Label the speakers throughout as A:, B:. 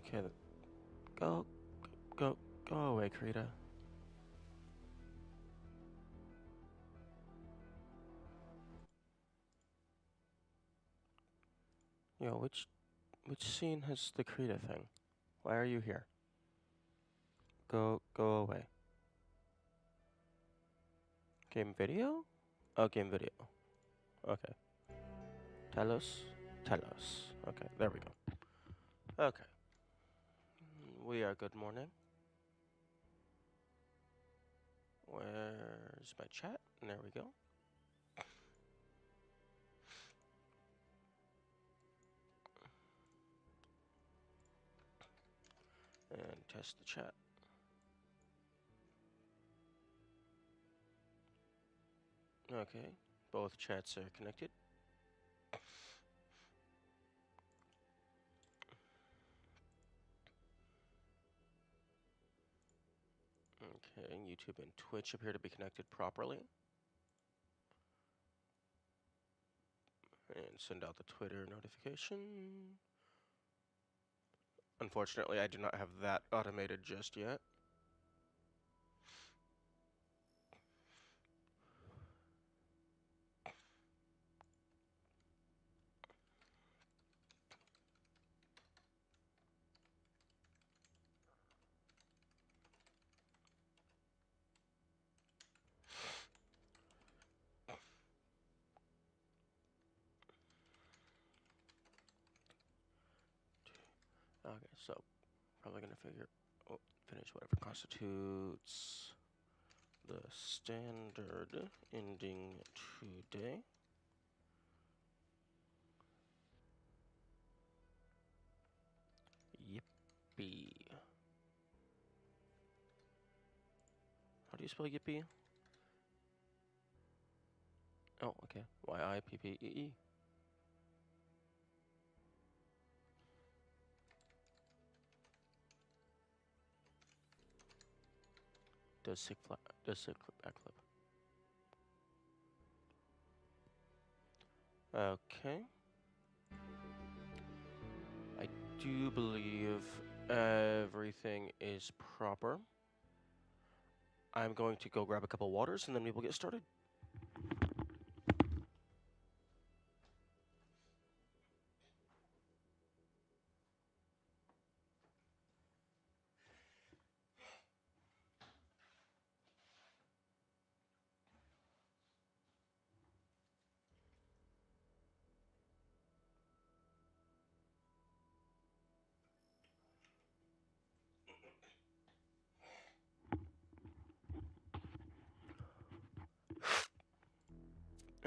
A: Okay, go, go away, Krita. Yo, which scene has the Krita thing? Why are you here? Go away. Game video? Oh, game video. Okay. Talos? Talos. Okay, there we go. Okay. We are good morning. Where's my chat? There we go. And test the chat. Okay, both chats are connected. Okay, YouTube and Twitch appear to be connected properly. And send out the Twitter notification. Unfortunately, I do not have that automated just yet. Okay, so probably gonna finish whatever constitutes the standard ending today. Yippee. How do you spell yippee? Oh, okay. Yippee. Does sick backflip. Okay. I do believe everything is proper. I'm going to go grab a couple waters and then we will get started.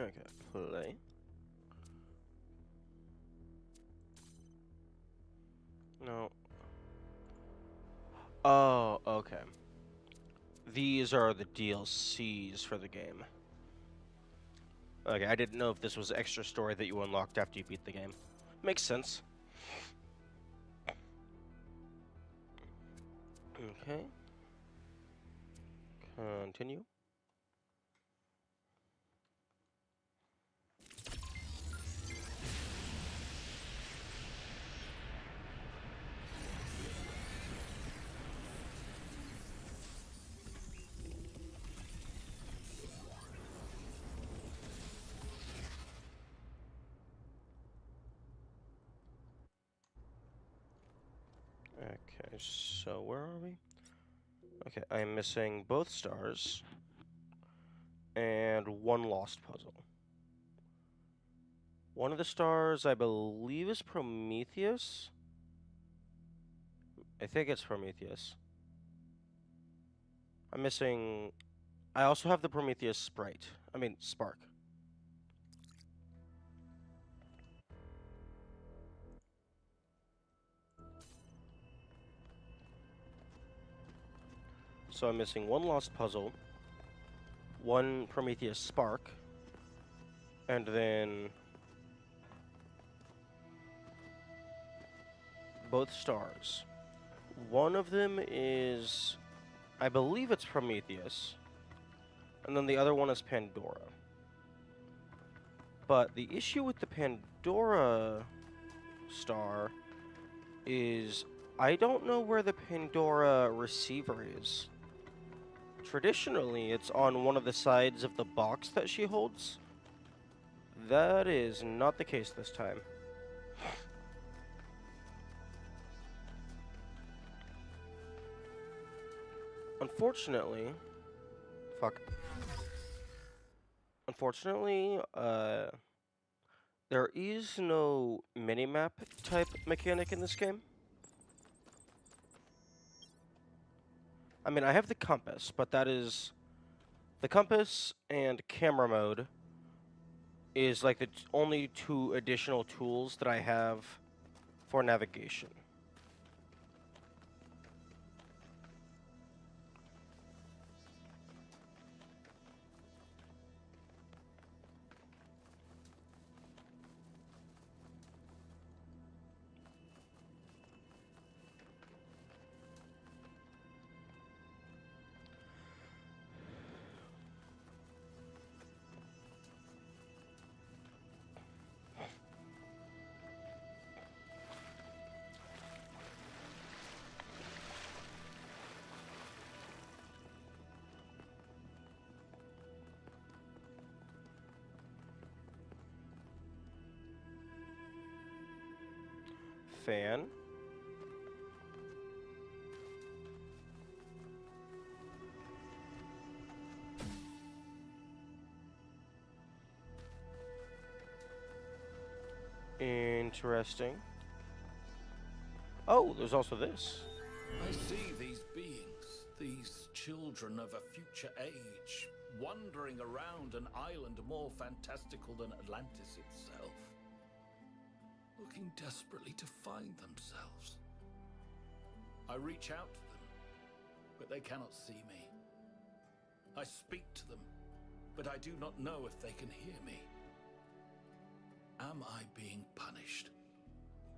A: Okay, play. No. Oh, okay. These are the DLCs for the game. Okay, I didn't know if this was extra story that you unlocked after you beat the game. Makes sense. Okay. Continue. Okay, so where are we? Okay, I'm missing both stars and one lost puzzle. One of the stars, I believe, is Prometheus. I think it's Prometheus. I'm missing... I also have the Prometheus spark. So I'm missing one lost puzzle, one Prometheus spark, and then both stars. One of them is, I believe it's Prometheus, and then the other one is Pandora. But the issue with the Pandora star is I don't know where the Pandora receiver is. Traditionally, it's on one of the sides of the box that she holds. That is not the case this time. Unfortunately, fuck. Unfortunately, there is no minimap type mechanic in this game. I mean, I have the compass, but that is... The compass and camera mode is like the only two additional tools that I have for navigation. Fan. Interesting. Oh, there's also this.
B: I see these beings, these children of a future age, wandering around an island more fantastical than Atlantis itself, looking desperately to find themselves. I reach out to them, but they cannot see me. I speak to them, but I do not know if they can hear me. Am I being punished?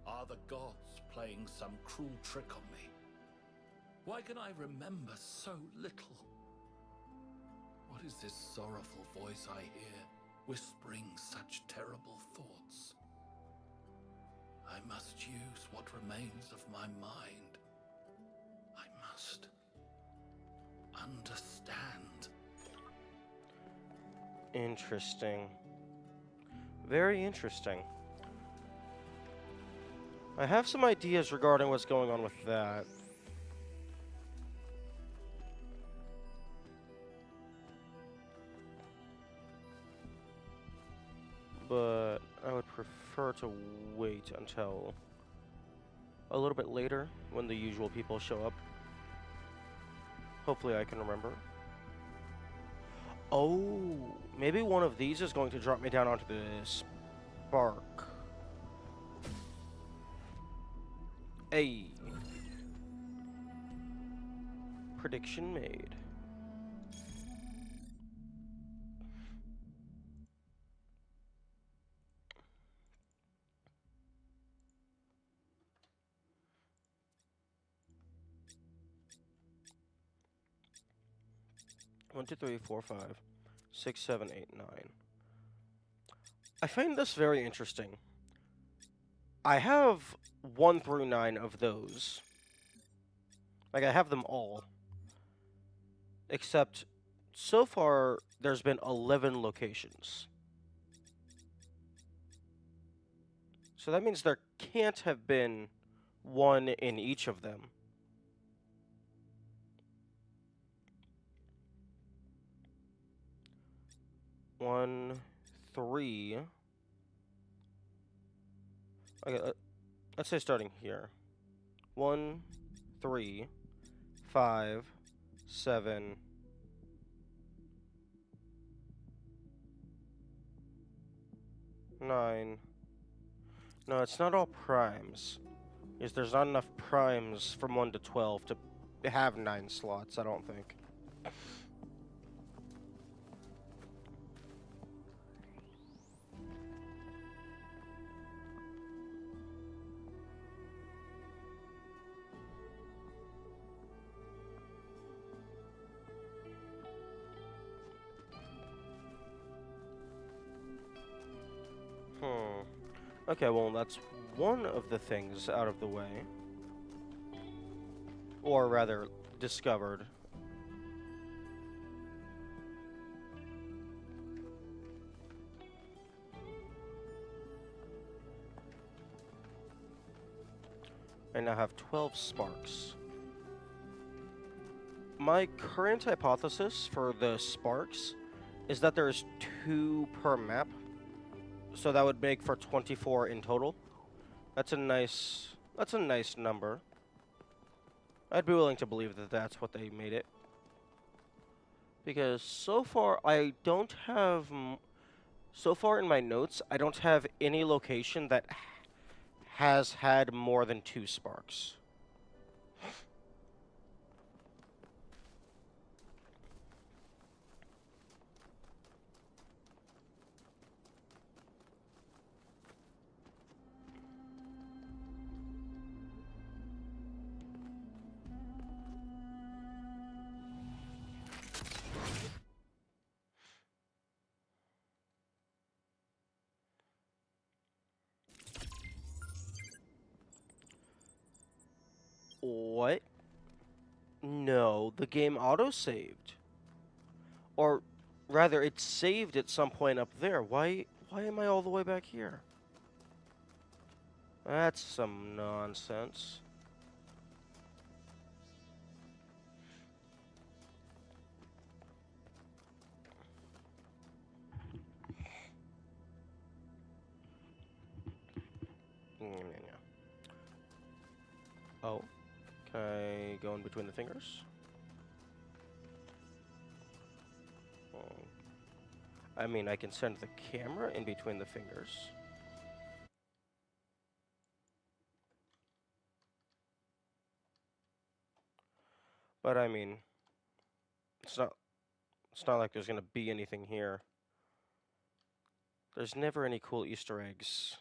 B: Are the gods playing some cruel trick on me? Why can I remember so little? What is this sorrowful voice I hear, whispering such terrible thoughts? I must use what remains of my mind. I must understand.
A: Interesting. Very interesting. I have some ideas regarding what's going on with that. But I would prefer to wait until a little bit later when the usual people show up. Hopefully I can remember. Oh, maybe one of these is going to drop me down onto the spark. Hey. Prediction made. One, two, three, four, 5, 6, 7, 8, 9. I find this very interesting. I have 1 through 9 of those. Like, I have them all. Except, so far, there's been 11 locations. So that means there can't have been one in each of them. One, 3. Okay, let's say starting here. 1, 3, 5, 7, 9. No, it's not all primes. Because there's not enough primes from 1 to 12 to have 9 slots, I don't think. Okay, well, that's one of the things out of the way. Or rather, discovered. I now have 12 sparks. My current hypothesis for the sparks is that there's 2 per map. So that would make for 24 in total. That's a nice number. I'd be willing to believe that that's what they made it. Because so far I don't have so far in my notes I don't have any location that has had more than 2 sparks. What? No, the game auto-saved. Or rather, it saved at some point up there. Why am I all the way back here? That's some nonsense. Oh, can I go in between the fingers? Oh. I mean, I can send the camera in between the fingers. But I mean, it's not like there's gonna be anything here. There's never any cool Easter eggs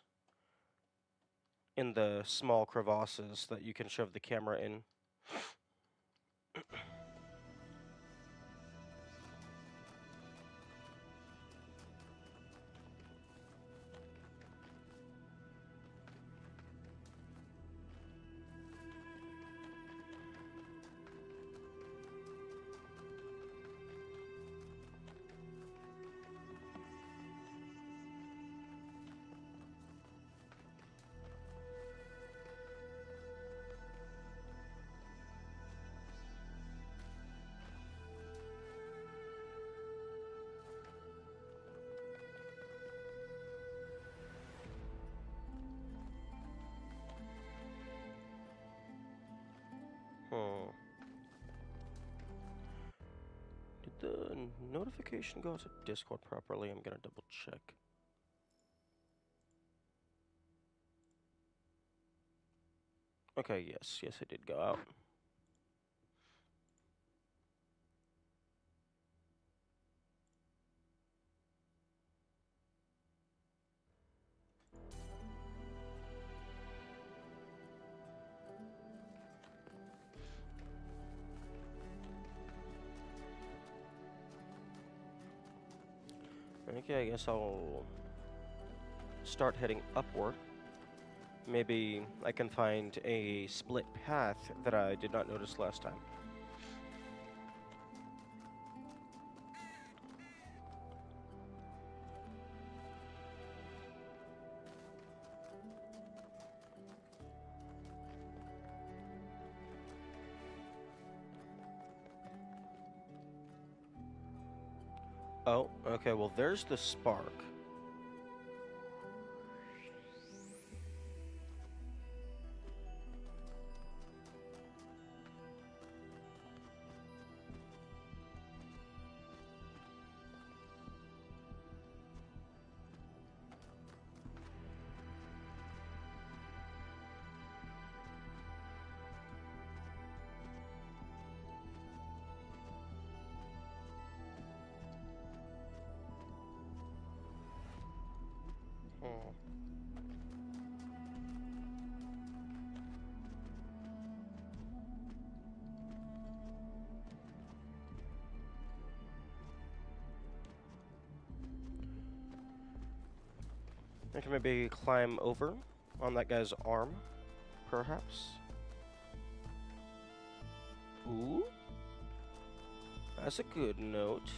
A: in the small crevasses that you can shove the camera in. Hmm. Did the notification go to Discord properly? I'm gonna double check. Okay, yes, it did go out. Okay, I guess I'll start heading upward. Maybe I can find a split path that I did not notice last time. Oh, okay, well there's the spark. Hmm. I can maybe climb over on that guy's arm, perhaps. Ooh, that's a good note.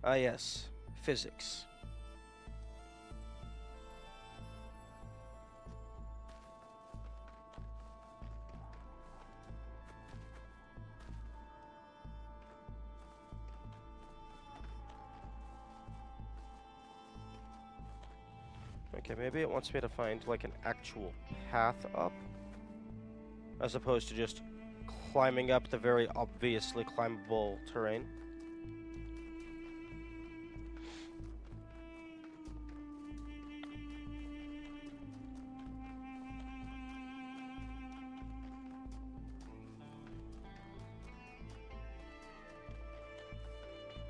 A: Ah, yes, physics. Okay, maybe it wants me to find like an actual path up, as opposed to just climbing up the very obviously climbable terrain.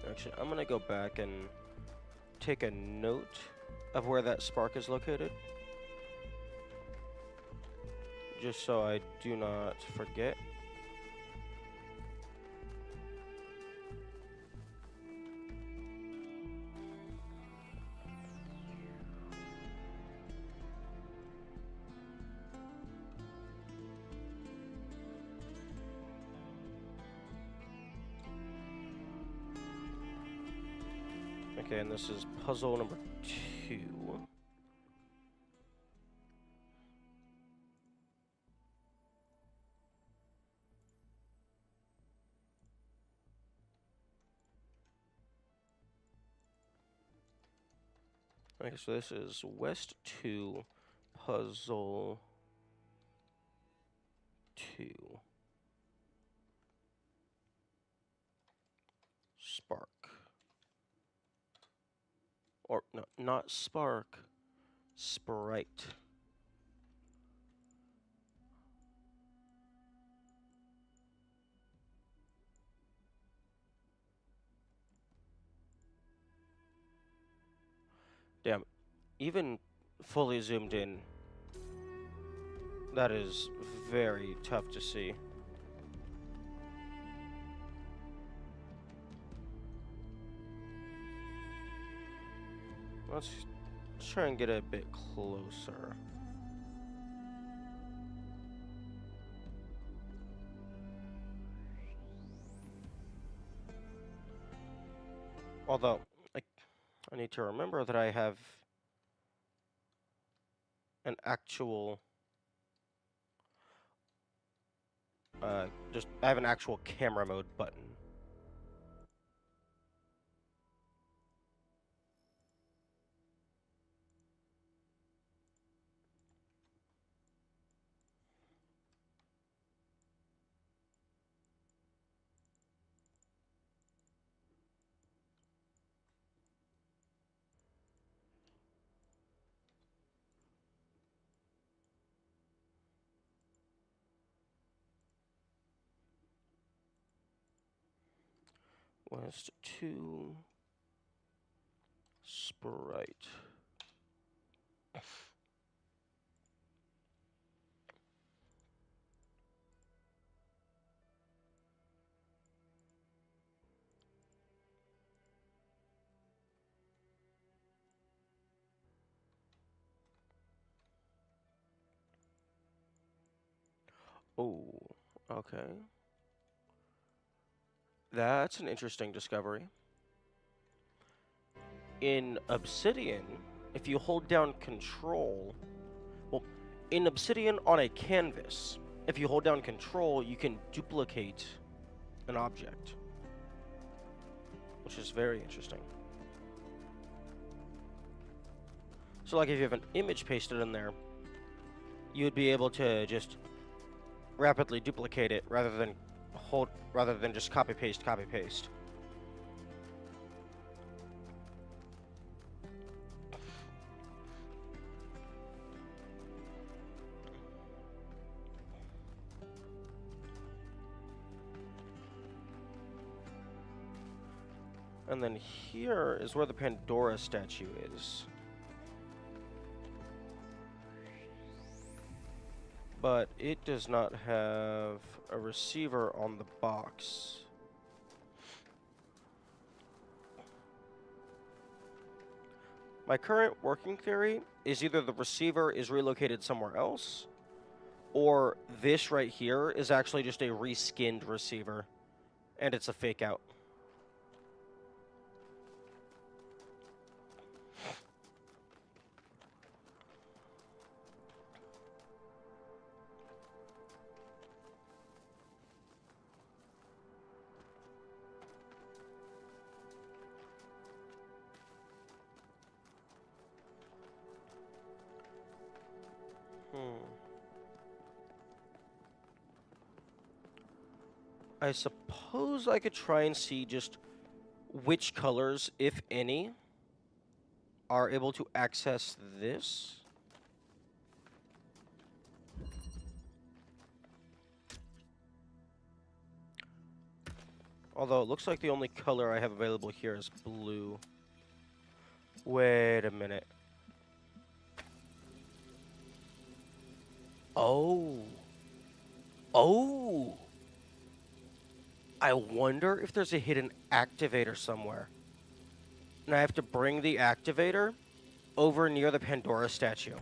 A: Actually, I'm gonna go back and take a note of where that spark is located, just so I do not forget. Okay, and this is puzzle number 2. Okay, so this is West 2, puzzle 2. Spark. Or, no, not spark. Sprite. Damn, even fully zoomed in, that is very tough to see. Let's try and get a bit closer. Although, I need to remember that I have an actual, I have an actual camera mode button. West 2, Sprite. Oh, okay. That's an interesting discovery. In Obsidian, if you hold down Control, well, in Obsidian on a canvas, if you hold down Control, you can duplicate an object, which is very interesting. So, like, if you have an image pasted in there, you would be able to just rapidly duplicate it rather than just copy paste, copy paste. And then here is where the Pandora statue is. But it does not have a receiver on the box. My current working theory is either the receiver is relocated somewhere else, or this right here is actually just a reskinned receiver, and it's a fake out. I suppose I could try and see just which colors, if any, are able to access this. Although it looks like the only color I have available here is blue. Wait a minute. Oh. Oh. I wonder if there's a hidden activator somewhere. And I have to bring the activator over near the Pandora statue.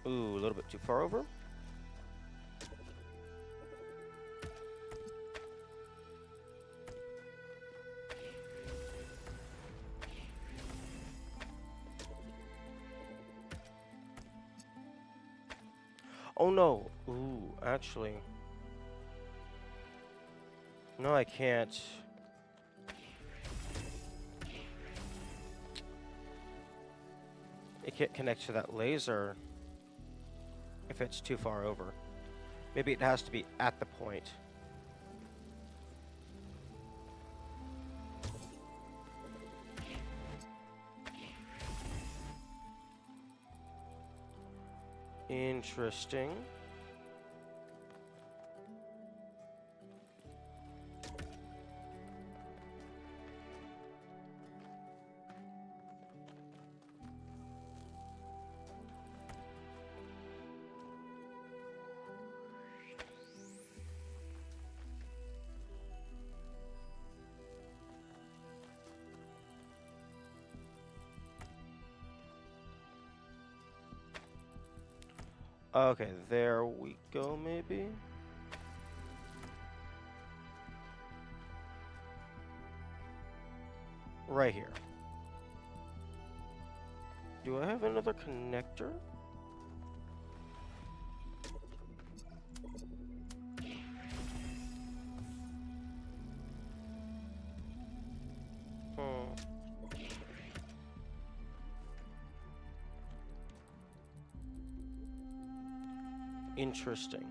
A: Ooh, a little bit too far over. Oh no. Ooh, actually. No, I can't. It can't connect to that laser if it's too far over. Maybe it has to be at the point. Interesting. Okay, there we go, maybe. Right here. Do I have another connector? Interesting.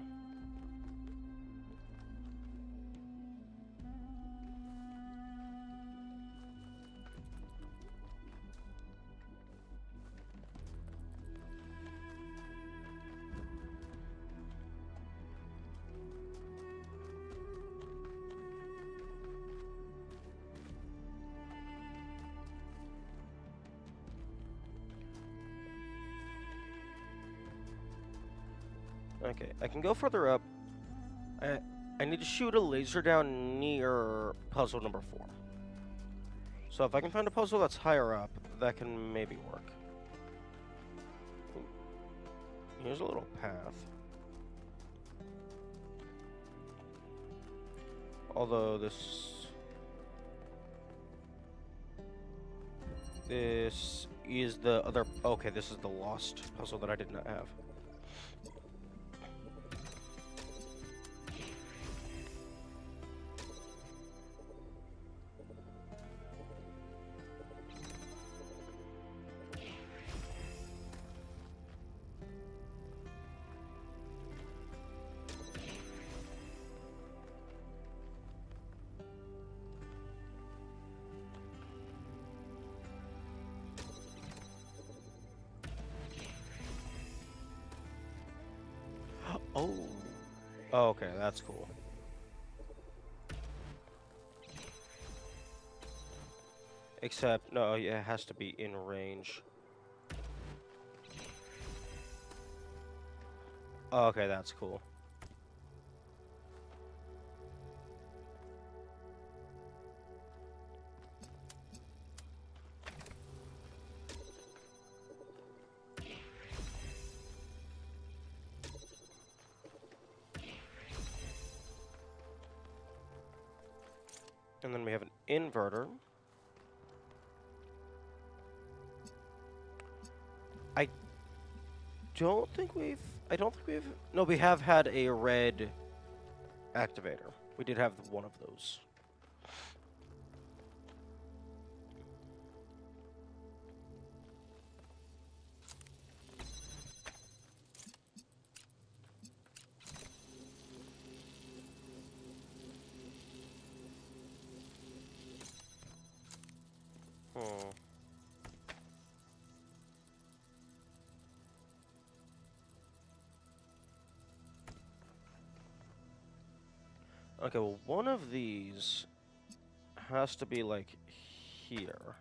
A: Okay, I can go further up. I need to shoot a laser down near puzzle number 4. So if I can find a puzzle that's higher up, that can maybe work. Ooh. Here's a little path. Although this is the other... Okay, this is the lost puzzle that I did not have. Oh. Oh, okay, that's cool. Except, no, yeah, it has to be in range. Oh, okay, that's cool. And then we have an inverter. I don't think we've... I don't think we've... No, we have had a red activator. We did have one of those. Hmm. Okay, well, one of these has to be, like, here.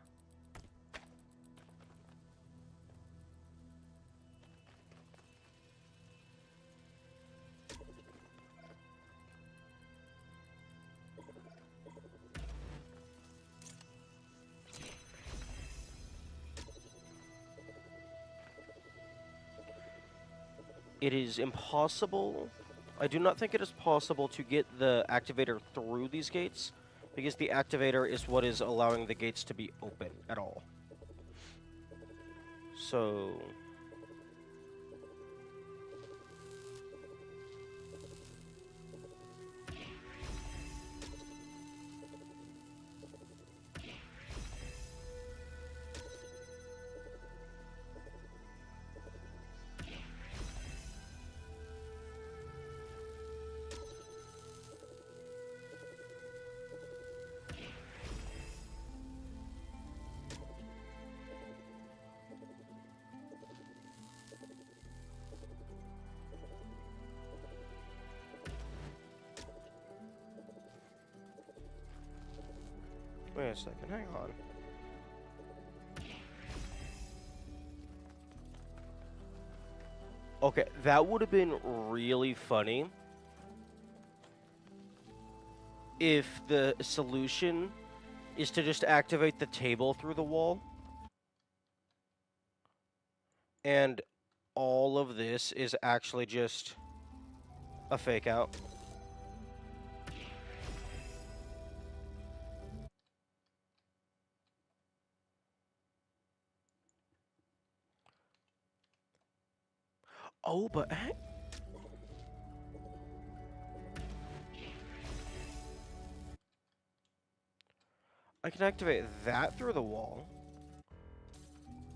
A: It is impossible. I do not think it is possible to get the activator through these gates, because the activator is what is allowing the gates to be open at all. So... Wait a second, hang on. Okay, that would have been really funny if the solution is to just activate the table through the wall. And all of this is actually just a fake out. Oh, but I can activate that through the wall.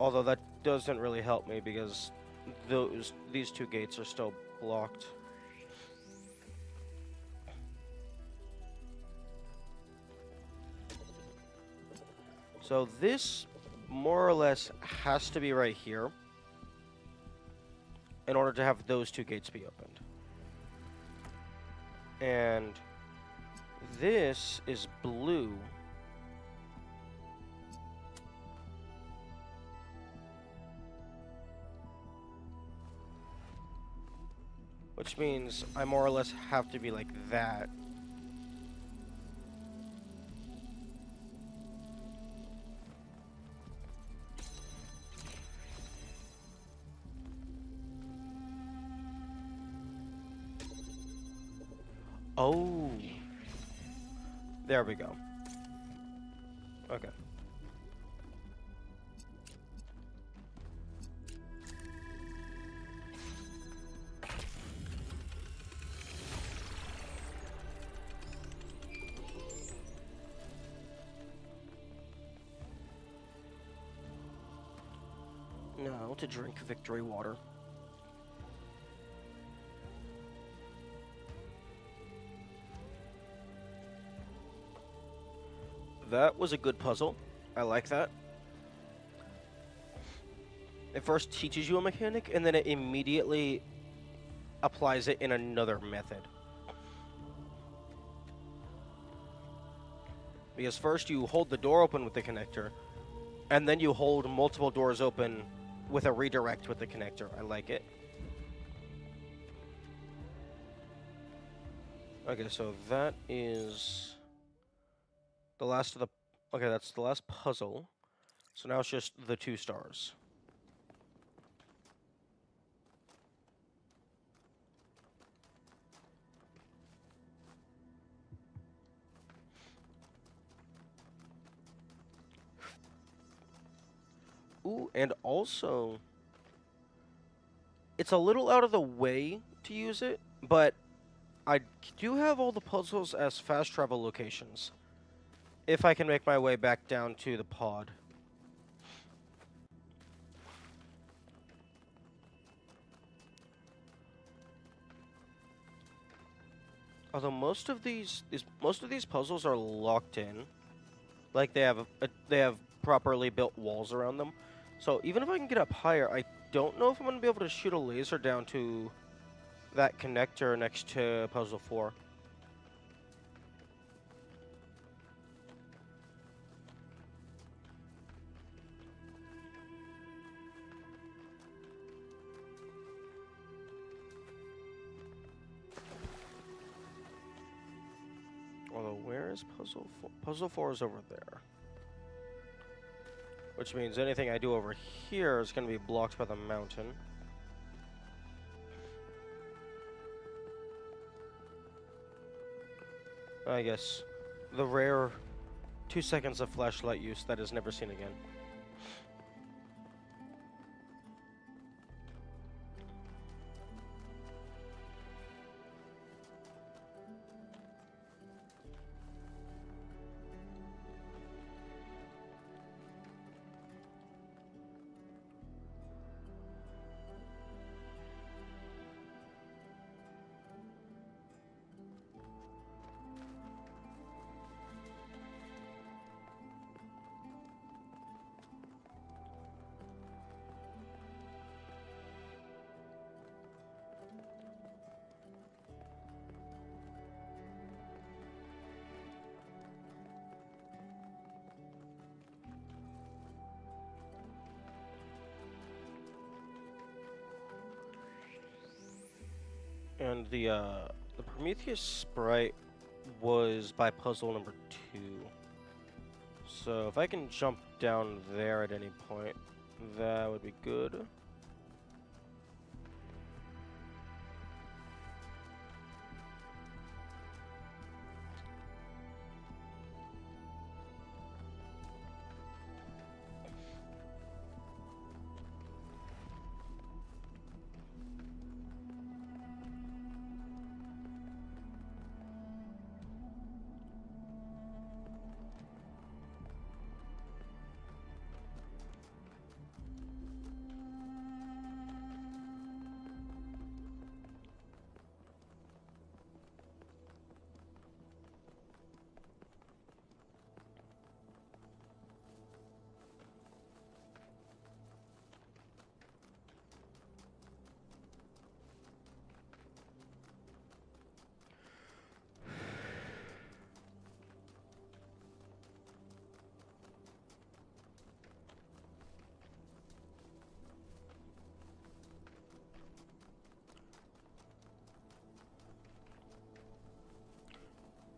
A: Although that doesn't really help me because these two gates are still blocked. So this more or less has to be right here in order to have those two gates be opened. And this is blue. Which means I more or less have to be like that. Oh. There we go. Okay. Now to drink victory water. That was a good puzzle. I like that. It first teaches you a mechanic, and then it immediately applies it in another method. Because first you hold the door open with the connector, and then you hold multiple doors open with a redirect with the connector. I like it. Okay, so that is the last of the... Okay, that's the last puzzle. So now it's just the 2 stars. Ooh, and also, it's a little out of the way to use it, but I do have all the puzzles as fast travel locations. If I can make my way back down to the pod. Although most of these puzzles are locked in, like they have properly built walls around them. So even if I can get up higher, I don't know if I'm gonna be able to shoot a laser down to that connector next to puzzle 4. Although where is puzzle 4? Puzzle 4 is over there. Which means anything I do over here is going to be blocked by the mountain. I guess the rare 2 seconds of flashlight use that is never seen again. And the Prometheus sprite was by puzzle number 2. So if I can jump down there at any point, that would be good.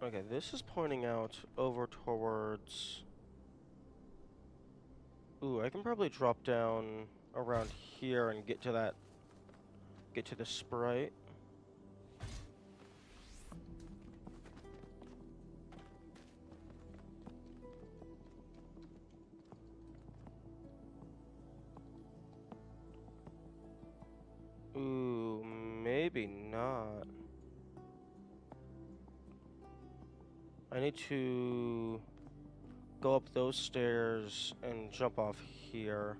A: Okay, this is pointing out over towards... Ooh, I can probably drop down around here and get to that... Get to the sprite. Ooh, maybe not. I need to go up those stairs and jump off here.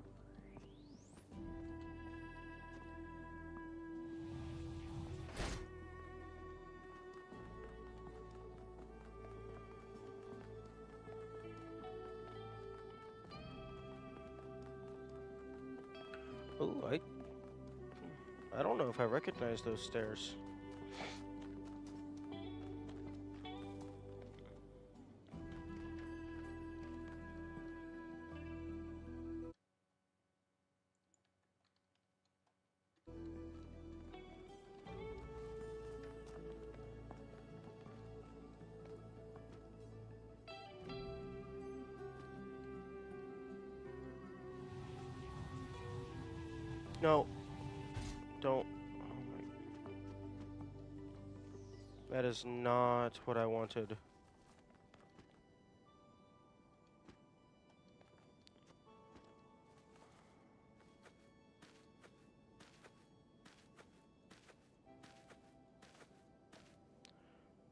A: Ooh, I don't know if I recognize those stairs. No, don't. Oh my. That is not what I wanted.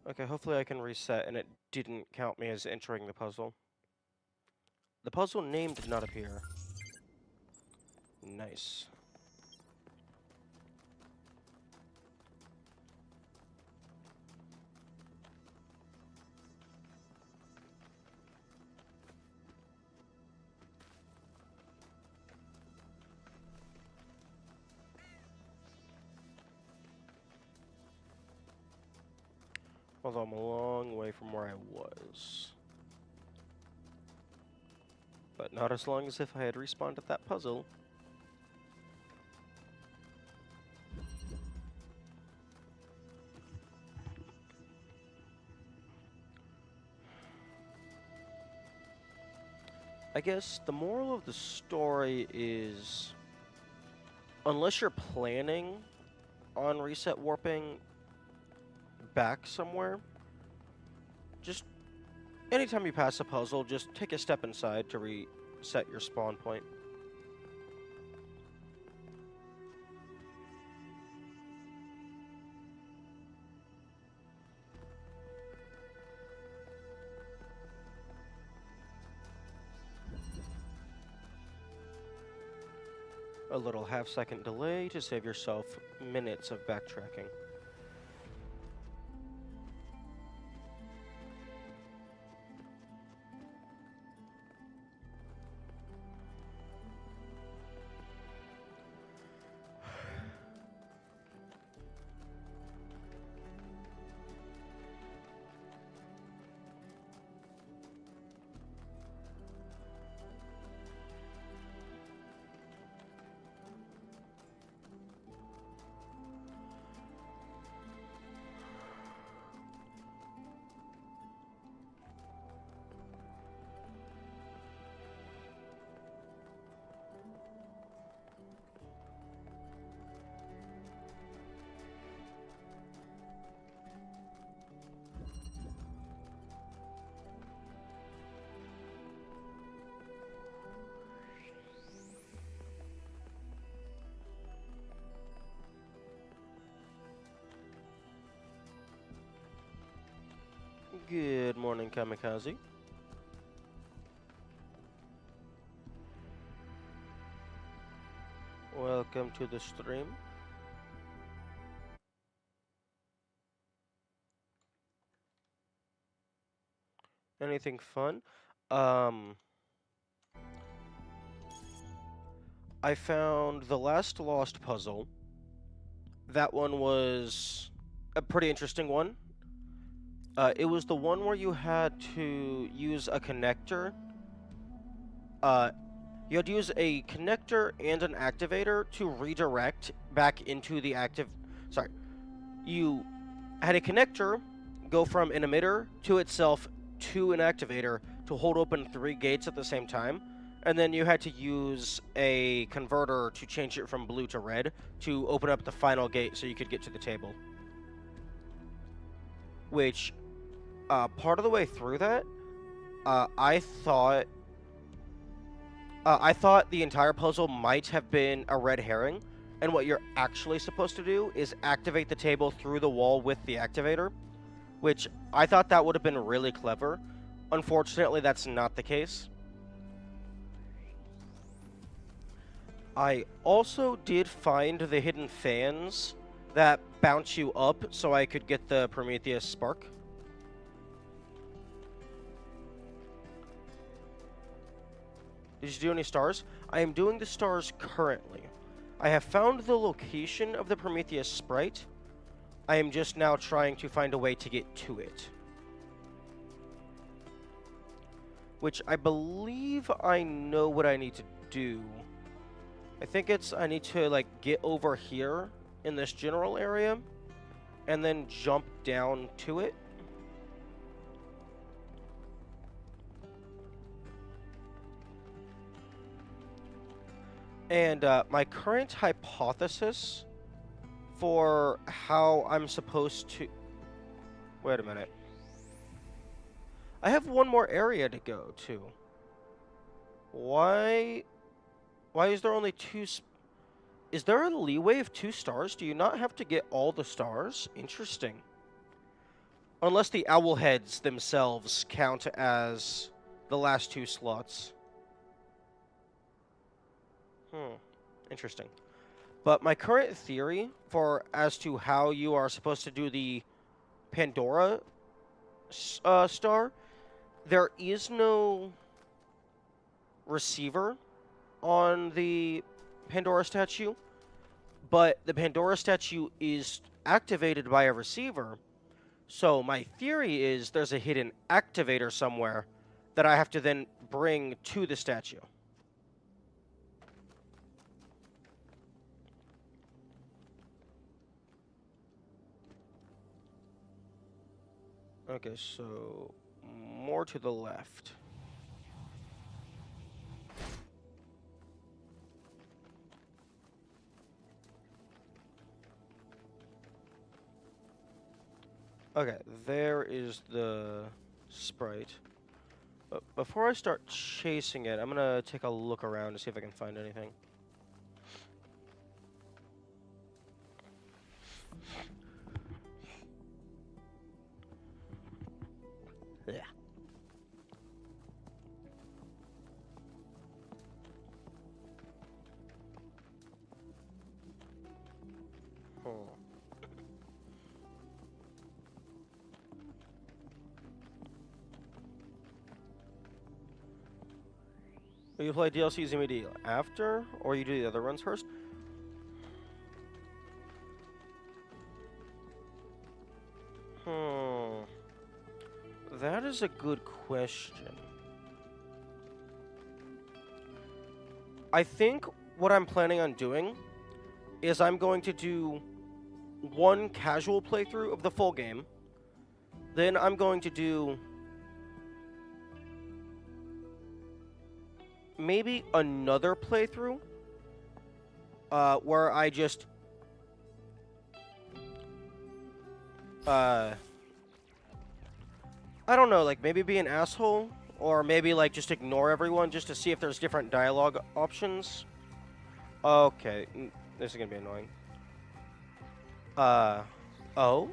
A: Okay, hopefully I can reset and it didn't count me as entering the puzzle. The puzzle name did not appear. Nice. Although I'm a long way from where I was. But not as long as if I had respawned at that puzzle. I guess the moral of the story is, unless you're planning on reset warping back somewhere, just anytime you pass a puzzle, just take a step inside to reset your spawn point. A little half-second delay to save yourself minutes of backtracking. Good morning, Kamikaze. Welcome to the stream. Anything fun? I found the last lost puzzle. That one was a pretty interesting one. It was the one where you had to use a connector. You had to use a connector and an activator to redirect back into the active... Sorry. You had a connector go from an emitter to itself to an activator to hold open 3 gates at the same time. And then you had to use a converter to change it from blue to red to open up the final gate so you could get to the table. Which, part of the way through that, I thought the entire puzzle might have been a red herring, and what you're actually supposed to do is activate the table through the wall with the activator, which I thought that would have been really clever. Unfortunately, that's not the case. I also did find the hidden fans that bounce you up so I could get the Prometheus spark. Did you do any stars? I am doing the stars currently. I have found the location of the Prometheus sprite. I am just now trying to find a way to get to it. Which I believe I know what I need to do. I think it's I need to like get over here in this general area and then jump down to it. And my current hypothesis for how I'm supposed to... Wait a minute. I have one more area to go to. Why is there only two... Is there a leeway of 2 stars? Do you not have to get all the stars? Interesting. Unless the owl heads themselves count as the last 2 slots. Interesting. But my current theory for as to how you are supposed to do the Pandora star, there is no receiver on the Pandora statue, but the Pandora statue is activated by a receiver. So my theory is there's a hidden activator somewhere that I have to then bring to the statue. Okay, so more to the left. Okay, there is the sprite. But before I start chasing it, I'm gonna take a look around to see if I can find anything. Yeah. Will you play DLCs immediately after, or you do the other runs first? That is a good question. I think what I'm planning on doing is I'm going to do one casual playthrough of the full game. Then I'm going to do maybe another playthrough where I just I don't know, like maybe be an asshole or maybe like just ignore everyone just to see if there's different dialogue options. Okay, this is gonna be annoying. Oh?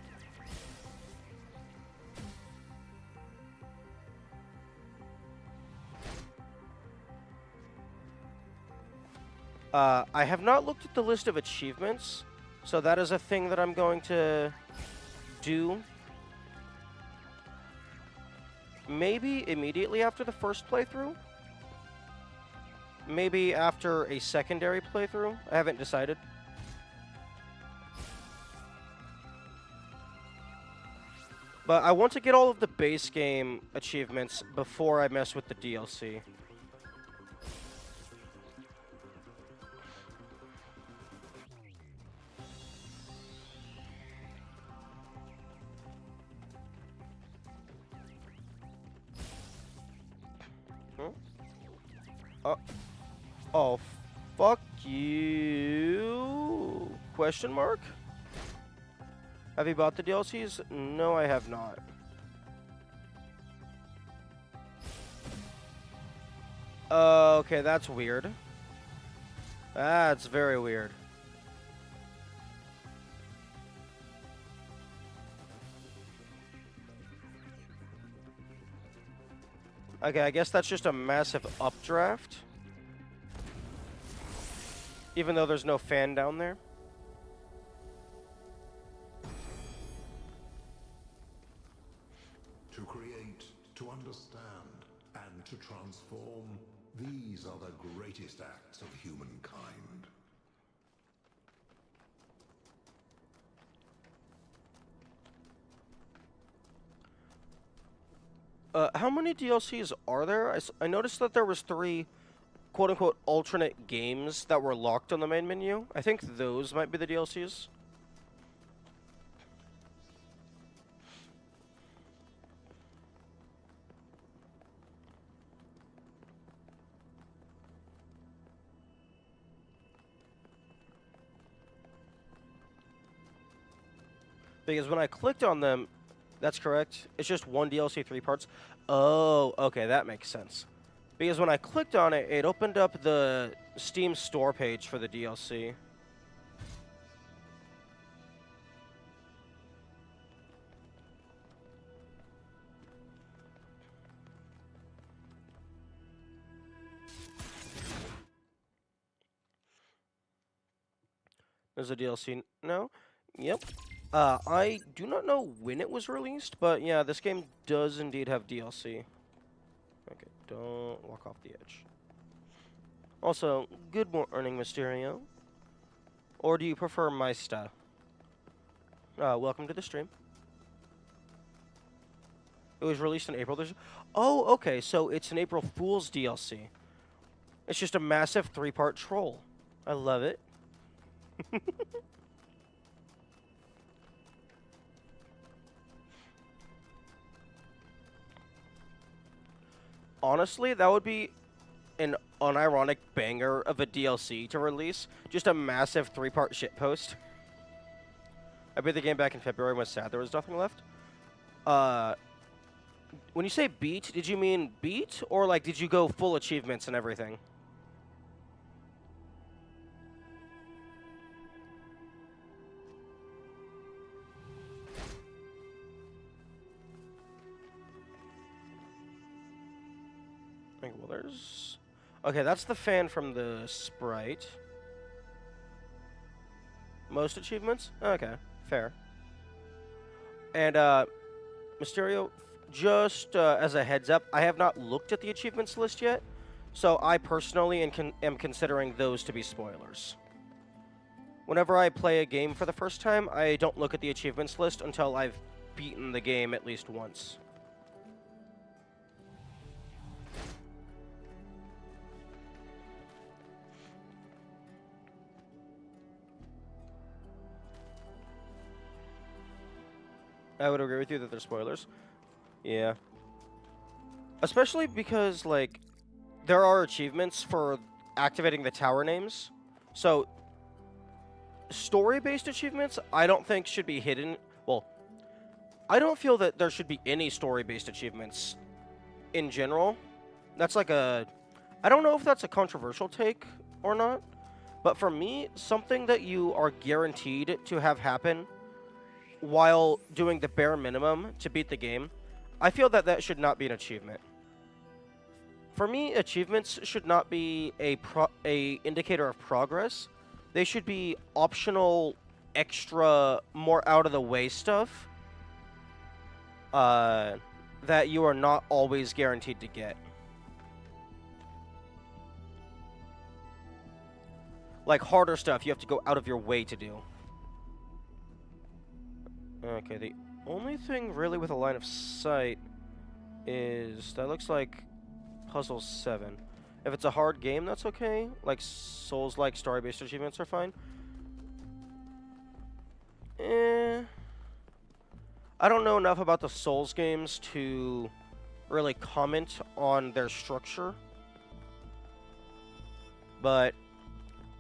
A: I have not looked at the list of achievements, so that is a thing that I'm going to do. Maybe immediately after the first playthrough? Maybe after a secondary playthrough? I haven't decided. But I want to get all of the base game achievements before I mess with the DLC. Oh, fuck you? Question mark? Have you bought the DLCs? No, I have not. Okay, that's weird. That's very weird. Okay, I guess that's just a massive updraft. Even though there's no fan down there.
C: To create, to understand, and to transform, these are the greatest acts of humankind. But the greatest act of humankind is to create. To understand, to understand, and to transform, these are the greatest acts of humankind. But the greatest act of humankind is to create. To understand, and to transform, these are the greatest acts of humankind. But the greatest act of humankind is to create. To understand, and to transform, these are the greatest acts of humankind.
A: How many DLCs are there? I noticed that there was 3 quote-unquote alternate games that were locked on the main menu. I think those might be the DLCs. Because when I clicked on them, that's correct. It's just one DLC, 3 parts. Oh, okay, that makes sense. Because when I clicked on it, it opened up the Steam store page for the DLC. There's a DLC now. Yep. I do not know when it was released, but yeah, this game does indeed have DLC. Okay, don't walk off the edge. Also, good morning, Mysterio. Or do you prefer my style? Welcome to the stream. It was released in April. Oh, okay, so it's an April Fool's DLC. It's just a massive 3-part troll. I love it. Honestly, that would be an unironic banger of a DLC to release. Just a massive 3-part shitpost. I beat the game back in February and was sad there was nothing left. When you say beat, did you mean beat? Or, like, did you go full achievements and everything? Okay, well, there's... Okay, that's the fan from the sprite. Most achievements? Okay, fair. And, Mysterio, just as a heads up, I have not looked at the achievements list yet, so I personally am considering those to be spoilers. Whenever I play a game for the first time, I don't look at the achievements list until I've beaten the game at least once. I would agree with you that they're spoilers. Yeah. Especially because, like, there are achievements for activating the tower names. So, story-based achievements, I don't think should be hidden. Well, I don't feel that there should be any story-based achievements in general. That's like a... I don't know if that's a controversial take or not. But for me, something that you are guaranteed to have happen while doing the bare minimum to beat the game, I feel that that should not be an achievement. For me, achievements should not be a indicator of progress. They should be optional, extra, more out of the way stuff that you are not always guaranteed to get. Like harder stuff you have to go out of your way to do. Okay, the only thing really with a line of sight is that looks like Puzzle 7. If it's a hard game, that's okay. Like Souls-like story-based achievements are fine. I don't know enough about the Souls games to really comment on their structure. But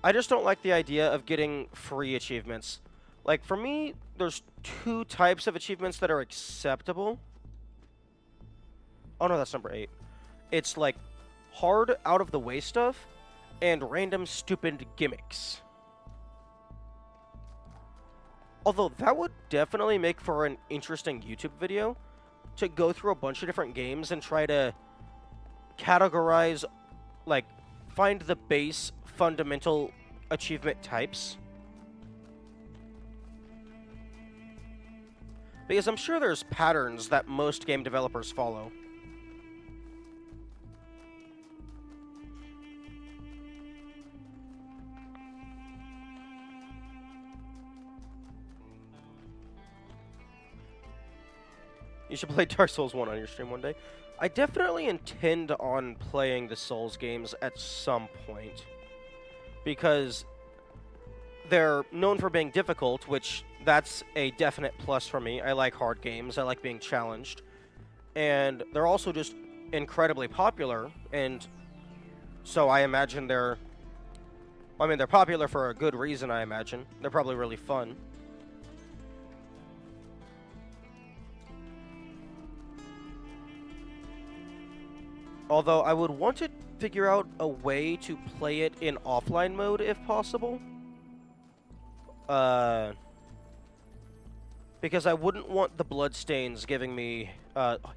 A: I just don't like the idea of getting free achievements. Like, for me, there's 2 types of achievements that are acceptable. Oh, no, that's number 8. It's, like, hard, out-of-the-way stuff, and random, stupid gimmicks. Although, that would definitely make for an interesting YouTube video, to go through a bunch of different games and try to categorize, like, find the base, fundamental achievement types. Because I'm sure there's patterns that most game developers follow. You should play Dark Souls 1 on your stream one day. I definitely intend on playing the Souls games at some point. Because they're known for being difficult, which that's a definite plus for me. I like hard games. I like being challenged. And they're also just incredibly popular, and so I imagine they're popular for a good reason, I imagine. They're probably really fun. Although I would want to figure out a way to play it in offline mode if possible. Because I wouldn't want the bloodstains giving me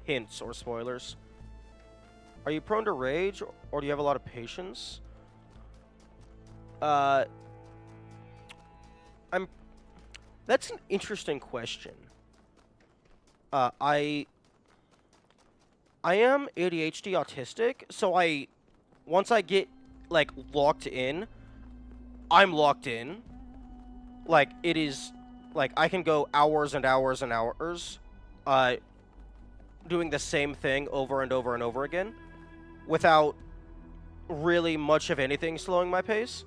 A: hints or spoilers. Are you prone to rage, or do you have a lot of patience? That's an interesting question. I am ADHD autistic, so once I get, like, locked in, I'm locked in. Like, it is, like, I can go hours and hours and hours, doing the same thing over and over and over again, without really much of anything slowing my pace.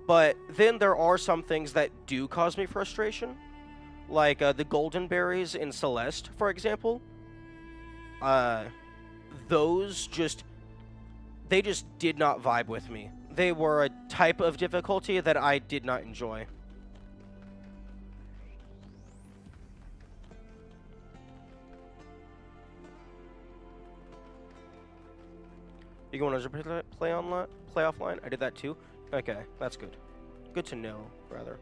A: But then there are some things that do cause me frustration, like the golden berries in Celeste, for example. Those they just did not vibe with me. They were a type of difficulty that I did not enjoy. You going to play offline? I did that too. Okay, that's good. Good to know, rather.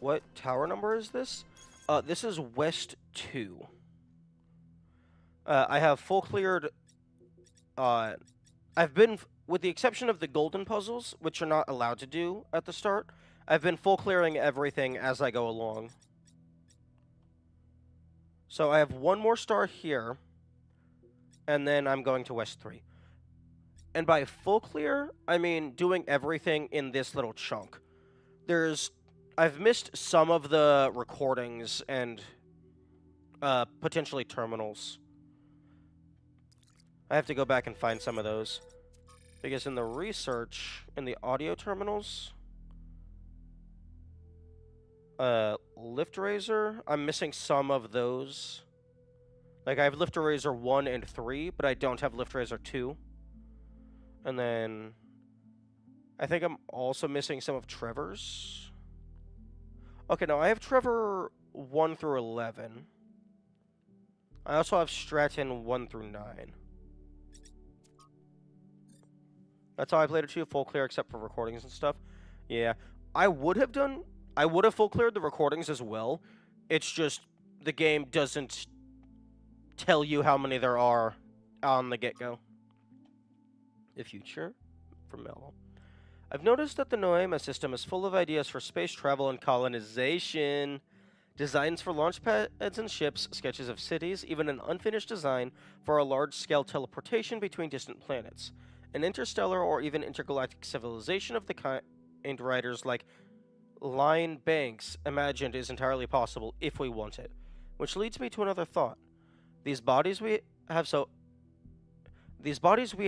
A: What tower number is this? This is West 2. I have full cleared... I've been... With the exception of the golden puzzles, which you're not allowed to do at the start, I've been full clearing everything as I go along. So I have one more star here, and then I'm going to West 3. And by full clear, I mean doing everything in this little chunk. I've missed some of the recordings and potentially terminals. I have to go back and find some of those. Because in the research, in the audio terminals, Lift Razor, I'm missing some of those. Like, I have Lift Razor 1 and 3, but I don't have Lift Razor 2. And then I think I'm also missing some of Trevor's. Okay, no, I have Trevor 1 through 11. I also have Stratton 1 through 9. That's how I played it too, full clear except for recordings and stuff. Yeah, I would have full cleared the recordings as well. It's just the game doesn't tell you how many there are on the get-go. The future from Mello. I've noticed that the Noema system is full of ideas for space travel and colonization. Designs for launch pads and ships, sketches of cities, even an unfinished design for a large-scale teleportation between distant planets. An interstellar or even intergalactic civilization of the kind writers like Line Banks imagined is entirely possible if we want it. Which leads me to another thought. These bodies we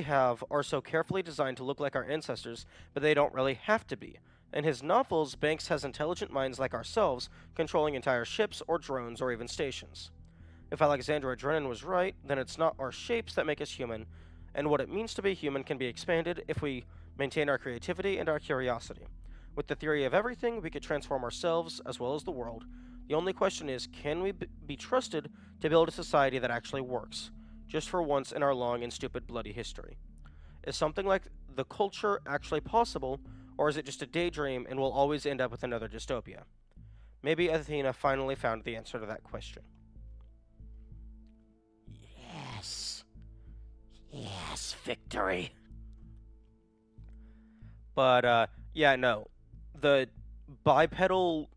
A: have are so carefully designed to look like our ancestors, but they don't really have to be. In his novels, Banks has intelligent minds like ourselves, controlling entire ships or drones or even stations. If Alexandra Drennan was right, then it's not our shapes that make us human, and what it means to be human can be expanded if we maintain our creativity and our curiosity. With the theory of everything, we could transform ourselves as well as the world. The only question is, can we be trusted to build a society that actually works? just for once in our long and stupid bloody history? Is something like the culture actually possible, or is it just a daydream and we'll always end up with another dystopia? Maybe Athena finally found the answer to that question. Yes. Yes, victory. But, yeah, no. The bipedal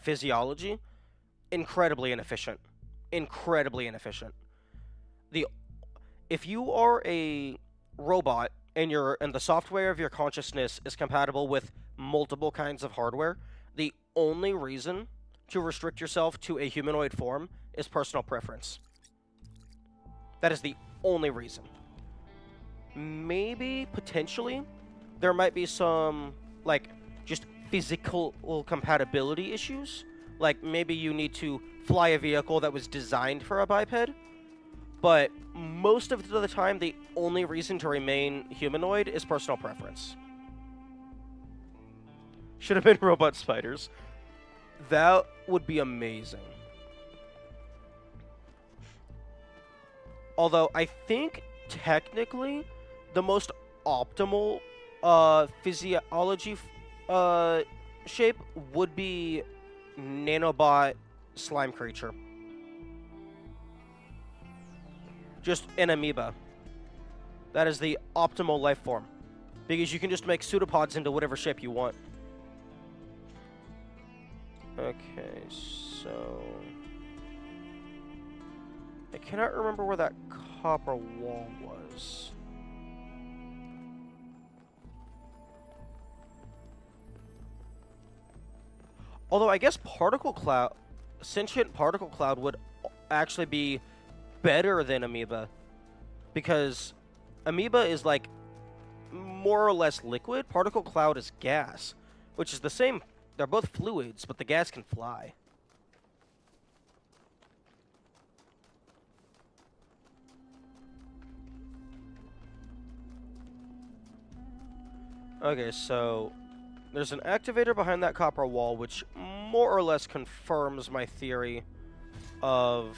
A: physiology, incredibly inefficient. Incredibly inefficient. The If you are a robot and the software of your consciousness is compatible with multiple kinds of hardware, the only reason to restrict yourself to a humanoid form is personal preference. That is the only reason. Maybe potentially there might be some like just physical compatibility issues. Like maybe you need to fly a vehicle that was designed for a biped, but most of the time, the only reason to remain humanoid is personal preference. Should have been robot spiders. That would be amazing. Although, I think technically the most optimal physiology shape would be nanobot slime creature. Just an amoeba. That is the optimal life form. Because you can just make pseudopods into whatever shape you want. Okay, so... I cannot remember where that copper wall was. Although I guess sentient particle cloud would actually be better than amoeba. Because amoeba is like more or less liquid. Particle cloud is gas, which is the same. They're both fluids, but the gas can fly. Okay, so there's an activator behind that copper wall, which more or less confirms my theory of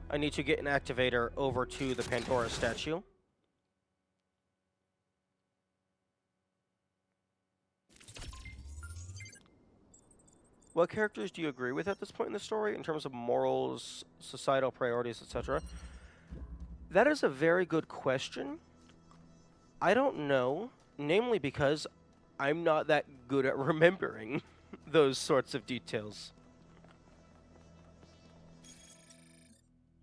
A: I need to get an activator over to the Pandora statue. What characters do you agree with at this point in the story in terms of morals, societal priorities, etc.? That is a very good question. I don't know, namely because I'm not that good at remembering those sorts of details.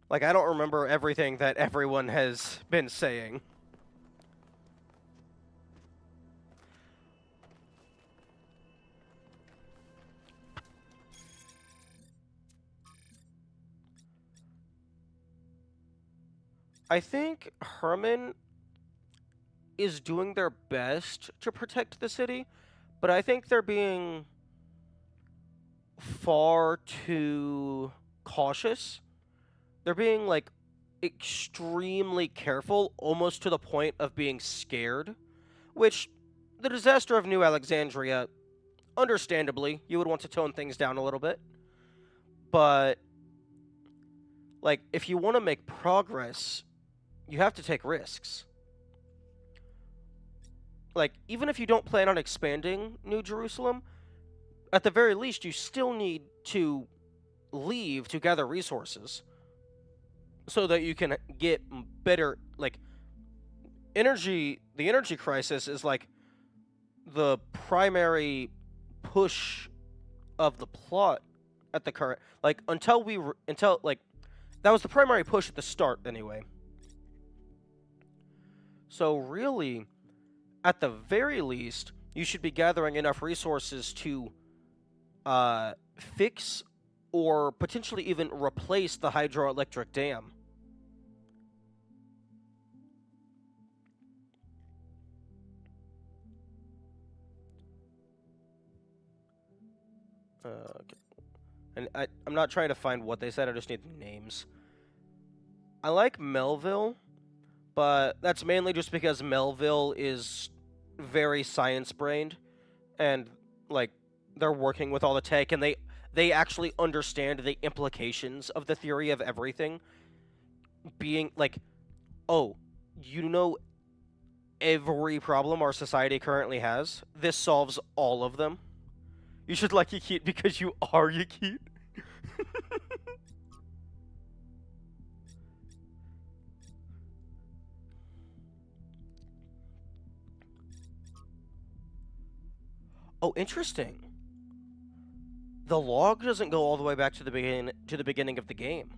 A: Like, I don't remember everything that everyone has been saying. I think Herman is doing their best to protect the city, but I think they're being far too cautious. They're being, like, extremely careful, almost to the point of being scared, which the disaster of New Alexandria, understandably, you would want to tone things down a little bit. But, like, if you want to make progress, you have to take risks. Like, even if you don't plan on expanding New Jerusalem, at the very least, you still need to leave to gather resources so that you can get better, like, energy. The energy crisis is, like, the primary push of the plot at the current, like, until, like, that was the primary push at the start, anyway. So, really, at the very least, you should be gathering enough resources to fix or potentially even replace the hydroelectric dam. Okay. And I'm not trying to find what they said, I just need names. I like Melville, but that's mainly just because Melville is very science-brained, and, like, they're working with all the tech, and they actually understand the implications of the theory of everything being like, oh, you know every problem our society currently has. This solves all of them. You should like Yakit because you are Yakit. Oh, interesting. The log doesn't go all the way back to the beginning of the game.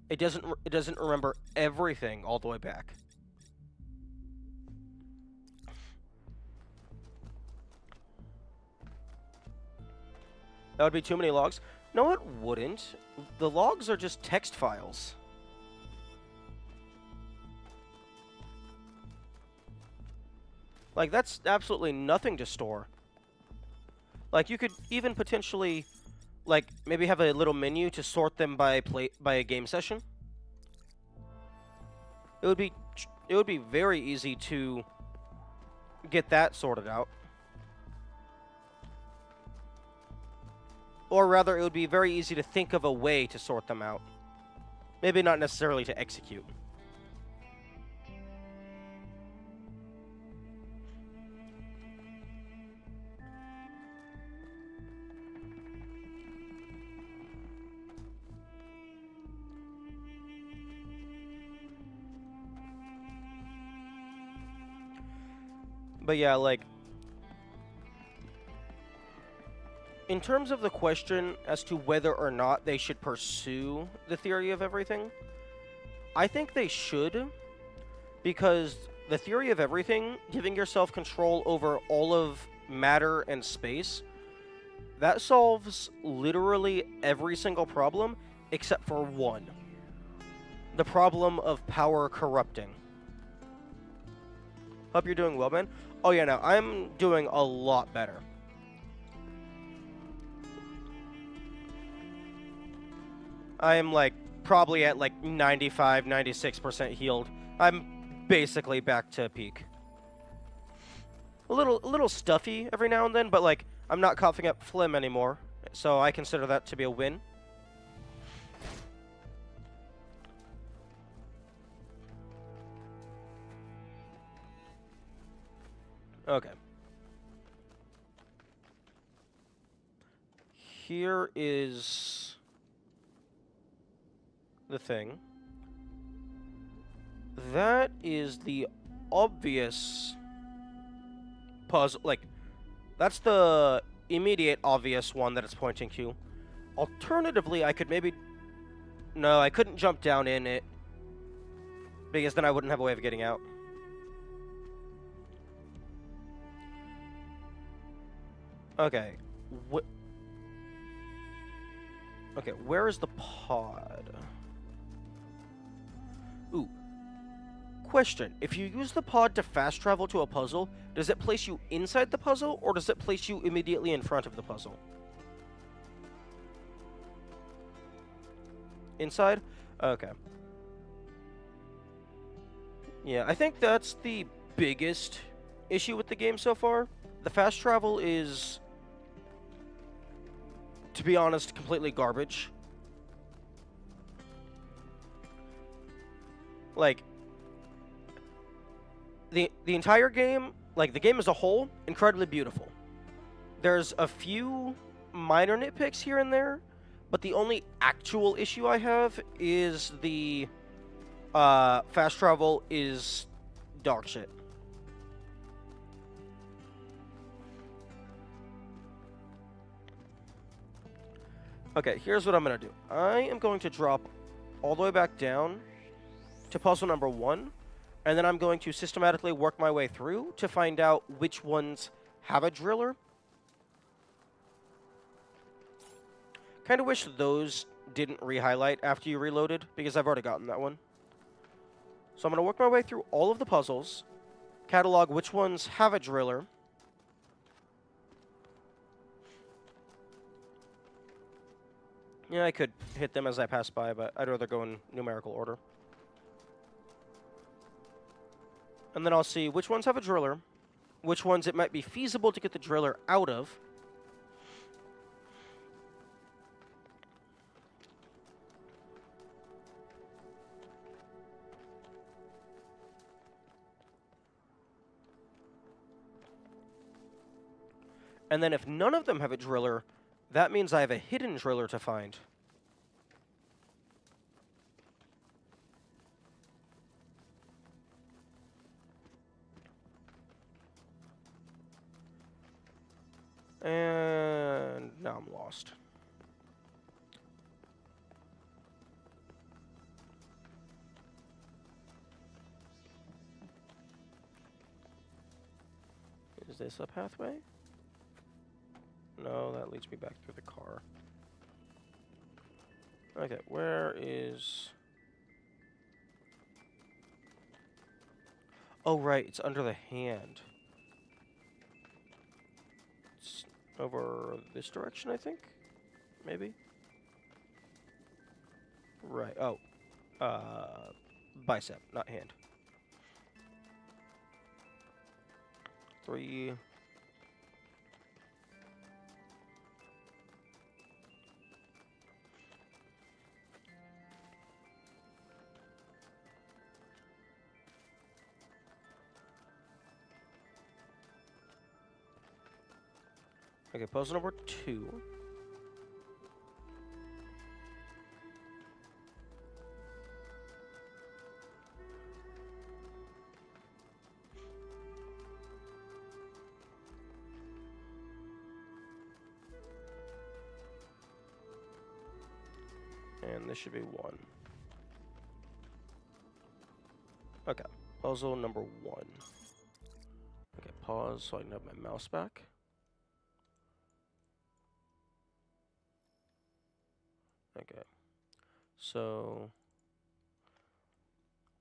A: It doesn't remember everything all the way back. That would be too many logs. No, it wouldn't. The logs are just text files. Like, that's absolutely nothing to store. Like, you could even potentially, like, maybe have a little menu to sort them by a game session. It would be very easy to get that sorted out. Or rather, it would be very easy to think of a way to sort them out. Maybe not necessarily to execute. But yeah, like, in terms of the question as to whether or not they should pursue the theory of everything, I think they should, because the theory of everything, giving yourself control over all of matter and space, that solves literally every single problem except for one. The problem of power corrupting. Hope you're doing well, man. Oh yeah, no, I'm doing a lot better. I am like probably at like 95, 96% healed. I'm basically back to peak. A little stuffy every now and then, but like I'm not coughing up phlegm anymore, so I consider that to be a win. Okay. Here is the thing. That is the obvious puzzle. Like, that's the immediate obvious one that it's pointing to. Alternatively, I could maybe... No, I couldn't jump down in it, because then I wouldn't have a way of getting out. Okay. Okay, where is the pod? Ooh. Question. If you use the pod to fast travel to a puzzle, does it place you inside the puzzle, or does it place you immediately in front of the puzzle? Inside? Okay. Yeah, I think that's the biggest issue with the game so far. The fast travel is, to be honest, completely garbage. Like, the entire game, like the game as a whole, incredibly beautiful. There's a few minor nitpicks here and there, but the only actual issue I have is the fast travel is dog shit. Okay, here's what I'm going to do. I am going to drop all the way back down to puzzle number 1, and then I'm going to systematically work my way through to find out which ones have a driller. Kind of wish those didn't re-highlight after you reloaded, because I've already gotten that one. So I'm going to work my way through all of the puzzles, catalog which ones have a driller, yeah, I could hit them as I pass by, but I'd rather go in numerical order. And then I'll see which ones have a driller, which ones it might be feasible to get the driller out of, And then if none of them have a driller, that means I have a hidden driller to find. And now I'm lost. Is this a pathway? No, that leads me back through the car. Okay, where is... Oh, right, it's under the hand. It's over this direction, I think? Maybe? Right, oh. Bicep, not hand. 3... Okay, puzzle number 2. And this should be 1. Okay, puzzle number 1. Okay, pause so I can have my mouse back. Okay, so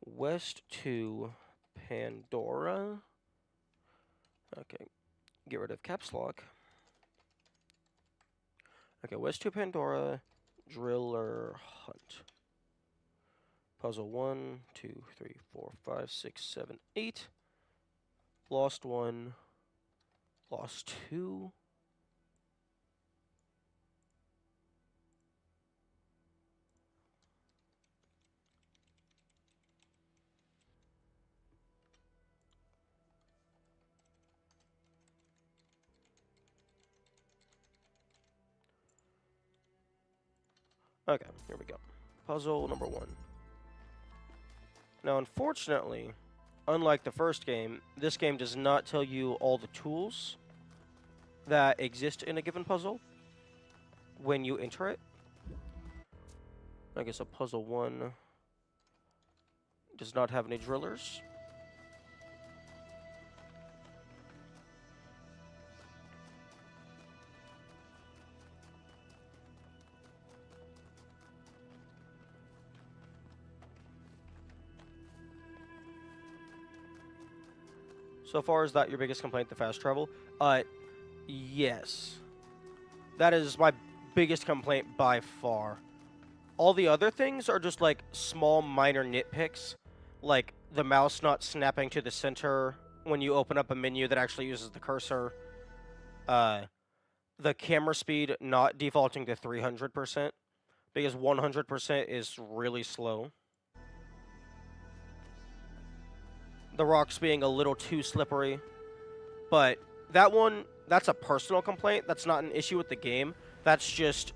A: West to Pandora. Okay, get rid of caps lock. Okay, West to Pandora, Driller Hunt. Puzzle 1, 2, 3, 4, 5, 6, 7, 8. Lost 1. Lost 2. Okay, here we go. Puzzle number 1. Now, unfortunately, unlike the first game, this game does not tell you all the tools that exist in a given puzzle when you enter it. I guess so puzzle 1 does not have any drillers. So far, is that your biggest complaint, the fast travel? Yes. That is my biggest complaint by far. All the other things are just like small minor nitpicks, like the mouse not snapping to the center when you open up a menu that actually uses the cursor. The camera speed not defaulting to 300%, because 100% is really slow. The rocks being a little too slippery. But that one, that's a personal complaint. That's not an issue with the game. That's just...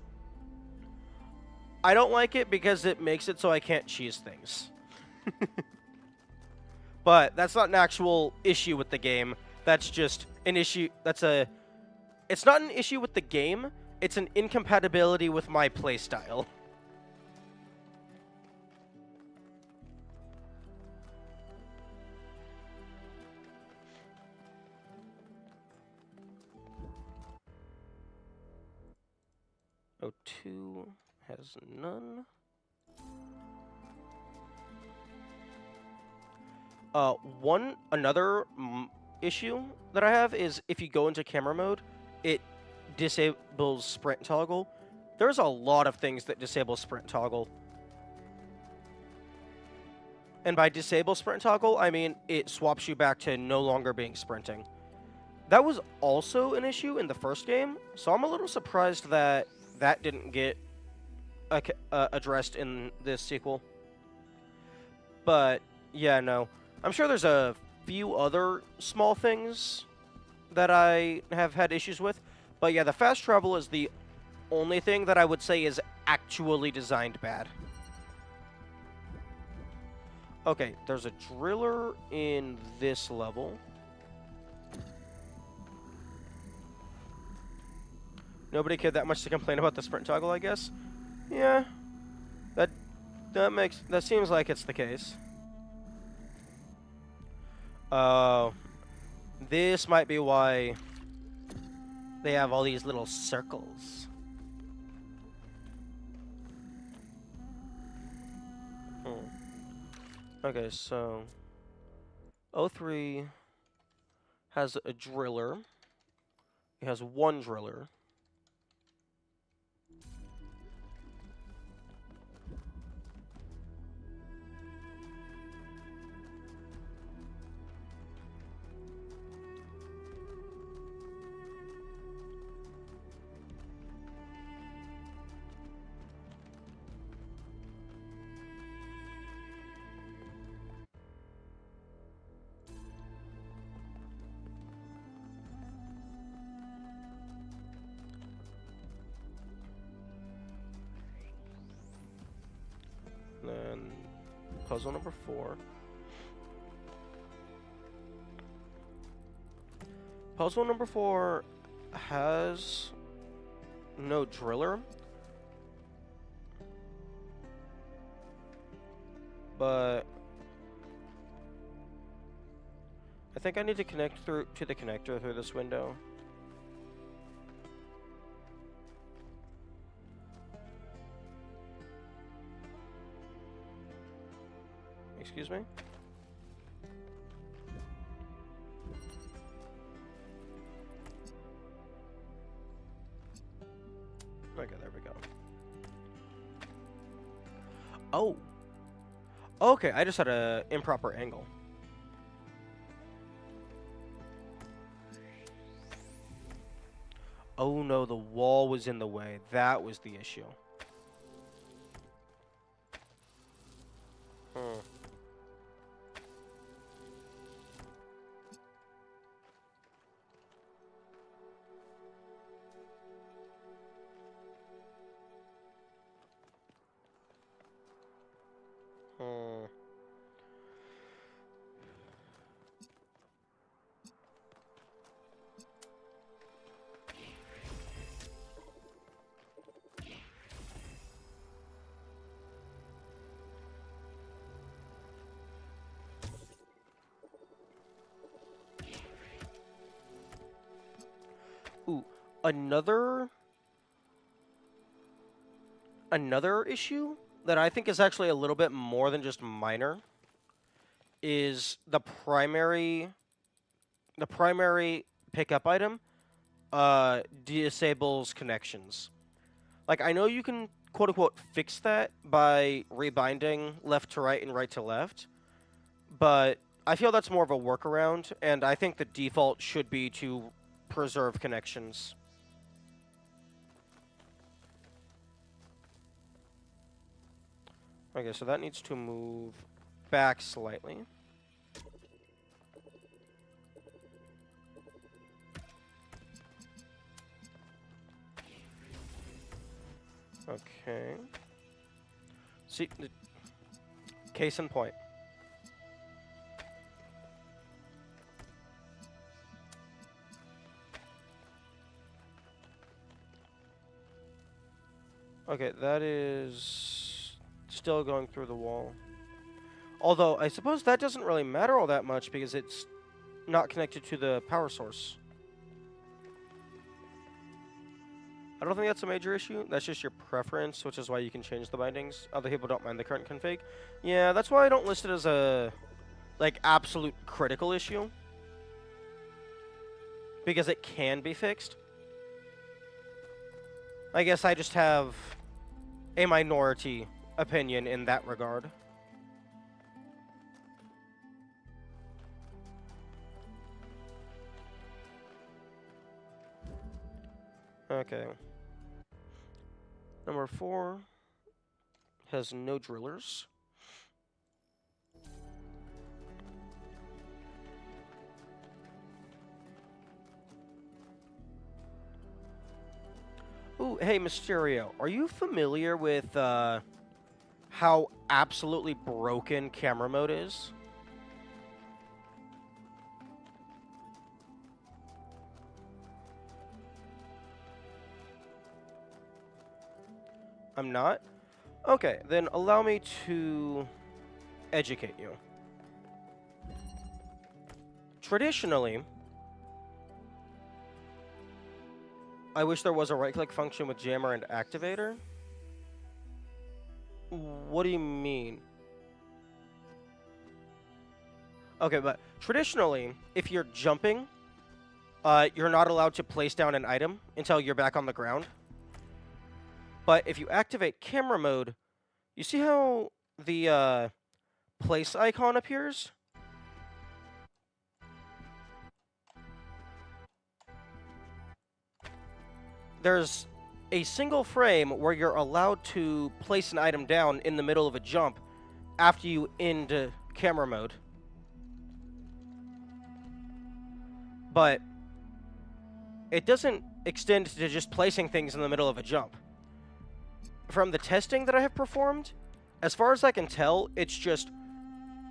A: I don't like it because it makes it so I can't cheese things. But that's not an actual issue with the game. That's just an issue... It's not an issue with the game. It's an incompatibility with my playstyle. O2 has none. Another issue that I have is if you go into camera mode, it disables sprint toggle. There's a lot of things that disable sprint toggle. And by disable sprint toggle, I mean it swaps you back to no longer being sprinting. That was also an issue in the first game, so I'm a little surprised that that didn't get addressed in this sequel. But, yeah, no. I'm sure there's a few other small things that I have had issues with. But yeah, the fast travel is the only thing that I would say is actually designed bad. Okay, there's a driller in this level. Nobody cared that much to complain about the sprint toggle, I guess. Yeah, that that seems like it's the case. This might be why they have all these little circles. Okay, so O3 has a driller. It has one driller. Then puzzle number 4. Puzzle number 4 has no driller, but I think I need to connect through to the connector through this window. Excuse me? Okay, there we go. Oh! Okay, I just had an improper angle. Oh no, the wall was in the way. That was the issue. Hmm. Hmm. Ooh, another issue that I think is actually a little bit more than just minor is the primary pickup item disables connections. Like, I know you can quote unquote fix that by rebinding left to right and right to left, but I feel that's more of a workaround, and I think the default should be to preserve connections. Okay, so that needs to move back slightly. Okay. See, case in point. Okay, that is still going through the wall. Although, I suppose that doesn't really matter all that much because it's not connected to the power source. I don't think that's a major issue. That's just your preference, which is why you can change the bindings. Other people don't mind the current config. Yeah, that's why I don't list it as a, like, absolute critical issue. Because it can be fixed. I guess I just have a minority opinion in that regard. Okay. Number 4 has no drillers. Ooh, hey, Mysterio, are you familiar with how absolutely broken camera mode is? I'm not? Okay, then allow me to educate you. Traditionally, I wish there was a right-click function with jammer and activator. What do you mean? Okay, but traditionally, if you're jumping, you're not allowed to place down an item until you're back on the ground. But if you activate camera mode, you see how the place icon appears? There's a single frame where you're allowed to place an item down in the middle of a jump after you end camera mode. But it doesn't extend to just placing things in the middle of a jump. From the testing that I have performed, as far as I can tell, it's just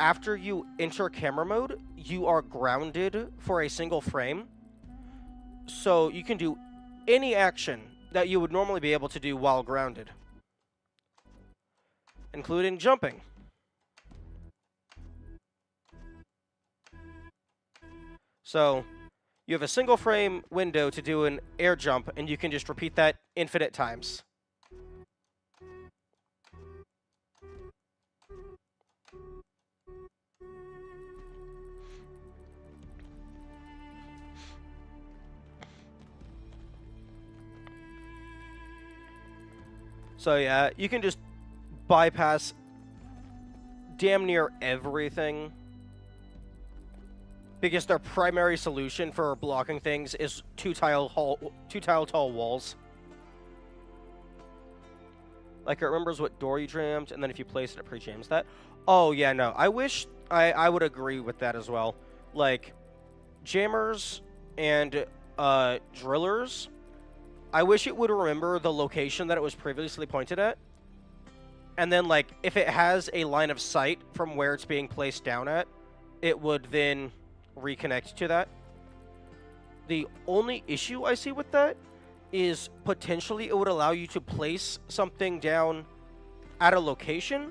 A: after you enter camera mode, you are grounded for a single frame. So you can do any action that you would normally be able to do while grounded, including jumping. So you have a single frame window to do an air jump, and you can just repeat that infinite times. So yeah, you can just bypass damn near everything, because their primary solution for blocking things is two tile tall walls. Like, it remembers what door you jammed, and then if you place it, it pre-jams that. Oh, yeah, no. I wish I would agree with that as well. Like, jammers and drillers, I wish it would remember the location that it was previously pointed at. And then, like, if it has a line of sight from where it's being placed down at, it would then reconnect to that. The only issue I see with that is potentially it would allow you to place something down at a location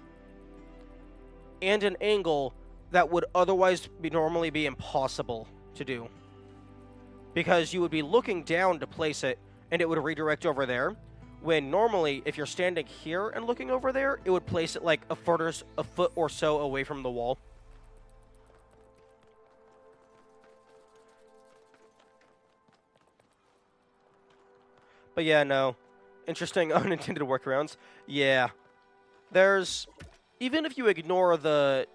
A: and an angle that would otherwise normally be impossible to do. Because you would be looking down to place it, and it would redirect over there, when normally, if you're standing here and looking over there, it would place it like a foot or so away from the wall. But yeah, no. Interesting unintended workarounds. Yeah. There's... Even if you ignore the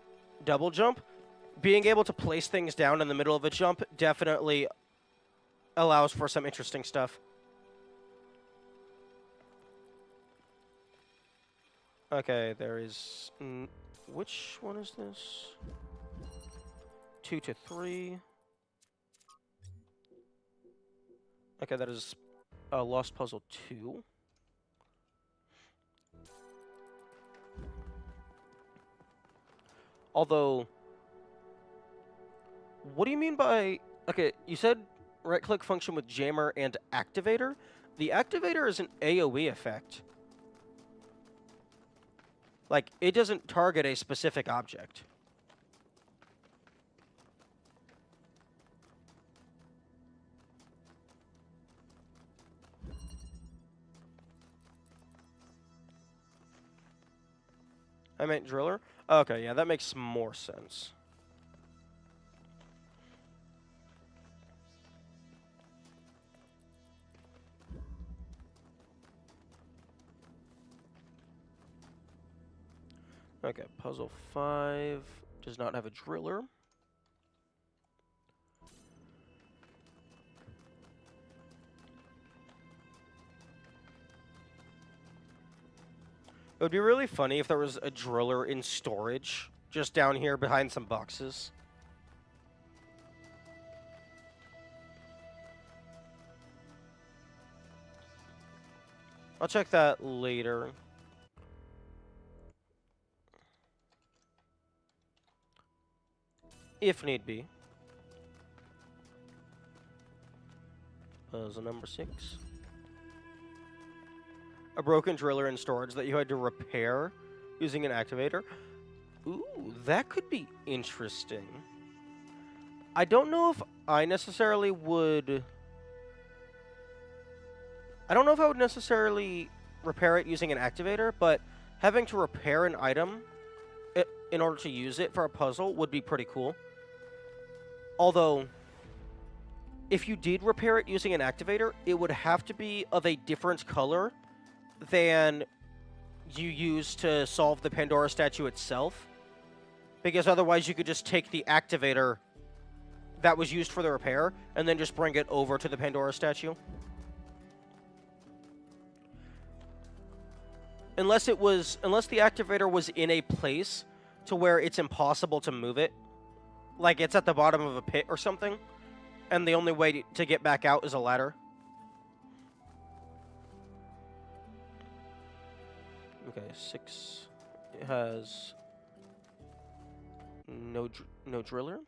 A: double jump, being able to place things down in the middle of a jump definitely allows for some interesting stuff. Okay, there is... which one is this? 2 to 3. Okay, that is Lost Puzzle 2. Although, what do you mean by... Okay, you said right-click function with jammer and activator? The activator is an AoE effect. Like, it doesn't target a specific object. I meant driller? Okay, yeah, that makes more sense. Okay, puzzle 5 does not have a driller. It would be really funny if there was a driller in storage, just down here behind some boxes. I'll check that later. If need be. Puzzle number 6. A broken driller in storage that you had to repair using an activator. Ooh, that could be interesting. I don't know if I necessarily would... I don't know if I would necessarily repair it using an activator, but having to repair an item in order to use it for a puzzle would be pretty cool. Although, if you did repair it using an activator, it would have to be of a different color than you use to solve the Pandora statue itself. Because otherwise you could just take the activator that was used for the repair and then just bring it over to the Pandora statue. Unless the activator was in a place to where it's impossible to move it. Like it's at the bottom of a pit or something. And the only way to get back out is a ladder. Okay, 6. It has no driller.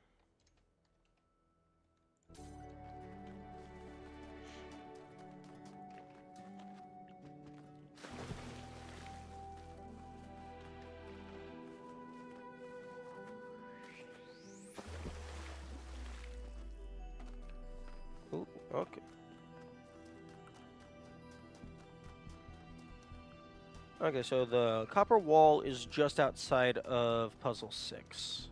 A: Ooh, okay. Okay, so the copper wall is just outside of puzzle 6.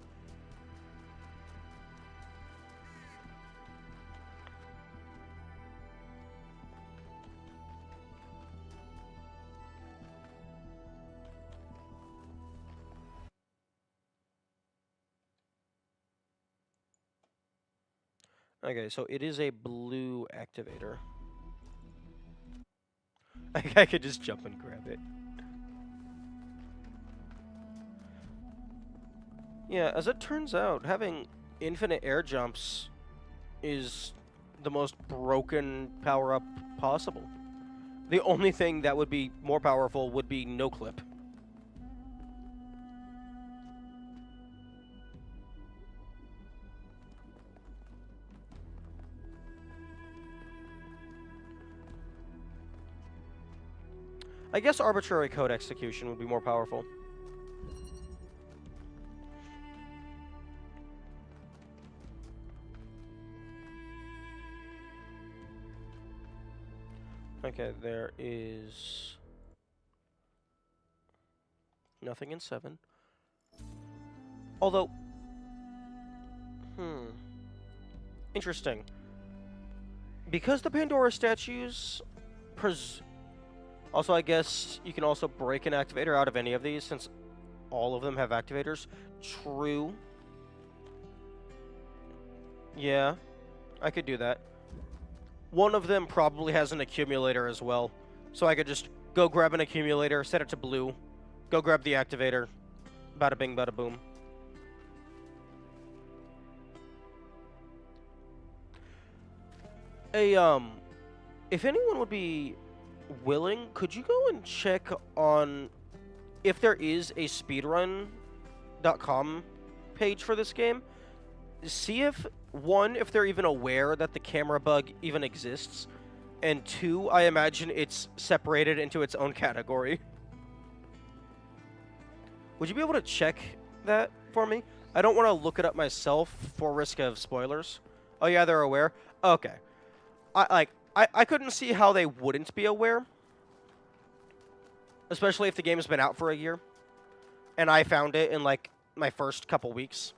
A: Okay, so it is a blue activator. I could just jump and grab it. Yeah, as it turns out, having infinite air jumps is the most broken power-up possible. The only thing that would be more powerful would be no clip. I guess arbitrary code execution would be more powerful. Okay, there is nothing in 7. Although, interesting. Because the Pandora statues also, I guess you can also break an activator out of any of these, since all of them have activators. True. Yeah, I could do that. One of them probably has an accumulator as well, so I could just go grab an accumulator, set it to blue, go grab the activator, bada bing, bada boom. If anyone would be willing, could you go and check on if there is a speedrun.com page for this game? See if, 1, if they're even aware that the camera bug even exists, and 2, I imagine it's separated into its own category. Would you be able to check that for me? I don't want to look it up myself for risk of spoilers. Oh yeah, they're aware? Okay. I couldn't see how they wouldn't be aware. Especially if the game's been out for a year. And I found it in, like, my first couple weeks.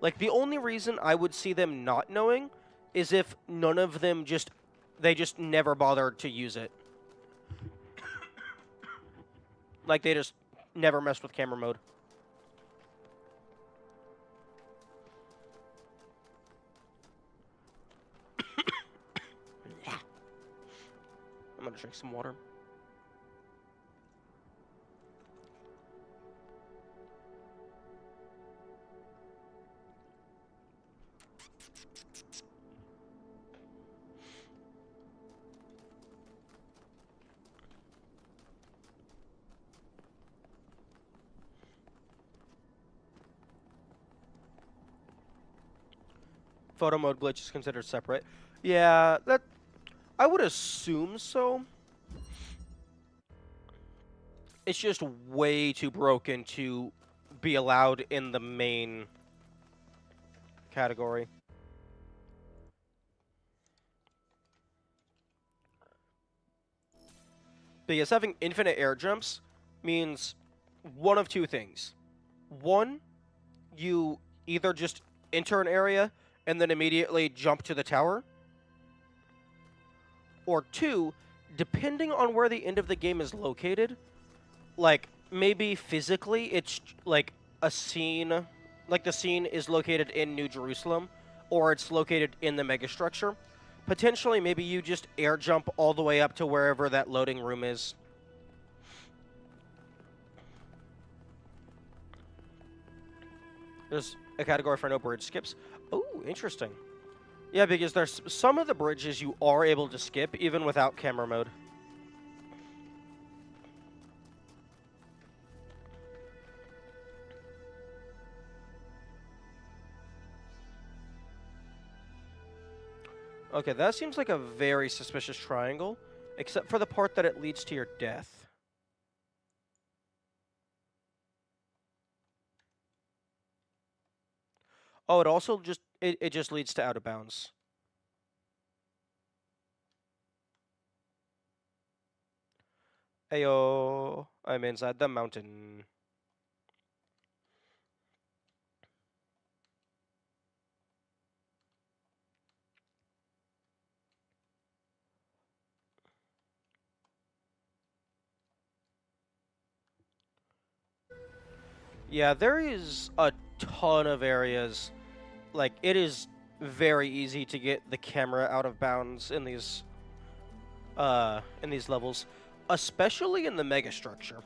A: Like, the only reason I would see them not knowing is if none of them they just never bothered to use it. Like, they just never messed with camera mode. I'm gonna drink some water. Photo mode glitch is considered separate. Yeah, that I would assume so. It's just way too broken to be allowed in the main category. Because having infinite air jumps means one of two things. One, you either just enter an area and then immediately jump to the tower. Or two, depending on where the end of the game is located, like maybe physically it's like a scene, like the scene is located in New Jerusalem or it's located in the megastructure. Potentially, maybe you just air jump all the way up to wherever that loading room is. There's a category for no bridge skips. Oh, interesting. Yeah, because there's some of the bridges you are able to skip even without camera mode. Okay, that seems like a very suspicious triangle, except for the part that it leads to your death. Oh, it also just it just leads to out of bounds. Ayo, I'm inside the mountain. Yeah, there is a ton of areas. Like, it is very easy to get the camera out of bounds in these levels, especially in the megastructure.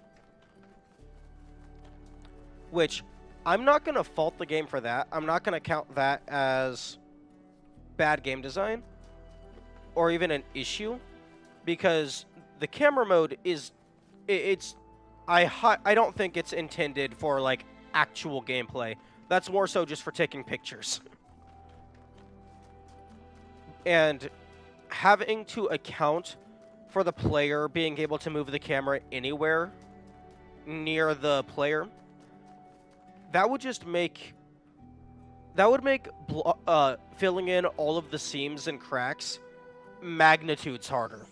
A: Which I'm not gonna fault the game for that. I'm not gonna count that as bad game design or even an issue, because the camera mode is it's I don't think it's intended for like actual gameplay. That's more so just for taking pictures. And having to account for the player being able to move the camera anywhere near the player, that would just make filling in all of the seams and cracks magnitudes harder.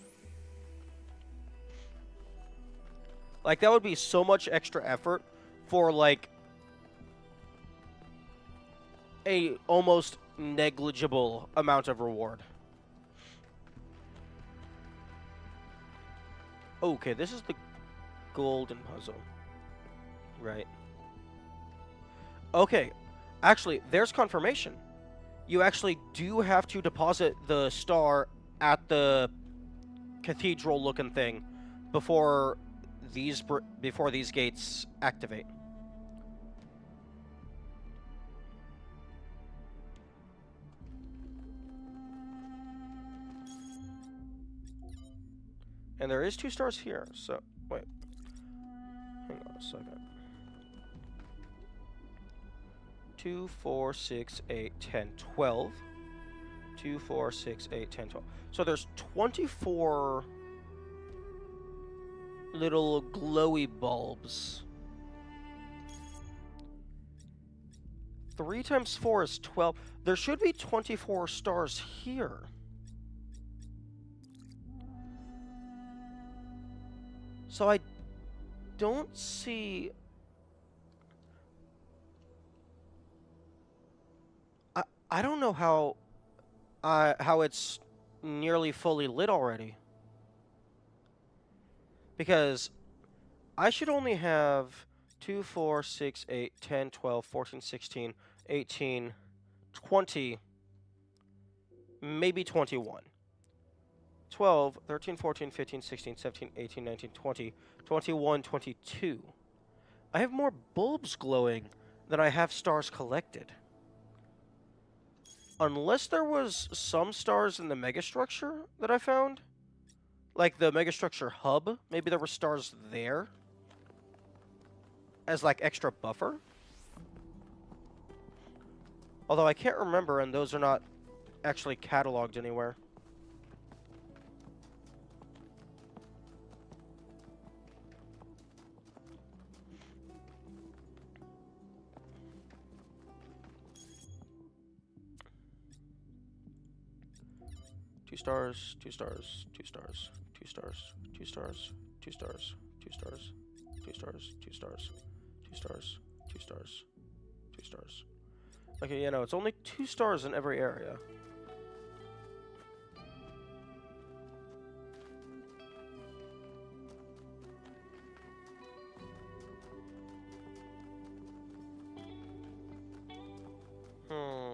A: Like, that would be so much extra effort for like a almost negligible amount of reward. Okay, this is the golden puzzle. Right. Okay, actually, there's confirmation. You actually do have to deposit the star at the cathedral-looking thing before these gates activate. And there is 2 stars here, so wait. Hang on a second. 2, 4, 6, 8, 10, 12. 2, 4, 6, 8, 10, 12. So there's 24 little glowy bulbs. 3 times 4 is 12. There should be 24 stars here. So I don't see... I don't know how it's nearly fully lit already. Because I should only have 2, 4, 6, 8, 10, 12, 14, 16, 18, 20, maybe 21. 12, 13, 14, 15, 16, 17, 18, 19, 20, 21, 22. I have more bulbs glowing than I have stars collected. Unless there was some stars in the megastructure that I found. Like the megastructure hub. Maybe there were stars there. As like extra buffer. Although I can't remember, and those are not actually cataloged anywhere. Two stars, two stars, two stars, two stars, two stars, two stars, two stars, two stars, two stars, two stars, two stars, two stars. Okay, you know, it's only 2 stars in every area. Hmm.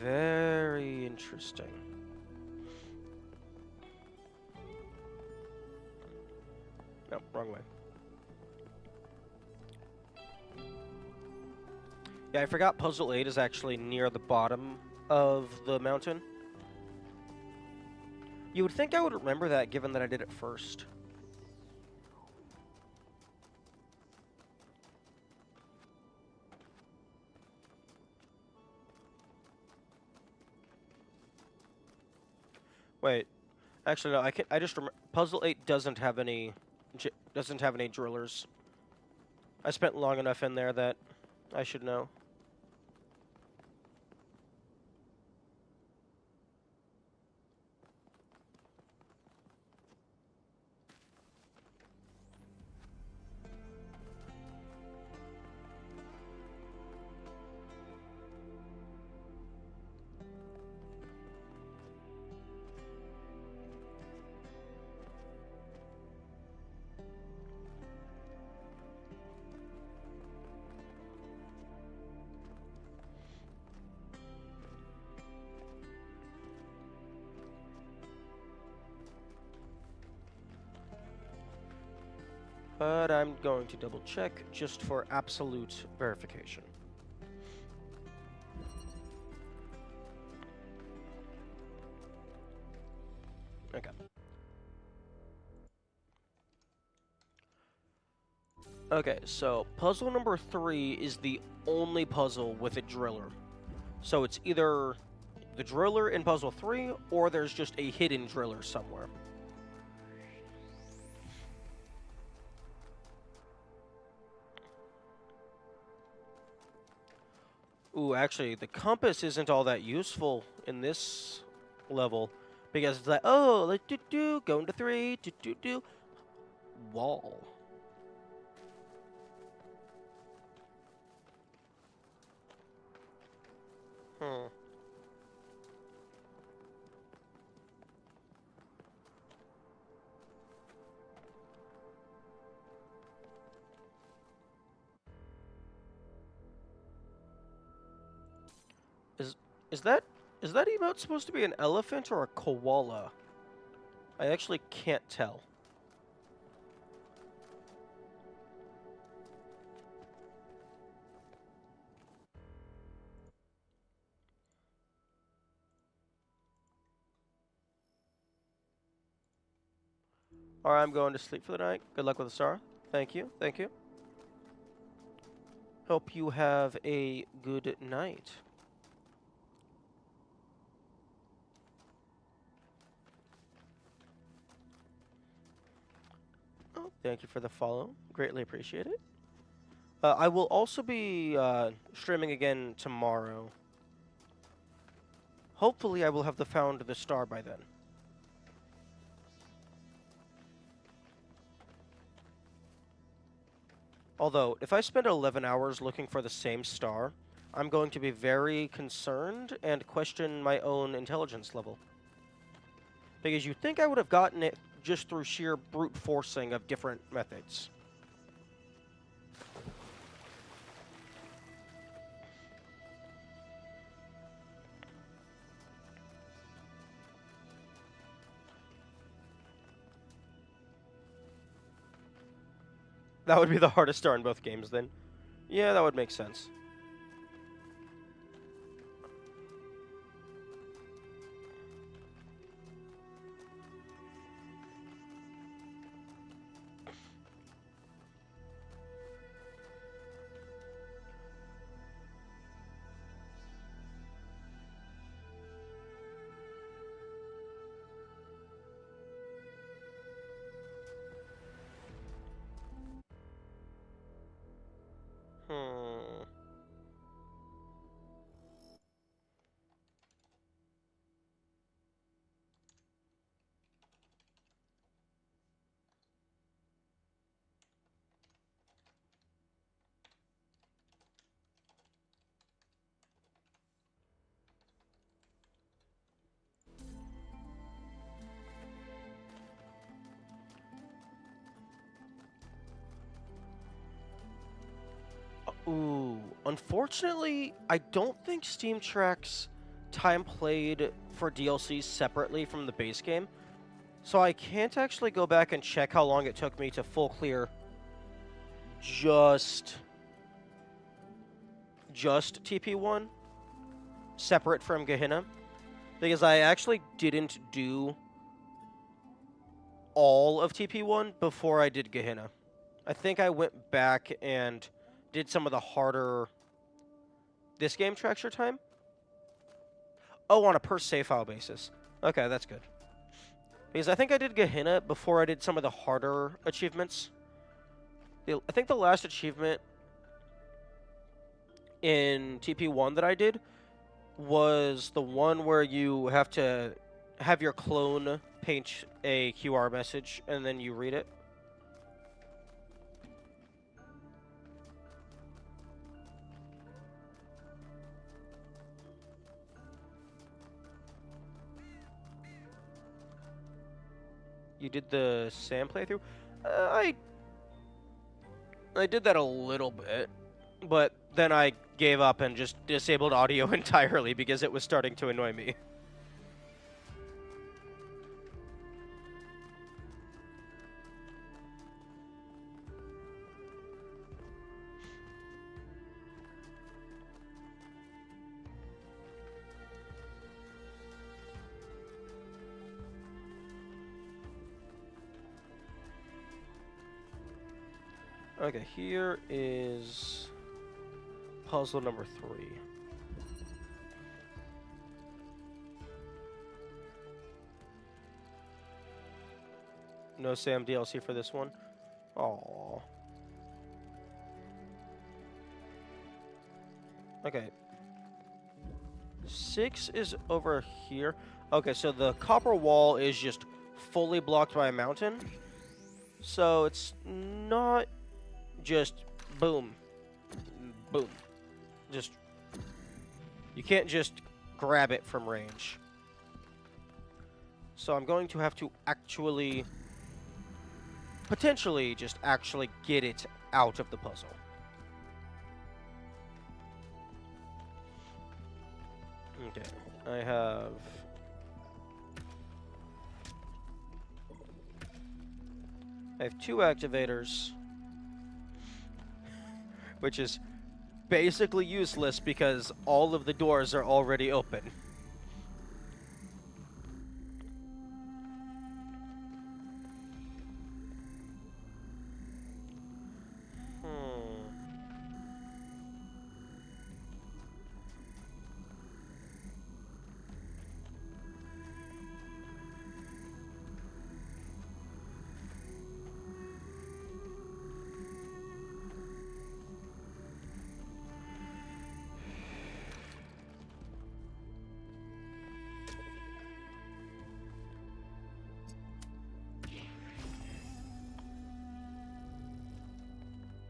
A: Very interesting. No, wrong way. Yeah, I forgot Puzzle 8 is actually near the bottom of the mountain. You would think I would remember that given that I did it first. Wait, actually no, I just remember Puzzle 8 doesn't have any drillers. I spent long enough in there that I should know. But I'm going to double check just for absolute verification. Okay. Okay, so puzzle number 3 is the only puzzle with a driller. So it's either the driller in puzzle 3 or there's just a hidden driller somewhere. Ooh, actually, the compass isn't all that useful in this level because it's like, oh, let's do go into 3, do wall. Hmm. Is is that is that emote supposed to be an elephant or a koala? I actually can't tell. Alright, I'm going to sleep for the night. Good luck with the star. Thank you. Thank you. Hope you have a good night. Oh, thank you for the follow. Greatly appreciate it. I will also be streaming again tomorrow. Hopefully, I will have found the star by then. Although, if I spend 11 hours looking for the same star, I'm going to be very concerned and question my own intelligence level. Because you'd think I would have gotten it just through sheer brute forcing of different methods. That would be the hardest star in both games, then. Yeah, that would make sense. Unfortunately, I don't think Steam tracks time played for DLCs separately from the base game, so I can't actually go back and check how long it took me to full clear just TP1 separate from Gehenna, because I actually didn't do all of TP1 before I did Gehenna. I think I went back and did some of the harder this game tracks your time. Oh, on a per save file basis. Okay, that's good. Because I think I did Gehenna before I did some of the harder achievements. I think the last achievement in TP1 that I did was the one where you have to have your clone paint a QR message and then you read it. You did the Sam playthrough? I did that a little bit, but then I gave up and just disabled audio entirely because it was starting to annoy me. Okay, here is puzzle number 3. No Sam DLC for this one? Aww. Okay. 6 is over here. Okay, so the copper wall is just fully blocked by a mountain. So it's not just boom, boom. Just, you can't just grab it from range. So I'm going to have to actually, potentially just actually get it out of the puzzle. Okay, I have two activators, which is basically useless because all of the doors are already open.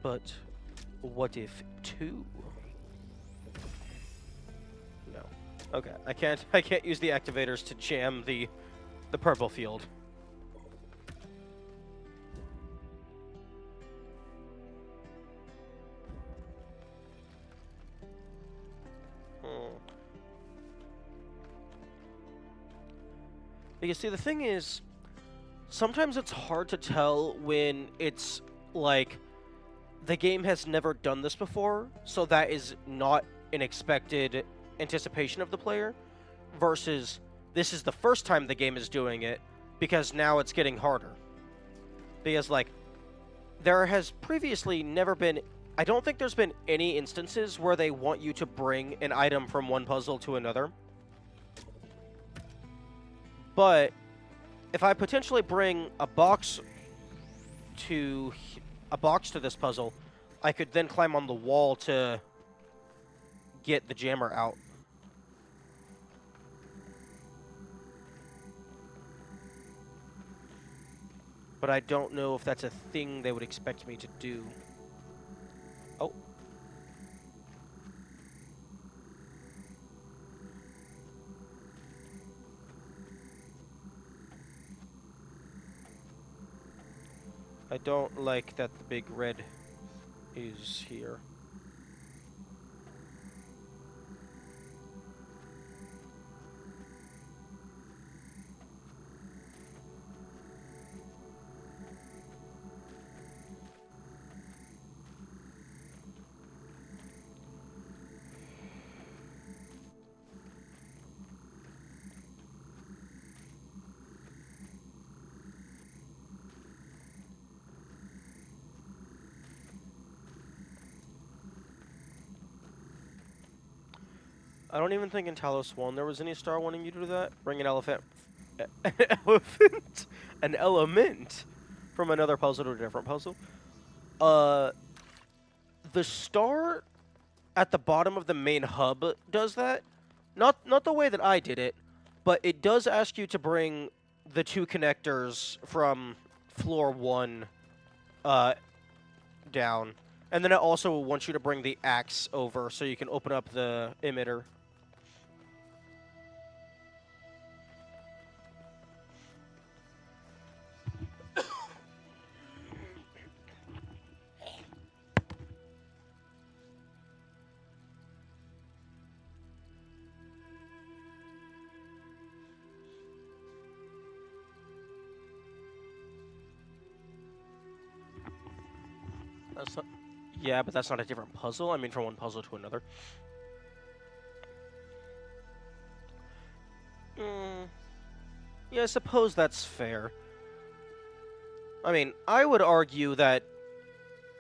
A: But what if 2? No. Okay, I can't use the activators to jam the purple field. Because see, the thing is, sometimes it's hard to tell when it's like the game has never done this before, so that is not an expected anticipation of the player, versus this is the first time the game is doing it because now it's getting harder. Because, like, there has previously never been, I don't think there's been any instances where they want you to bring an item from one puzzle to another. But if I potentially bring a box to this puzzle, I could then climb on the wall to get the jammer out. But I don't know if that's a thing they would expect me to do. Oh. I don't like that the big red is here. I don't even think in Talos 1 there was any star wanting you to do that. Bring an elephant. An elephant? An element from another puzzle to a different puzzle. Uh, the star at the bottom of the main hub does that. Not the way that I did it, but it does ask you to bring the two connectors from floor 1 uh, down. And then it also wants you to bring the axe over so you can open up the emitter. That's not, yeah, but that's not a different puzzle. I mean, from one puzzle to another. Yeah, I suppose that's fair. I mean, I would argue that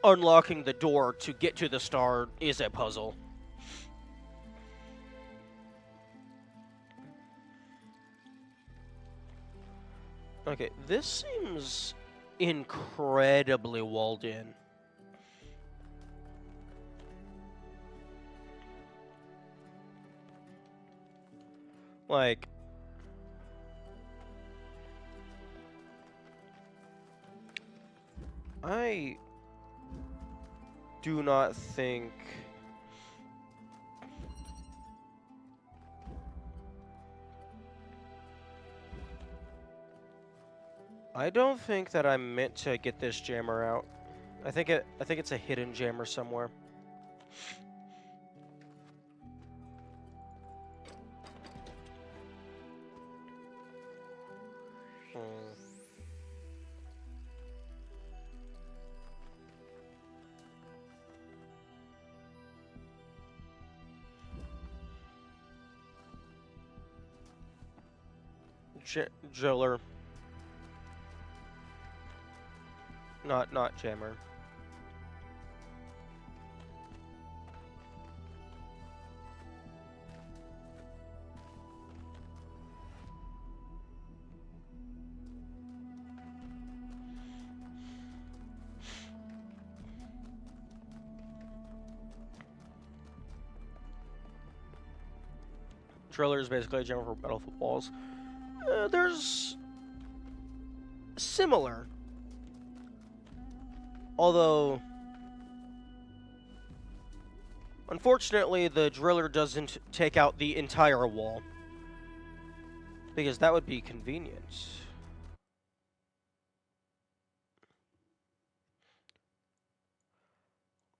A: unlocking the door to get to the star is a puzzle. Okay, this seems incredibly walled in. Like, I do not think... I don't think that I'm meant to get this jammer out. I think it's a hidden jammer somewhere. Driller. Not jammer. Driller is basically a jammer for battlefield walls. There's similar, although unfortunately the driller doesn't take out the entire wall because that would be convenient.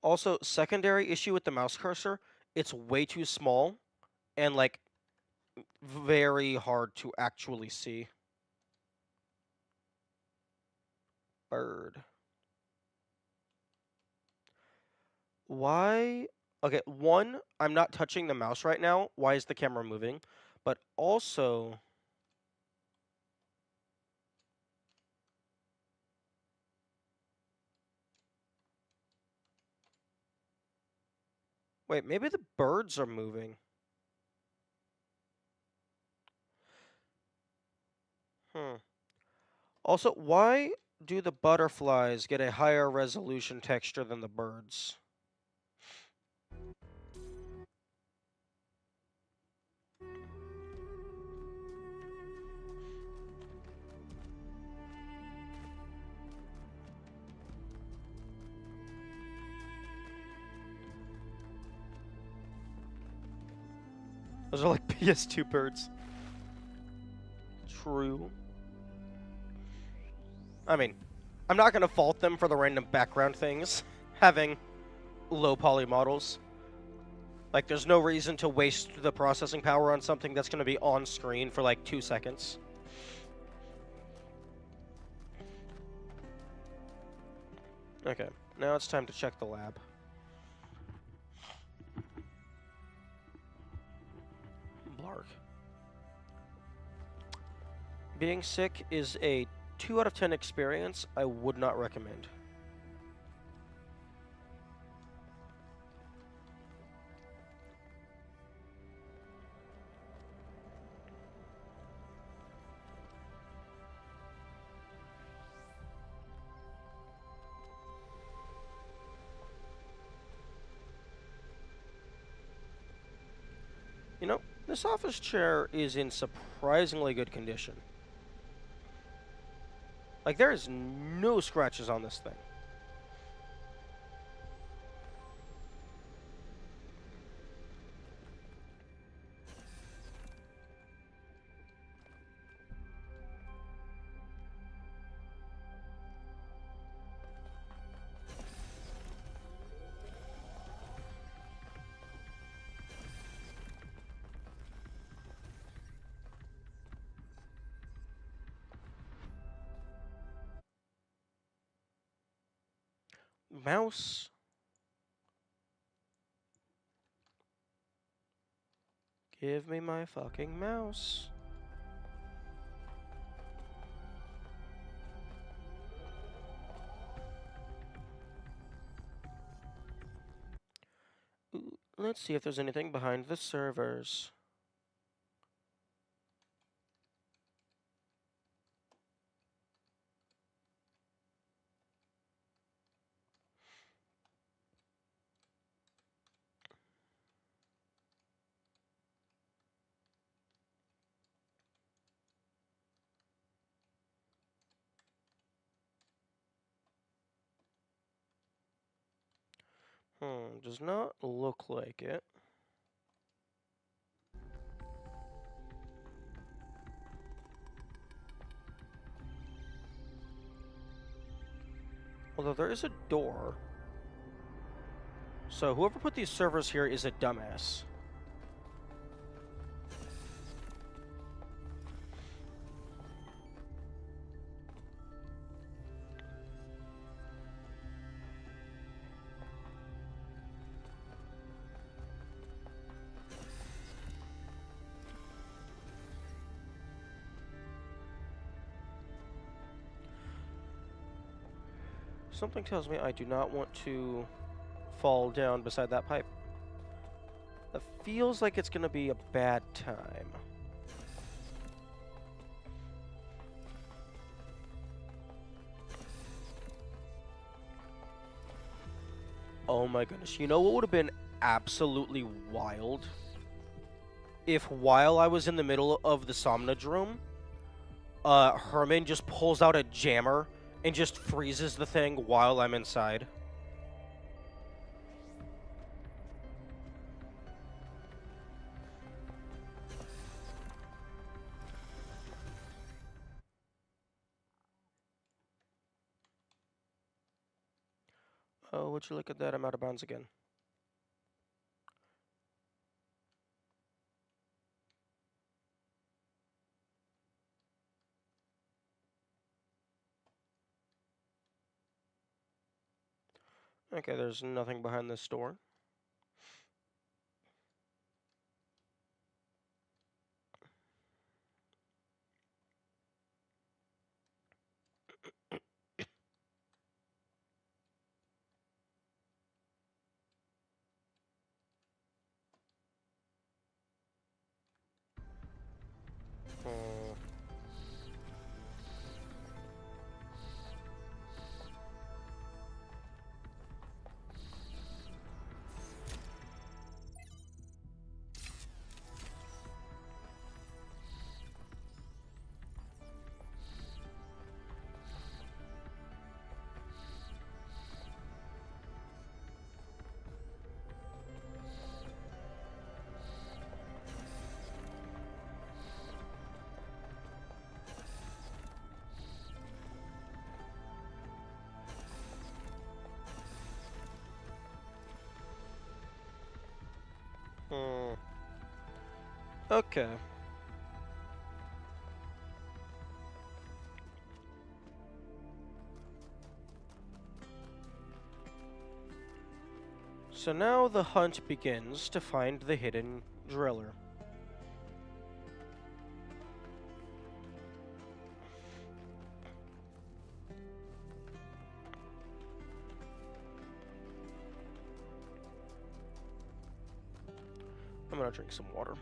A: Also, secondary issue with the mouse cursor, it's way too small and like very hard to actually see. Bird. Why? Okay, one, I'm not touching the mouse right now. Why is the camera moving? But also, wait, maybe the birds are moving. Also, why do the butterflies get a higher resolution texture than the birds? Those are like PS2 birds. True. I mean, I'm not going to fault them for the random background things, having low poly models. Like, there's no reason to waste the processing power on something that's going to be on screen for like 2 seconds. Okay, now it's time to check the lab. Blark. Being sick is a 2 out of 10 experience I would not recommend. This office chair is in surprisingly good condition. Like, there is no scratches on this thing. Mouse. Give me my fucking mouse. Ooh, let's see if there's anything behind the servers. Does not look like it. Although there is a door. So whoever put these servers here is a dumbass. Something tells me I do not want to fall down beside that pipe. That feels like it's going to be a bad time. Oh my goodness. You know what would have been absolutely wild? If while I was in the middle of the Somnodrome, Herman just pulls out a jammer and just freezes the thing while I'm inside. Oh, would you look at that? I'm out of bounds again. Okay, there's nothing behind this door. Hmm. Hmm. Okay. So now the hunt begins to find the hidden driller. I'm gonna drink some water.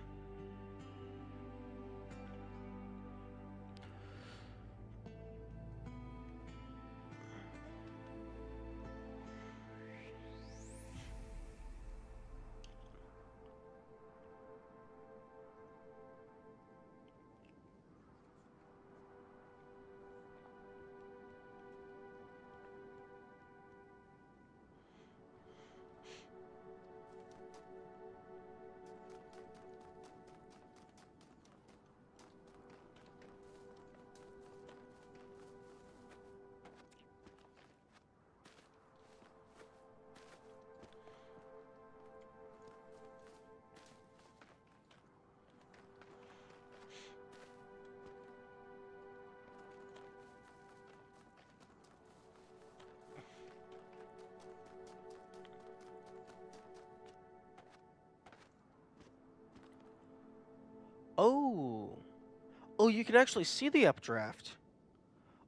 A: Oh, you can actually see the updraft.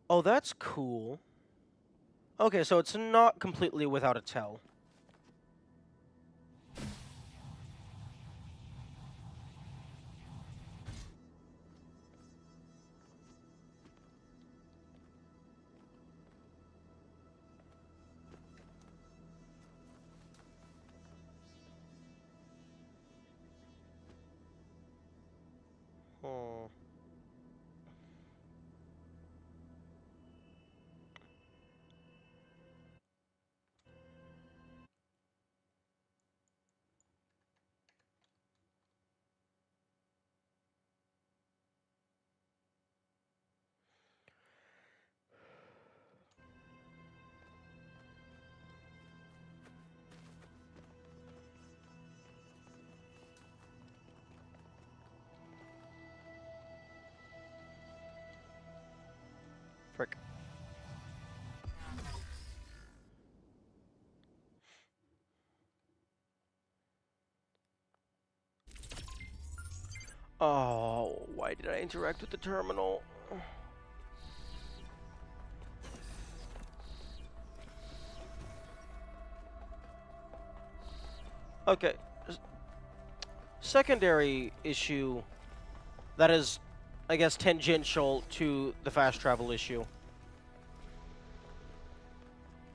A: Oh, that's cool. Okay, so it's not completely without a tell. Oh. Frick. Oh, why did I interact with the terminal? Okay. Secondary issue that is, I guess, tangential to the fast travel issue.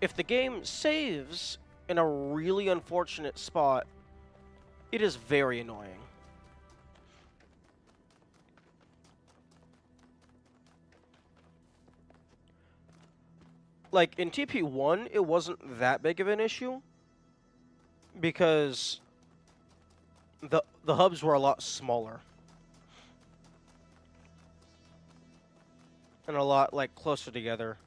A: If the game saves in a really unfortunate spot, it is very annoying. Like, in TP1, it wasn't that big of an issue because the hubs were a lot smaller and a lot, like, closer together.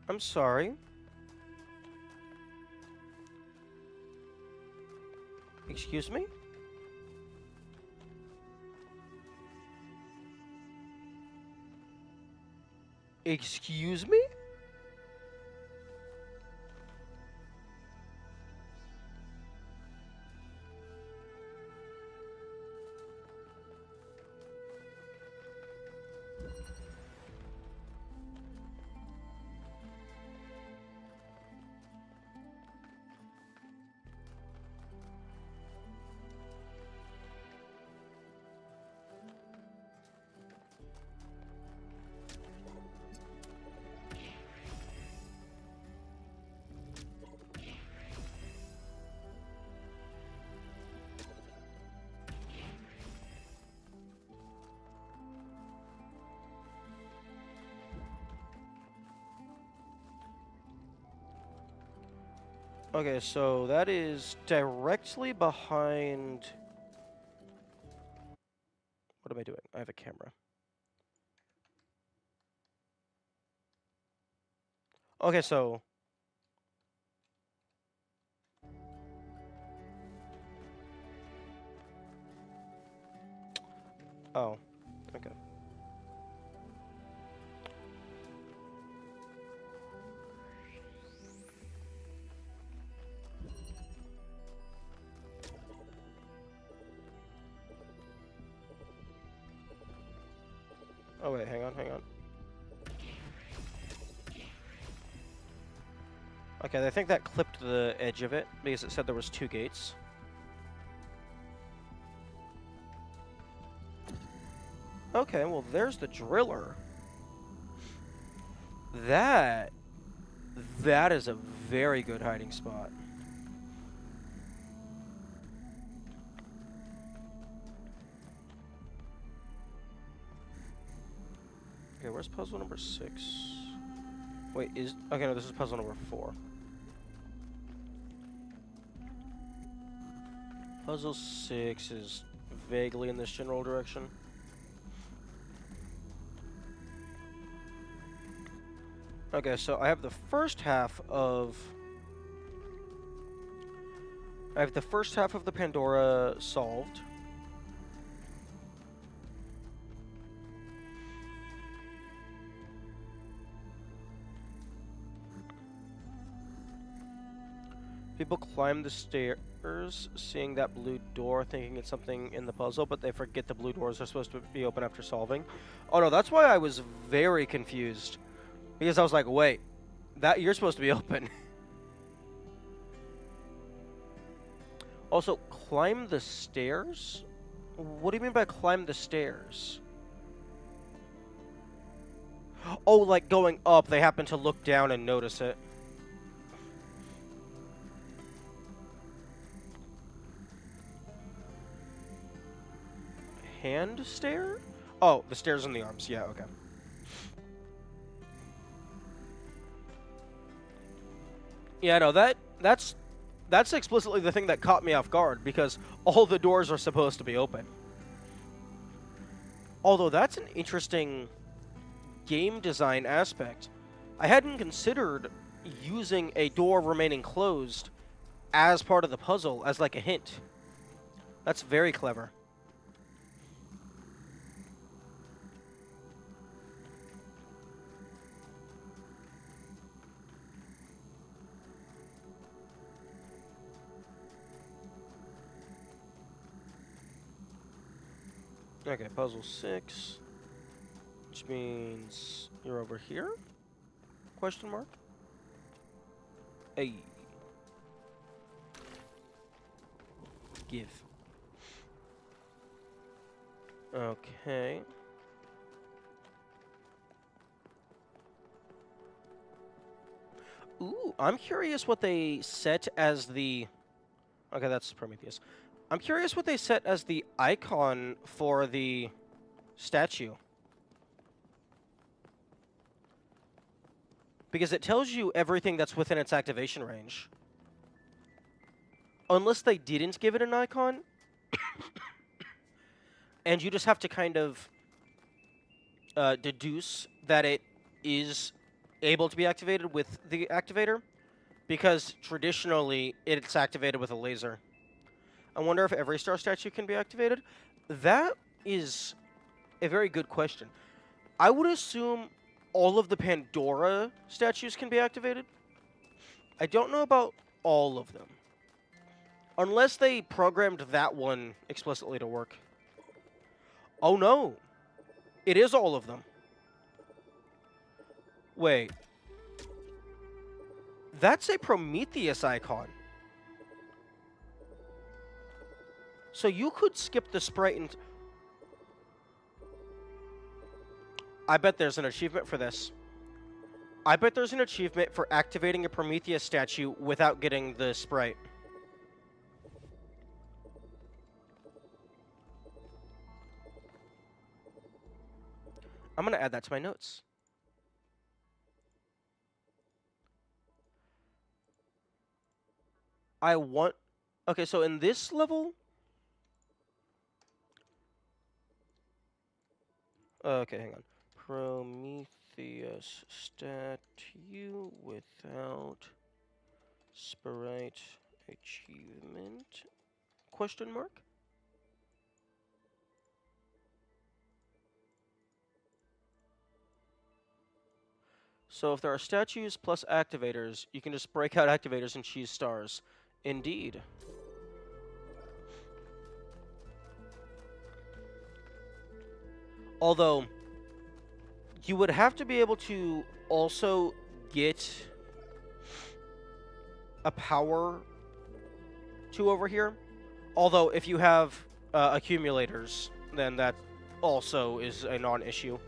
A: I'm sorry. Excuse me? Excuse me? Okay, so that is directly behind... What am I doing? I have a camera. Okay, so... Oh, okay. Oh wait, hang on. Okay, I think that clipped the edge of it because it said there was 2 gates. Okay, well there's the driller. That is a very good hiding spot. Okay, where's puzzle number 6? Wait, okay, no, this is puzzle number 4. Puzzle 6 is vaguely in this general direction. Okay, so I have the first half of... I have the first half of the Pandora solved. People climb the stairs, seeing that blue door, thinking it's something in the puzzle, but they forget the blue doors are supposed to be open after solving. Oh no, that's why I was very confused. Because I was like, wait, that you're supposed to be open. Also, climb the stairs? What do you mean by climb the stairs? Oh, like going up, they happen to look down and notice it. Hand stair? Oh, the stairs and the arms. Yeah, okay. Yeah, no, that's explicitly the thing that caught me off guard because all the doors are supposed to be open. Although that's an interesting game design aspect. I hadn't considered using a door remaining closed as part of the puzzle as like a hint. That's very clever. Okay, puzzle 6, which means you're over here? Question mark? Hey. Give. Okay. Ooh, I'm curious what they set as the... Okay, that's Prometheus. I'm curious what they set as the icon for the statue. Because it tells you everything that's within its activation range. Unless they didn't give it an icon, and you just have to kind of deduce that it is able to be activated with the activator, because traditionally it's activated with a laser. I wonder if every star statue can be activated. That is a very good question. I would assume all of the Pandora statues can be activated. I don't know about all of them. Unless they programmed that one explicitly to work. Oh no! It is all of them. Wait. That's a Prometheus icon. So you could skip the sprite and... I bet there's an achievement for this. I bet there's an achievement for activating a Prometheus statue without getting the sprite. I'm going to add that to my notes. I want... Okay, so in this level... Okay, hang on. Prometheus statue without sprite achievement? Question mark? So if there are statues plus activators, you can just break out activators and choose stars. Indeed. Although, you would have to be able to also get a power to over here. Although, if you have accumulators, then that also is a non-issue.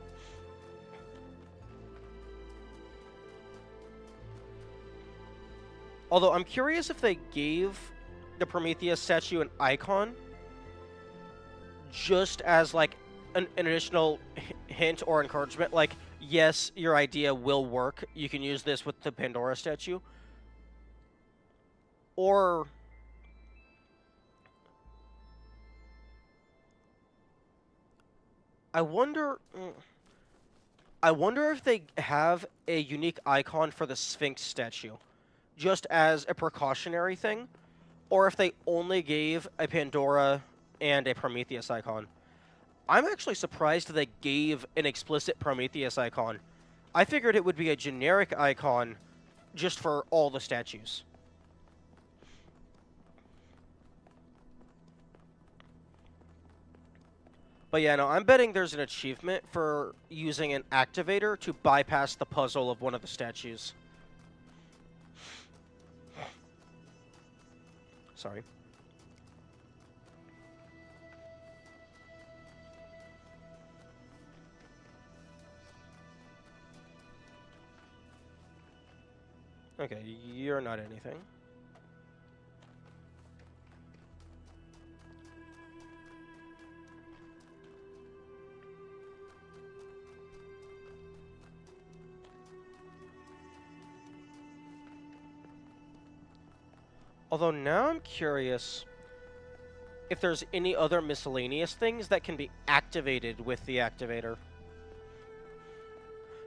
A: Although, I'm curious if they gave the Prometheus statue an icon just as, like, an additional hint or encouragement. Like, yes, your idea will work. You can use this with the Pandora statue. Or... I wonder... I wonder if they have a unique icon for the Sphinx statue, just as a precautionary thing, or if they only gave a Pandora and a Prometheus icon. I'm actually surprised they gave an explicit Prometheus icon. I figured it would be a generic icon just for all the statues. But yeah, no, I'm betting there's an achievement for using an activator to bypass the puzzle of one of the statues. Sorry. Okay, you're not anything. Although now I'm curious if there's any other miscellaneous things that can be activated with the activator.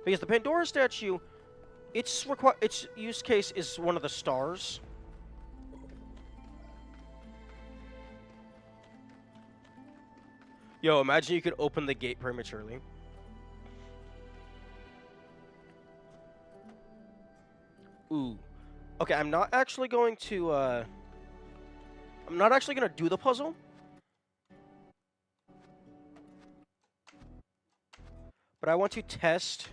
A: Because the Pandora statue, its use case is one of the stars. Yo, imagine you could open the gate prematurely. Ooh. Okay, I'm not actually going to do the puzzle. But I want to test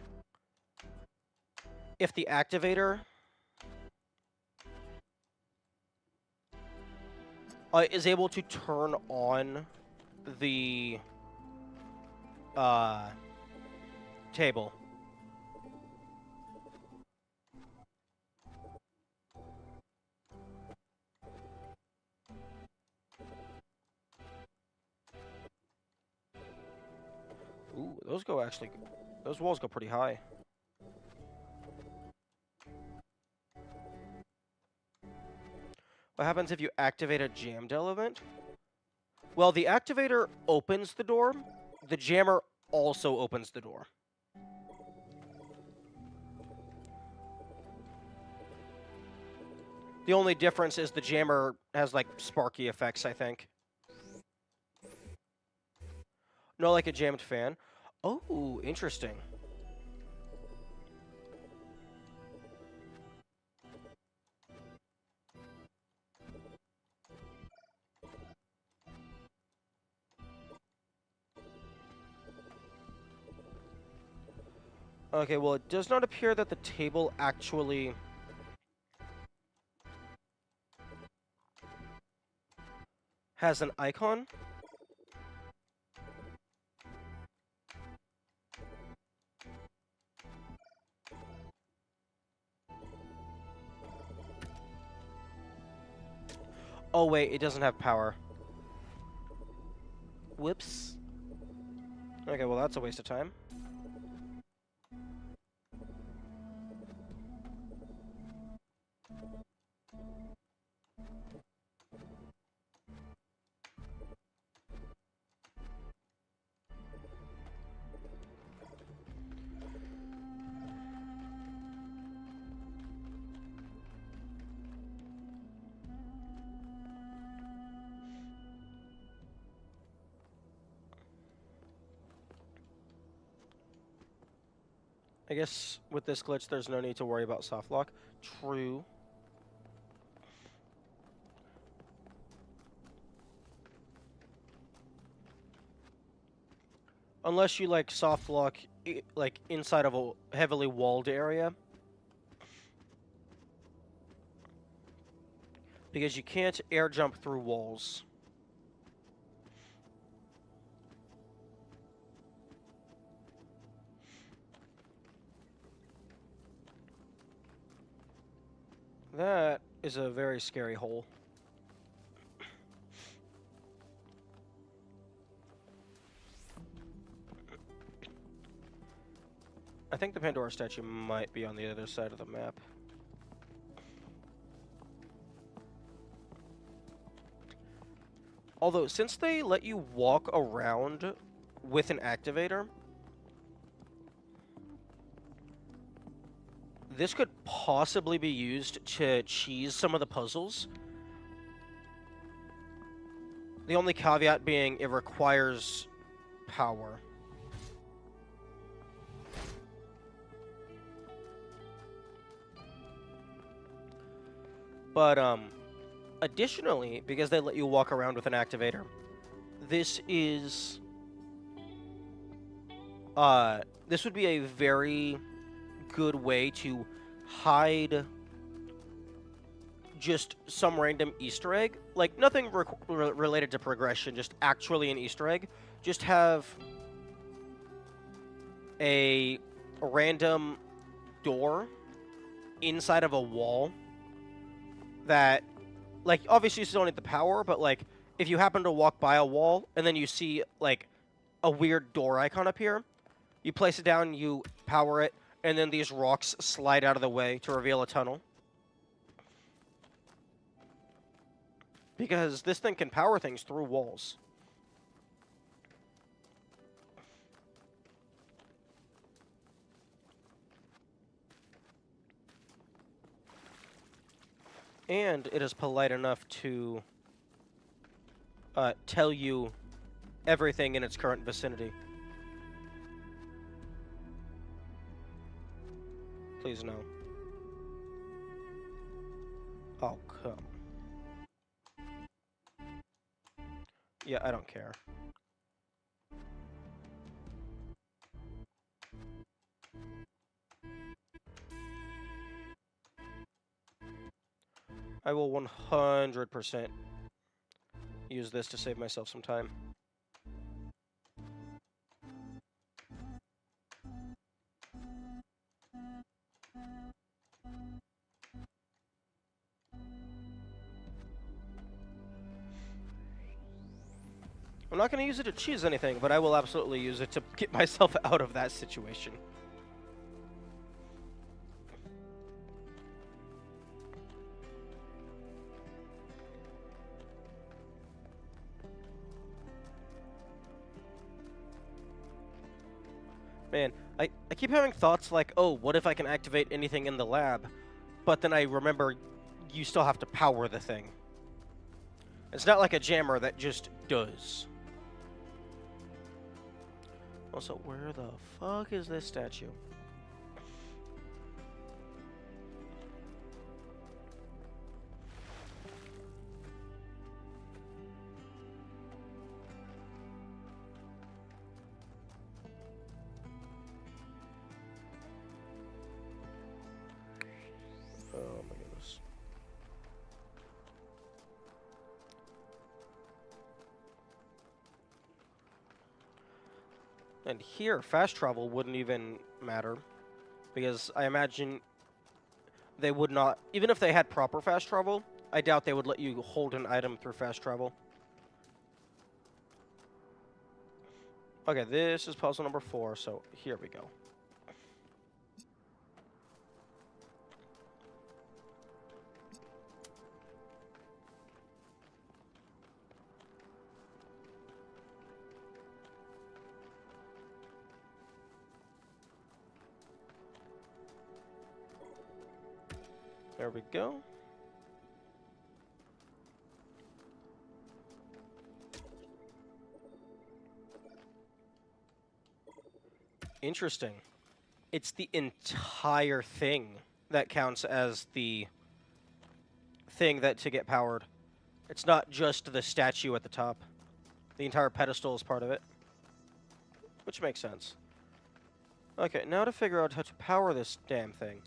A: if the activator is able to turn on the table. Ooh, those walls go pretty high. What happens if you activate a jammed element? Well, the activator opens the door. The jammer also opens the door. The only difference is the jammer has, like, sparky effects, I think. No, like a jammed fan. Oh, interesting. Okay, well, it does not appear that the table actually has an icon. Oh, wait, it doesn't have power. Whoops. Okay, well, that's a waste of time. I guess with this glitch, there's no need to worry about soft lock. True. Unless you, like, soft lock, like, inside of a heavily walled area. Because you can't air jump through walls. That is a very scary hole. I think the Pandora statue might be on the other side of the map. Although, since they let you walk around with an activator, this could possibly be used to cheese some of the puzzles. The only caveat being it requires power. But, additionally, because they let you walk around with an activator, this is, this would be a very good way to hide just some random Easter egg. Like, nothing related to progression, just actually an Easter egg. Just have a random door inside of a wall that, like, obviously you still need the power, but, like, if you happen to walk by a wall and then you see, like, a weird door icon appear, you place it down, you power it, and then these rocks slide out of the way to reveal a tunnel. Because this thing can power things through walls. And it is polite enough to tell you everything in its current vicinity. Please no. Oh, come. Yeah, I don't care. I will 100% use this to save myself some time. I'm not going to use it to cheese anything, but I will absolutely use it to get myself out of that situation. Man, I keep having thoughts like, oh, what if I can activate anything in the lab? But then I remember you still have to power the thing. It's not like a jammer that just does. Also, where the fuck is this statue? Oh my goodness. And here, fast travel wouldn't even matter. Because I imagine they would not... Even if they had proper fast travel, I doubt they would let you hold an item through fast travel. Okay, this is puzzle number 4, so here we go. There we go. Interesting. It's the entire thing that counts as the thing that to get powered. It's not just the statue at the top. The entire pedestal is part of it. Which makes sense. Okay, now to figure out how to power this damn thing.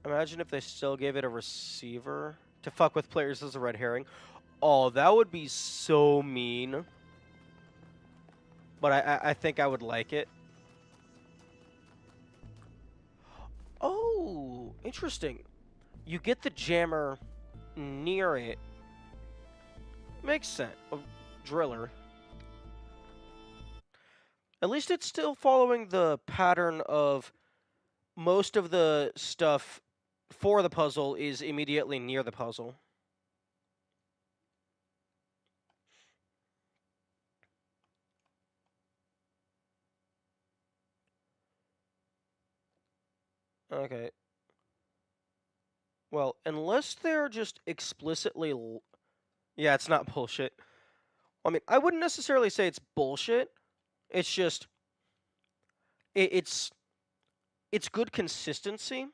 A: Imagine if they still gave it a receiver to fuck with players as a red herring. Oh, that would be so mean. But I think I would like it. Oh, interesting. You get the jammer near it. Makes sense. A driller. At least it's still following the pattern of most of the stuff for the puzzle is immediately near the puzzle. Okay. Well, unless they're just explicitly... Yeah, it's not bullshit. I mean, I wouldn't necessarily say it's bullshit. It's just... It's good consistency.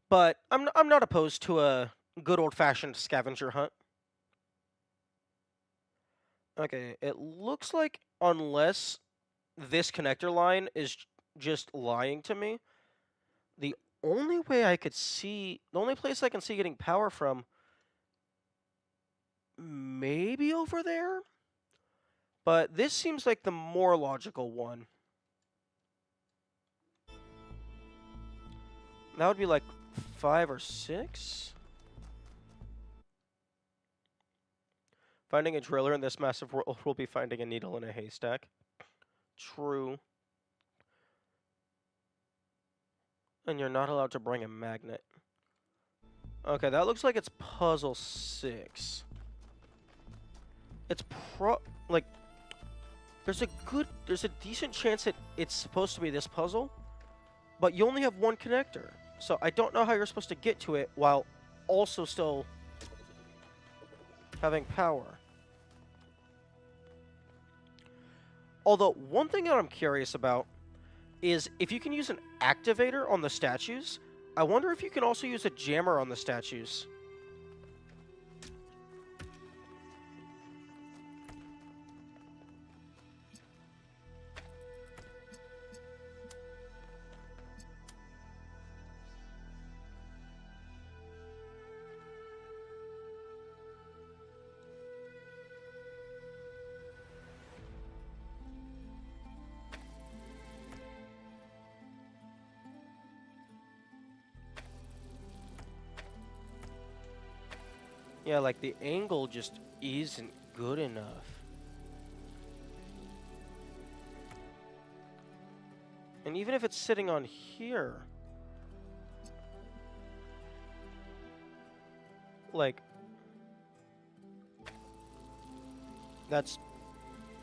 A: But I'm not opposed to a good old-fashioned scavenger hunt. Okay, it looks like unless this connector line is just lying to me, the only way I could see... The only place I can see getting power from... Maybe over there? But this seems like the more logical one. That would be like 5 or 6? Finding a driller in this massive world will be finding a needle in a haystack. True. And you're not allowed to bring a magnet. Okay, that looks like it's puzzle 6. It's like, there's a decent chance it's supposed to be this puzzle, but you only have one connector. So I don't know how you're supposed to get to it while also still having power. Although, one thing that I'm curious about is if you can use an activator on the statues, I wonder if you can also use a jammer on the statues. Yeah, like the angle just isn't good enough. And even if it's sitting on here, like, that's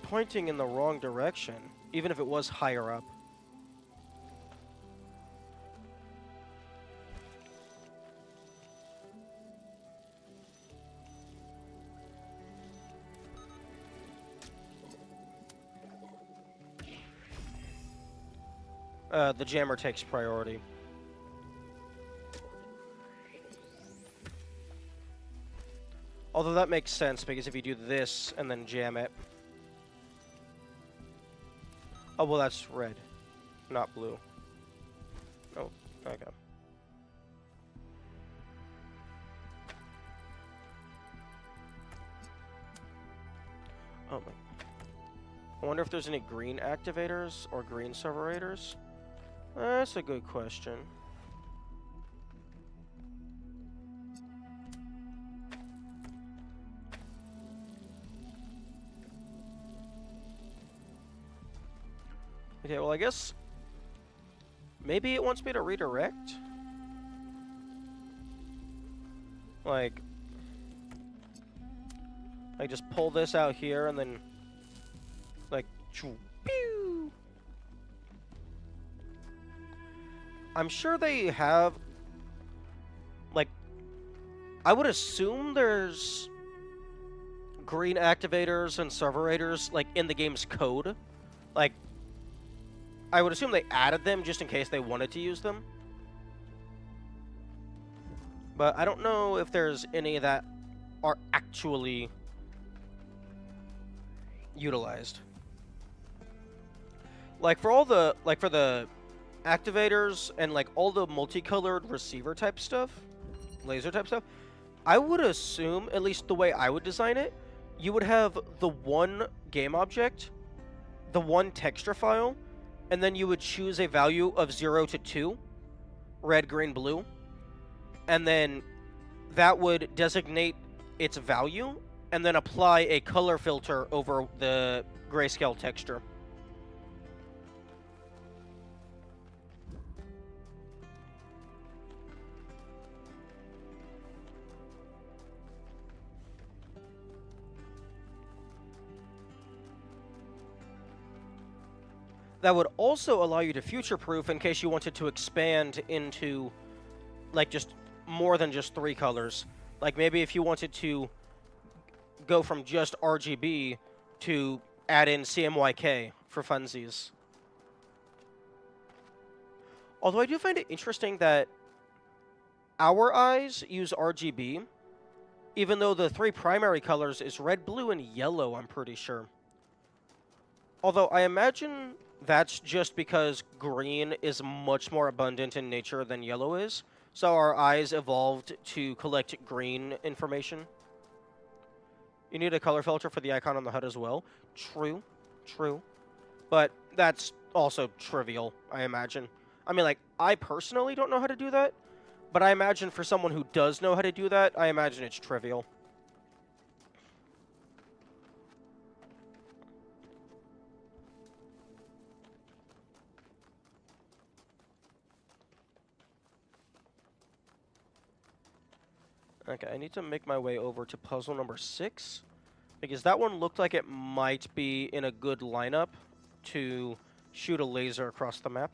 A: pointing in the wrong direction, even if it was higher up. The jammer takes priority. Although that makes sense, because if you do this and then jam it... Oh, well, that's red, not blue. Oh, okay. Oh, my... I wonder if there's any green activators or green serverators? That's a good question. Okay, well, I guess maybe it wants me to redirect? Like just pull this out here and then, like, pew! I'm sure they have, like, I would assume there's green activators and serverators, like, in the game's code. Like, I would assume they added them just in case they wanted to use them. But I don't know if there's any that are actually utilized. Like, for all the, like, for the activators and, like, all the multicolored receiver type stuff, laser type stuff, I would assume, at least the way I would design it, you would have the one game object, the one texture file, and then you would choose a value of 0 to 2, red, green, blue, and then that would designate its value, and then apply a color filter over the grayscale texture. that would also allow you to future-proof in case you wanted to expand into, like, just more than just 3 colors. Like, maybe if you wanted to go from just RGB to add in CMYK for funsies. Although I do find it interesting that our eyes use RGB, even though the 3 primary colors is red, blue, and yellow, I'm pretty sure. Although I imagine that's just because green is much more abundant in nature than yellow is, so our eyes evolved to collect green information. You need a color filter for the icon on the HUD as well. True, true. But that's also trivial, I imagine. I mean, like, I personally don't know how to do that, but I imagine for someone who does know how to do that, I imagine it's trivial. Okay, I need to make my way over to puzzle number 6, because that one looked like it might be in a good lineup to shoot a laser across the map.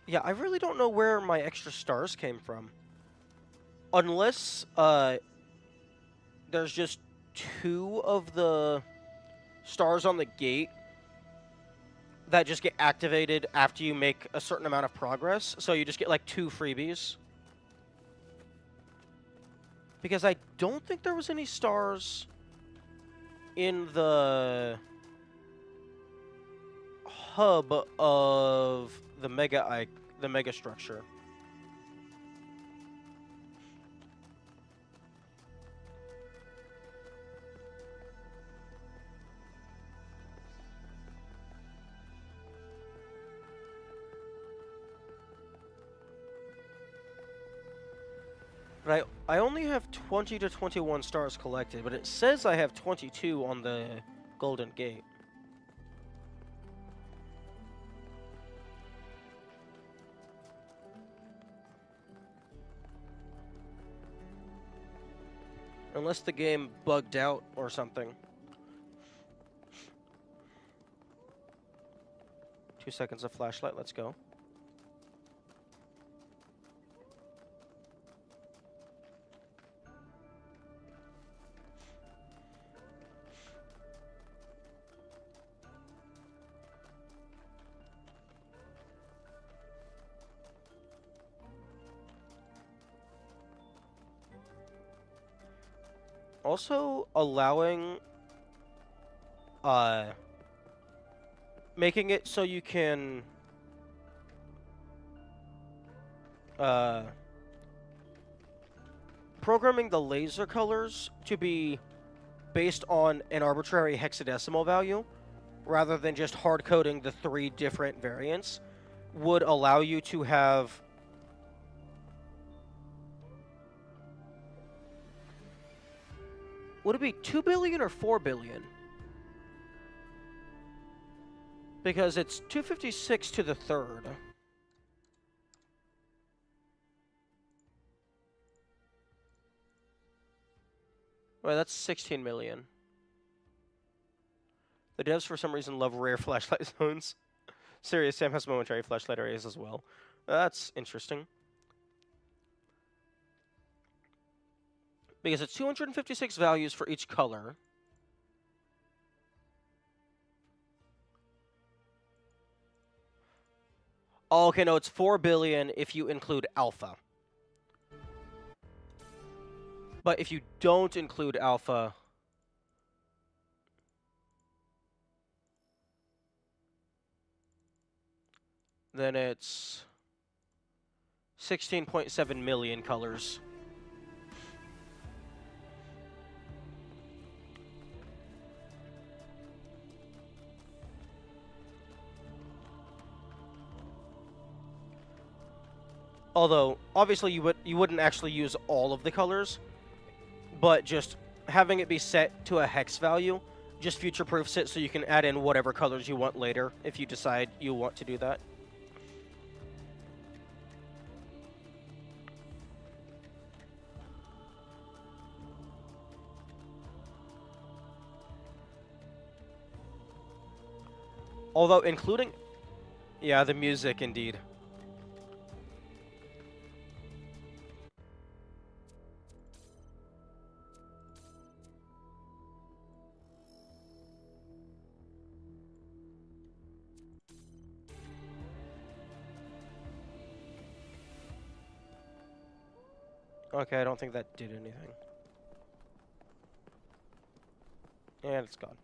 A: Yeah, I really don't know where my extra stars came from. Unless, there's just 2 of the stars on the gate that just get activated after you make a certain amount of progress. So you just get, like, 2 freebies. Because I don't think there was any stars in the hub of the mega structure. But I only have 20 to 21 stars collected, but it says I have 22 on the Golden Gate. Unless the game bugged out or something. 2 seconds of flashlight, let's go. Also allowing making it so you can programming the laser colors to be based on an arbitrary hexadecimal value rather than just hard coding the 3 different variants would allow you to have would it be 2 billion or 4 billion? Because it's 256 to the 3rd. Well, that's 16 million. The devs, for some reason, love rare flashlight zones. Serious Sam has momentary flashlight areas as well. That's interesting. Because it's 256 values for each color. Oh, okay, no, it's 4 billion if you include alpha. But if you don't include alpha, then it's 16.7 million colors. Although, obviously, you wouldn't actually use all of the colors, but just having it be set to a hex value just future-proofs it so you can add in whatever colors you want later if you decide you want to do that. Although including... Yeah, the music, indeed. Okay, I don't think that did anything. And it's gone.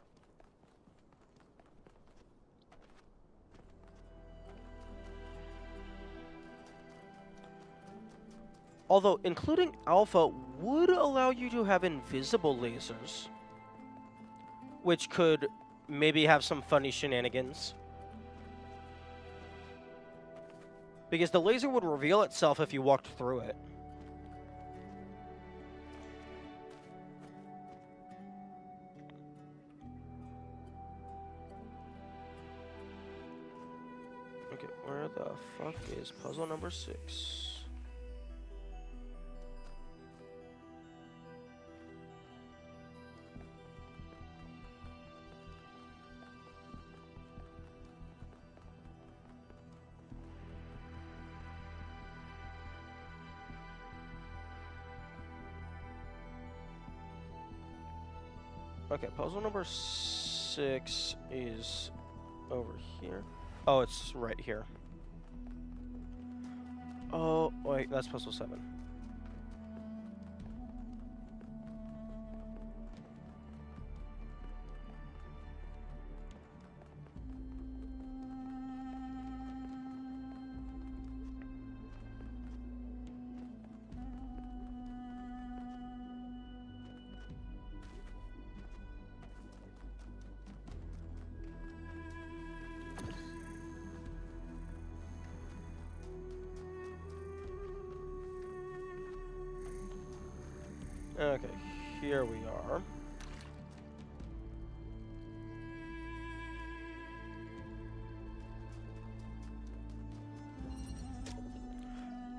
A: Although, including alpha would allow you to have invisible lasers, which could maybe have some funny shenanigans. Because the laser would reveal itself if you walked through it. Okay, where the fuck is puzzle number 6? Okay, puzzle number 6 is over here. Oh, it's right here. Oh, wait, that's puzzle 7. Okay, here we are.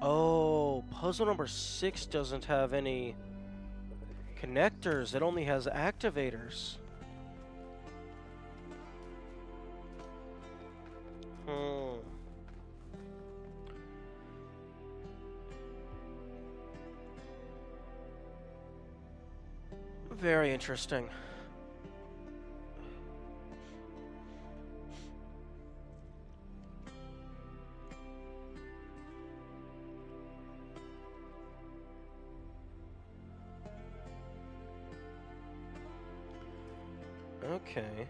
A: Oh, puzzle number 6 doesn't have any connectors. It only has activators. Hmm. Very interesting. Okay.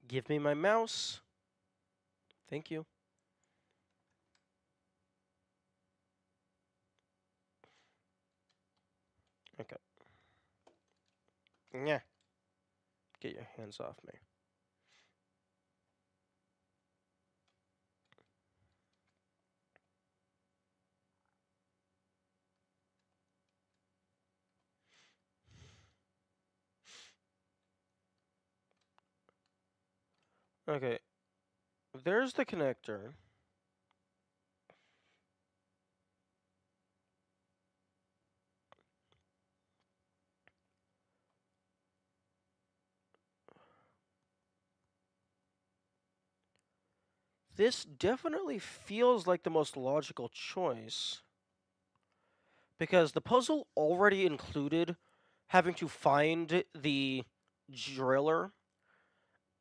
A: Give me my mouse. Thank you. Okay. Yeah. Get your hands off me. Okay. There's the connector. This definitely feels like the most logical choice. Because the puzzle already included having to find the driller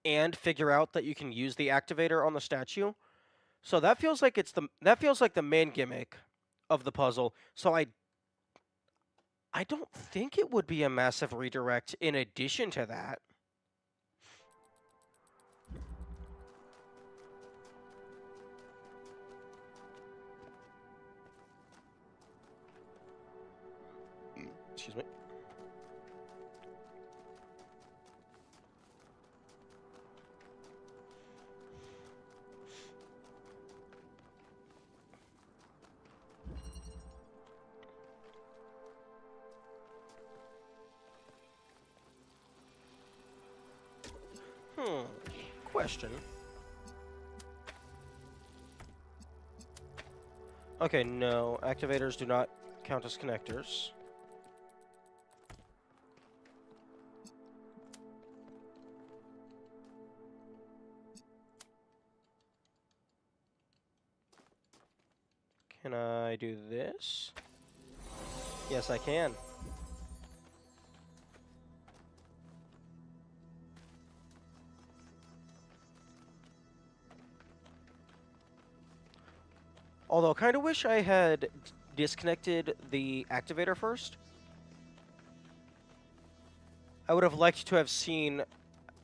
A: and figure out that you can use the activator on the statue. So that feels like the main gimmick of the puzzle. So I don't think it would be a massive redirect in addition to that. Excuse me. Question. Okay, no. Activators do not count as connectors. Can I do this? Yes, I can. Although, kind of wish I had disconnected the activator first. I would have liked to have seen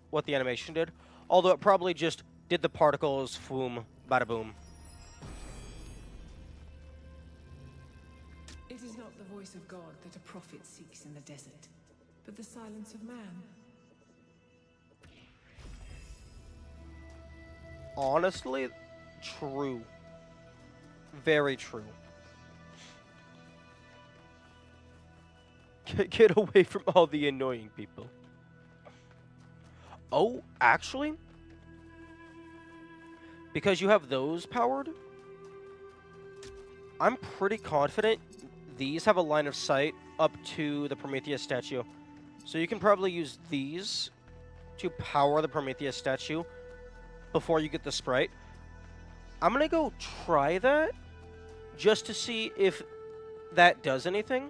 A: what the animation did. Although it probably just did the particles, foom, bada boom.
D: It is not the voice of God that a prophet seeks in the desert, but the silence of man.
A: Honestly, true. Very true. Get away from all the annoying people. Oh, actually, because you have those powered, I'm pretty confident these have a line of sight up to the Prometheus statue. So you can probably use these to power the Prometheus statue before you get the sprite. I'm going to go try that just to see if that does anything.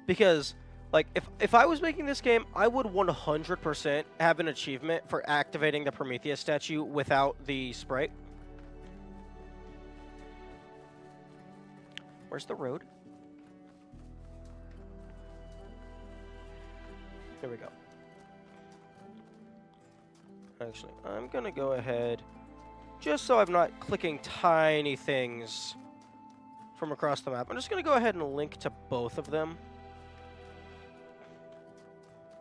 A: Because, like, if I was making this game, I would 100% have an achievement for activating the Prometheus statue without the sprite. Where's the road? There we go. Actually, I'm going to go ahead, just so I'm not clicking tiny things from across the map. I'm just going to go ahead and link to both of them.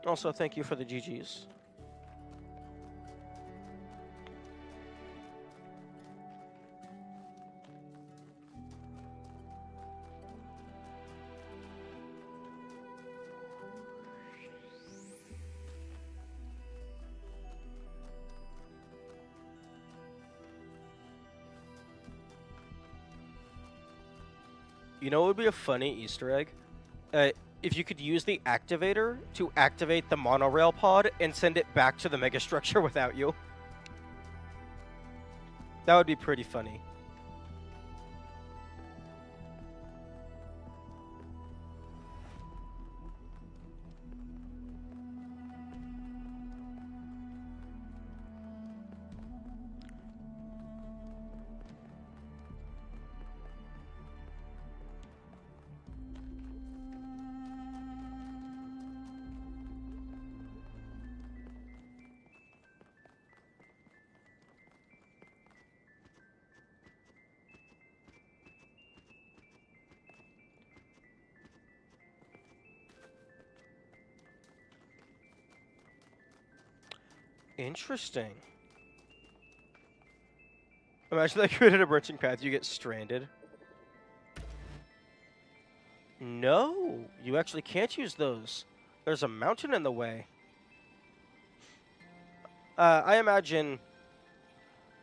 A: Also, thank you for the GGs. You know what would be a funny Easter egg? If you could use the activator to activate the monorail pod and send it back to the megastructure without you. That would be pretty funny. Interesting. Imagine that created a branching path, you get stranded. No, you actually can't use those. There's a mountain in the way. I imagine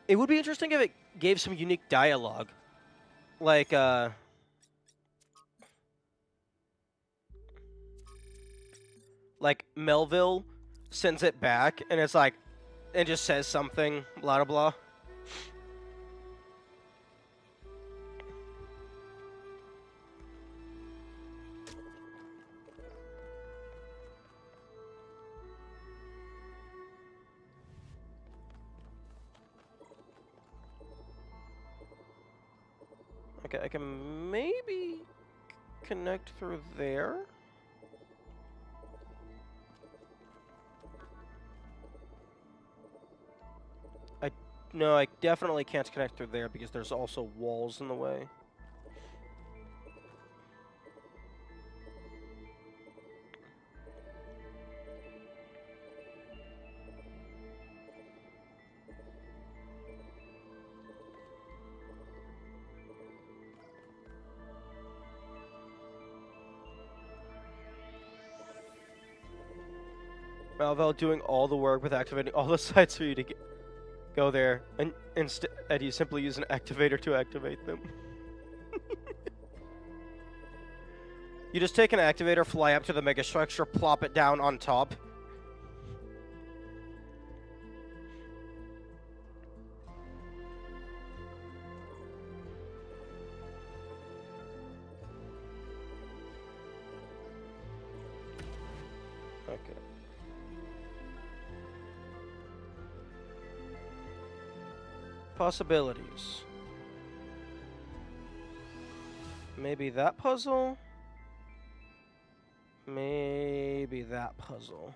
A: it would be interesting if it gave some unique dialogue. Like Melville sends it back and it's like, and just says something, blah, blah, blah. Okay, I can maybe connect through there. No, I definitely can't connect through there because there's also walls in the way. Malvel doing all the work with activating all the sites for you to go there, and instead you simply use an activator to activate them. You just take an activator, fly up to the megastructure, plop it down on top. Okay. Possibilities. Maybe that puzzle? Maybe that puzzle.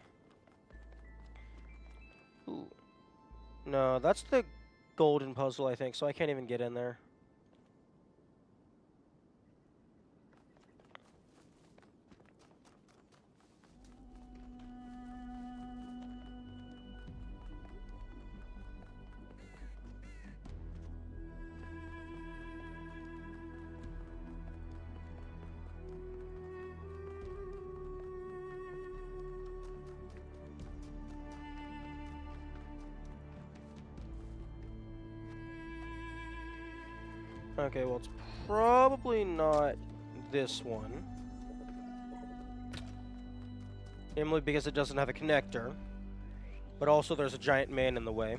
A: Ooh. No, that's the golden puzzle, I think, so I can't even get in there. Okay, well, it's probably not this one. Namely because it doesn't have a connector. But also there's a giant man in the way.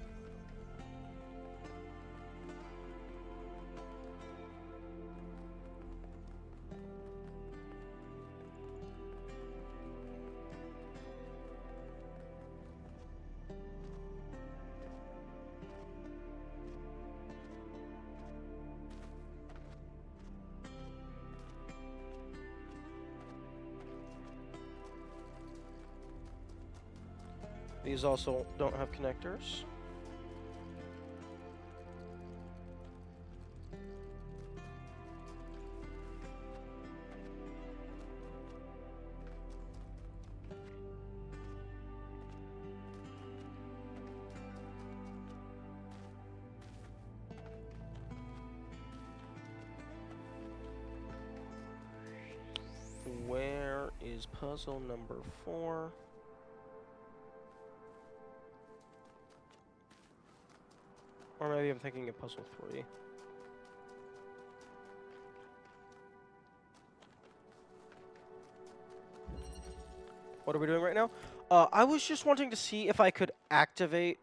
A: These also don't have connectors. Where is puzzle number 4? Or maybe I'm thinking of puzzle 3. What are we doing right now? I was just wanting to see if I could activate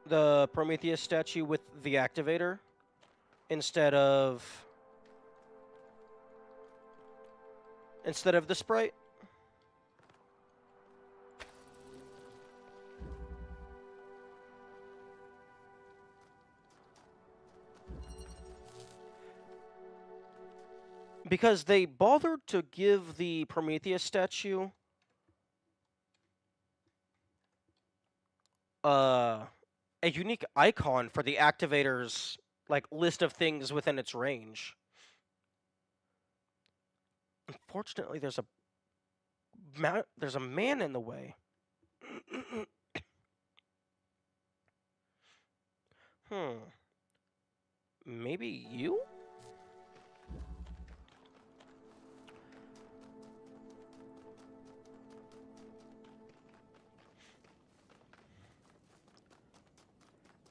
A: the Prometheus statue with the activator instead of the sprite. Because they bothered to give the Prometheus statue a unique icon for the activator's like list of things within its range. Unfortunately, there's a man in the way. Maybe you?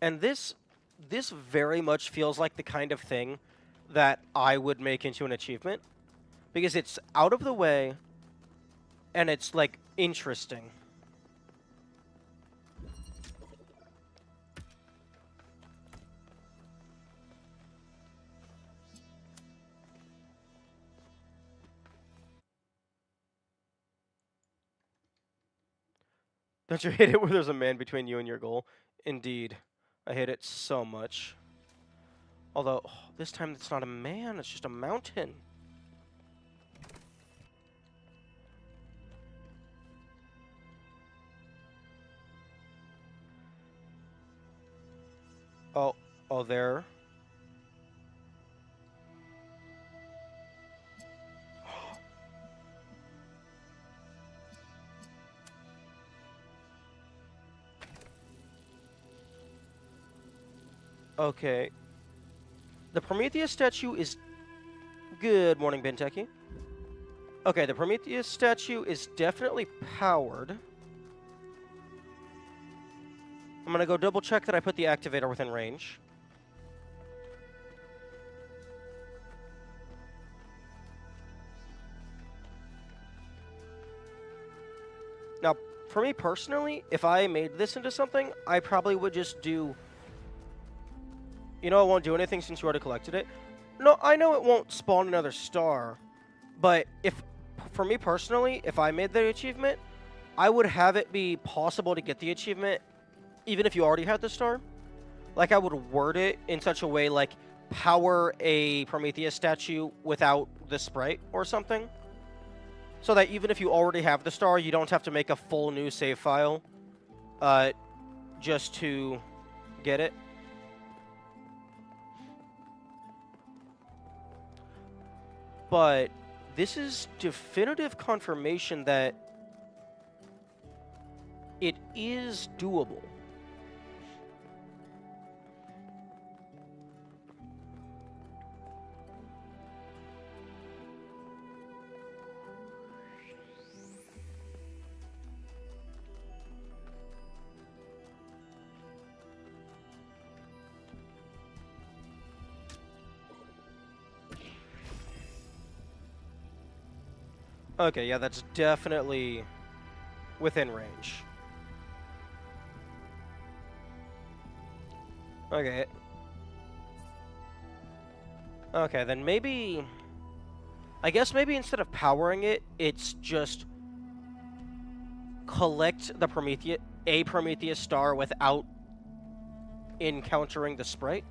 A: And this very much feels like the kind of thing that I would make into an achievement because it's out of the way and it's like interesting. Don't you hate it where there's a man between you and your goal? Indeed. I hate it so much. Although, this time it's not a man, it's just a mountain. Oh, there. Okay. The Prometheus statue is... Good morning, Benteki. Okay, the Prometheus statue is definitely powered. I'm gonna go double check that I put the activator within range. Now, for me personally, if I made this into something, I probably would just do... You know, it won't do anything since you already collected it. No, I know it won't spawn another star, but for me personally, if I made the achievement, I would have it be possible to get the achievement even if you already had the star. Like, I would word it in such a way like, power a Prometheus statue without the sprite or something. So that even if you already have the star, you don't have to make a full new save file just to get it. But this is definitive confirmation that it is doable. Okay, yeah, that's definitely within range. Okay. Okay, then maybe... I guess maybe instead of powering it, it's just collect the Prometheus star without encountering the sprite.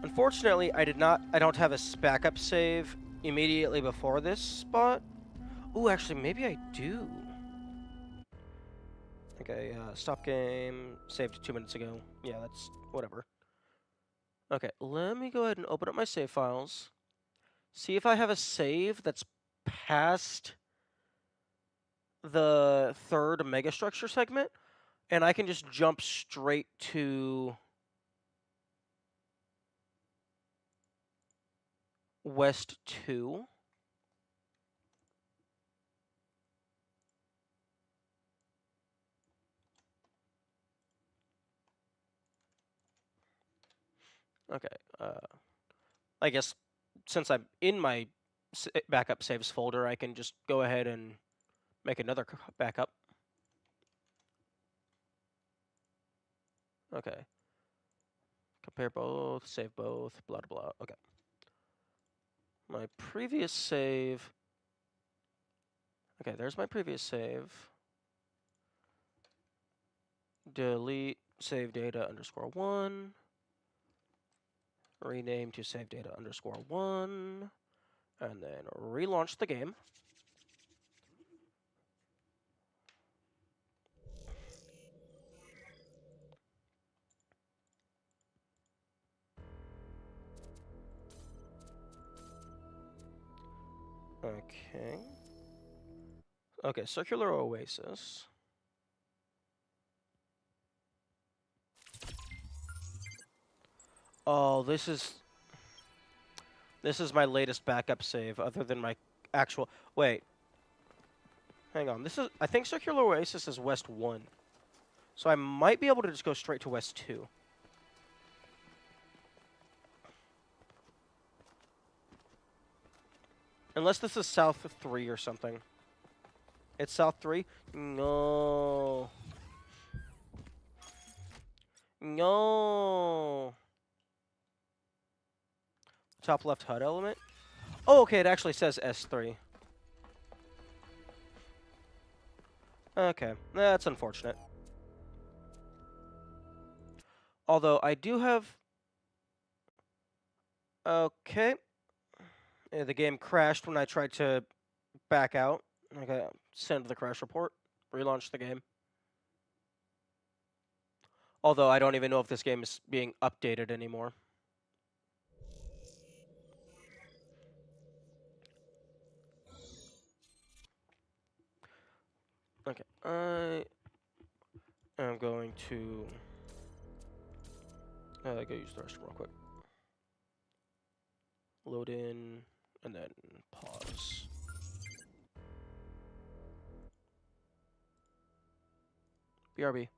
A: Unfortunately, I don't have a backup save immediately before this spot. Ooh, actually, maybe I do. Okay, stop game. Saved 2 minutes ago. Yeah, that's whatever. Okay, let me go ahead and open up my save files. See if I have a save that's past the third megastructure segment, and I can just jump straight to West 2. Okay, I guess since I'm in my backup saves folder, I can just go ahead and make another backup. Okay. Compare both, save both, blah, blah, blah. Okay. My previous save. Okay, there's my previous save. Delete save data _1. Rename to save data _1. And then relaunch the game. Okay. Okay, Circular Oasis. Oh, this is my latest backup save, other than my actual... Wait. Hang on. I think Circular Oasis is West 1. So I might be able to just go straight to West 2. Unless this is South 3 or something. It's South 3? No. No. Top left HUD element? Oh, okay, it actually says S3. Okay, that's unfortunate. Although I do have... Okay. The game crashed when I tried to back out. I got sent the crash report. Relaunch the game. Although I don't even know if this game is being updated anymore. Okay, I am going to go use the restroom real quick. Load in, and then pause. BRB.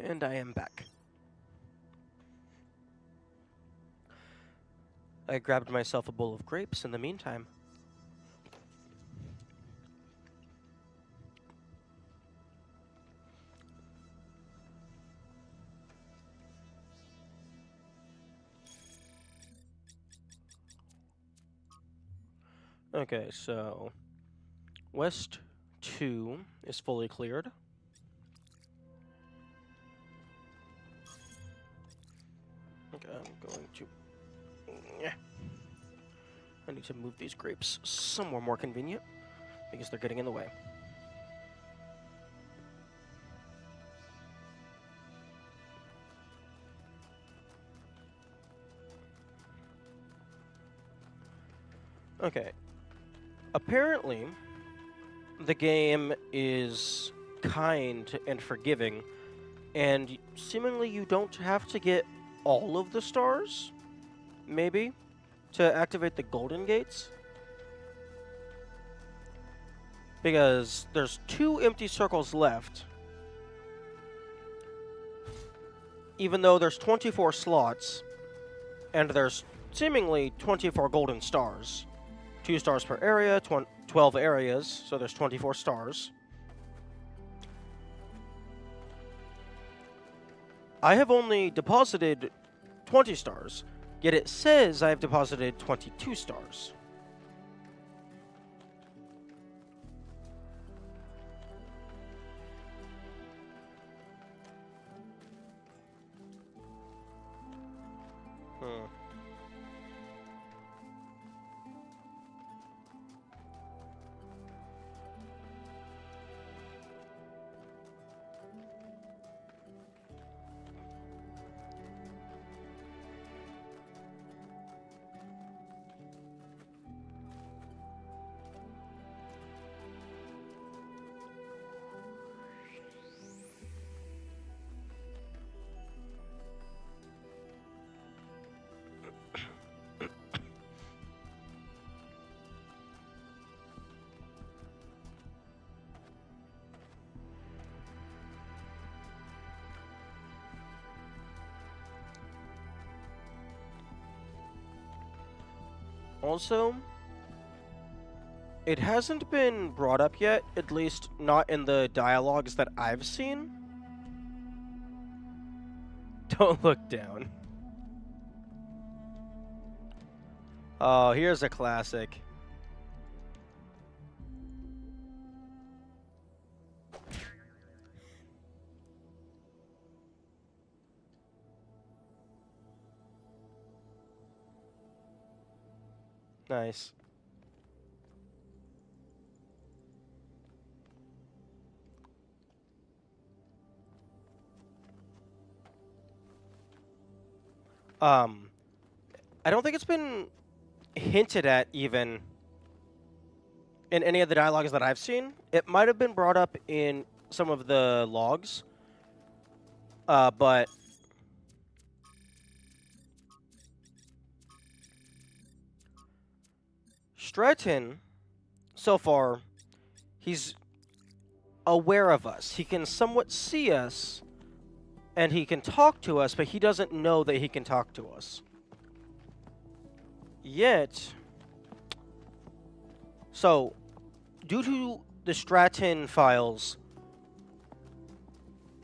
A: And I am back. I grabbed myself a bowl of grapes in the meantime. Okay, so West 2 is fully cleared. Okay, I'm going to... Yeah. I need to move these grapes somewhere more convenient because they're getting in the way. Okay. Apparently, the game is kind and forgiving, and seemingly you don't have to get all of the stars, maybe, to activate the golden gates. Because there's 2 empty circles left, even though there's 24 slots, and there's seemingly 24 golden stars. 2 stars per area, 12 areas, so there's 24 stars. I have only deposited 20 stars, yet it says I've deposited 22 stars. Hmm. Also, it hasn't been brought up yet, at least not in the dialogues that I've seen. Don't look down. Oh, here's a classic. Nice. Um, I don't think it's been hinted at even in any of the dialogues that I've seen. It might have been brought up in some of the logs, but Stratton, so far, he's aware of us. He can somewhat see us, and he can talk to us, but he doesn't know that he can talk to us. Yet, so, due to the Stratton files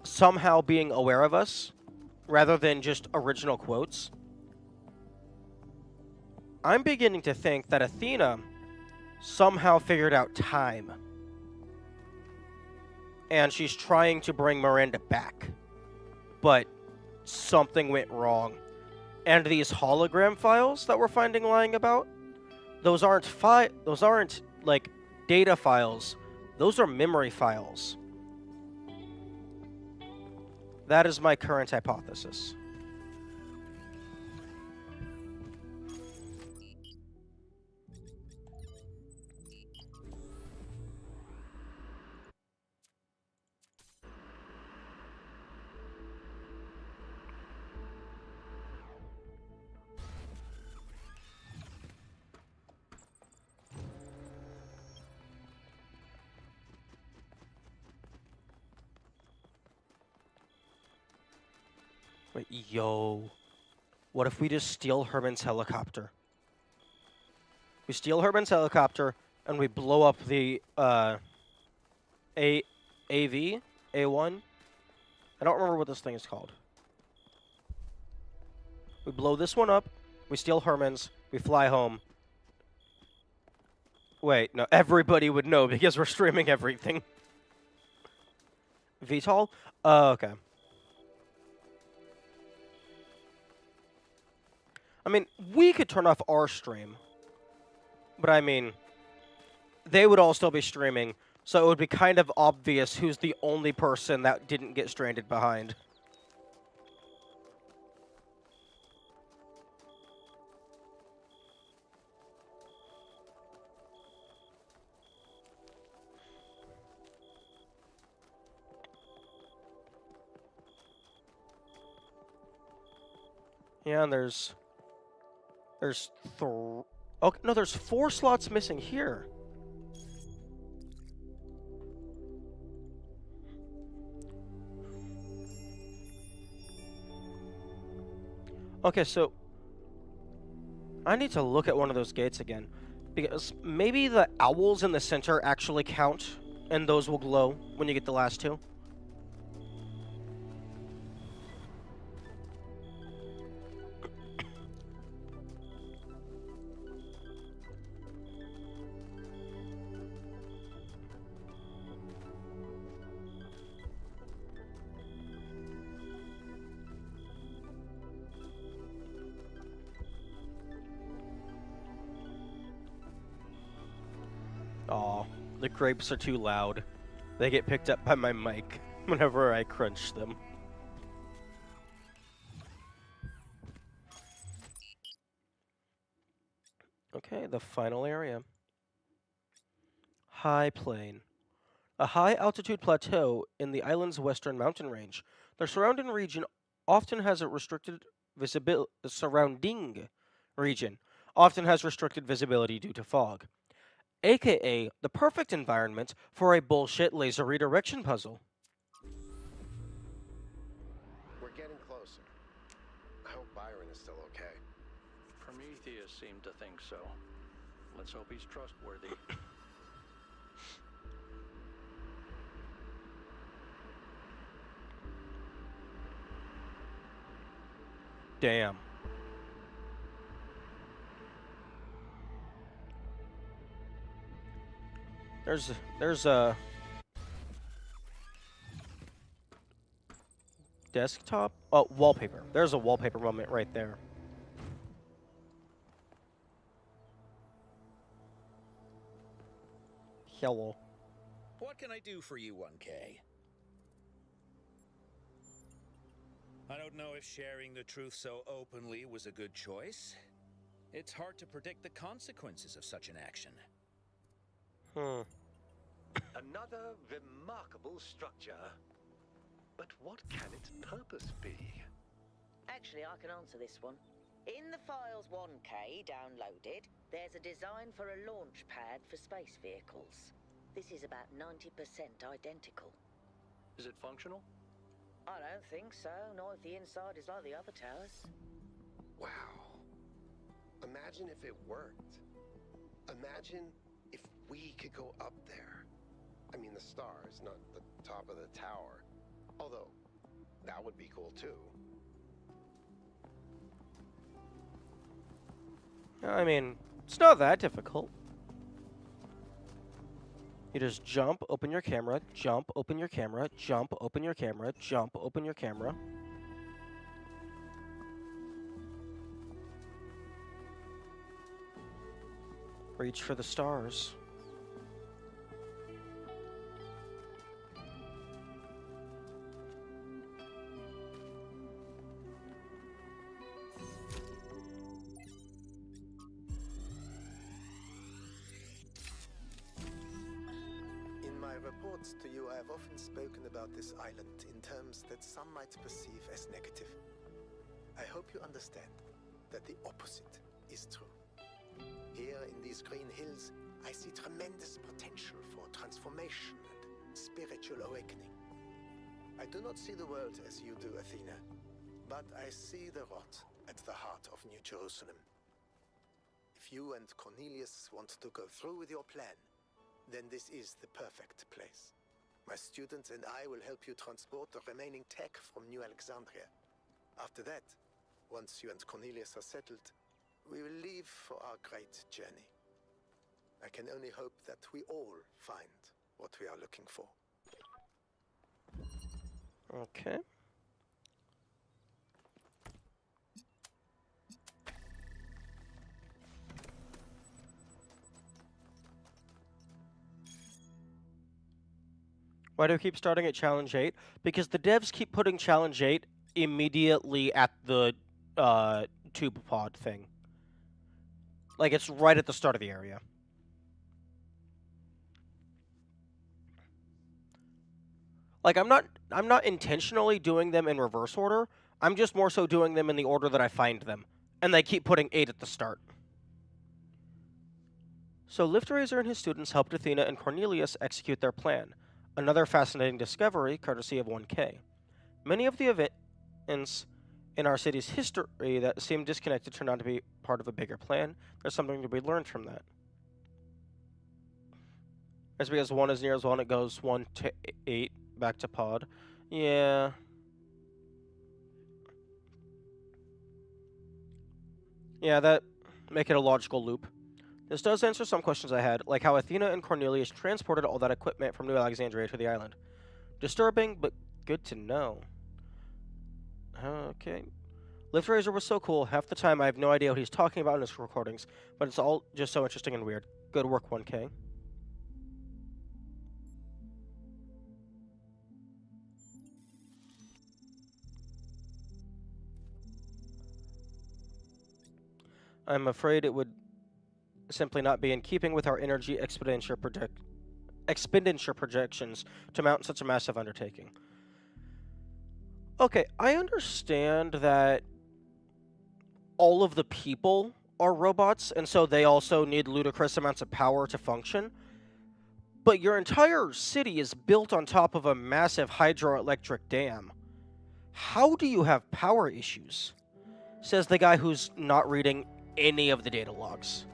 A: somehow being aware of us, rather than just original quotes, I'm beginning to think that Athena somehow figured out time. And she's trying to bring Miranda back. But something went wrong. And these hologram files that we're finding lying about, those aren't like data files. Those are memory files. That is my current hypothesis. Wait, yo. What if we just steal Herman's helicopter? We steal Herman's helicopter, and we blow up the, AV? A1? I don't remember what this thing is called. We blow this one up, we steal Herman's, we fly home. Wait, no, everybody would know because we're streaming everything. VTOL? Oh, okay. I mean, we could turn off our stream. But I mean, they would all still be streaming, so it would be kind of obvious who's the only person that didn't get stranded behind. Yeah, and there's okay, no, there's 4 slots missing here. Okay, so I need to look at one of those gates again, because maybe the owls in the center actually count, and those will glow when you get the last 2. Aw, the grapes are too loud. They get picked up by my mic whenever I crunch them. Okay, the final area. High Plain. A high-altitude plateau in the island's western mountain range. The surrounding region often has a restricted visibility. The surrounding region often has restricted visibility due to fog, aka the perfect environment for a bullshit laser redirection puzzle.
E: We're getting closer. I hope Byron is still okay.
F: Prometheus seemed to think so. Let's hope he's trustworthy.
A: Damn. There's a desktop. Oh, wallpaper. There's a wallpaper moment right there. Hello.
G: What can I do for you, 1K? I don't know if sharing the truth so openly was a good choice. It's hard to predict the consequences of such an action.
E: Another remarkable structure. But what can its purpose be?
H: Actually, I can answer this one. In the files 1K downloaded, there's a design for a launch pad for space vehicles. This is about 90% identical.
F: Is it functional?
H: I don't think so, not if the inside is like the other towers.
E: Wow. Imagine if it worked. Imagine if we could go up there. I mean, the stars, not the top of the tower. Although, that would be cool too.
A: I mean, it's not that difficult. You just jump, open your camera, jump, open your camera, jump, open your camera, jump, open your camera. Reach for the stars.
I: In my reports to you, I have often spoken about this island in terms that some might perceive as negative. I hope you understand that the opposite is true. Here in these green hills, I see tremendous potential for transformation and spiritual awakening. I do not see the world as you do, Athena, but I see the rot at the heart of New Jerusalem. If you and Cornelius want to go through with your plan, then this is the perfect place. My students and I will help you transport the remaining tech from New Alexandria. After that, once you and Cornelius are settled, we will leave for our great journey. I can only hope that we all find what we are looking for.
A: Okay. Why do we keep starting at Challenge 8? Because the devs keep putting Challenge 8 immediately at the tube pod thing. Like, it's right at the start of the area. Like, I'm not intentionally doing them in reverse order. I'm just more so doing them in the order that I find them. And they keep putting 8 at the start. So Liftraiser and his students helped Athena and Cornelius execute their plan. Another fascinating discovery, courtesy of 1K. Many of the events in our city's history that seem disconnected turned out to be part of a bigger plan. There's something to be learned from that. That's because 1 is near as 1, it goes 1 to 8, back to pod. Yeah. Yeah, that make it a logical loop. This does answer some questions I had, like how Athena and Cornelius transported all that equipment from New Alexandria to the island. Disturbing, but good to know. Okay. Liftraiser was so cool, half the time I have no idea what he's talking about in his recordings, but it's all just so interesting and weird. Good work, 1K. I'm afraid it would simply not be in keeping with our energy expenditure projections to mount such a massive undertaking. Okay, I understand that all of the people are robots, and so they also need ludicrous amounts of power to function. But your entire city is built on top of a massive hydroelectric dam. How do you have power issues? Says the guy who's not reading any of the data logs.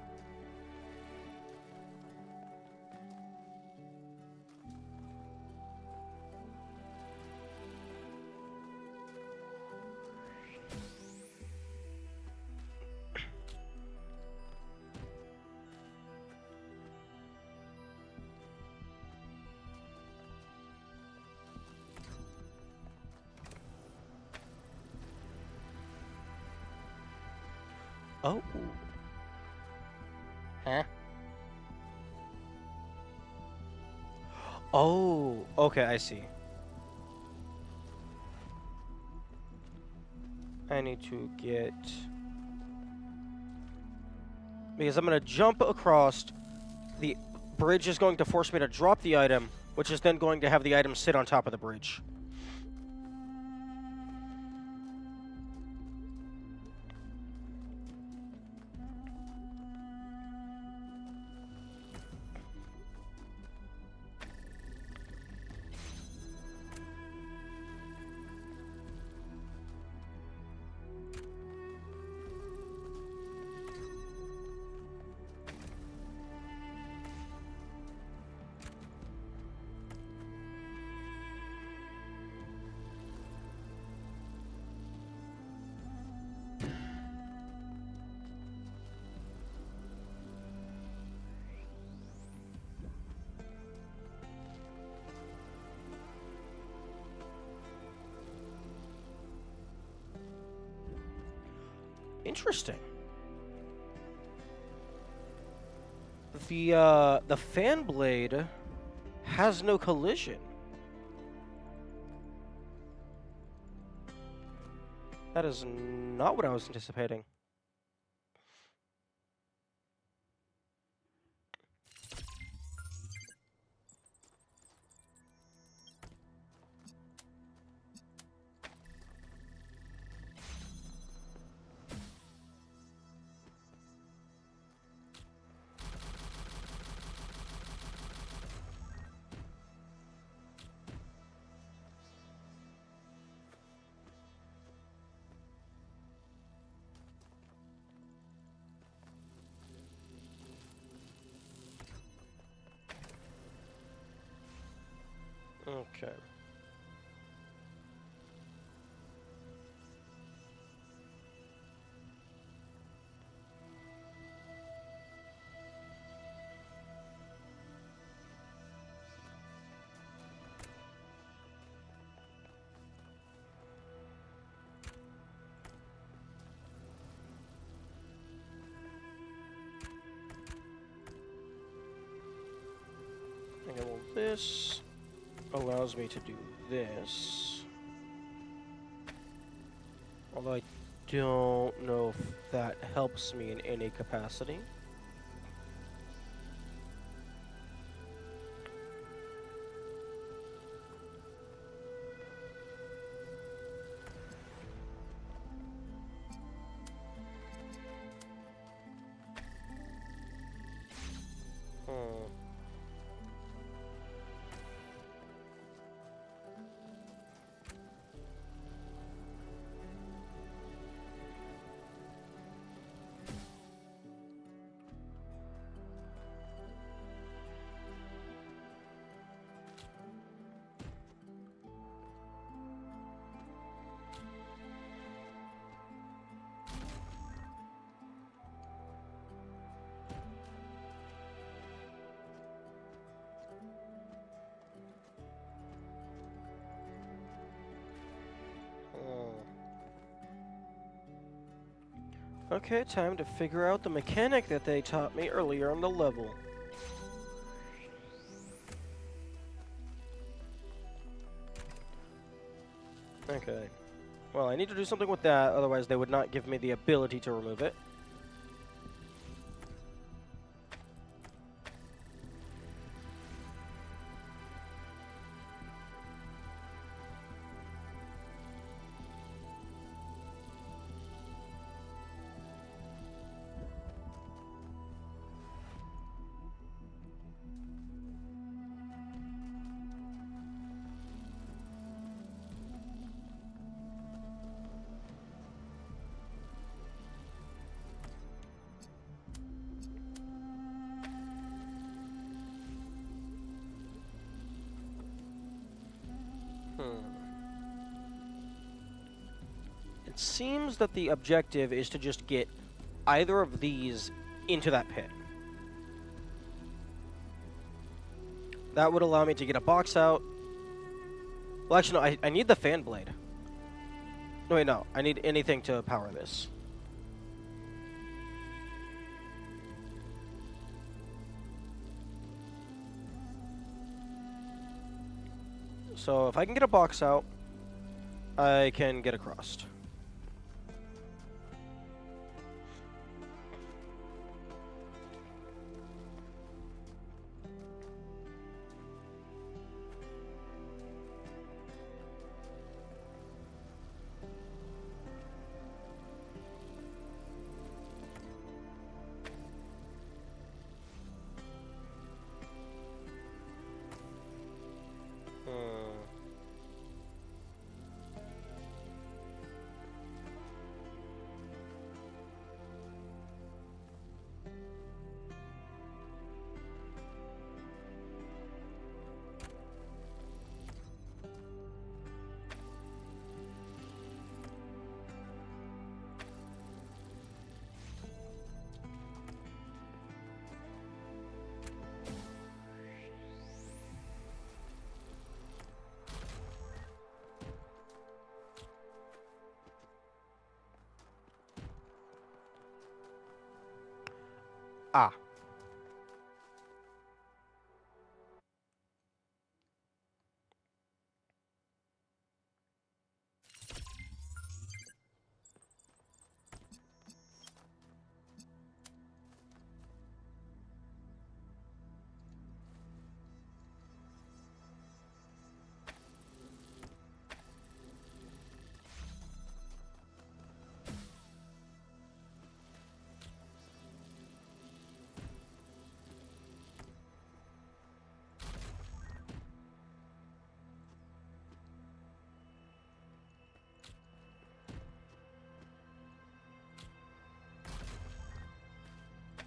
A: Oh. Huh? Oh, okay, I see. I need to get... Because I'm going to jump across. The bridge is going to force me to drop the item, which is then going to have the item sit on top of the bridge. Interesting. The fan blade has no collision. That is not what I was anticipating. Okay. Okay, well, this allows me to do this. Although I don't know if that helps me in any capacity. Okay, time to figure out the mechanic that they taught me earlier on the level. Okay. Well, I need to do something with that, otherwise they would not give me the ability to remove it. It seems that the objective is to just get either of these into that pit. That would allow me to get a box out. Well, actually, no, I need the fan blade. No, wait, no. I need anything to power this. So if I can get a box out, I can get across. Ah.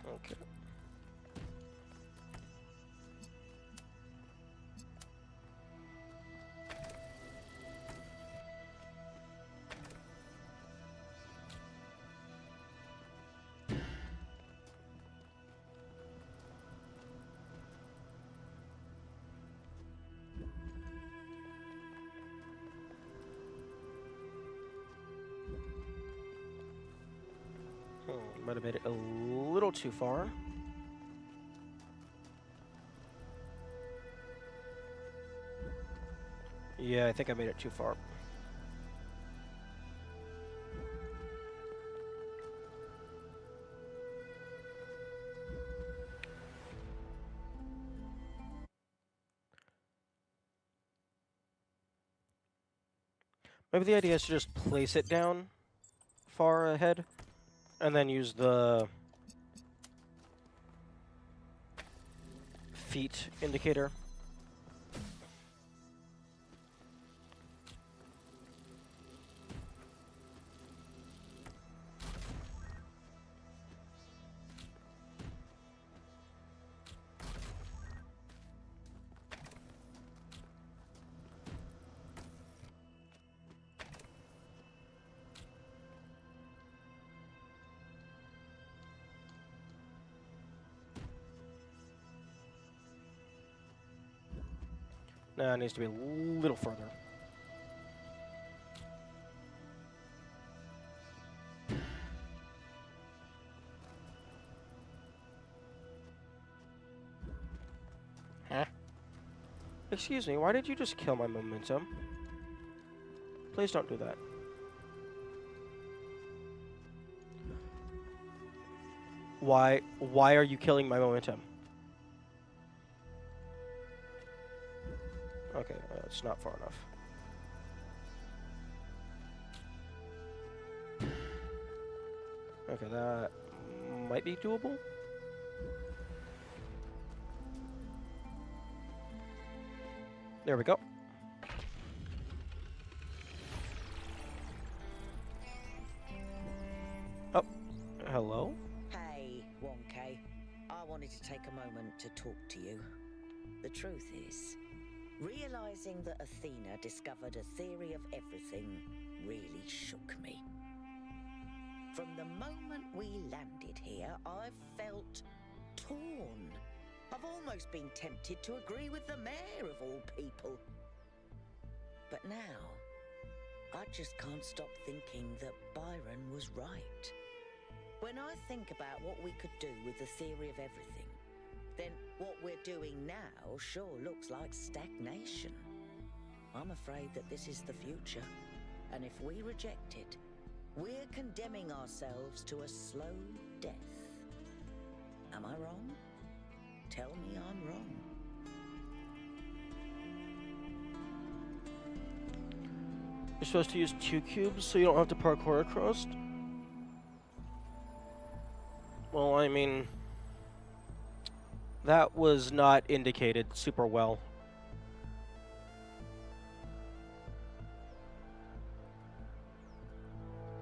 A: Okay. Might have made it a little too far. Yeah, I think I made it too far. Maybe the idea is to just place it down far ahead and then use the feet indicator. No, it needs to be a little further. Huh? Excuse me, why did you just kill my momentum? Please don't do that. Why are you killing my momentum? Okay, it's not far enough. Okay, that might be doable. There we go. Oh, hello?
H: Hey, 1K. I wanted to take a moment to talk to you. The truth is, realizing that Athena discovered a theory of everything really shook me. From the moment we landed here, I've felt torn. I've almost been tempted to agree with the mayor of all people. But now, I just can't stop thinking that Byron was right. When I think about what we could do with the theory of everything, then what we're doing now sure looks like stagnation. I'm afraid that this is the future, and if we reject it, we're condemning ourselves to a slow death. Am I wrong? Tell me I'm wrong.
A: You're supposed to use 2 cubes so you don't have to parkour across? Well, I mean, that was not indicated super well.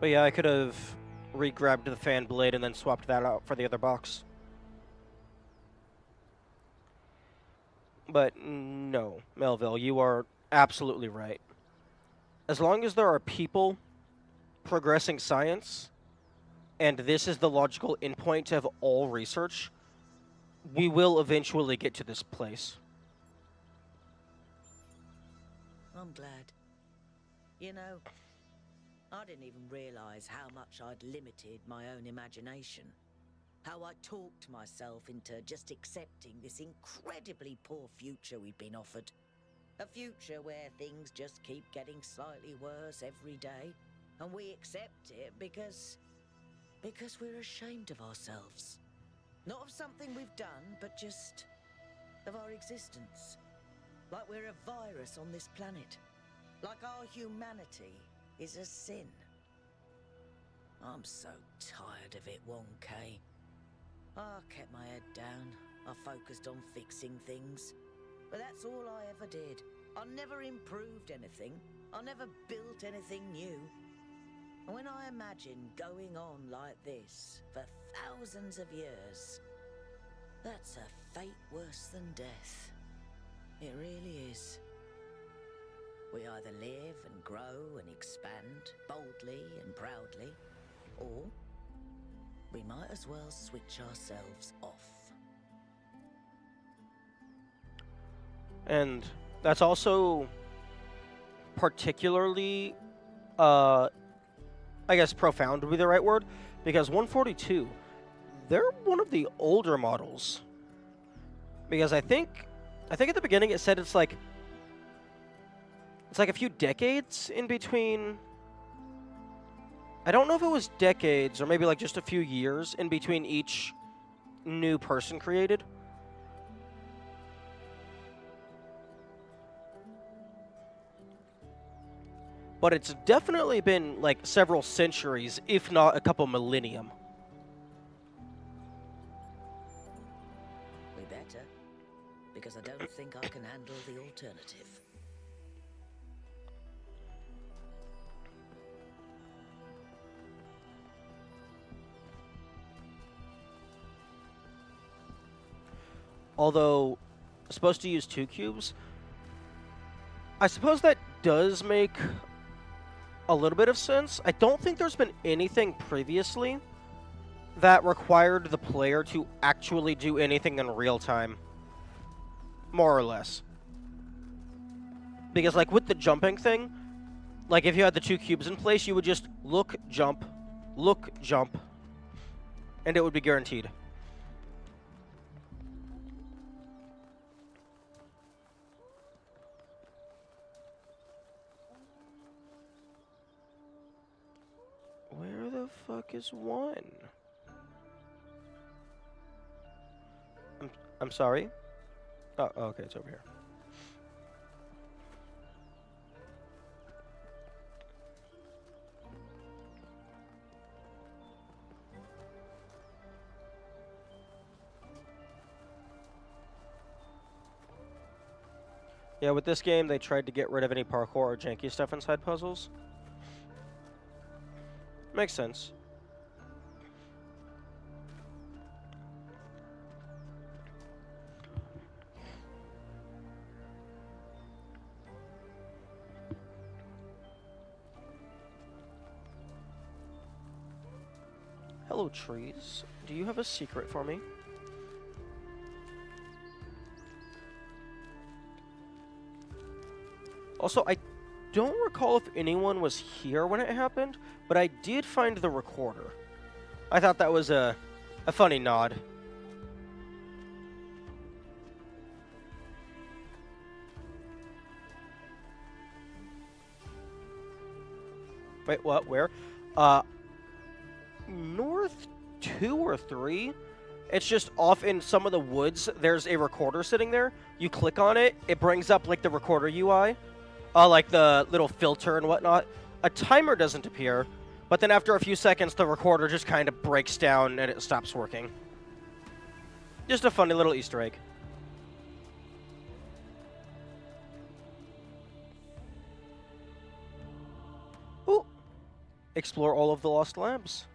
A: But yeah, I could have re-grabbed the fan blade and then swapped that out for the other box. But no, Melville, you are absolutely right. As long as there are people progressing science, and this is the logical endpoint of all research, we will eventually get to this place.
H: I'm glad. You know, I didn't even realize how much I'd limited my own imagination. How I talked myself into just accepting this incredibly poor future we'd been offered. A future where things just keep getting slightly worse every day, and we accept it because we're ashamed of ourselves. Not of something we've done, but just of our existence. Like we're a virus on this planet. Like our humanity is a sin. I'm so tired of it, 1K. I kept my head down. I focused on fixing things. But that's all I ever did. I never improved anything. I never built anything new. And when I imagine going on like this for thousands of years, that's a fate worse than death. It really is. We either live and grow and expand boldly and proudly, or we might as well switch ourselves off.
A: And that's also particularly, I guess profound would be the right word, because 142, they're one of the older models. Because I think at the beginning it said it's like a few decades in between. I don't know if it was decades or maybe like just a few years in between each new person created. But it's definitely been like several centuries, if not a couple millennium.
H: We better, because I don't think I can handle the alternative.
A: Although supposed to use 2 cubes, I suppose that does make a little bit of sense. I don't think there's been anything previously that required the player to actually do anything in real time. More or less. Because like with the jumping thing, like if you had the 2 cubes in place, you would just look, jump, and it would be guaranteed. fuck is 1? I'm sorry? Oh, okay, it's over here. Yeah, with this game, they tried to get rid of any parkour or janky stuff inside puzzles. Makes sense. Hello, trees. Do you have a secret for me? Also, I don't recall if anyone was here when it happened, but I did find the recorder. I thought that was a funny nod. Wait, what? Where? North 2 or 3? It's just off in some of the woods. There's a recorder sitting there. You click on it, it brings up like the recorder UI. Like the little filter and whatnot. A timer doesn't appear, but then after a few seconds, the recorder just kind of breaks down and it stops working. Just a funny little Easter egg. Ooh. Explore all of the lost labs.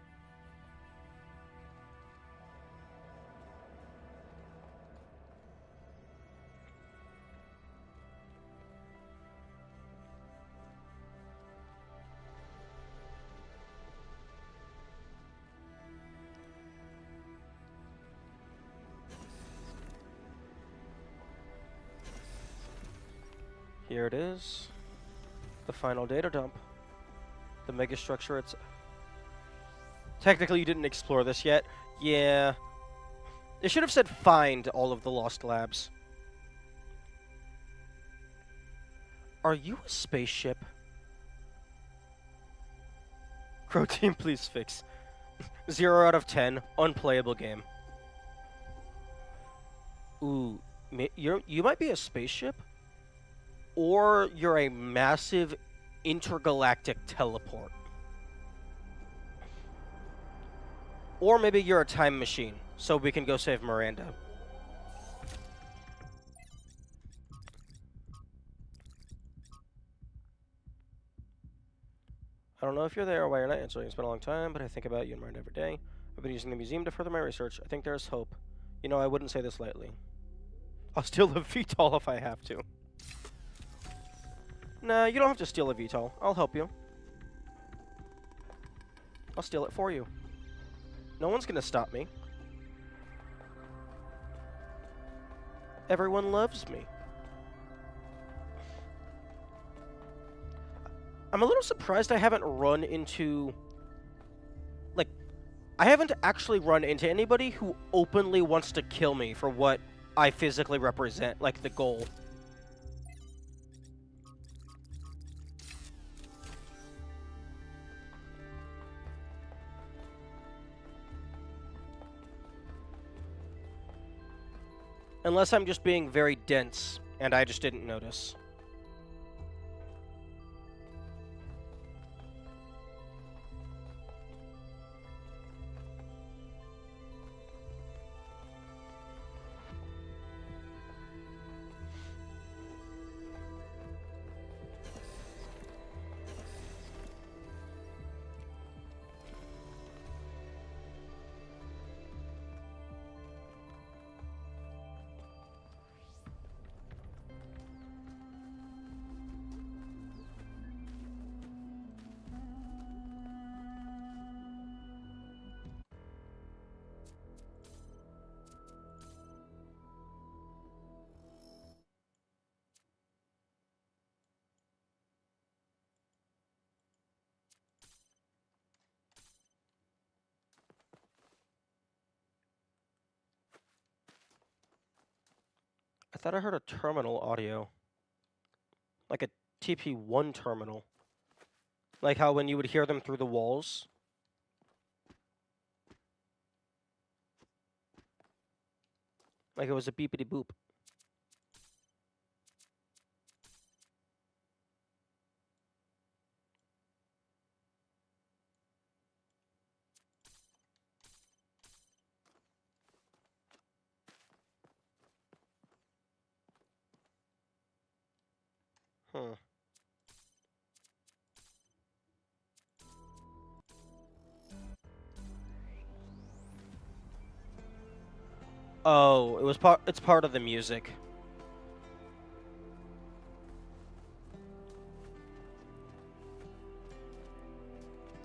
A: Here it is. The final data dump. The megastructure it's... Technically, you didn't explore this yet. Yeah. It should have said find all of the lost labs. Are you a spaceship? Crow Team, please fix. 0 out of 10. Unplayable game. Ooh. You might be a spaceship? Or you're a massive intergalactic teleport. Or maybe you're a time machine, so we can go save Miranda. I don't know if you're there or why you're not answering. It's been a long time, but I think about you and Miranda every day. I've been using the museum to further my research. I think there's hope. You know, I wouldn't say this lightly. I'll steal the VTOL if I have to. Nah, you don't have to steal a VTOL. I'll help you. I'll steal it for you. No one's gonna stop me. Everyone loves me. I'm a little surprised I haven't run into... Like, I haven't actually run into anybody who openly wants to kill me for what I physically represent, like the goal. Unless I'm just being very dense, and I just didn't notice. I thought I heard a terminal audio. Like a TP1 terminal. Like how when you would hear them through the walls. Like it was a beepity boop. Hmm. Oh, it was part. It's part of the music.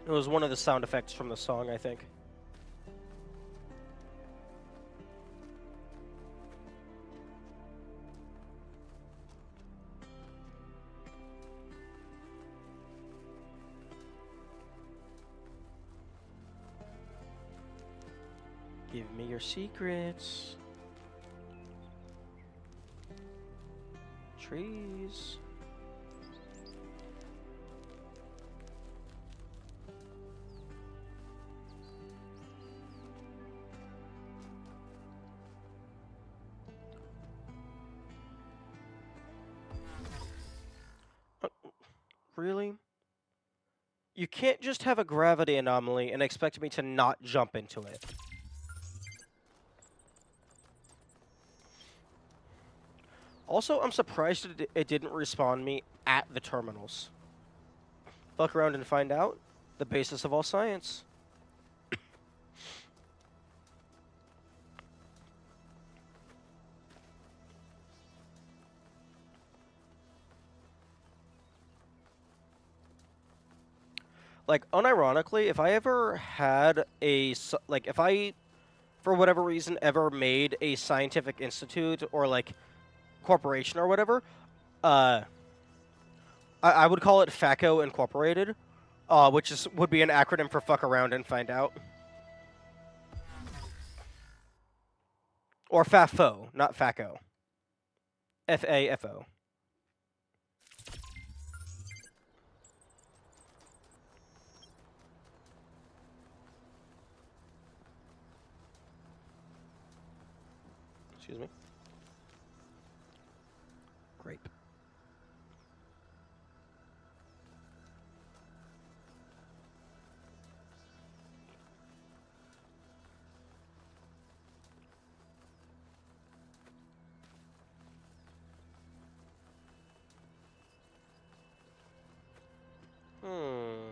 A: It was one of the sound effects from the song, I think. Give me your secrets. Trees. Really? You can't just have a gravity anomaly and expect me to not jump into it. Also, I'm surprised it didn't respawn me at the terminals. Look around and find out. The basis of all science. Like, unironically, if I ever had if I, for whatever reason, ever made a scientific institute or, like, corporation or whatever, I would call it FACO Incorporated, which would be an acronym for fuck around and find out. Or FAFO, not FACO. FAFO. Excuse me. Grape. Hmm.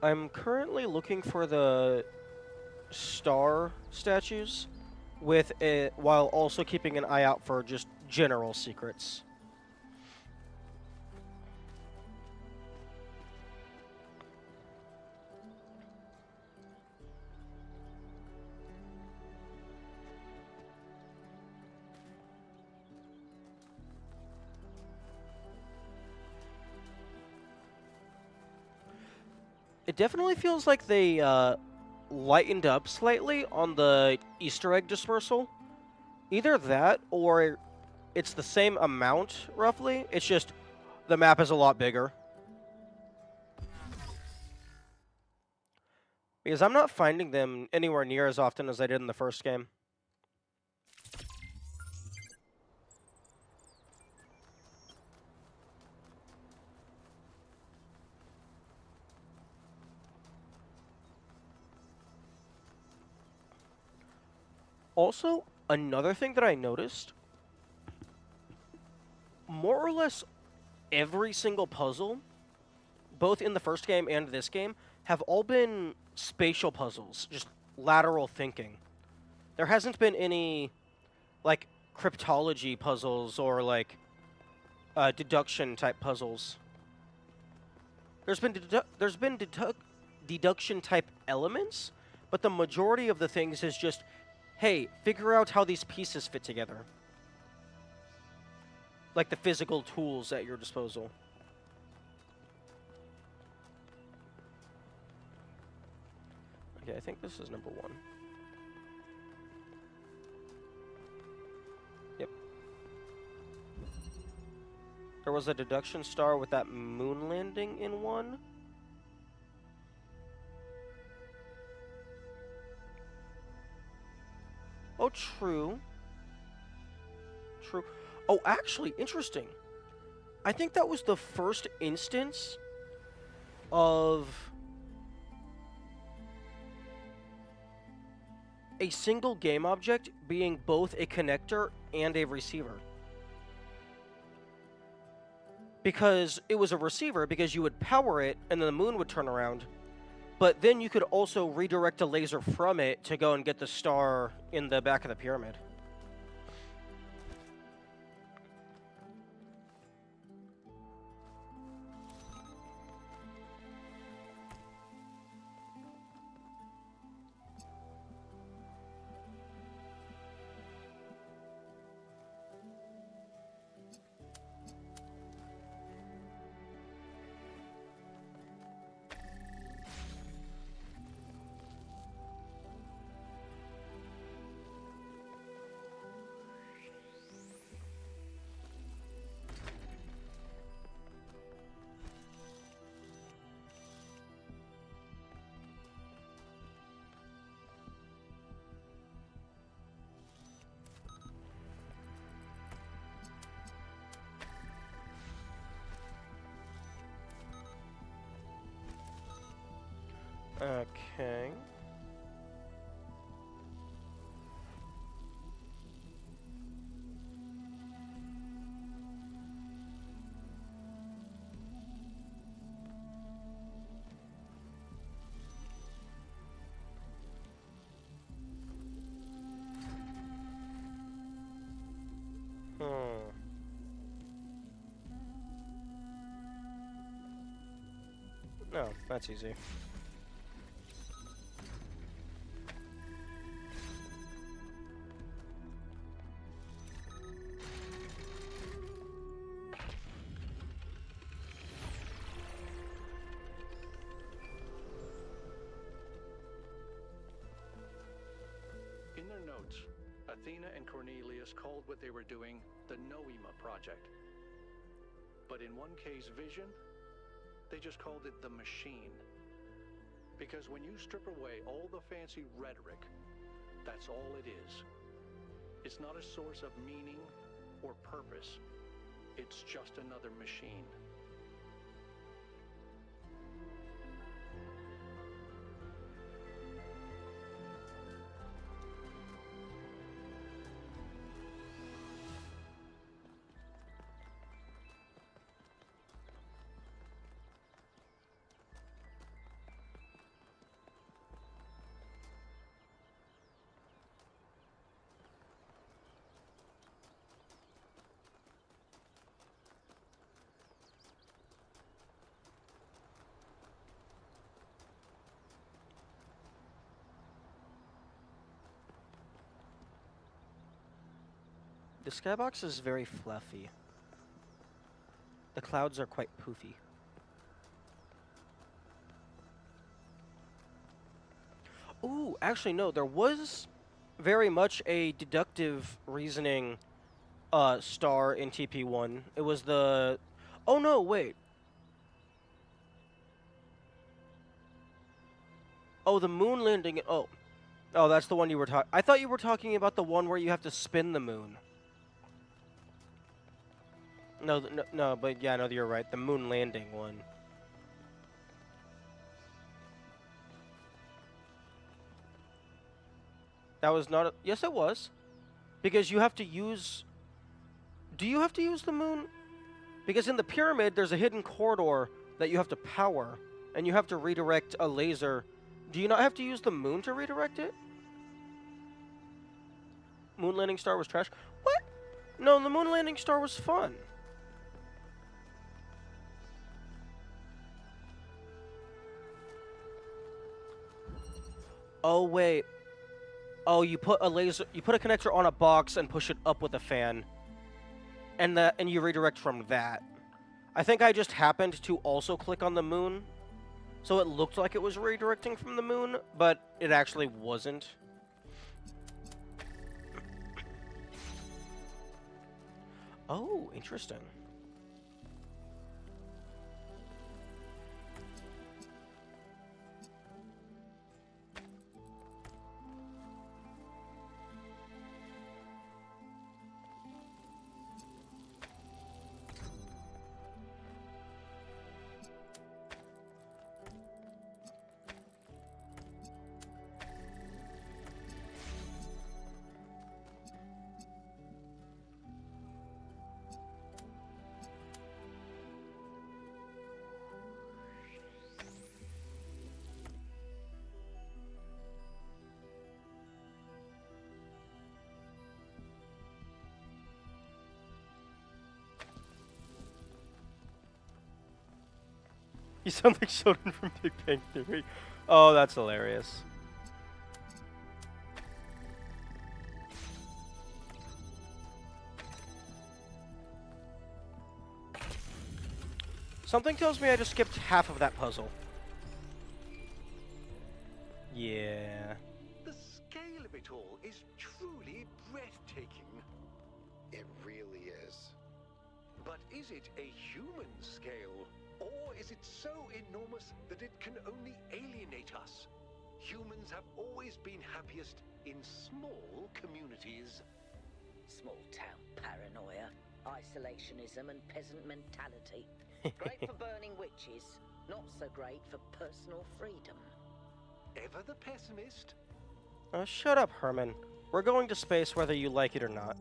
A: I'm currently looking for the star statues with it while also keeping an eye out for just general secrets. It definitely feels like they lightened up slightly on the Easter egg dispersal. Either that or it's the same amount, roughly. It's just the map is a lot bigger. Because I'm not finding them anywhere near as often as I did in the first game. Also, another thing that I noticed, more or less every single puzzle, both in the first game and this game, have all been spatial puzzles, just lateral thinking. There hasn't been any like cryptology puzzles or like deduction type puzzles. There's been deduction type elements, but the majority of the things is just, hey, figure out how these pieces fit together. Like the physical tools at your disposal. Okay, I think this is number 1. Yep. There was a deduction star with that moon landing in one. Oh, true. True. Oh, actually, interesting. I think that was the first instance of a single game object being both a connector and a receiver. Because it was a receiver, because you would power it and then the moon would turn around. But then you could also redirect a laser from it to go and get the star in the back of the pyramid. Okay. No, that's easy.
F: In their notes, Athena and Cornelius called what they were doing the Noema Project. But in 1K's vision, they just called it the Machine. Because when you strip away all the fancy rhetoric, that's all it is. It's not a source of meaning or purpose. It's just another machine. The skybox is very fluffy. The clouds are quite poofy. Ooh, actually no, there was very much a deductive reasoning star in TP1. It was the... Oh no, wait. Oh, the moon landing... Oh. Oh, that's the one you were talking... I thought you were talking about the one where you have to spin the moon. No, but yeah, no, you're right. The moon landing one. That was not... Yes, it was. Because you have to use... Do you have to use the moon? Because in the pyramid, there's a hidden corridor that you have to power. And you have to redirect a laser. Do you not have to use the moon to redirect it?
A: moon landing star was trash. What? No, the moon landing star was fun. Oh wait. Oh, you put a connector on a box and push it up with a fan, and you redirect from that. I think I just happened to also click on the moon, so it looked like it was redirecting from the moon, but it actually wasn't. Oh, interesting. You sound like Sheldon from Big Bang Theory. Oh, that's hilarious. Something tells me I just skipped half of that puzzle. Yeah.
F: The scale of it all is truly breathtaking.
E: It really is.
F: But is it a human scale? Or is it so enormous that it can only alienate us? Humans have always been happiest in small communities.
H: Small town paranoia, isolationism, and peasant mentality. Great for burning witches, not so great for personal freedom.
F: Ever the pessimist?
A: Shut up, Herman. We're going to space whether you like it or not.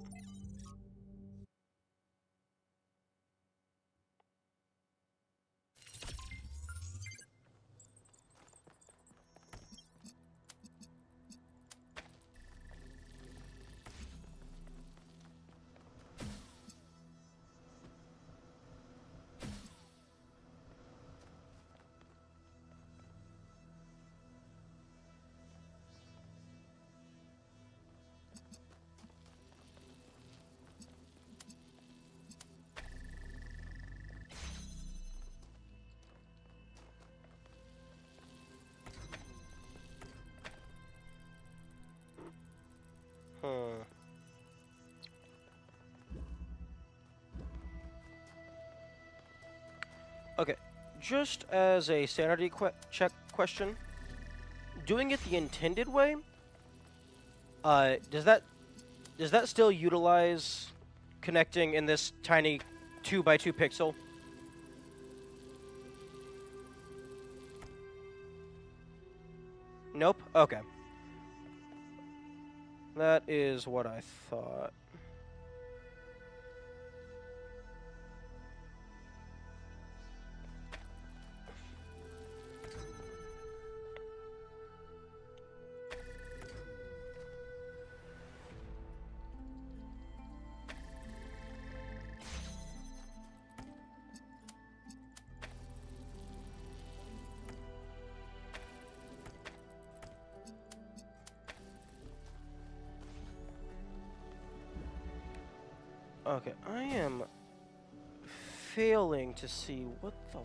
A: Okay, just as a sanity check question, doing it the intended way, does that still utilize connecting in this tiny 2x2 pixel? Nope? Okay. That is what I thought. Okay, I am failing to see what the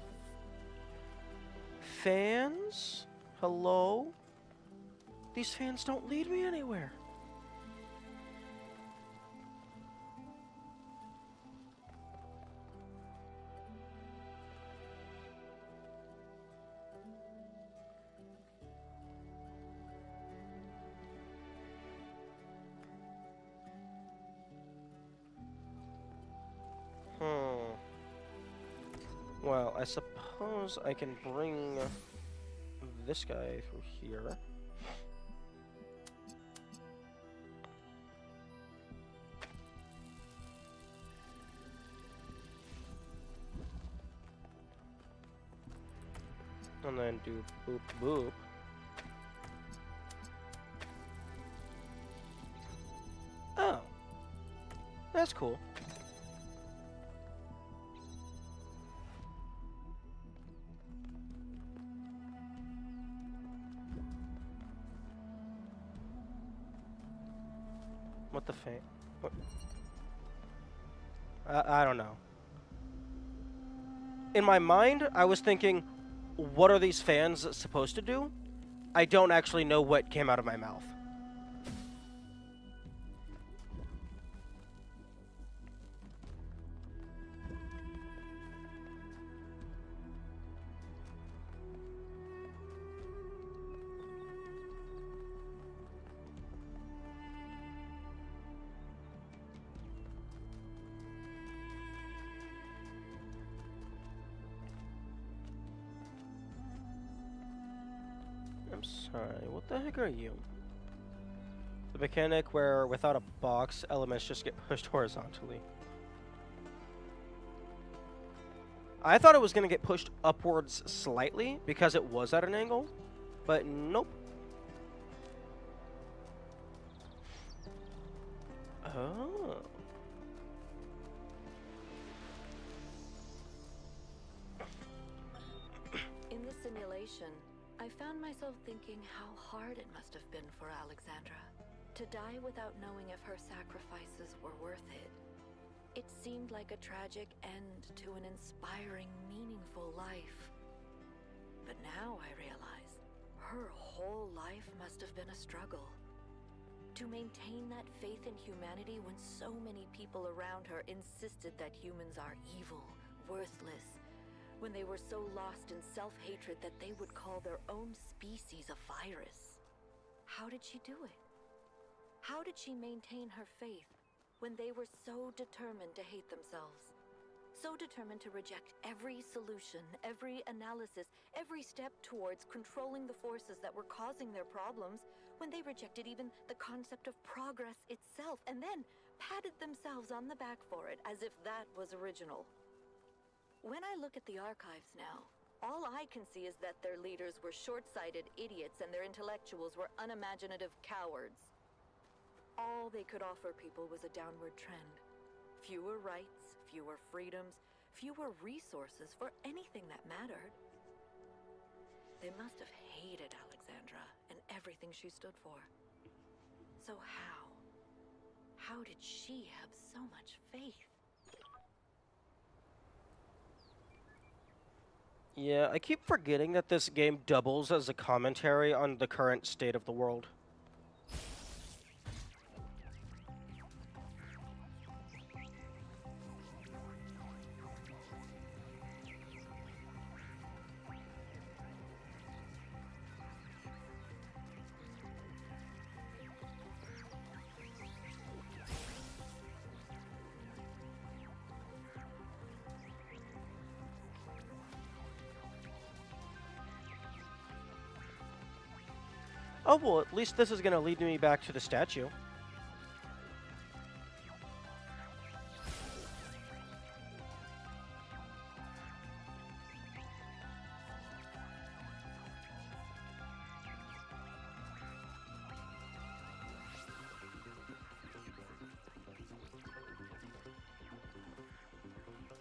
A: fans? Hello? These fans don't lead me anywhere. Well, I suppose I can bring this guy through here. And then do boop boop. that's cool. What the fan? What? I don't know. In my mind, I was thinking, what are these fans supposed to do? I don't actually know what came out of my mouth. I'm sorry, what the heck are you? The mechanic where without a box, elements just get pushed horizontally. I thought it was going to get pushed upwards slightly because it was at an angle, but nope. Oh.
J: In the simulation, I found myself thinking how hard it must have been for Alexandra to die without knowing if her sacrifices were worth it. It seemed like a tragic end to an inspiring, meaningful life. But now I realize her whole life must have been a struggle. To maintain that faith in humanity when so many people around her insisted that humans are evil, worthless, when they were so lost in self-hatred that they would call their own species a virus. How did she do it? How did she maintain her faith when they were so determined to hate themselves? So determined to reject every solution, every analysis, every step towards controlling the forces that were causing their problems, when they rejected even the concept of progress itself, and then patted themselves on the back for it as if that was original. When I look at the archives now, all I can see is that their leaders were short-sighted idiots and their intellectuals were unimaginative cowards. All they could offer people was a downward trend. Fewer rights, fewer freedoms, fewer resources for anything that mattered. They must have hated Alexandra and everything she stood for. So how did she have so much faith?
A: Yeah, I keep forgetting that this game doubles as a commentary on the current state of the world. Oh, well, at least this is going to lead me back to the statue.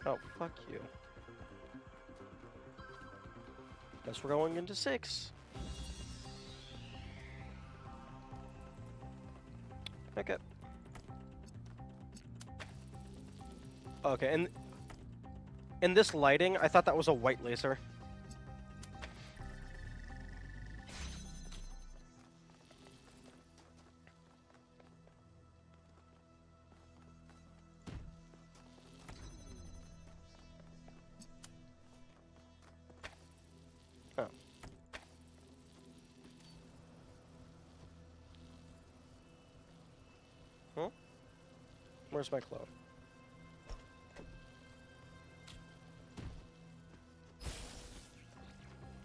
A: Oh, fuck you. Guess we're going into 6. Okay. Okay, and in this lighting, I thought that was a white laser. Oh. Huh? Where's my clone?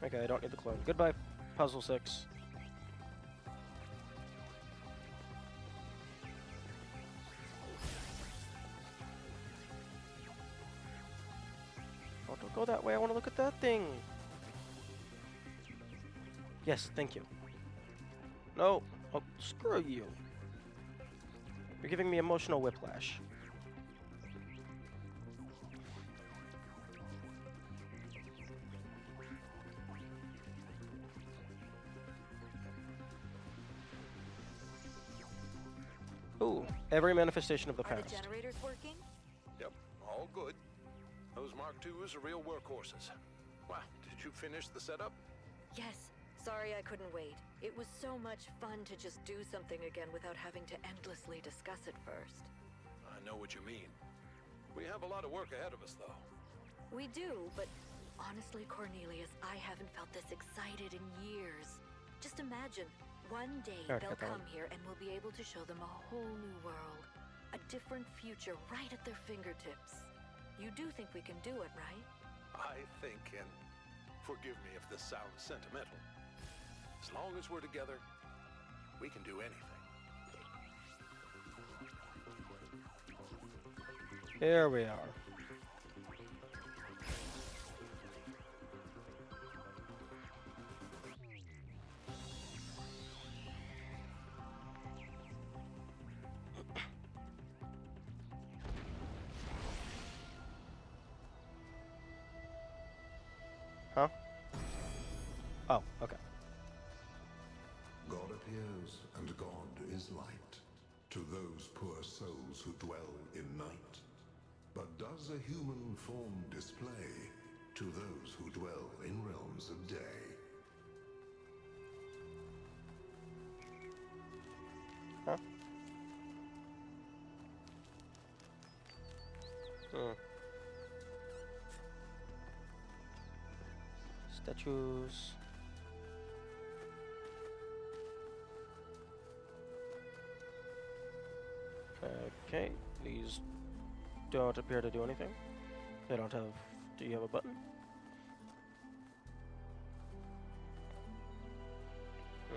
A: Okay, I don't need the clone. Goodbye, puzzle 6. Oh, don't go that way. I want to look at that thing. Yes, thank you. No. Oh, screw you. You're giving me emotional whiplash. Ooh, every manifestation of the
J: Are the
A: past.
J: generators working?
K: Yep, all good. Those Mark IIs are real workhorses. Wow, did you finish the setup?
J: Yes. Sorry I couldn't wait. It was so much fun to just do something again without having to endlessly discuss it first.
K: I know what you mean. We have a lot of work ahead of us, though.
J: We do, but honestly, Cornelius, I haven't felt this excited in years. Just imagine, one day they'll come here and we'll be able to show them a whole new world. A different future right at their fingertips. You do think we can do it, right?
K: I think, and forgive me if this sounds sentimental, as long as we're together, we can do anything.
A: Here we are. Huh? Oh, okay.
C: God appears, and God is light to those poor souls who dwell in night. But does a human form display to those who dwell in realms of day?
A: Huh? Statues. Okay, these don't appear to do anything. They don't have... Do you have a button? Oh.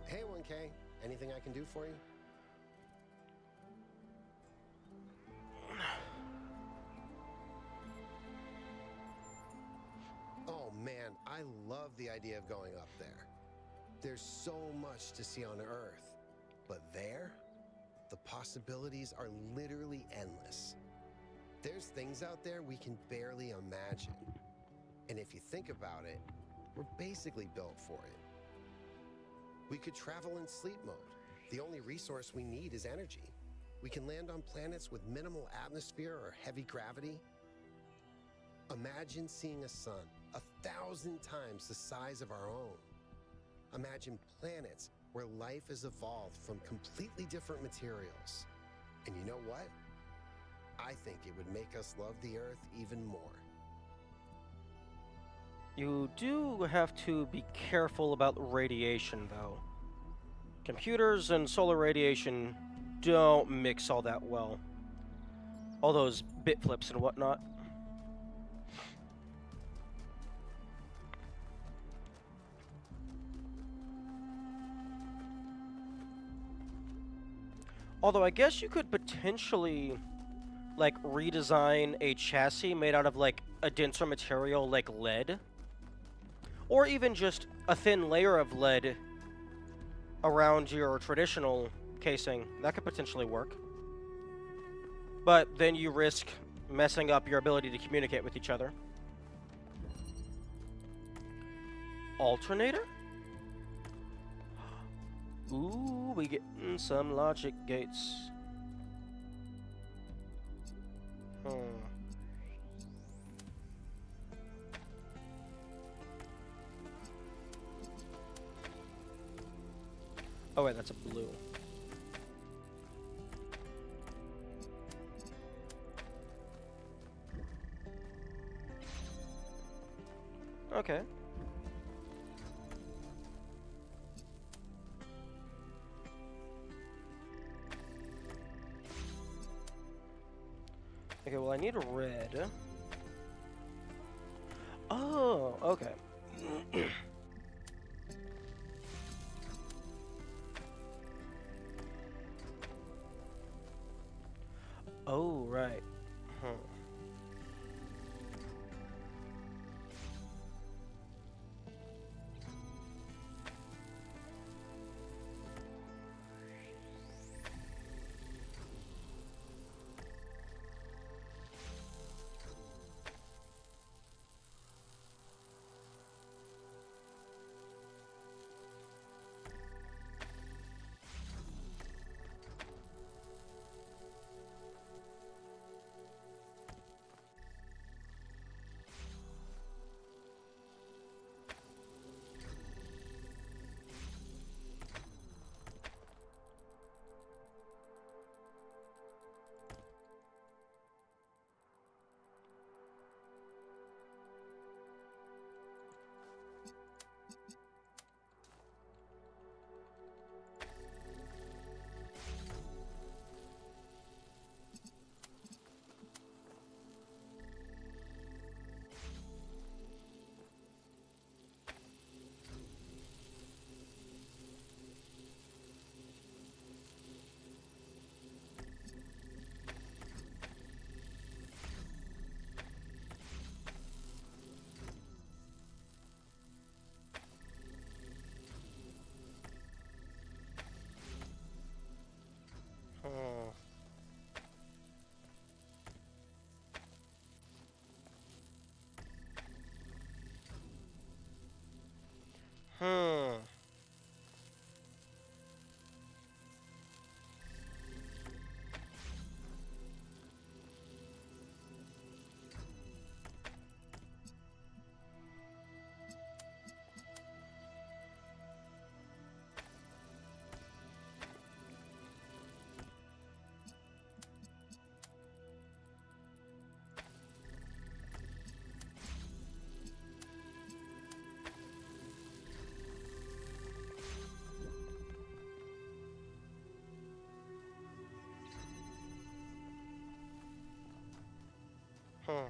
E: Hey, 1K. Anything I can do for you? Oh man, I love the idea of going up there. There's so much to see on Earth. But there, the possibilities are literally endless. There's things out there we can barely imagine. And if you think about it, we're basically built for it. We could travel in sleep mode. The only resource we need is energy. We can land on planets with minimal atmosphere or heavy gravity. Imagine seeing a sun 1,000 times the size of our own. Imagine planets where life has evolved from completely different materials. And you know what? I think it would make us love the Earth even more.
A: You do have to be careful about radiation, though. Computers and solar radiation don't mix all that well. All those bit flips and whatnot. Although I guess you could potentially, like, redesign a chassis made out of, like, a denser material like lead. Or even just a thin layer of lead around your traditional casing. That could potentially work. But then you risk messing up your ability to communicate with each other. Alternator? Ooh, we getting some logic gates. Oh wait, that's a blue. Okay. Okay, well I need a red. Oh, okay. Oh, right. Huh. Hmm.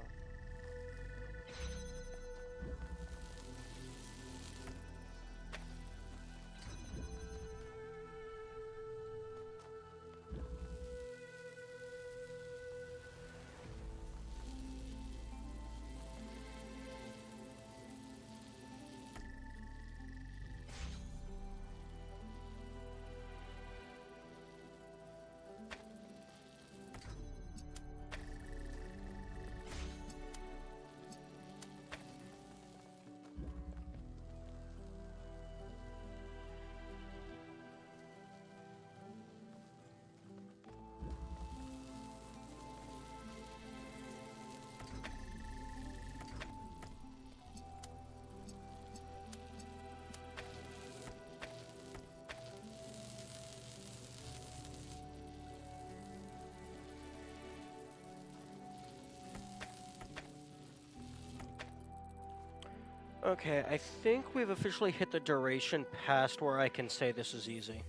A: Okay, I think we've officially hit the duration past where I can say this is easy.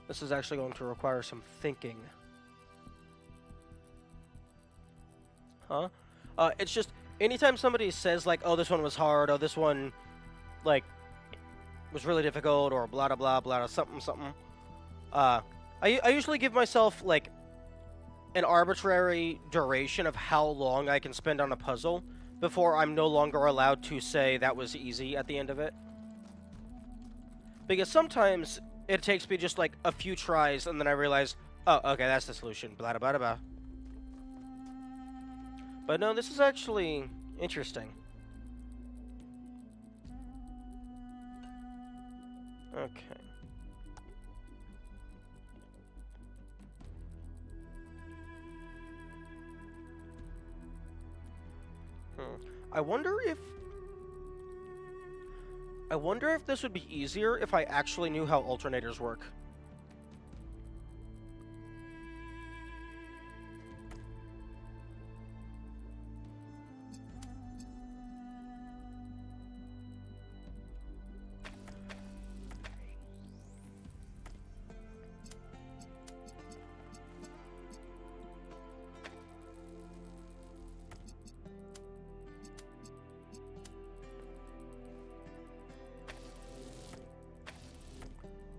A: This is actually going to require some thinking. Huh? It's just, anytime somebody says, like, oh, this one was hard, oh, this one, like, was really difficult, or blah, blah, blah, blah, something, something, I usually give myself, like, an arbitrary duration of how long I can spend on a puzzle before I'm no longer allowed to say that was easy at the end of it. Because sometimes it takes me just like a few tries and then I realize, oh, okay, that's the solution, blah, blah, blah, blah. But no, this is actually interesting. Okay. I wonder if this would be easier if I actually knew how alternators work.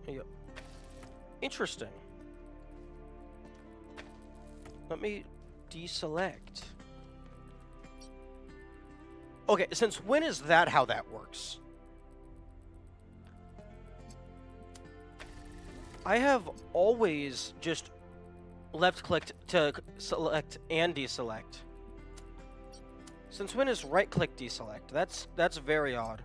A: Yep. Interesting. Let me deselect. Okay, since when is that how that works? I have always just left-clicked to select and deselect. Since when is right-click deselect? That's very odd.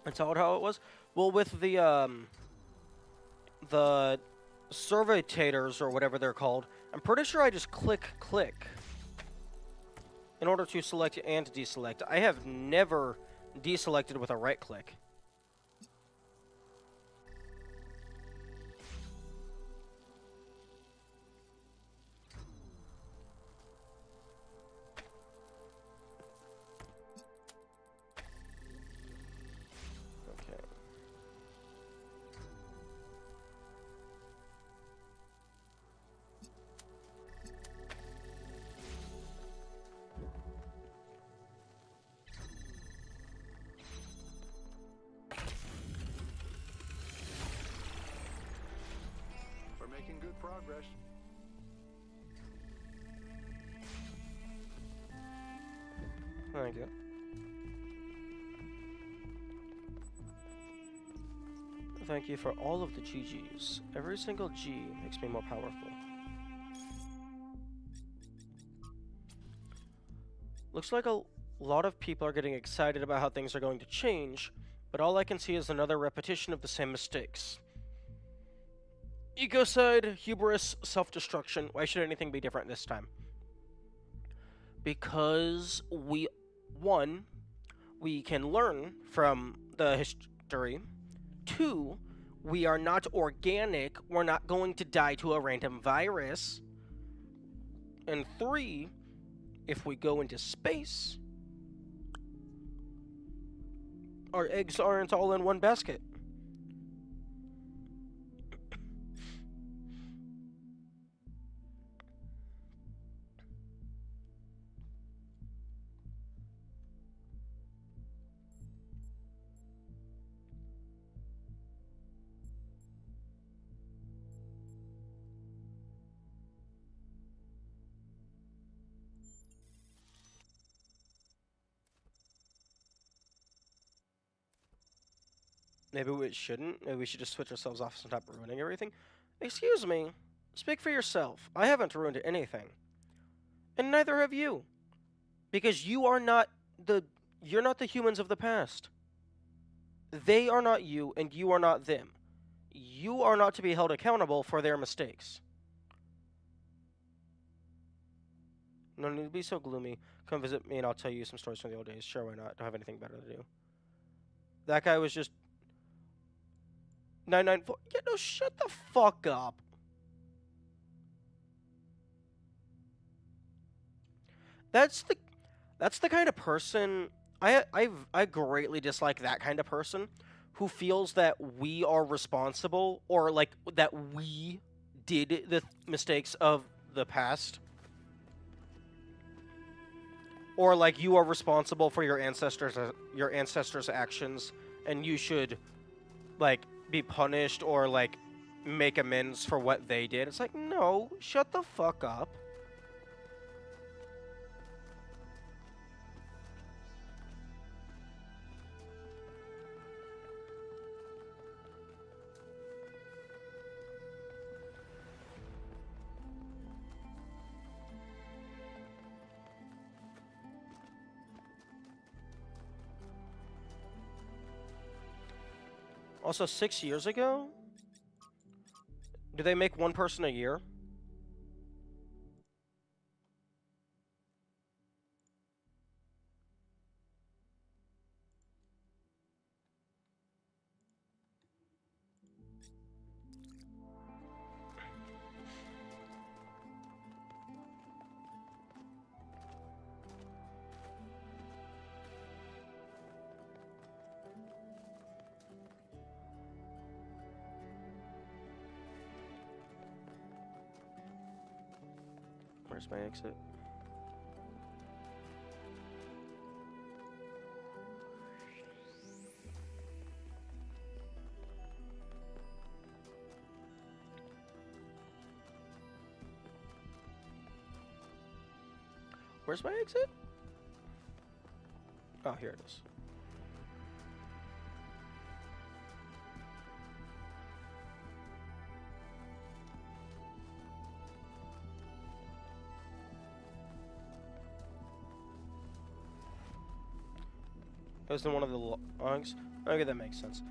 A: That's how it was? Well, with the surveytators, or whatever they're called, I'm pretty sure I just click in order to select and deselect. I have never deselected with a right click.
K: Making good progress.
A: Thank you. Thank you for all of the GGs. Every single G makes me more powerful. Looks like a lot of people are getting excited about how things are going to change, but all I can see is another repetition of the same mistakes. Ecocide, hubris, self-destruction. Why should anything be different this time? Because we can learn from the history. 2, we are not organic. We're not going to die to a random virus. And 3, if we go into space, our eggs aren't all in one basket. Maybe we shouldn't. Maybe we should just switch ourselves off and stop ruining everything. Excuse me. Speak for yourself. I haven't ruined anything. And neither have you. Because you're not the humans of the past. They are not you, and you are not them. You are not to be held accountable for their mistakes. No need to be so gloomy. Come visit me and I'll tell you some stories from the old days. Sure, why not? Don't have anything better to do. That guy was just 994. Yeah, no, shut the fuck up. That's the kind of person I greatly dislike. That kind of person who feels that we are responsible, or like that we did the mistakes of the past, or like you are responsible for your ancestors' actions, and you should like be punished or like make amends for what they did. It's like, no, shut the fuck up. Also, 6 years ago, do they make one person a year? Where's my exit? Where's my exit? Oh, here it is. It was in one of the logs. Okay, that makes sense.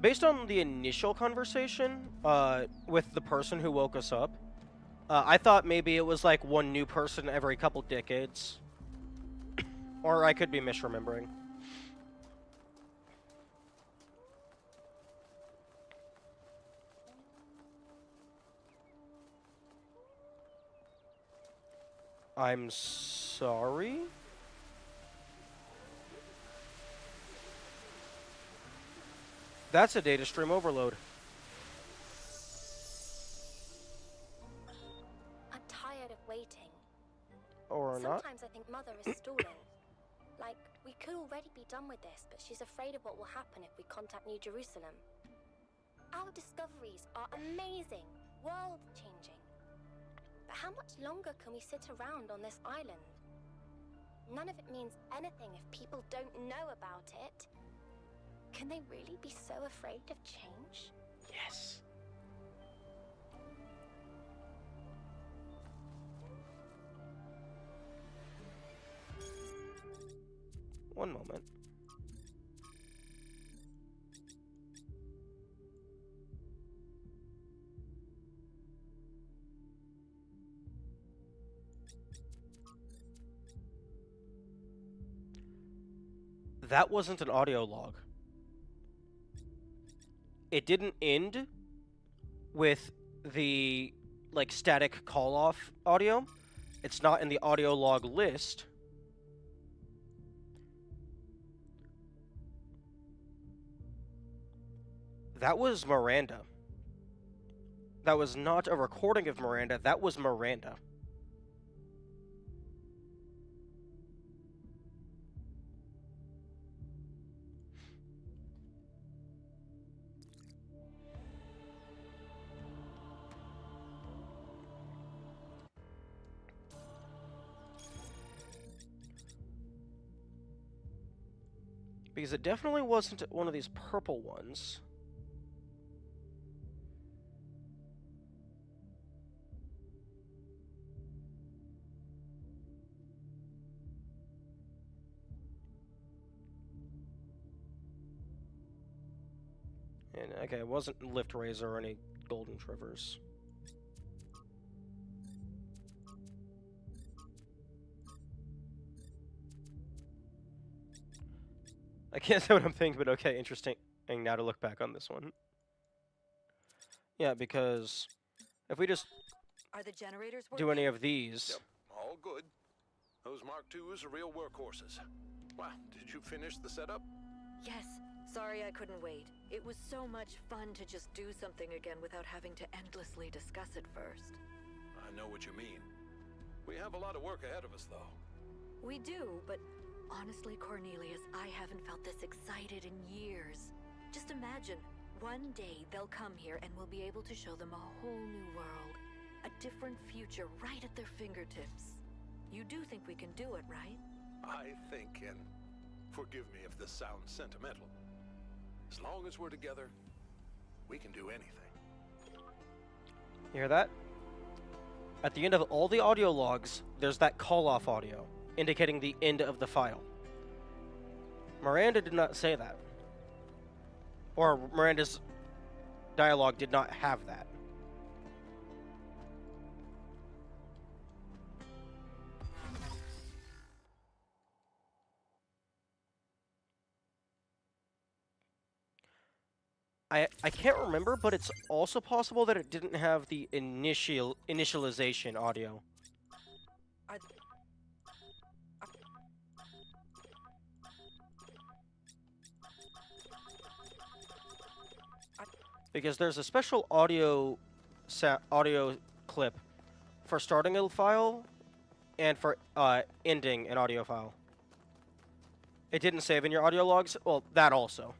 A: Based on the initial conversation with the person who woke us up, I thought maybe it was like one new person every couple decades. Or I could be misremembering. I'm sorry? That's a data stream overload.
L: I'm tired of waiting.
A: Or not?
L: Sometimes I think Mother is stalling. Like, we could already be done with this, but she's afraid of what will happen if we contact New Jerusalem. Our discoveries are amazing, world-changing. But how much longer can we sit around on this island? None of it means anything if people don't know about it. Can they really be so afraid of change?
A: Yes. One moment. That wasn't an audio log. it didn't end with the like static call off audio. It's not in the audio log list. That was Miranda. That was not a recording of Miranda. That was Miranda. Because it definitely wasn't one of these purple ones. And okay, it wasn't Lift Razor or any Golden Trivers. I can't say what I'm thinking, but okay, interesting now to look back on this one. Yeah, because if we just
J: Are the generators
A: do any of these...
K: Yep, all good. Those Mark IIs are real workhorses. Wow, did you finish the setup?
J: Yes. Sorry I couldn't wait. It was so much fun to just do something again without having to endlessly discuss it first.
K: I know what you mean. We have a lot of work ahead of us, though.
J: We do, but honestly, Cornelius, I haven't felt this excited in years. Just imagine, one day they'll come here and we'll be able to show them a whole new world. A different future right at their fingertips. You do think we can do it, right?
K: I think, and forgive me if this sounds sentimental, as long as we're together, we can do anything.
A: You hear that? At the end of all the audio logs, there's that call-off audio, indicating the end of the file. Miranda did not say that. Or Miranda's dialogue did not have that. I can't remember, but it's also possible that it didn't have the initialization audio. Because there's a special audio clip for starting a file and for ending an audio file. It didn't save in your audio logs? Well, that also.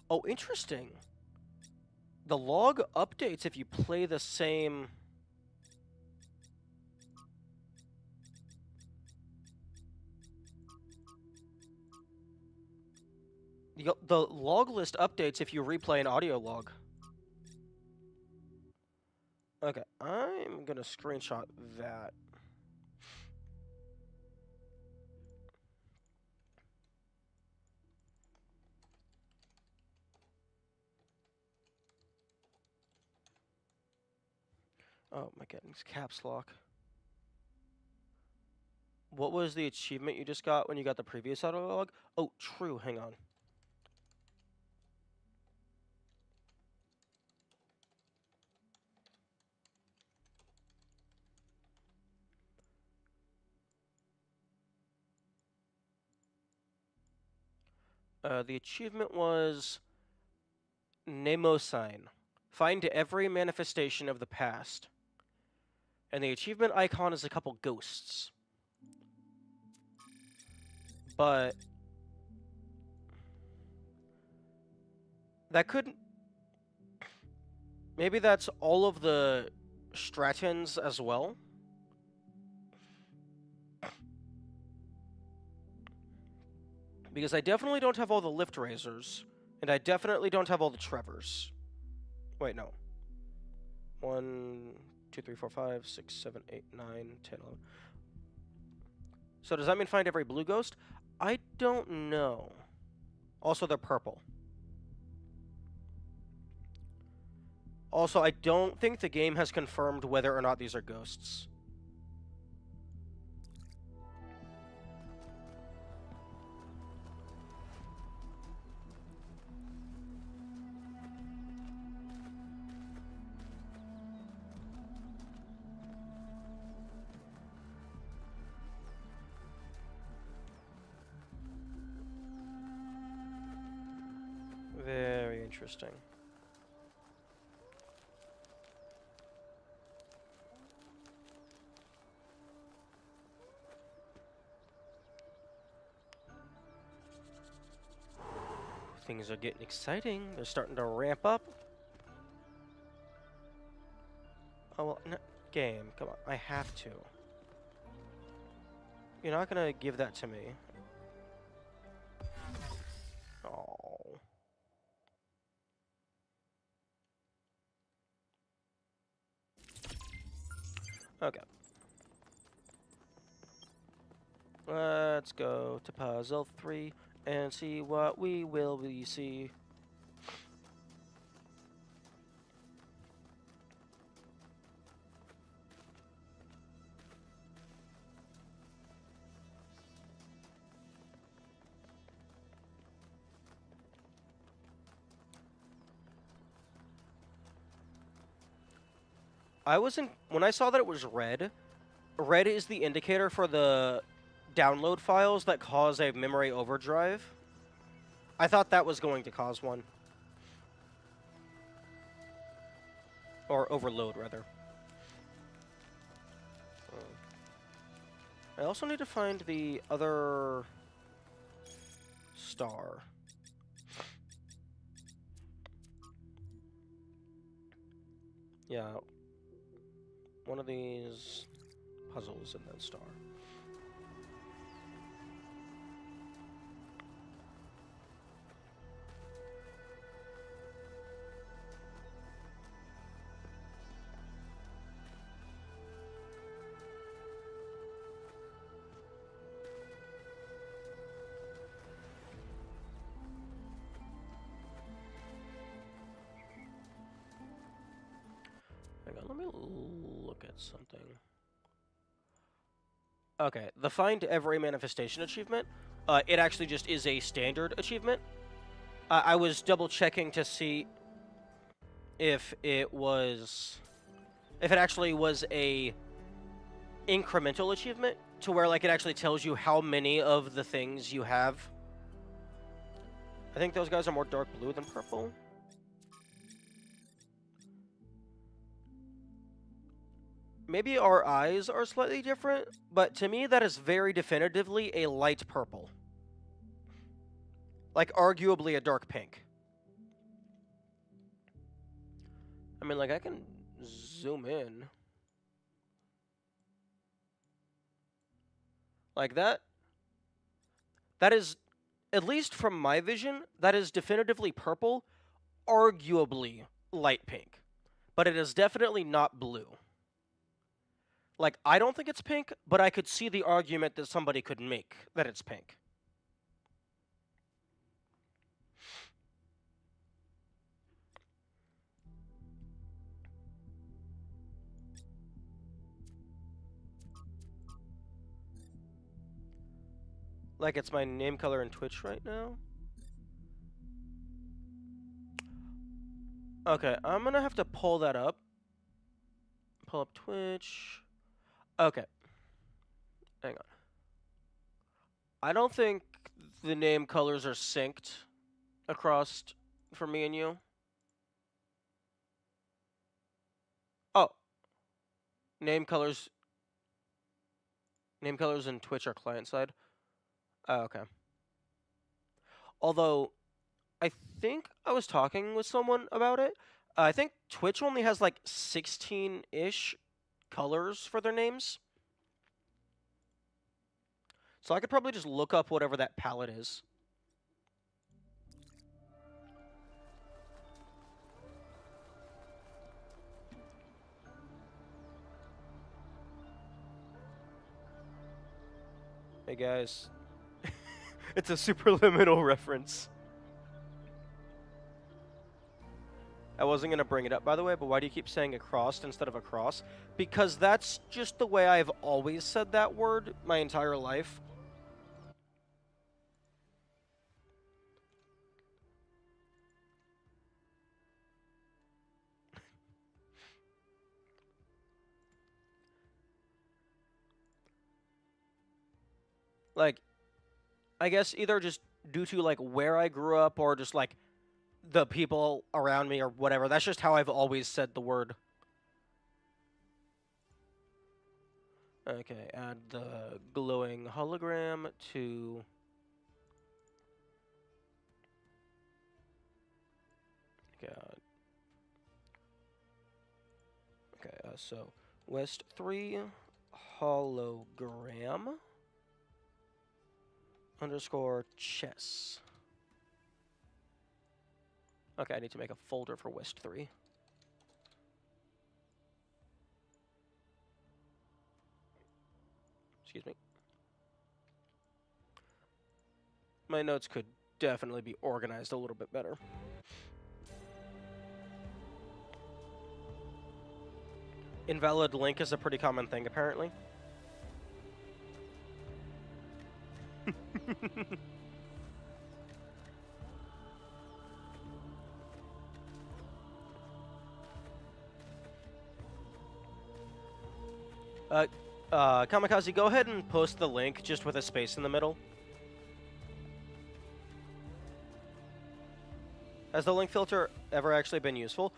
A: Oh, interesting. The log updates if you play the same... The log list updates if you replay an audio log. Okay, I'm gonna screenshot that. Oh my goodness, caps lock. What was the achievement you just got when you got the previous audio log? Oh, true, hang on. The achievement was Mnemosyne. Find every manifestation of the past. And the achievement icon is a couple ghosts. But that couldn't... Maybe that's all of the Stratons as well? Because I definitely don't have all the Lift Razors, and I definitely don't have all the Trevors. Wait, no. 1, 2, 3, 4, 5, 6, 7, 8, 9, 10, 11. So does that mean find every blue ghost? I don't know. Also, they're purple. Also, I don't think the game has confirmed whether or not these are ghosts. Very interesting. Things are getting exciting. They're starting to ramp up. Oh, well, no, game, come on. I have to. You're not gonna give that to me. Oh. Okay. Let's go to puzzle 3 and see what we will see. When I saw that it was red, red is the indicator for the download files that cause a memory overdrive. I thought that was going to cause one. Or overload, rather. I also need to find the other star. Yeah. One of these puzzles and then star. Hang on, let me look at something. Okay, the Find Every Manifestation achievement, it actually just is a standard achievement. I was double checking to see if it actually was a incremental achievement to where like it actually tells you how many of the things you have. I think those guys are more dark blue than purple. Maybe our eyes are slightly different, but to me that is very definitively a light purple. Like, arguably a dark pink. I mean, like, I can zoom in. Like, that is, at least from my vision, that is definitively purple, arguably light pink. But it is definitely not blue. Like, I don't think it's pink, but I could see the argument that somebody could make that it's pink. Like, it's my name color in Twitch right now. Okay, I'm gonna have to pull that up. Pull up Twitch. Okay. Hang on. I don't think the name colors are synced across for me and you. Oh. Name colors in Twitch are client side. Oh, okay. Although, I think I was talking with someone about it. I think Twitch only has like 16-ish colors for their names. So I could probably just look up whatever that palette is. Hey guys. It's a superliminal reference. I wasn't going to bring it up, by the way, but why do you keep saying across instead of across? Because that's just the way I've always said that word my entire life. Like, I guess either just due to, like, where I grew up or just, like, the people around me or whatever. That's just how I've always said the word. Okay, add the glowing hologram to... Okay, so West 3 hologram underscore chess. Okay, I need to make a folder for West 3. Excuse me. My notes could definitely be organized a little bit better. Invalid link is a pretty common thing, apparently. Kamikaze, go ahead and post the link just with a space in the middle. Has the link filter ever actually been useful?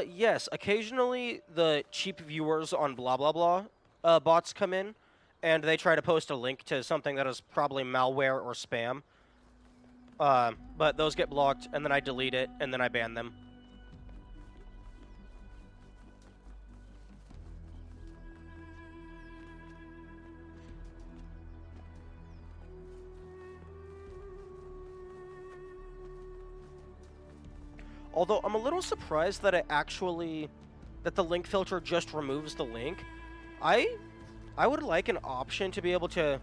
A: Yes. Occasionally, the cheap viewers on blah blah blah bots come in, and they try to post a link to something that is probably malware or spam. But those get blocked, and then I delete it, and then I ban them. Although I'm a little surprised that that the link filter just removes the link. I would like an option to be able to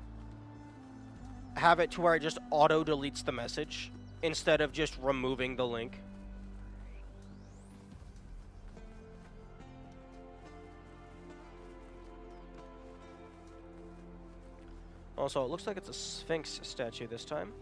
A: have it to where it just auto deletes the message instead of just removing the link. Also, it looks like it's a Sphinx statue this time.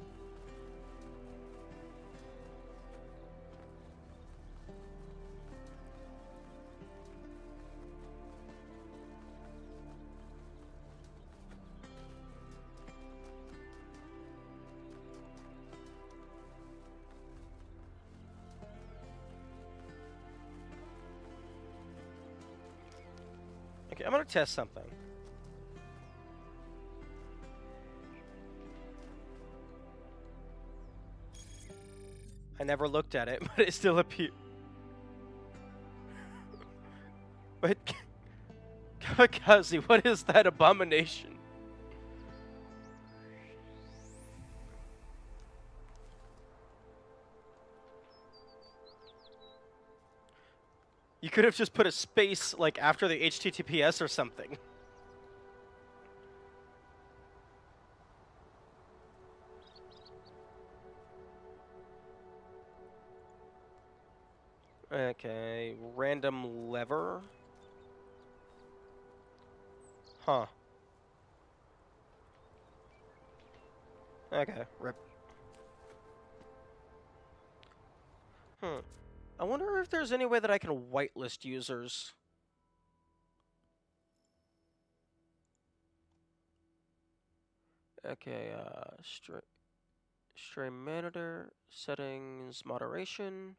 A: Okay, I'm gonna test something. I never looked at it, but it still appeared. But Kamikaze, what is that abomination? You could have just put a space, like, after the HTTPS or something. Okay, random lever. Huh. Okay, rip. I wonder if there's any way that I can whitelist users. Okay, stream monitor, settings, moderation.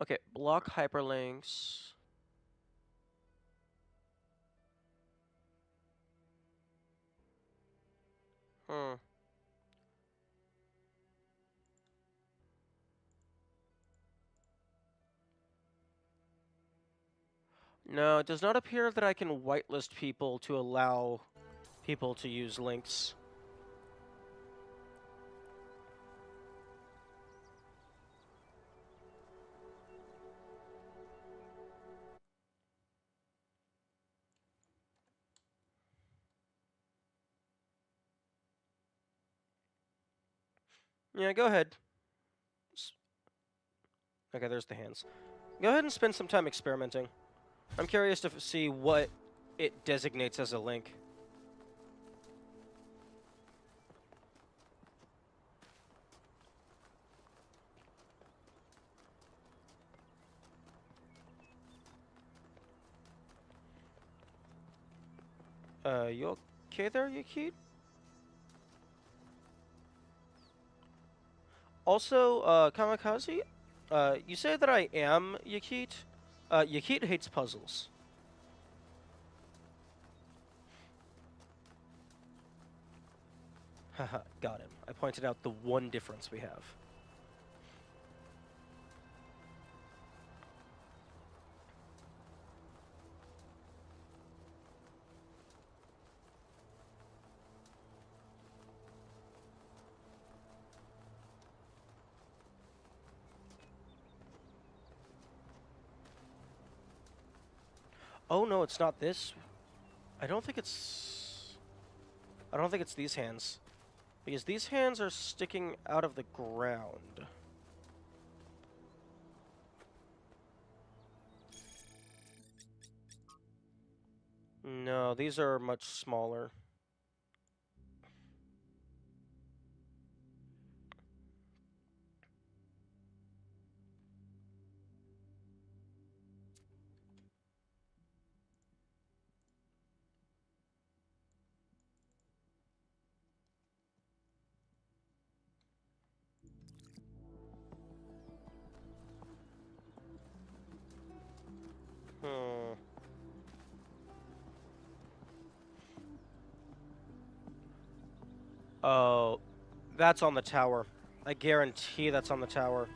A: Okay, block hyperlinks. No, it does not appear that I can whitelist people to allow people to use links. Yeah, go ahead. Okay, there's the hands. Go ahead and spend some time experimenting. I'm curious to see what it designates as a link. You okay there, Yakit? Also, Kamikaze, you say that I am Yakit? Yakit hates puzzles. Haha, got him. I pointed out the one difference we have. Oh no, it's not this. I don't think it's these hands. Because these hands are sticking out of the ground. No, these are much smaller. Hmm. Oh, that's on the tower. I guarantee that's on the tower.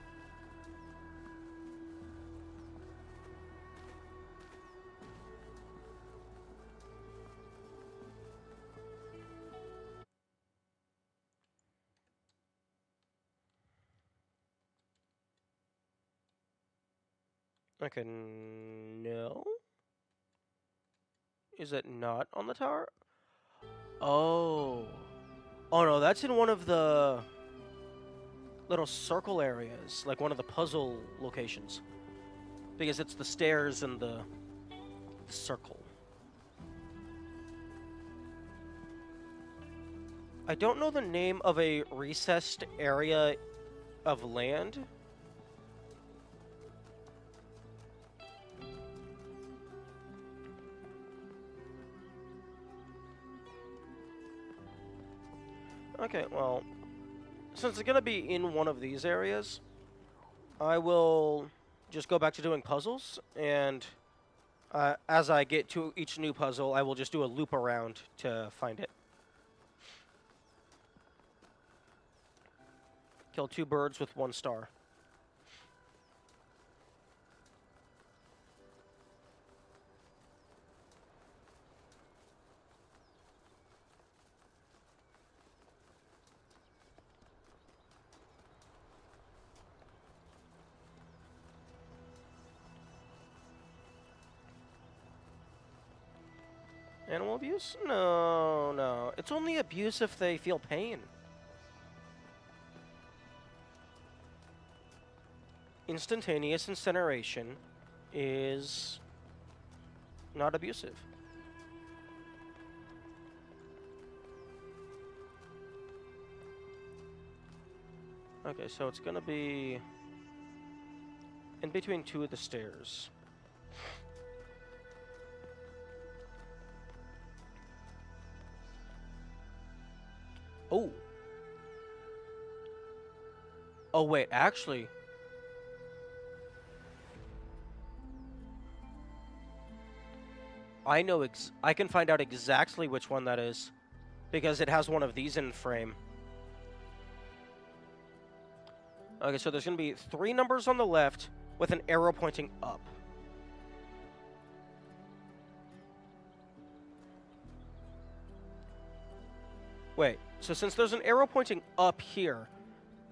A: Okay, no. Is it not on the tower? Oh. Oh no, that's in one of the little circle areas, like one of the puzzle locations. Because it's the stairs and the circle. I don't know the name of a recessed area of land. Okay, well, since it's going to be in one of these areas, I will just go back to doing puzzles, and as I get to each new puzzle, I will just do a loop around to find it. Kill 2 birds with 1 star. Animal abuse? No, no. It's only abuse if they feel pain. Instantaneous incineration is not abusive. Okay, so it's gonna be in between 2 of the stairs. Oh. Oh, wait, actually. I can find out exactly which one that is. Because it has one of these in frame. Okay, so there's going to be 3 numbers on the left with an arrow pointing up. Wait, so since there's an arrow pointing up here,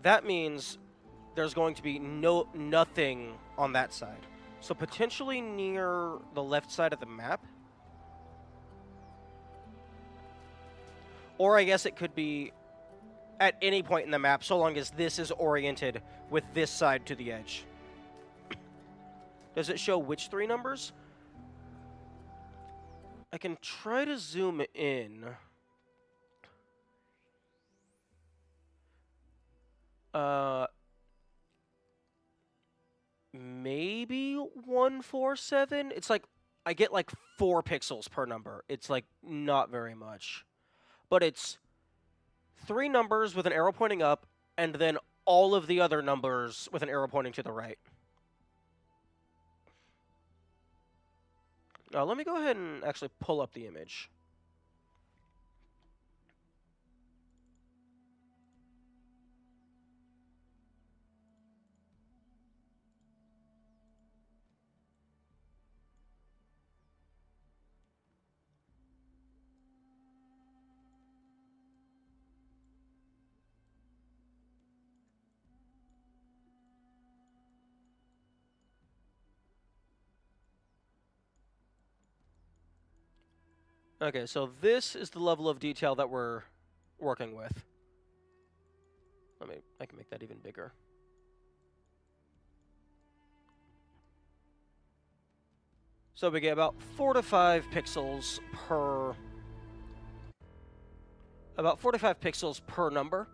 A: that means there's going to be nothing on that side. So potentially near the left side of the map. Or I guess it could be at any point in the map, so long as this is oriented with this side to the edge. Does it show which 3 numbers? I can try to zoom in. Maybe 147? It's like, I get like 4 pixels per number. It's like not very much. But it's 3 numbers with an arrow pointing up, and then all of the other numbers with an arrow pointing to the right. Let me go ahead and actually pull up the image. Okay, so this is the level of detail that we're working with. I can make that even bigger. So we get about 4 to 5 pixels per... About 4 to 5 pixels per number.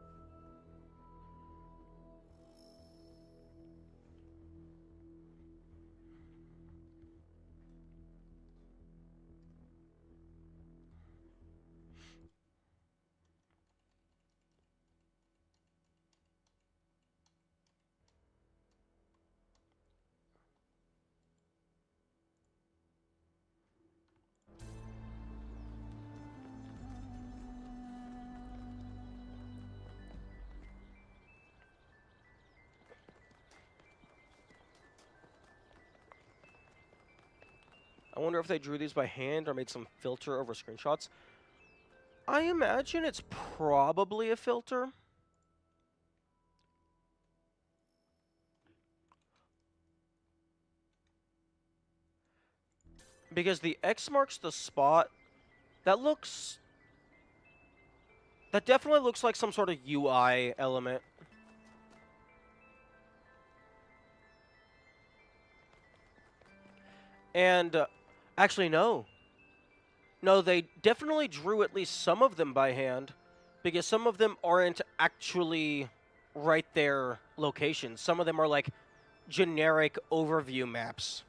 A: I wonder if they drew these by hand or made some filter over screenshots. I imagine it's probably a filter. Because the X marks the spot. That definitely looks like some sort of UI element. And, actually, no. No, they definitely drew at least some of them by hand, because some of them aren't actually right there locations. Some of them are, like, generic overview maps.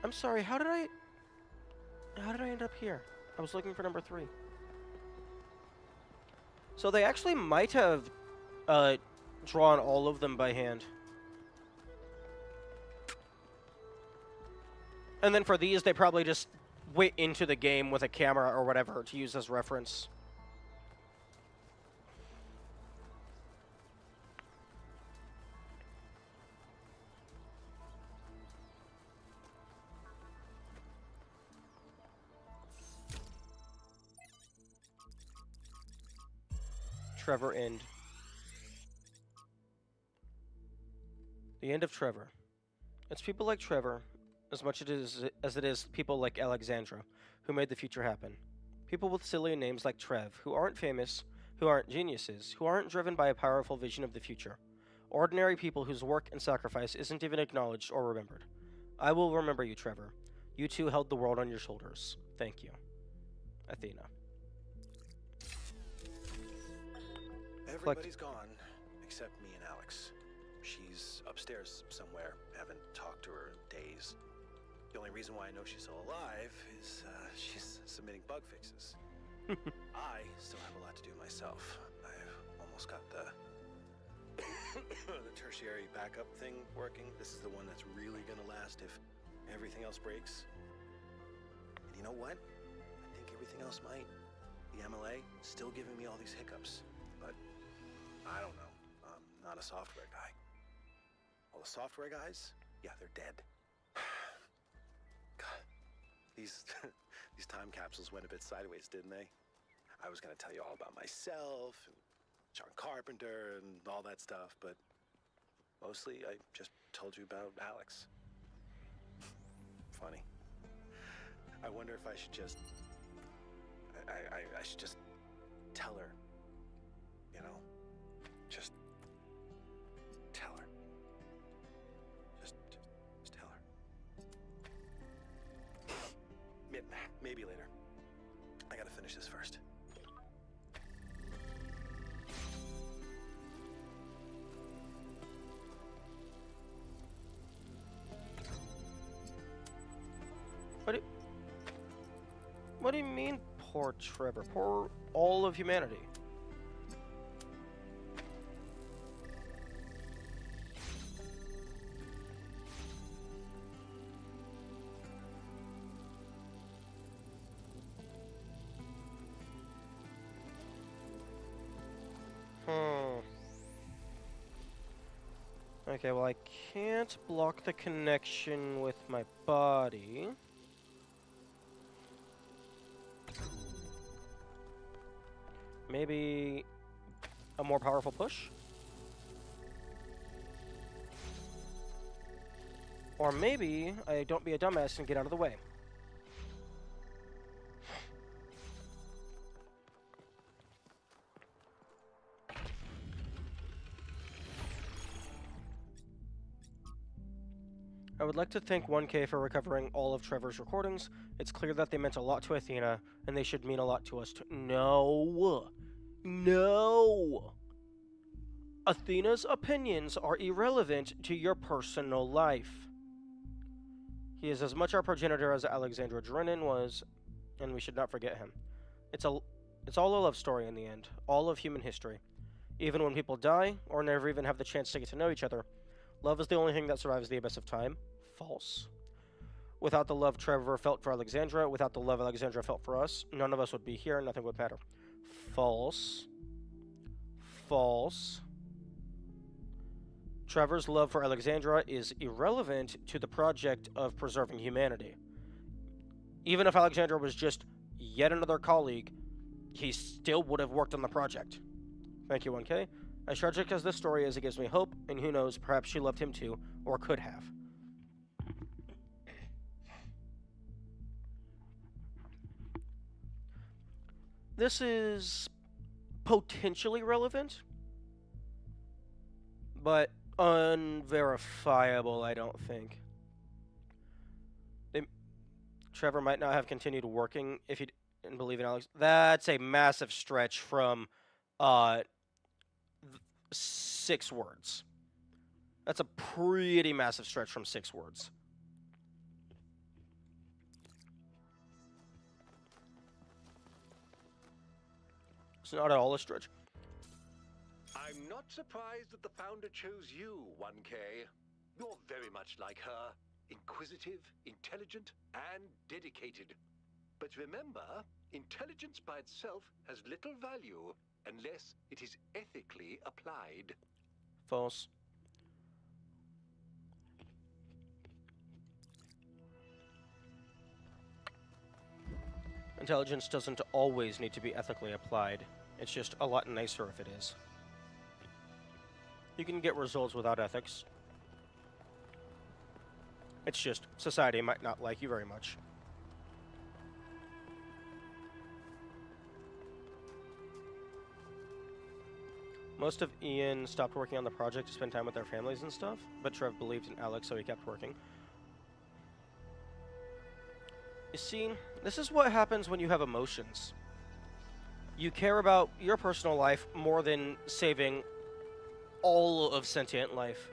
A: I'm sorry, how did I end up here? I was looking for number 3. So they actually might have drawn all of them by hand. And then for these, they probably just went into the game with a camera or whatever to use as reference. Trevor end. The end of Trevor. It's people like Trevor, as much as it is people like Alexandra, who made the future happen. People with silly names like Trev, who aren't famous, who aren't geniuses, who aren't driven by a powerful vision of the future. Ordinary people whose work and sacrifice isn't even acknowledged or remembered. I will remember you, Trevor. You two held the world on your shoulders. Thank you. Athena.
K: Everybody's gone, except me and Alex. She's upstairs somewhere. Haven't talked to her in days. The only reason why I know she's still alive is she's submitting bug fixes. I still have a lot to do myself. I've almost got the the tertiary backup thing working. This is the one that's really gonna last if everything else breaks. And you know what? I think everything else might. The MLA still giving me all these hiccups, but I don't know. I'm not a software guy. All the software guys, yeah, they're dead. God, these These time capsules went a bit sideways, didn't they? I was going to tell you all about myself, and John Carpenter, and all that stuff, but mostly I just told you about Alex. Funny. I wonder if I should just... I should just tell her. You know? Just tell her. Just tell her. Maybe later. I gotta finish this first.
A: What do you mean, poor Trevor? Poor all of humanity. Okay, well, I can't block the connection with my body. Maybe a more powerful push? Or maybe I don't be a dumbass and get out of the way. I would like to thank 1K for recovering all of Trevor's recordings. It's clear that they meant a lot to Athena, and they should mean a lot to us too. No! No! Athena's opinions are irrelevant to your personal life. He is as much our progenitor as Alexandra Drennan was, and we should not forget him. It's all a love story in the end, all of human history. Even when people die, or never even have the chance to get to know each other, love is the only thing that survives the abyss of time. False. Without the love Trevor felt for Alexandra, without the love Alexandra felt for us, none of us would be here, nothing would matter. False. False. Trevor's love for Alexandra is irrelevant to the project of preserving humanity. Even if Alexandra was just yet another colleague, he still would have worked on the project. Thank you, 1K. As tragic as this story is, it gives me hope, and who knows, perhaps she loved him too, or could have. This is potentially relevant, but unverifiable, I don't think. Trevor might not have continued working if he didn't believe in Alex. That's a massive stretch from 6 words. That's a pretty massive stretch from 6 words. It's not at all a stretch.
M: I'm not surprised that the founder chose you, 1K. You're very much like her. Inquisitive, intelligent, and dedicated. But remember, intelligence by itself has little value unless it is ethically applied.
A: False. Intelligence doesn't always need to be ethically applied. It's just a lot nicer if it is. You can get results without ethics. It's just society might not like you very much. Most of Ian stopped working on the project to spend time with their families and stuff, but Trev believed in Alex, so he kept working. You see, this is what happens when you have emotions. You care about your personal life more than saving all of sentient life.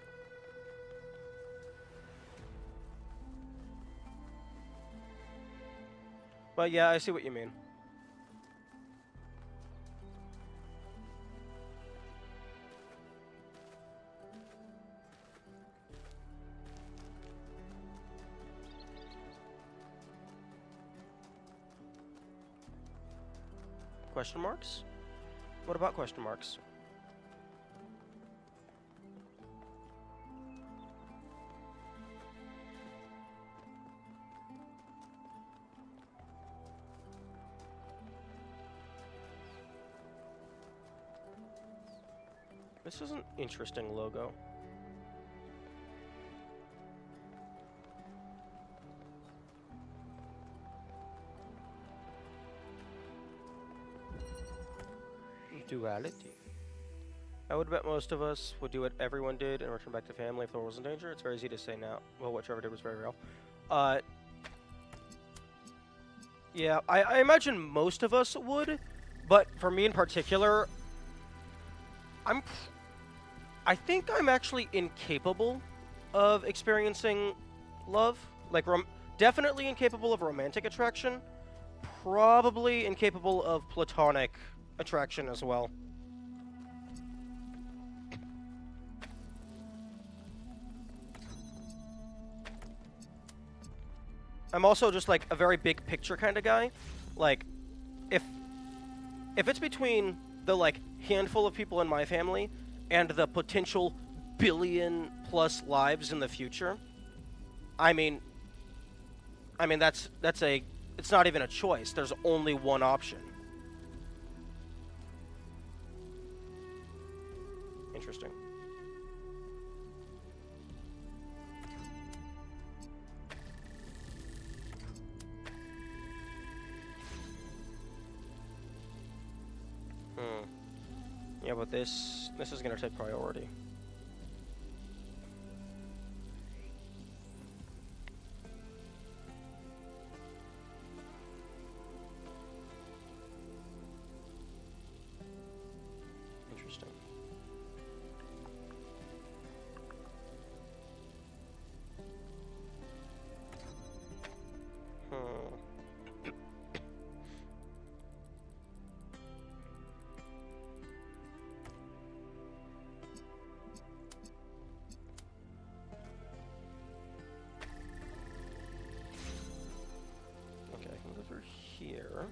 A: But yeah, I see what you mean. Question marks? What about question marks? This is an interesting logo. Duality. I would bet most of us would do what everyone did and return back to family if there wasn't danger. It's very easy to say now. Well, what Trevor did was very real. Yeah, I imagine most of us would, but for me in particular, I think I'm actually incapable of experiencing love. Like, definitely incapable of romantic attraction. Probably incapable of platonic attraction as well. I'm also just like a very big picture kind of guy. Like, if it's between the like handful of people in my family and the potential billion-plus lives in the future, I mean that's it's not even a choice. There's only one option. Interesting. Yeah, but this is gonna take priority. Interesting. Here.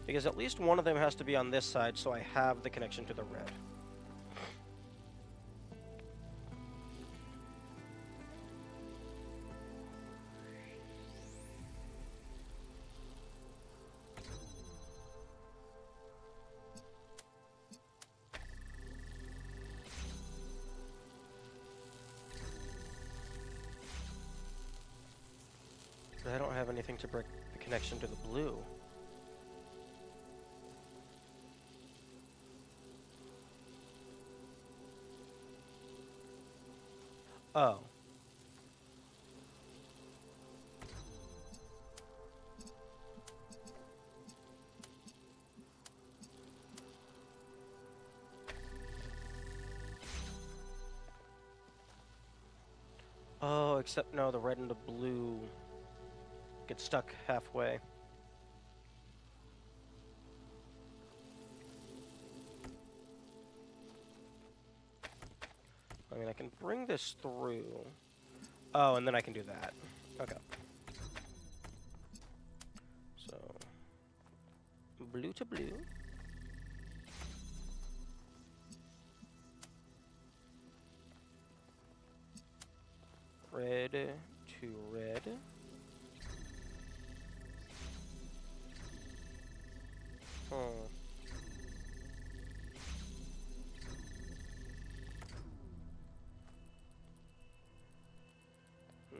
A: Because at least one of them has to be on this side, so I have the connection to the red. I don't have anything to break the connection to the blue. Oh. Oh, except no, the red and the blue get stuck halfway. I mean, I can bring this through. Oh, and then I can do that. Okay. So, blue to blue. Red to red.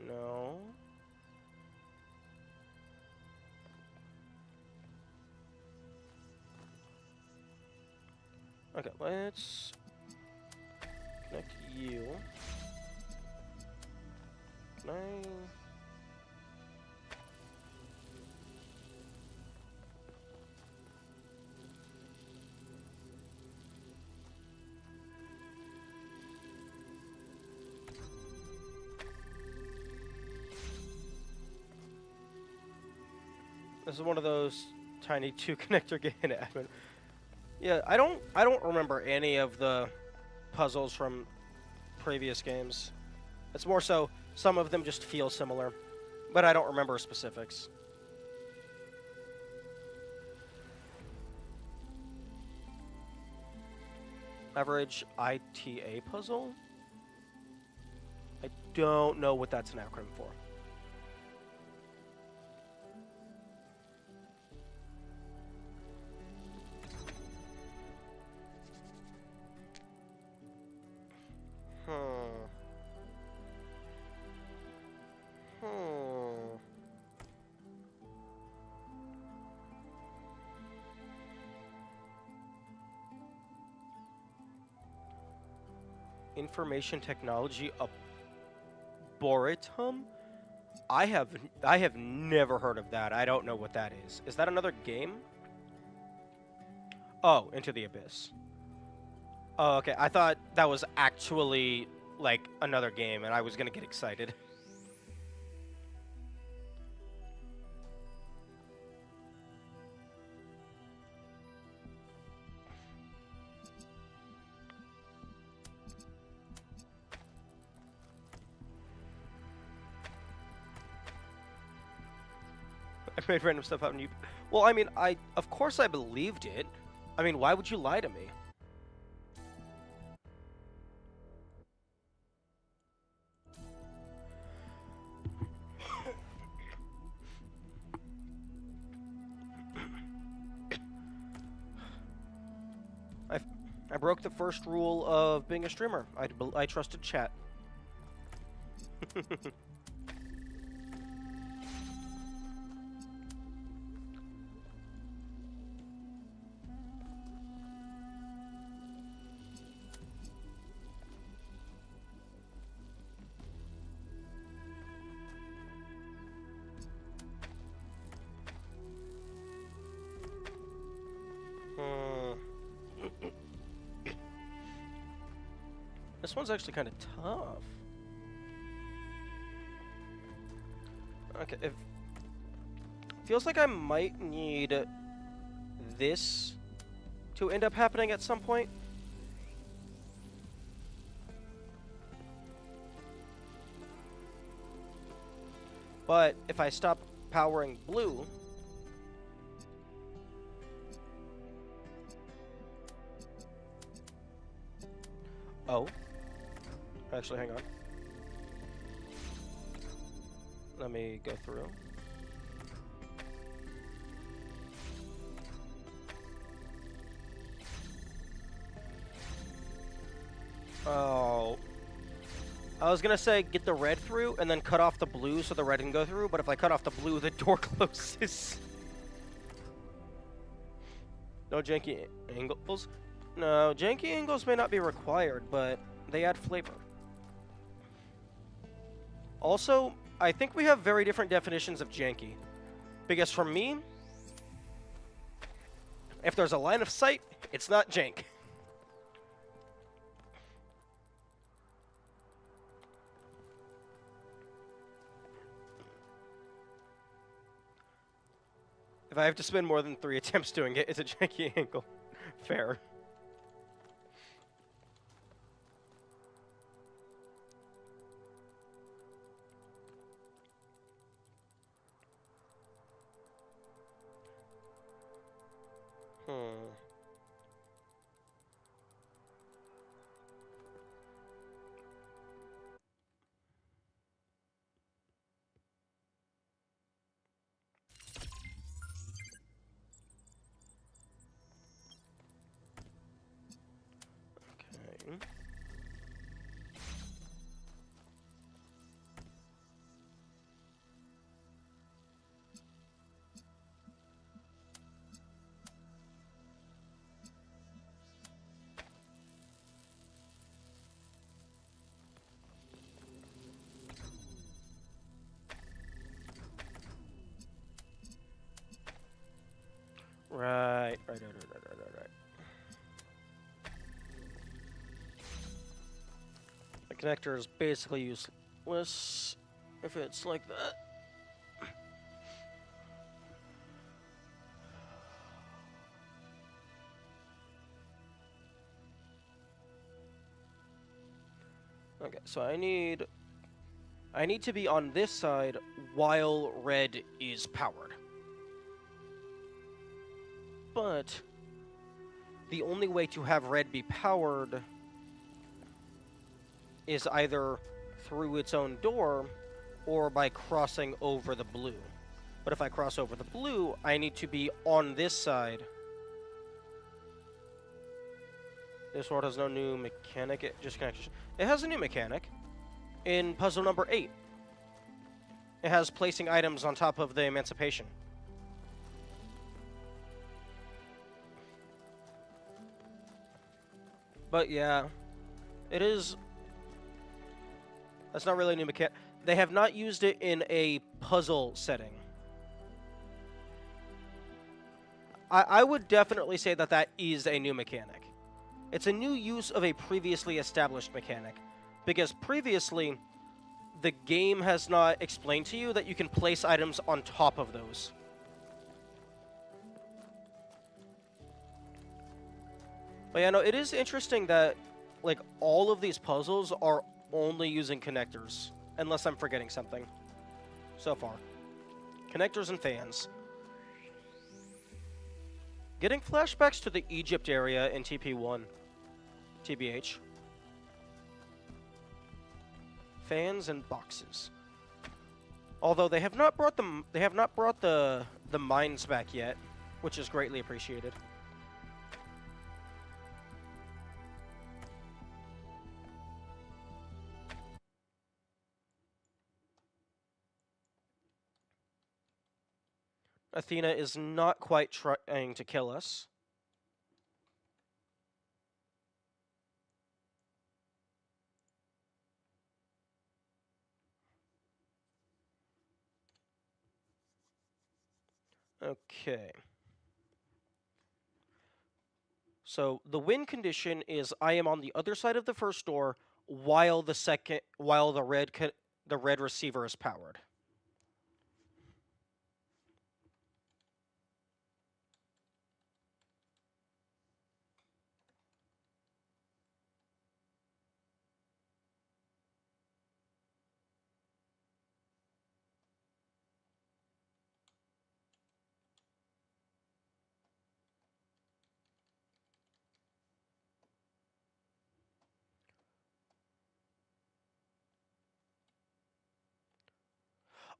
A: No. Okay, let's connect you. Can I... This is one of those tiny two connector game admin. Yeah, I don't remember any of the puzzles from previous games. It's more so some of them just feel similar, but I don't remember specifics. Average ITA puzzle? I don't know what that's an acronym for. Information Technology Arboretum? I have never heard of that. I don't know what that is. Is that another game? Oh, Into the Abyss. Oh, okay. I thought that was actually like another game, and I was gonna get excited. I made random stuff up, and you. Well, I mean, of course I believed it. I mean, why would you lie to me? I broke the first rule of being a streamer. I trusted chat. This one's actually kind of tough. Okay, it feels like I might need this to end up happening at some point. But if I stop powering blue, oh, actually, hang on. Let me go through. Oh. I was gonna say get the red through and then cut off the blue so the red can go through, but if I cut off the blue, the door closes. No janky angles? No, janky angles may not be required, but they add flavor. Also, I think we have very different definitions of janky. Because for me, if there's a line of sight, it's not jank. If I have to spend more than 3 attempts doing it, it's a janky angle. Fair. Okay. Right. The connector is basically useless if it's like that. Okay, so I need to be on this side while red is powered. But the only way to have red be powered is either through its own door or by crossing over the blue. But if I cross over the blue, I need to be on this side. This world has no new mechanic, it just connects. It has a new mechanic in puzzle number 8. It has placing items on top of the emancipation. But yeah, it is That's not really a new mechanic. They have not used it in a puzzle setting. I would definitely say that that is a new mechanic. It's a new use of a previously established mechanic. Because previously, the game has not explained to you that you can place items on top of those. But yeah, no, it is interesting that, like, all of these puzzles are only using connectors. Unless I'm forgetting something. So far. Connectors and fans. Getting flashbacks to the Egypt area in TP1. TBH. Fans and boxes. Although they have not brought them, they have not brought the mines back yet, which is greatly appreciated. Athena is not quite trying to kill us. Okay. So the win condition is I am on the other side of the first door while the red receiver is powered.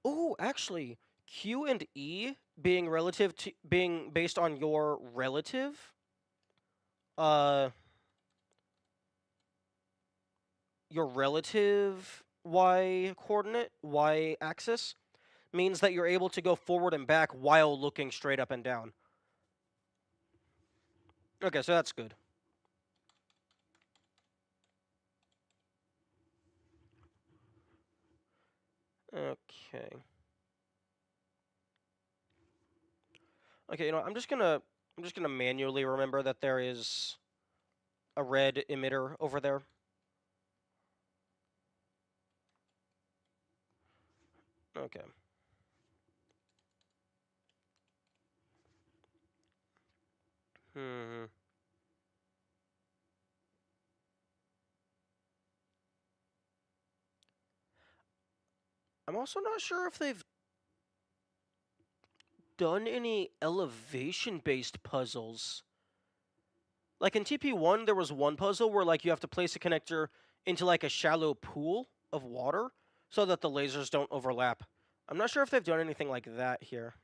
A: Oh, actually, Q and E being being based on your relative, uh, your relative y coordinate, y axis, means that you're able to go forward and back while looking straight up and down. Okay, so that's good. Okay. Okay, you know, I'm just gonna manually remember that there is a red emitter over there. Okay. Hmm. I'm also not sure if they've done any elevation-based puzzles. Like in TP1, there was one puzzle where like you have to place a connector into like a shallow pool of water so that the lasers don't overlap. I'm not sure if they've done anything like that here.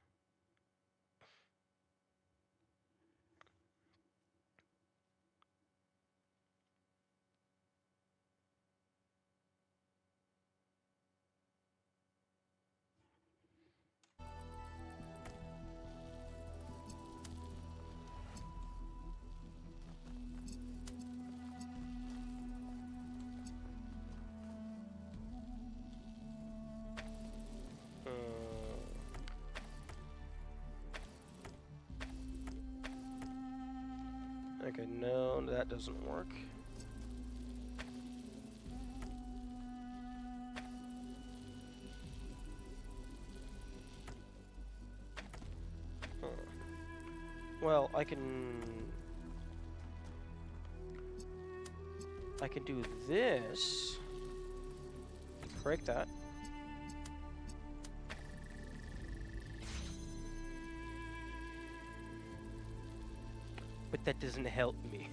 A: Okay, no, that doesn't work. Huh. Well, I can do this. Break that. But that doesn't help me.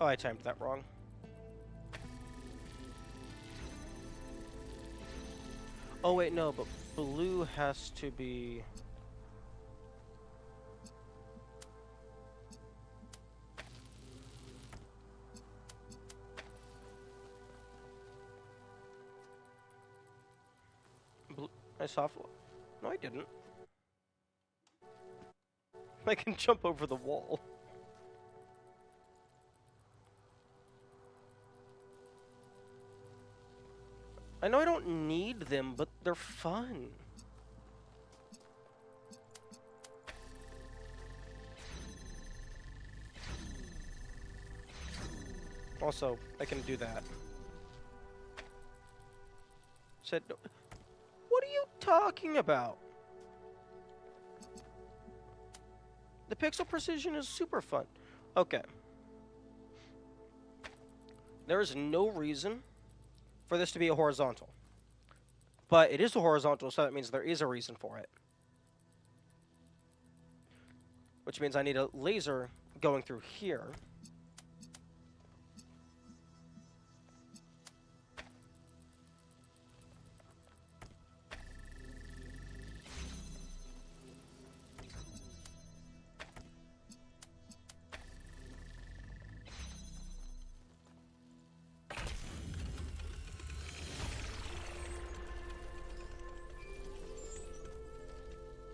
A: Oh, I timed that wrong. Oh wait, no, but blue has to be... I soft... No, I didn't. I can jump over the wall. I know I don't need them, but they're fun. Also, I can do that. Said, what are you talking about? The pixel precision is super fun. Okay. There is no reason for this to be a horizontal. But it is a horizontal, so that means there is a reason for it. Which means I need a laser going through here.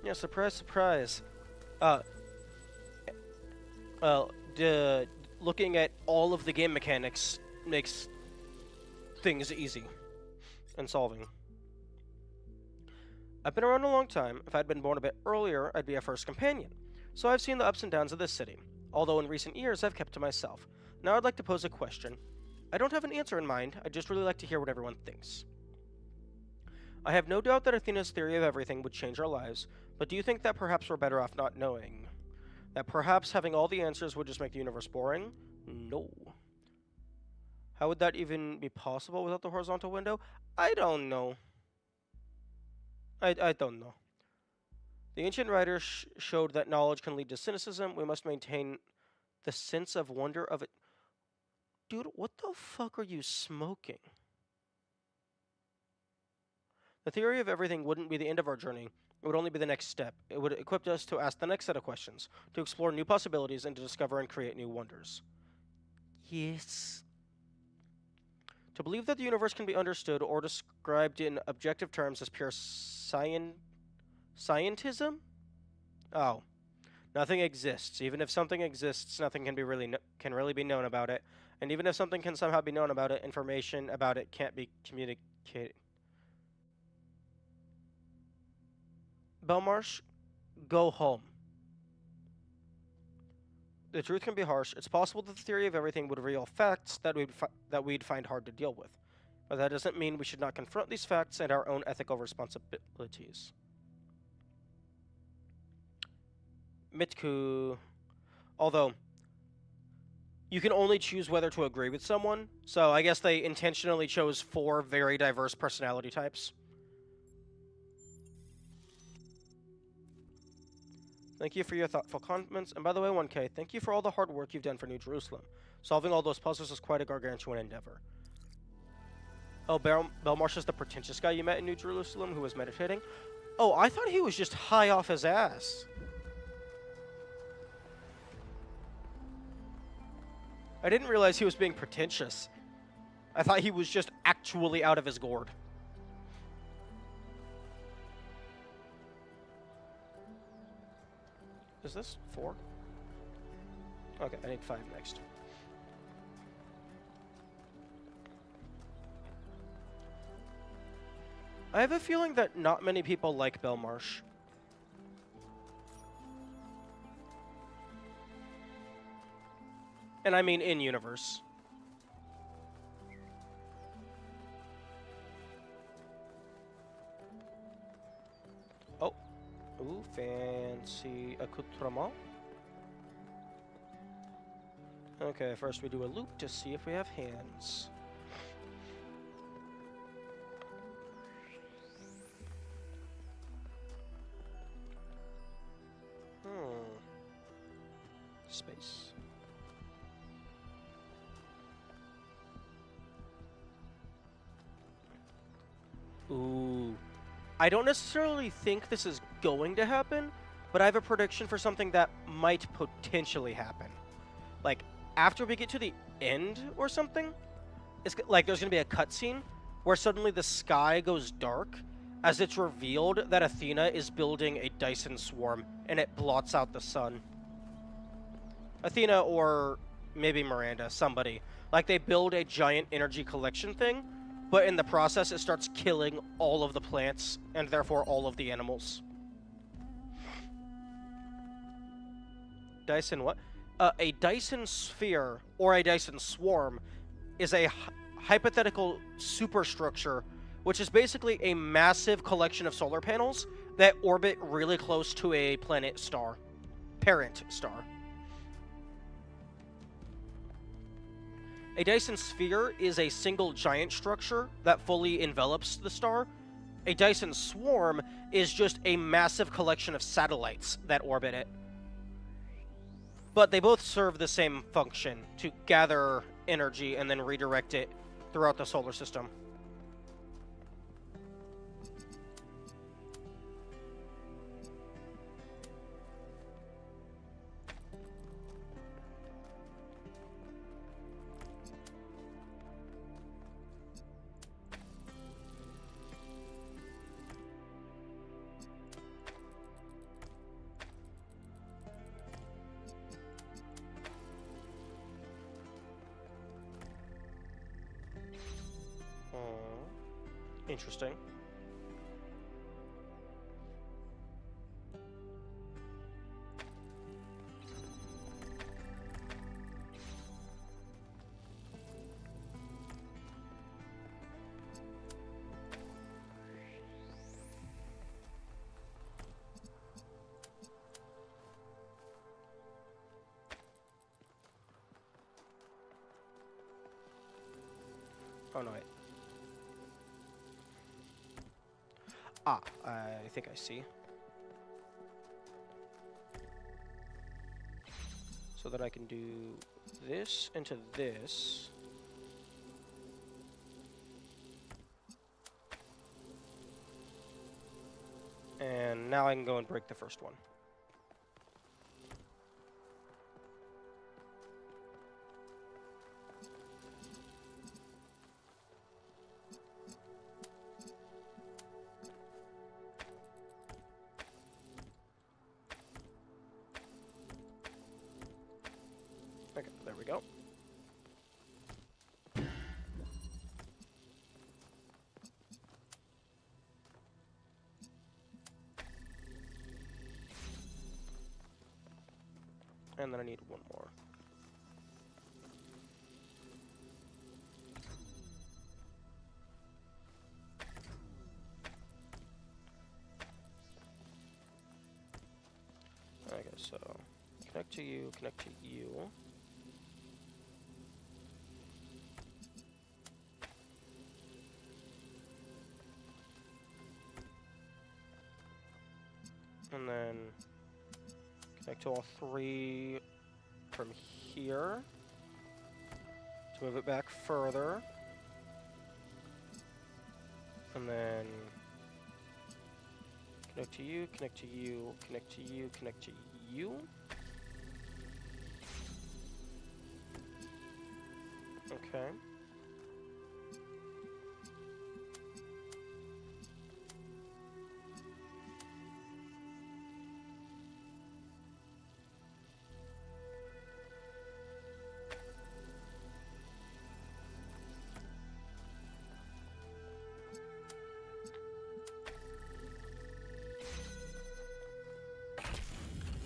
A: Yeah, surprise, surprise. Well, looking at all of the game mechanics makes things easy and solving. I've been around a long time. If I'd been born a bit earlier, I'd be a first companion. So I've seen the ups and downs of this city, although in recent years I've kept to myself. Now I'd like to pose a question. I don't have an answer in mind, I'd just really like to hear what everyone thinks. I have no doubt that Athena's theory of everything would change our lives, but do you think that perhaps we're better off not knowing? That perhaps having all the answers would just make the universe boring? No. How would that even be possible without the horizontal window? I don't know. I don't know. The ancient writers showed that knowledge can lead to cynicism. We must maintain the sense of wonder of it. Dude, what the fuck are you smoking? The theory of everything wouldn't be the end of our journey. It would only be the next step. It would equip us to ask the next set of questions, to explore new possibilities, and to discover and create new wonders. Yes. To believe that the universe can be understood or described in objective terms as pure scientism? Oh. Nothing exists. Even if something exists, nothing can really be known about it. And even if something can somehow be known about it, information about it can't be communicated. Belmarsh, go home. The truth can be harsh. It's possible that the theory of everything would reveal facts that we'd find hard to deal with. But that doesn't mean we should not confront these facts and our own ethical responsibilities. Mitku. Although, you can only choose whether to agree with someone, so I guess they intentionally chose 4 very diverse personality types. Thank you for your thoughtful comments, and by the way, 1K, thank you for all the hard work you've done for New Jerusalem. Solving all those puzzles is quite a gargantuan endeavor. Oh, Belmarsh is the pretentious guy you met in New Jerusalem who was meditating? Oh, I thought he was just high off his ass. I didn't realize he was being pretentious. I thought he was just actually out of his gourd. Is this 4? Okay, I need 5 next. I have a feeling that not many people like Belmarsh. And I mean in-universe. Oh. Ooh, fancy accoutrement. Okay, first we do a loop to see if we have hands. Space. I don't necessarily think this is going to happen, but I have a prediction for something that might potentially happen. Like, after we get to the end or something, it's like there's going to be a cutscene where suddenly the sky goes dark as it's revealed that Athena is building a Dyson swarm and it blots out the sun. Athena or maybe Miranda, somebody. Like, they build a giant energy collection thing, but in the process it starts killing all of the plants and therefore all of the animals. Dyson what? A Dyson sphere or a Dyson swarm is a hypothetical superstructure, which is basically a massive collection of solar panels that orbit really close to a planet star. Parent star. A Dyson sphere is a single giant structure that fully envelops the star. A Dyson swarm is just a massive collection of satellites that orbit it. But they both serve the same function, to gather energy and then redirect it throughout the solar system. Interesting. Oh no, wait. Ah, I think I see. So that I can do this into this. And now I can go and break the first one. Okay, there we go. And then I need one more. Okay, so connect to you, connect to you. And then connect to all three from here to move it back further. And then connect to you, connect to you, connect to you, connect to you. Okay.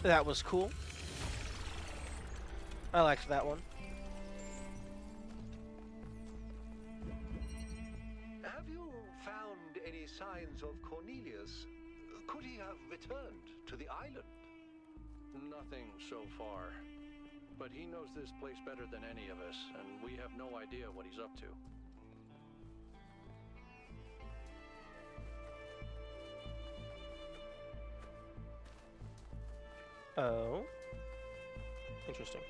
A: That was cool. I liked that one.
M: Have you found any signs of Cornelius? Could he have returned to the island?
F: Nothing so far. But he knows this place better than any of us, and we have no idea what he's up to.
A: Oh. Interesting.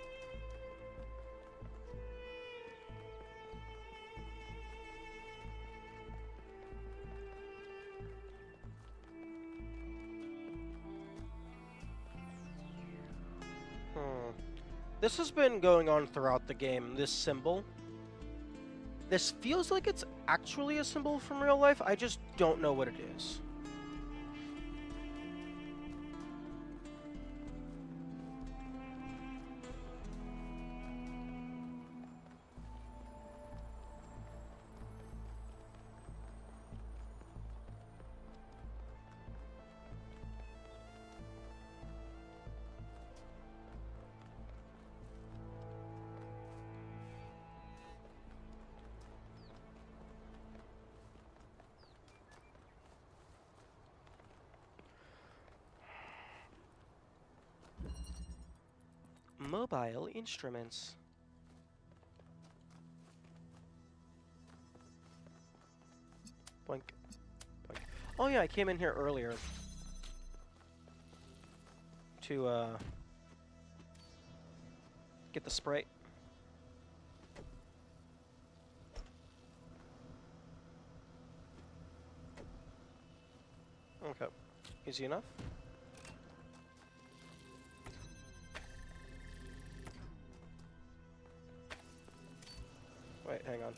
A: This has been going on throughout the game, this symbol. This feels like it's actually a symbol from real life, I just don't know what it is. Mobile instruments. Boink. Boink. Oh yeah, I came in here earlier to get the Sprite. Okay. Easy enough. Wait, hang on.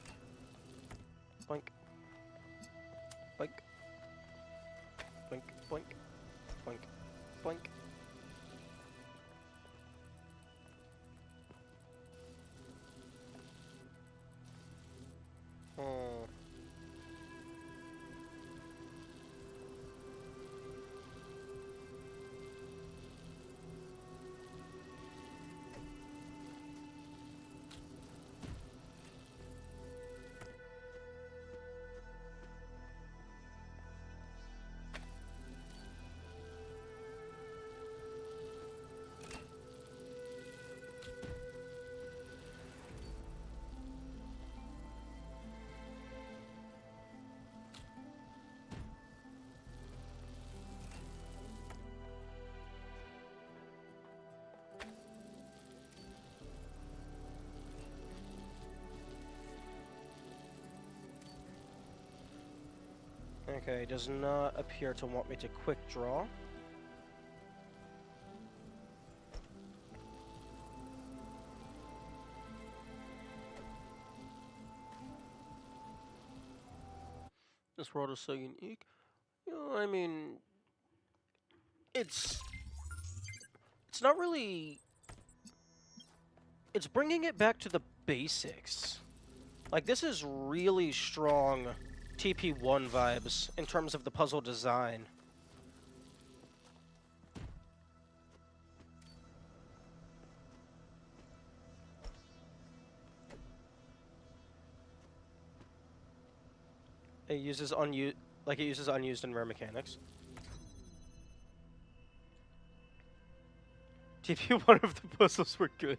A: Boink. Boink. Boink. Boink. Boink. Boink. Hmm. Okay, does not appear to want me to quick draw. This world is so unique. You know, I mean, it's not really. It's bringing it back to the basics. Like, this is really strong TP1 vibes in terms of the puzzle design. It uses unused and rare mechanics. TP1 of the puzzles were good.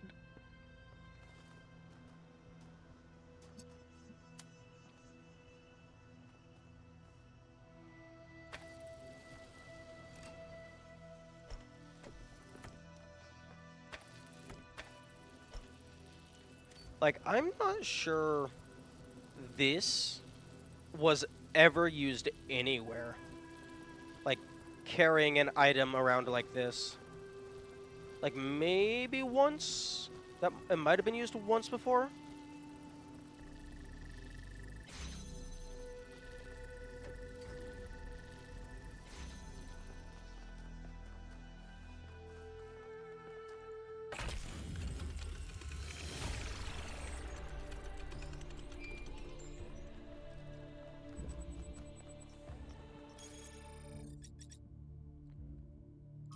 A: Like, I'm not sure this was ever used anywhere. Like, carrying an item around like this. Like, maybe once? That it might have been used once before?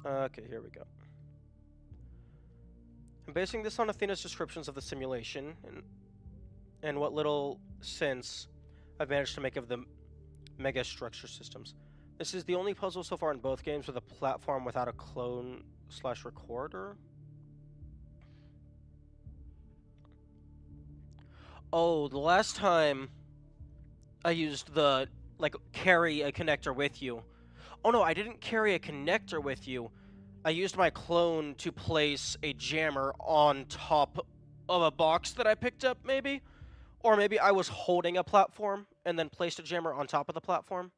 A: Okay, here we go. I'm basing this on Athena's descriptions of the simulation, and what little sense I've managed to make of the mega structure systems. This is the only puzzle so far in both games with a platform without a clone/recorder. Oh, the last time I used the, like, carry a connector with you. Oh no, I didn't carry a connector with you. I used my clone to place a jammer on top of a box that I picked up, maybe? Or maybe I was holding a platform and then placed a jammer on top of the platform.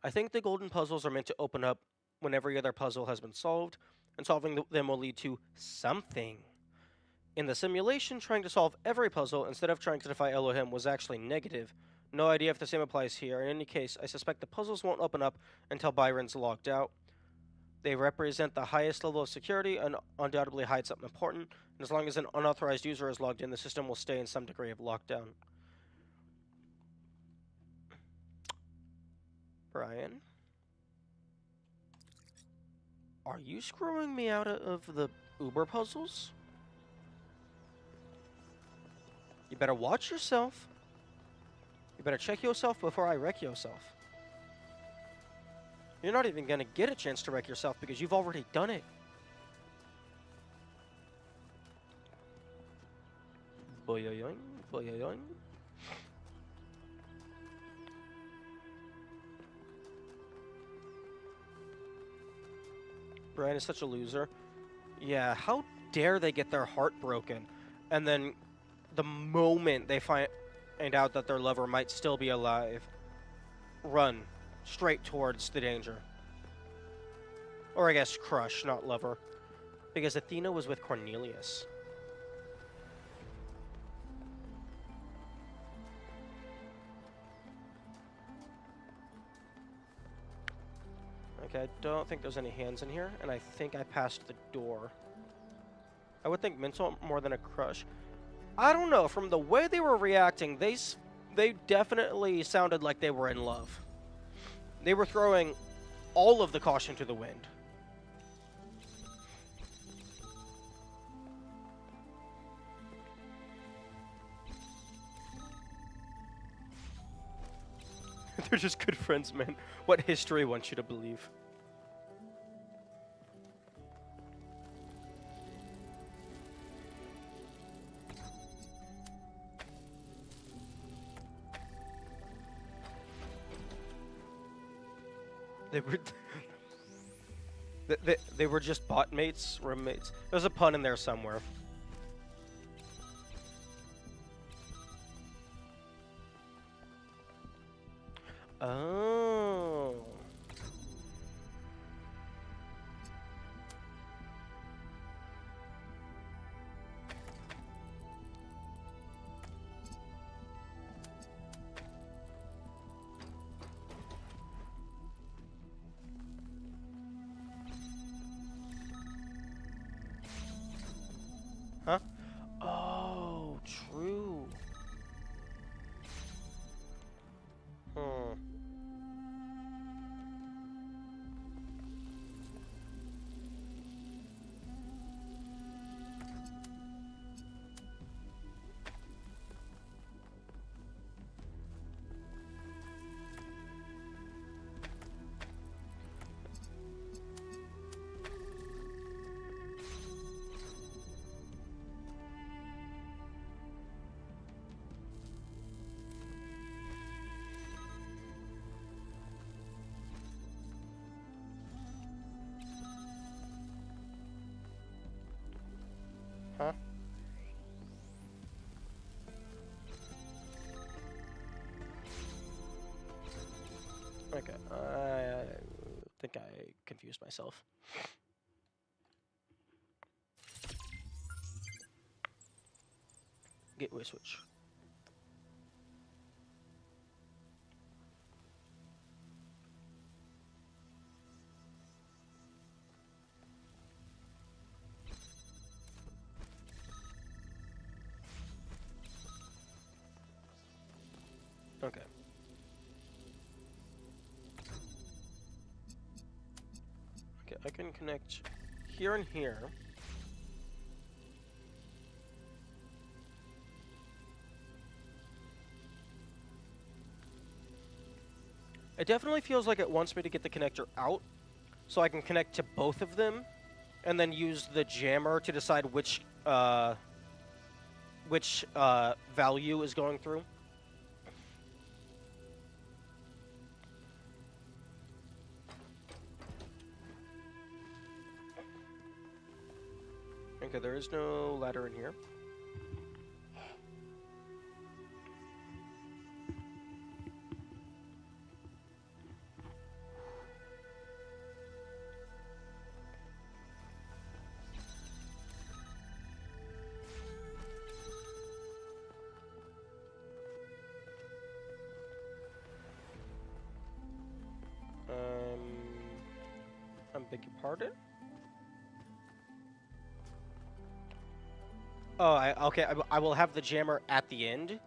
A: I think the golden puzzles are meant to open up when every other puzzle has been solved, and solving them will lead to something. In the simulation, trying to solve every puzzle instead of trying to defy Elohim was actually negative. No idea if the same applies here. In any case, I suspect the puzzles won't open up until Byron's logged out. They represent the highest level of security and undoubtedly hide something important, and as long as an unauthorized user is logged in, the system will stay in some degree of lockdown. Brian? Are you screwing me out of the Uber puzzles? You better watch yourself. You better check yourself before I wreck yourself. You're not even gonna get a chance to wreck yourself because you've already done it. Boyoyoing, boyoyoing. Brian is such a loser. Yeah, how dare they get their heart broken, and then the moment they find out that their lover might still be alive, run straight towards the danger. Or I guess crush, not lover. Because Athena was with Cornelius. Okay, I don't think there's any hands in here, and I think I passed the door. I would think mental more than a crush. I don't know, from the way they were reacting, they definitely sounded like they were in love. They were throwing all of the caution to the wind. They're just good friends, man. What history wants you to believe? They were they were just bot mates, roommates. There's a pun in there somewhere. Oh. Huh? Oh, true. Hmm. Huh? Okay, I think I confused myself. Gateway switch. Okay. Okay, I can connect here and here. It definitely feels like it wants me to get the connector out, so I can connect to both of them, and then use the jammer to decide which value is going through. Okay, there is no ladder in here. Beg your pardon? Oh, okay. I will have the jammer at the end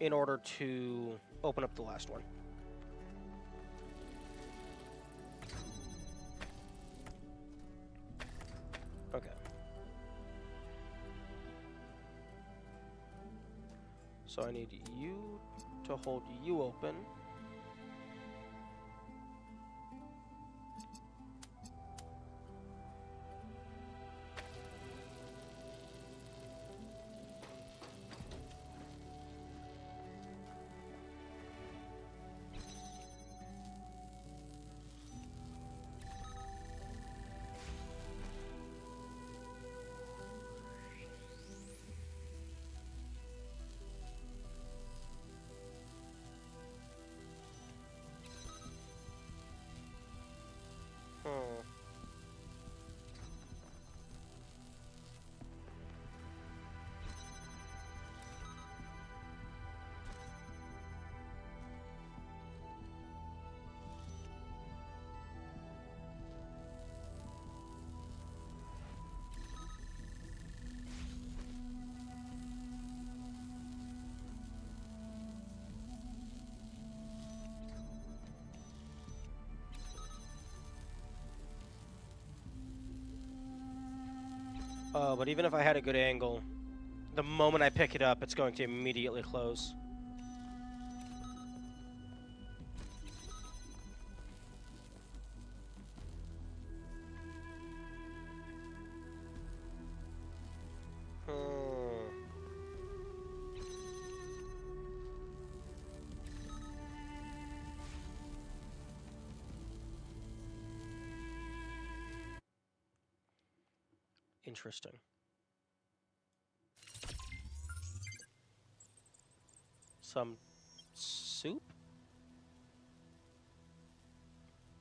A: in order to open up the last one. Okay. So I need you to hold you open. But even if I had a good angle, the moment I pick it up, it's going to immediately close. Interesting. Some soup?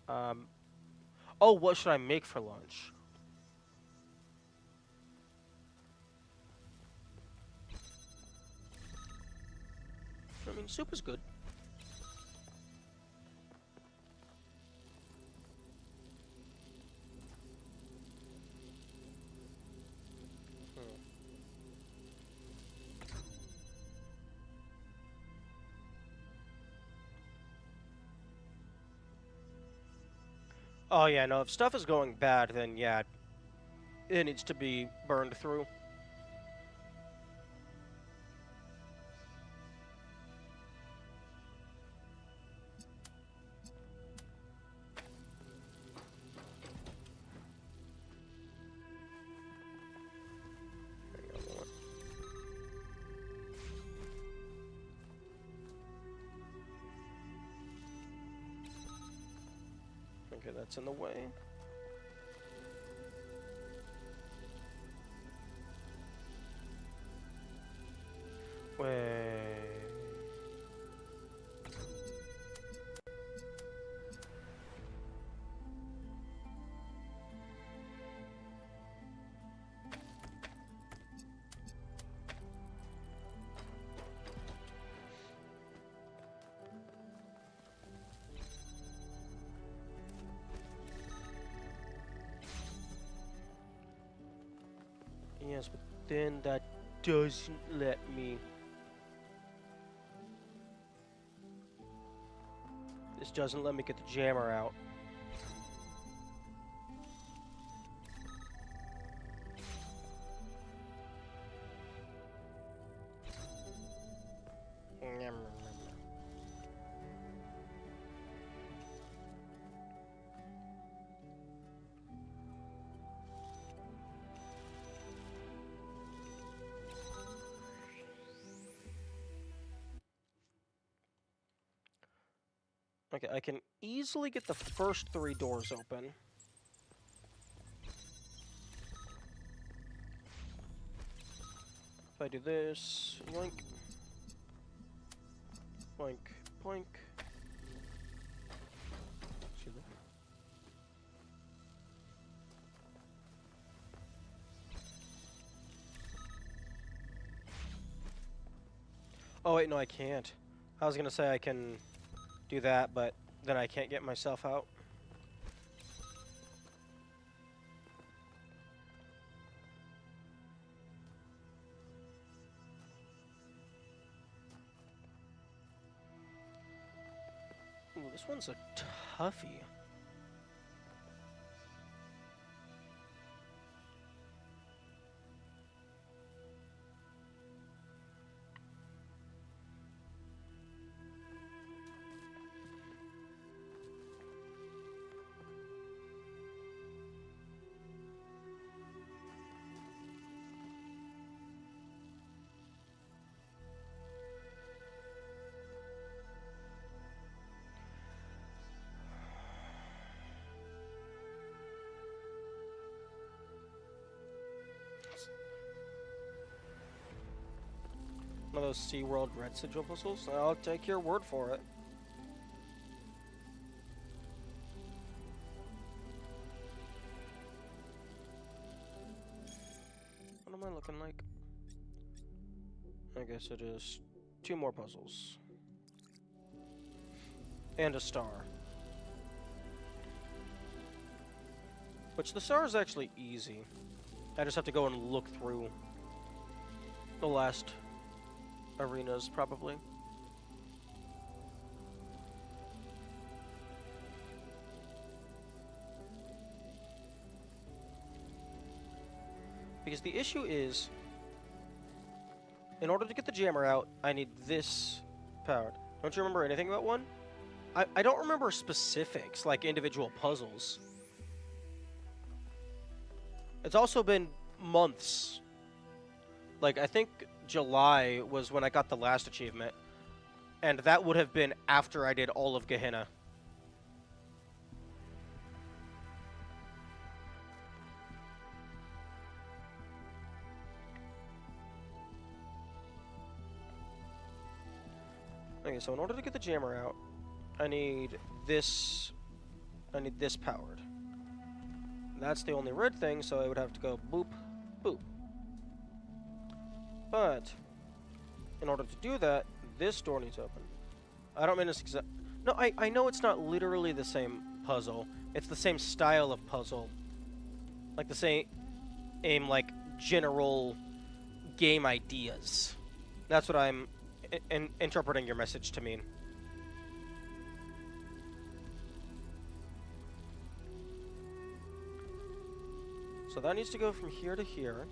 A: Oh, what should I make for lunch? I mean, soup is good. Oh yeah, no, if stuff is going bad, then yeah, it needs to be burned through. Okay, that's in the way. Wait. Yes, but then that doesn't let me. This doesn't let me get the jammer out. Okay, I can easily get the first 3 doors open. If I do this, yoink, boink, boink. Excuse me. Oh wait, no, I can't. I was gonna say I can do that, but then I can't get myself out. this one's a toughie. One of those SeaWorld red sigil puzzles? I'll take your word for it. What am I looking like? I guess it is 2 more puzzles. And a star. Which the star is actually easy. I just have to go and look through the last arenas, probably. Because the issue is, in order to get the jammer out, I need this powered. Don't you remember anything about one? I don't remember specifics, like individual puzzles. It's also been months. Like, I think July was when I got the last achievement, and that would have been after I did all of Gehenna. Okay, so in order to get the jammer out, I need this powered. That's the only red thing, so I would have to go boop, boop. But in order to do that, this door needs open. I don't mean this exact... No, I know it's not literally the same puzzle. It's the same style of puzzle. Like the same like, general game ideas. That's what I'm interpreting your message to mean. So that needs to go from here to here.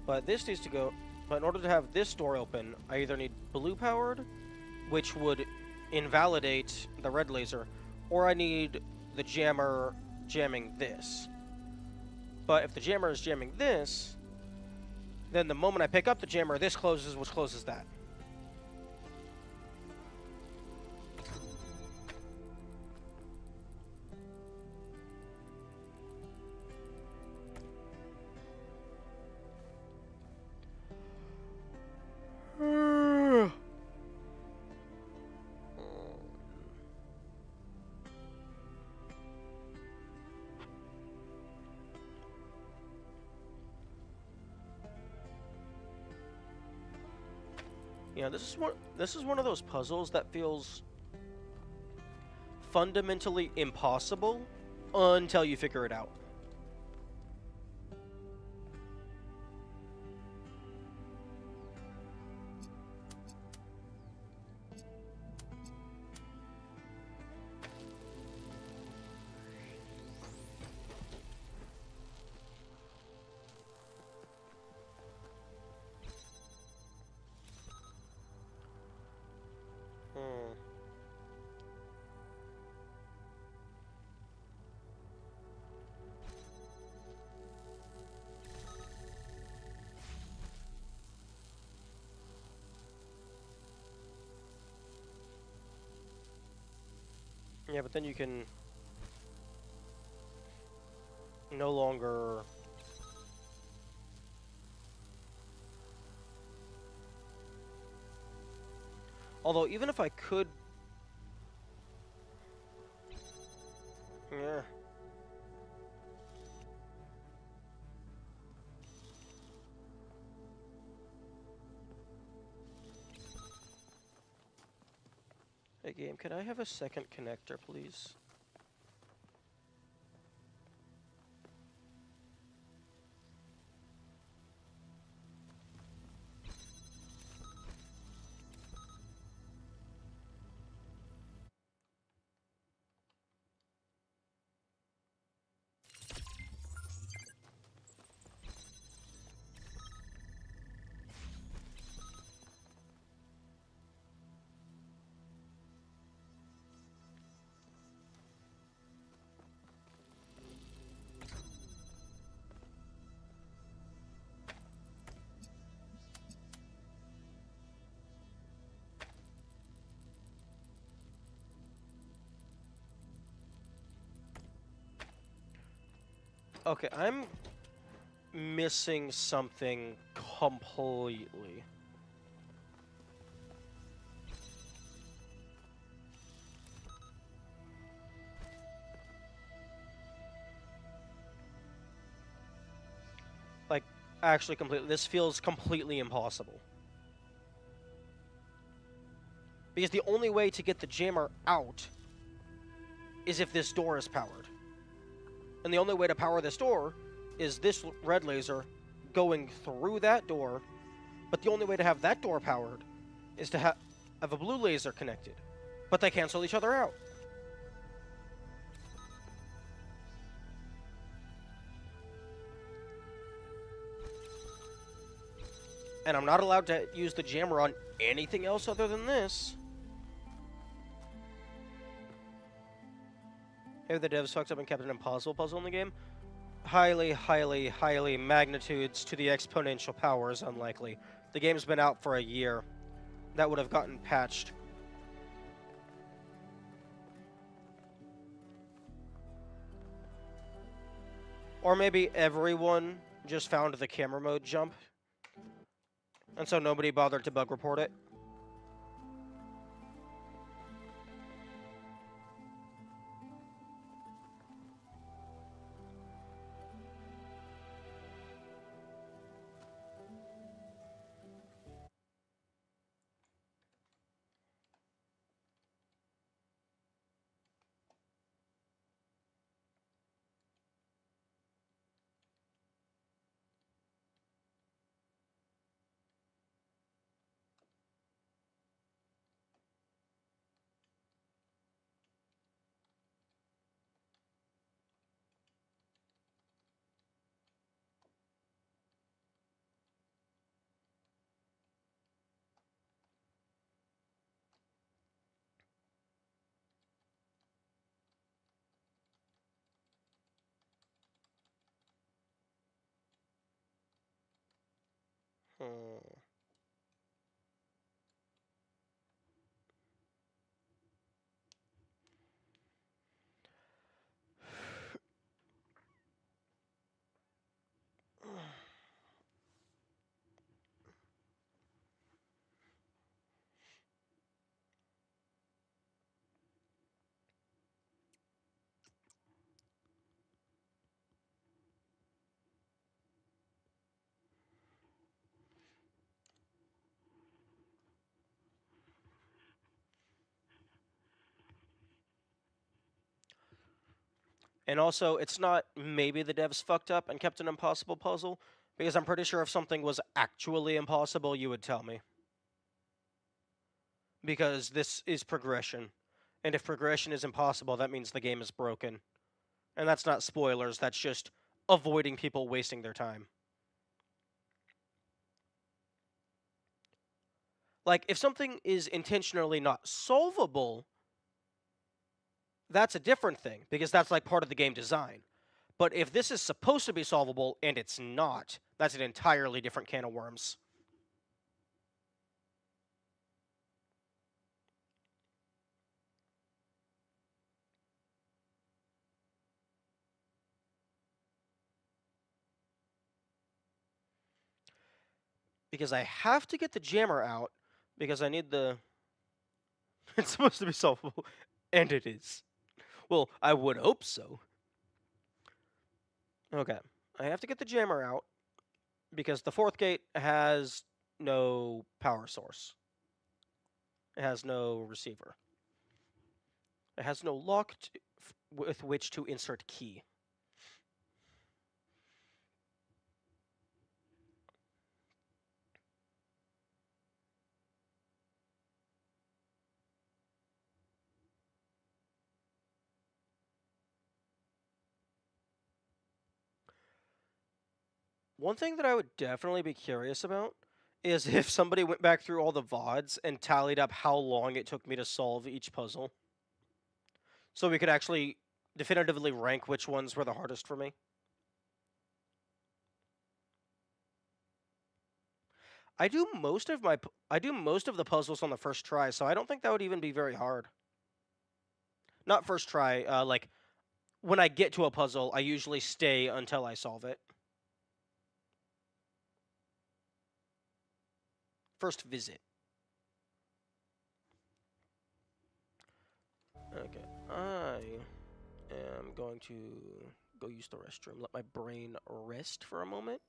A: But this needs to go... But in order to have this door open, I either need blue powered, which would invalidate the red laser, or I need the jammer jamming this. But if the jammer is jamming this, then the moment I pick up the jammer, this closes, which closes that. Yeah, this is one of those puzzles that feels fundamentally impossible until you figure it out. Yeah, but then you can no longer... Although, even if I could... Yeah. Hey, game, can I have a second connector, please? Okay, I'm missing something completely. Like, actually completely. This feels completely impossible. Because the only way to get the jammer out is if this door is powered. And the only way to power this door is this red laser going through that door, but the only way to have that door powered is to have a blue laser connected. But they cancel each other out. And I'm not allowed to use the jammer on anything else other than this. Have the devs fucked up and kept an impossible puzzle in the game? Highly, highly, highly magnitudes to the exponential power is unlikely. The game's been out for a year. That would have gotten patched. Or maybe everyone just found the camera mode jump, and so nobody bothered to bug report it. Hmm. And also, it's not maybe the devs fucked up and kept an impossible puzzle, because I'm pretty sure if something was actually impossible, you would tell me. Because this is progression. And if progression is impossible, that means the game is broken. And that's not spoilers, that's just avoiding people wasting their time. Like, if something is intentionally not solvable, that's a different thing, because that's like part of the game design. But if this is supposed to be solvable and it's not, that's an entirely different can of worms. Because I have to get the jammer out, because I need the... It's supposed to be solvable, and it is. Well, I would hope so. Okay, I have to get the jammer out, because the fourth gate has no power source. It has no receiver. It has no lock with which to insert key. One thing that I would definitely be curious about is if somebody went back through all the VODs and tallied up how long it took me to solve each puzzle. So we could actually definitively rank which ones were the hardest for me. I do most of the puzzles on the first try, so I don't think that would even be very hard. Not first try, like when I get to a puzzle, I usually stay until I solve it. First visit. Okay, I am going to go use the restroom. Let my brain rest for a moment.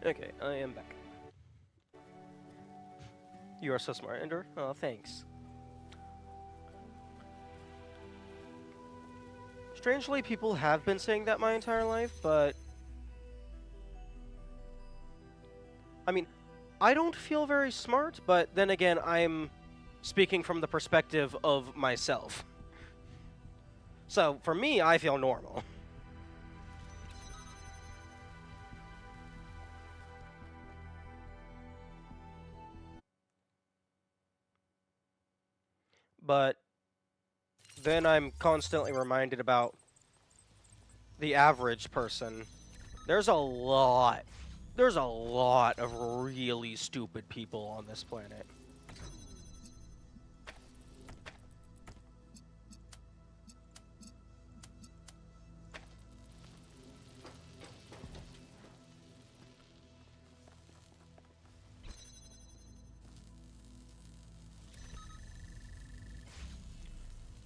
A: Okay, I am back. You are so smart, Ender. Oh, thanks. Strangely, people have been saying that my entire life, but... I mean, I don't feel very smart, but then again, I'm speaking from the perspective of myself. So, for me, I feel normal. But then I'm constantly reminded about the average person. There's a lot of really stupid people on this planet.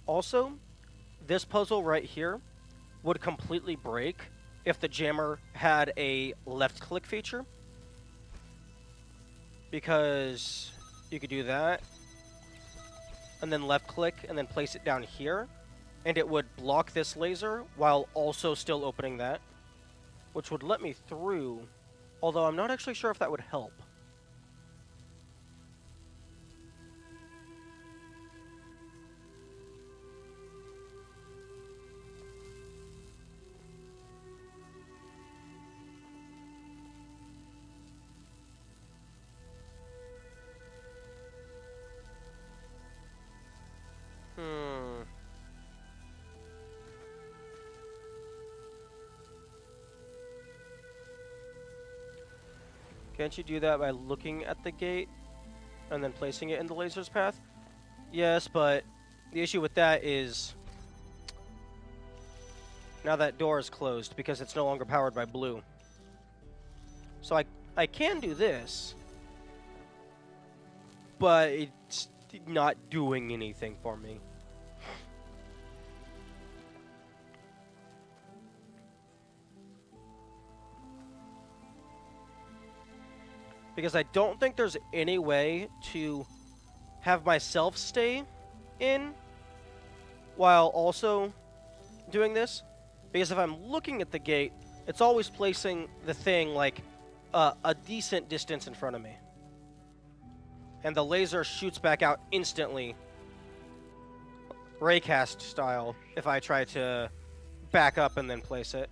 A: Also, this puzzle right here would completely break if the jammer had a left click feature. Because you could do that, and then left click, and then place it down here, and it would block this laser while also still opening that, which would let me through, although I'm not actually sure if that would help. Can't you do that by looking at the gate and then placing it in the laser's path? Yes, but the issue with that is now that door is closed because it's no longer powered by blue. So I can do this, but it's not doing anything for me. Because I don't think there's any way to have myself stay in while also doing this. Because if I'm looking at the gate, it's always placing the thing like a decent distance in front of me. And the laser shoots back out instantly, raycast style, if I try to back up and then place it.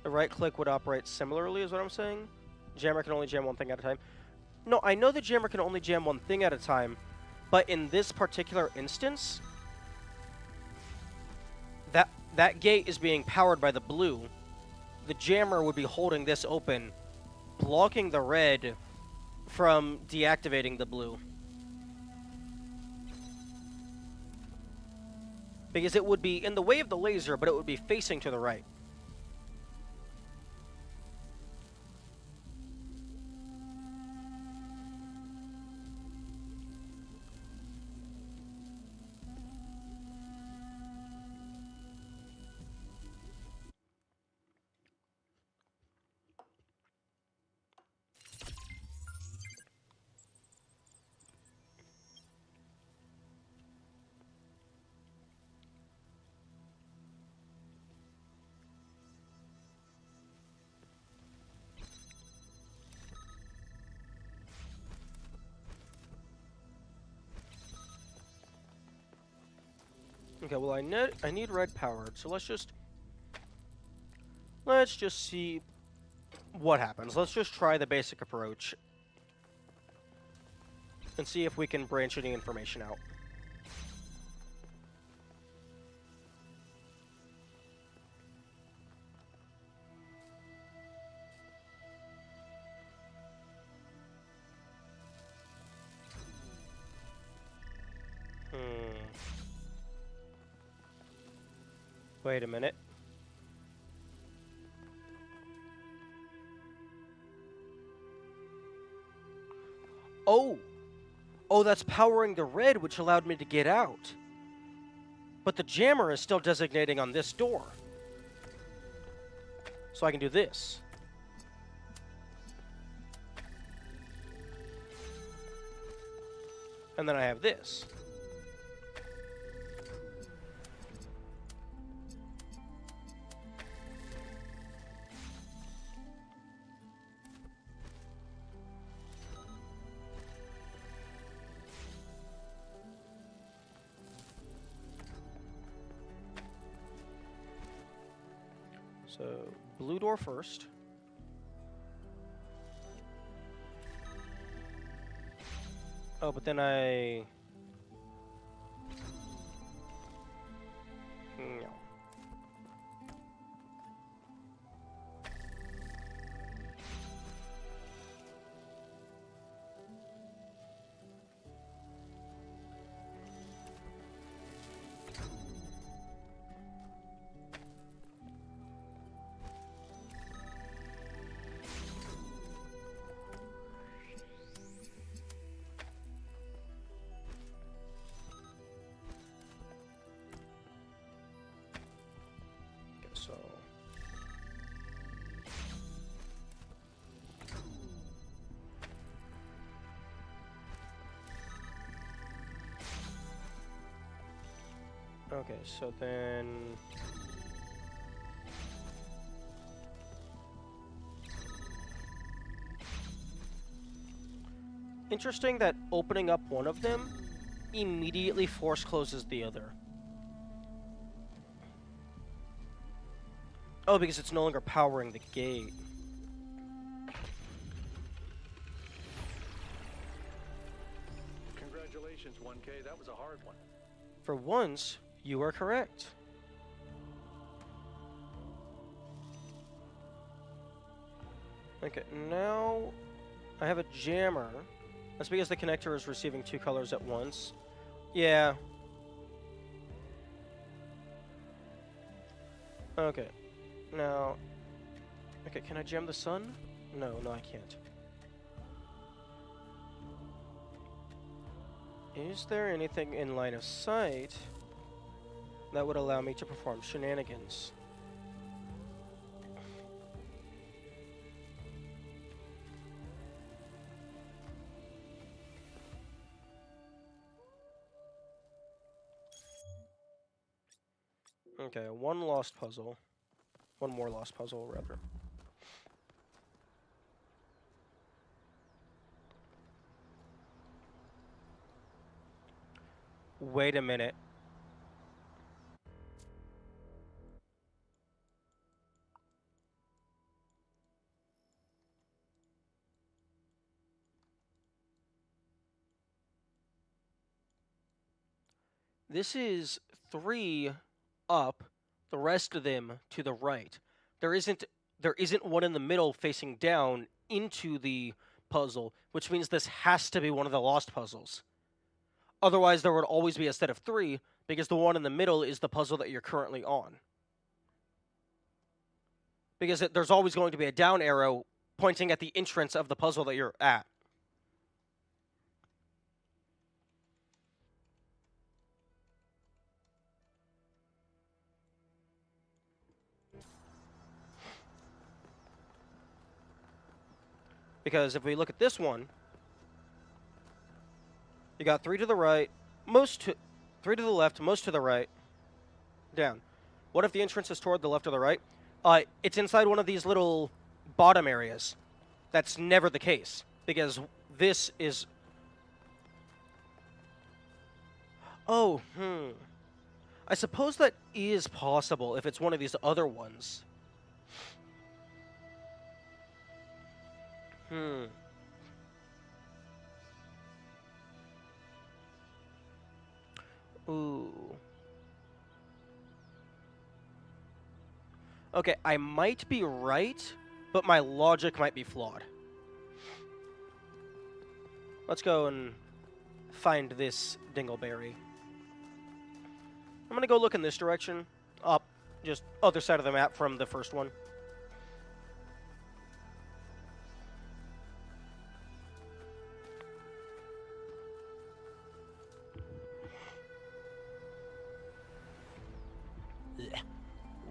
A: The right click would operate similarly, is what I'm saying. Jammer can only jam one thing at a time. No, I know the jammer can only jam one thing at a time, but in this particular instance, that gate is being powered by the blue. The jammer would be holding this open, blocking the red from deactivating the blue. Because it would be in the way of the laser, but it would be facing to the right. Okay, well I need red powered, so let's just see what happens. Let's just try the basic approach and see if we can branch any information out. Wait a minute. Oh! Oh, that's powering the red, which allowed me to get out. But the jammer is still designating on this door. So I can do this. And then I have this. So, blue door first. Oh, but then I... No. So okay, so then interesting that opening up one of them immediately force closes the other. Oh, because it's no longer powering the gate.
F: Congratulations, 1K. That was a hard one.
A: For once, you are correct. Okay, now I have a jammer. That's because the connector is receiving two colors at once. Yeah. Okay. Now... Okay, can I jam the sun? No, I can't. Is there anything in line of sight that would allow me to perform shenanigans? Okay, one lost puzzle. One more lost puzzle, rather. Wait a minute. This is 3 up, the rest of them to the right. There isn't one in the middle facing down into the puzzle, which means this has to be one of the lost puzzles. Otherwise, there would always be a set of 3, because the one in the middle is the puzzle that you're currently on. Because there's always going to be a down arrow pointing at the entrance of the puzzle that you're at. Because if we look at this one, you got 3 to the right, 3 to the left, most to the right, down. What if the entrance is toward the left or the right? It's inside one of these little bottom areas. That's never the case, because this is... Oh, I suppose that is possible if it's one of these other ones. Ooh. Okay, I might be right, but my logic might be flawed. Let's go and find this dingleberry. I'm gonna go look in this direction. Up, just other side of the map from the first one.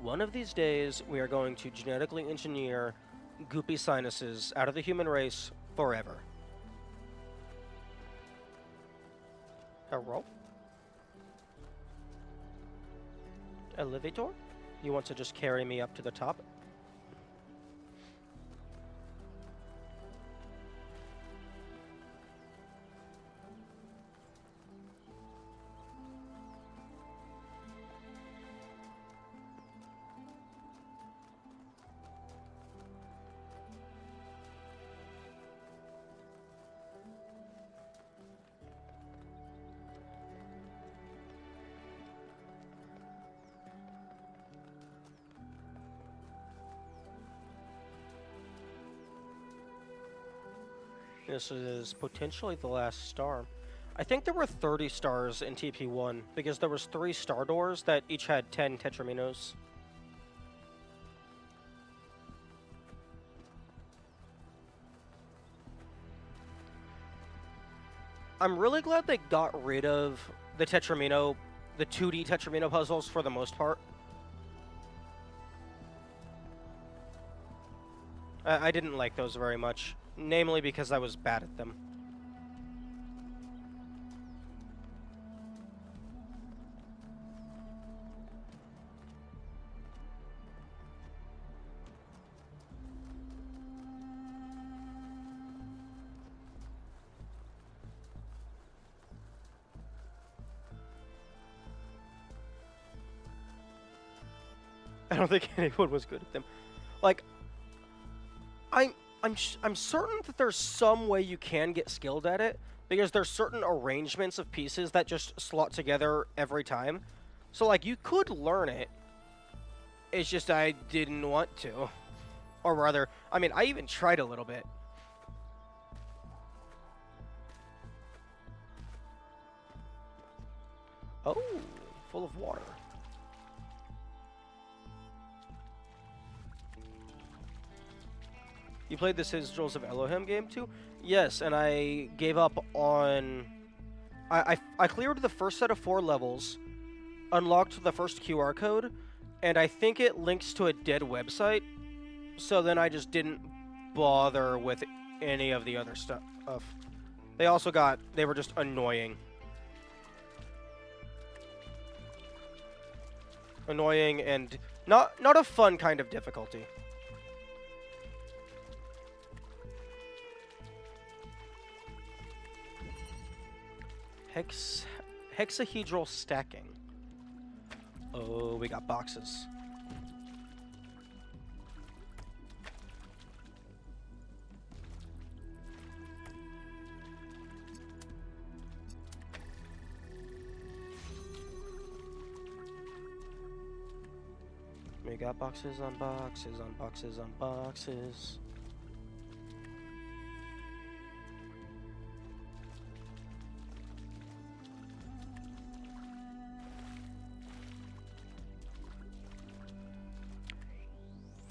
A: One of these days, we are going to genetically engineer goopy sinuses out of the human race forever. Hello? Elevator? You want to just carry me up to the top? This is potentially the last star. I think there were 30 stars in TP1, because there was 3 star doors that each had 10 tetraminos. I'm really glad they got rid of the tetramino, the 2D tetramino puzzles for the most part. I didn't like those very much. Namely because I was bad at them. I don't think anyone was good at them. Like, I'm certain that there's some way you can get skilled at it, because there's certain arrangements of pieces that just slot together every time. So, like, you could learn it. It's just I didn't want to. Or rather, I mean, I even tried a little bit. Oh, full of water. You played the Sigils of Elohim game too? Yes, and I gave up on... I cleared the first set of 4 levels, unlocked the first QR code, and I think it links to a dead website, so then I just didn't bother with any of the other stuff. They were just annoying. Annoying and not a fun kind of difficulty. Hexahedral stacking. Oh, we got boxes. we got boxes on boxes on boxes on boxes.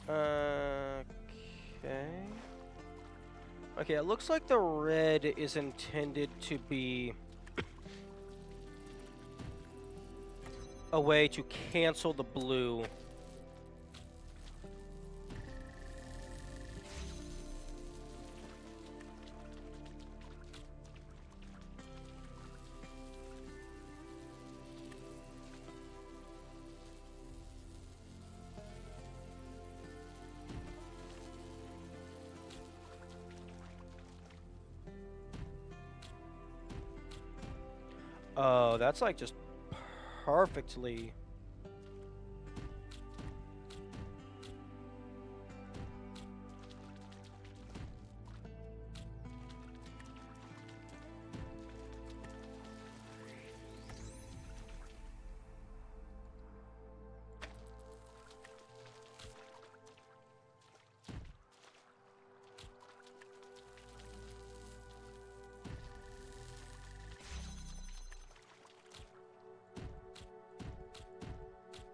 A: Okay. Okay, it looks like the red is intended to be a way to cancel the blue. Oh, that's like just perfectly.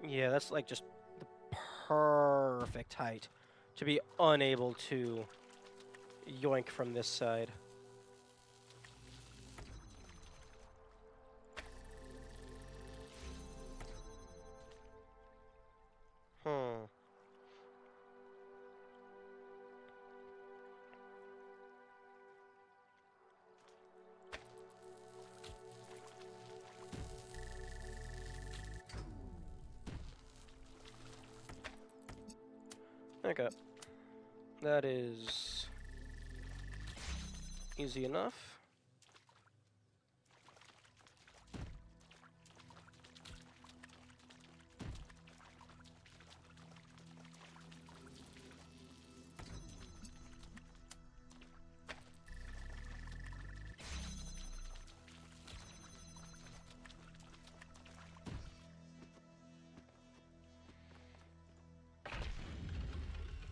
A: Yeah, that's like just the perfect height to be unable to yoink from this side. Hmm. Okay. That is easy enough.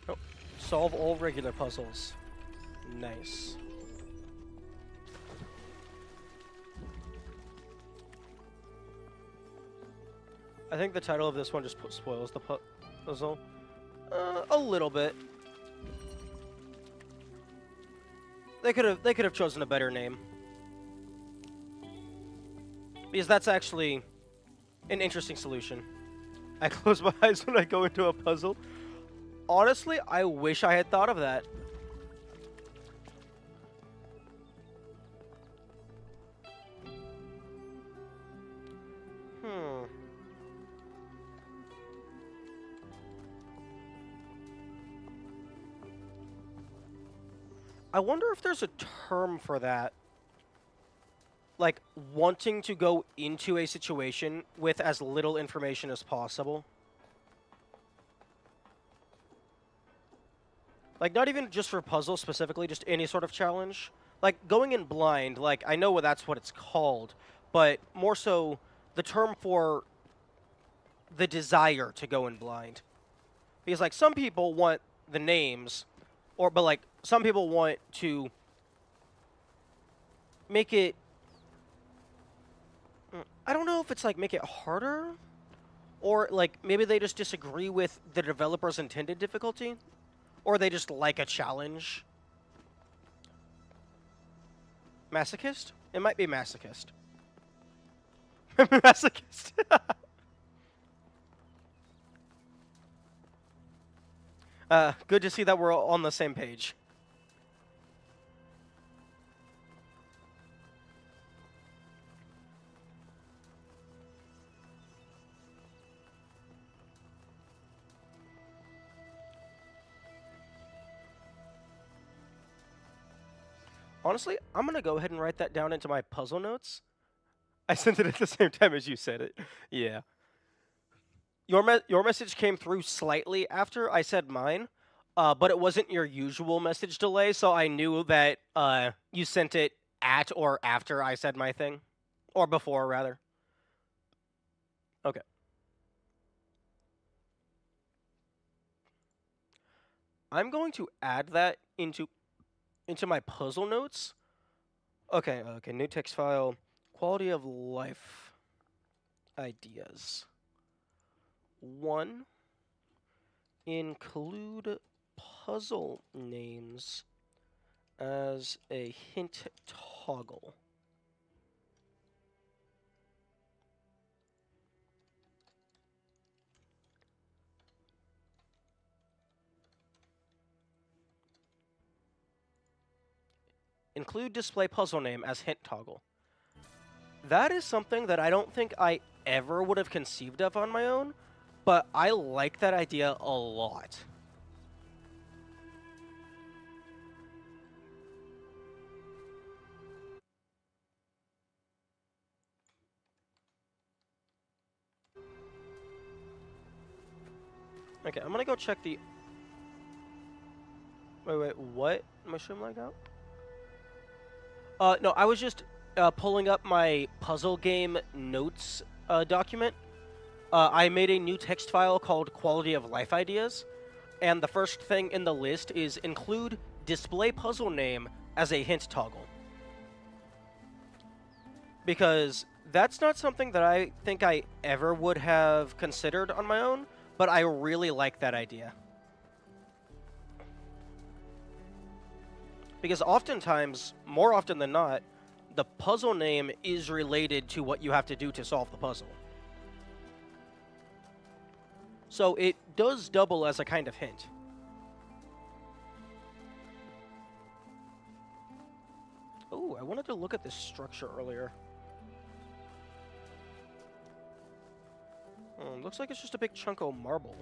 A: Oh, solve all regular puzzles. Nice. I think the title of this one just spoils the puzzle. A little bit. They could have chosen a better name. Because that's actually an interesting solution. I close my eyes when I go into a puzzle. Honestly, I wish I had thought of that. I wonder if there's a term for that. Like, wanting to go into a situation with as little information as possible. Like, not even just for puzzles specifically, just any sort of challenge. Like, going in blind, like, I know that's what it's called, but more so the term for the desire to go in blind. Because, like, some people want the names, but, like, some people want to make it... I don't know if it's, like, make it harder, or, like, maybe they just disagree with the developer's intended difficulty, or they just like a challenge. Masochist? It might be masochist. Masochist. Good to see that we're all on the same page. Honestly, I'm going to go ahead and write that down into my puzzle notes. I sent it at the same time as you said it. Yeah. Your message came through slightly after I said mine, but it wasn't your usual message delay, so I knew that you sent it at or after I said my thing. Or before, rather. Okay. I'm going to add that into my puzzle notes. Okay, new text file. Quality of life ideas. 1. Include puzzle names as a hint toggle. Include display puzzle name as hint toggle. That is something that I don't think I ever would have conceived of on my own, but I like that idea a lot. Okay, I'm gonna go check the... Wait, what? My stream lagged out? No, I was just pulling up my puzzle game notes document. I made a new text file called Quality of Life Ideas, and the first thing in the list is include display puzzle name as a hint toggle. Because that's not something that I think I ever would have considered on my own, but I really like that idea. Because oftentimes, more often than not, the puzzle name is related to what you have to do to solve the puzzle. So it does double as a kind of hint. Oh, I wanted to look at this structure earlier. Looks like it's just a big chunk of marble.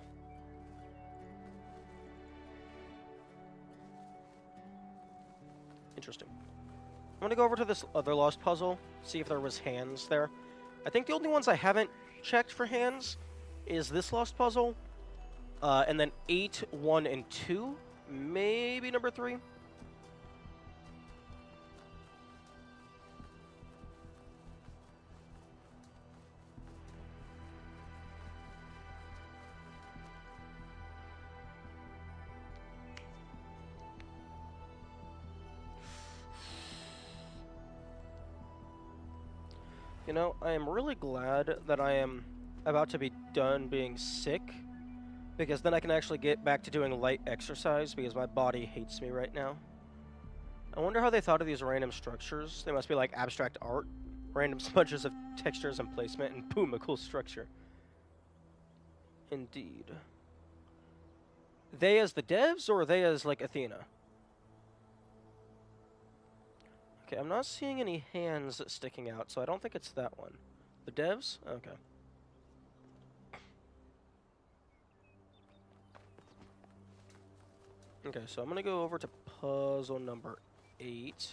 A: Interesting. I'm gonna go over to this other lost puzzle, see if there was hands there. I think the only ones I haven't checked for hands is this lost puzzle, and then 8, 1, and 2, maybe number 3. You know, I am really glad that I am about to be done being sick, because then I can actually get back to doing light exercise, because my body hates me right now. I wonder how they thought of these random structures. They must be like abstract art. Random smudges of textures and placement, and boom, a cool structure. Indeed. They as the devs, or they as, like, Athena? Okay, I'm not seeing any hands sticking out, so I don't think it's that one. The devs? Okay. Okay, so I'm gonna go over to puzzle number 8.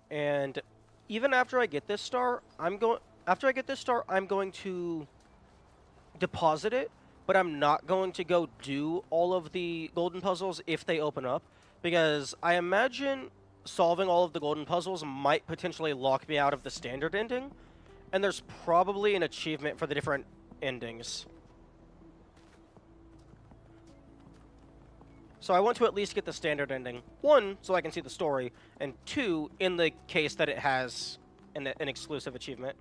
A: And even after I get this star, I'm going to deposit it, but I'm not going to go do all of the golden puzzles if they open up, because I imagine solving all of the golden puzzles might potentially lock me out of the standard ending, and there's probably an achievement for the different endings. So I want to at least get the standard ending. 1, so I can see the story, and 2, in the case that it has an exclusive achievement.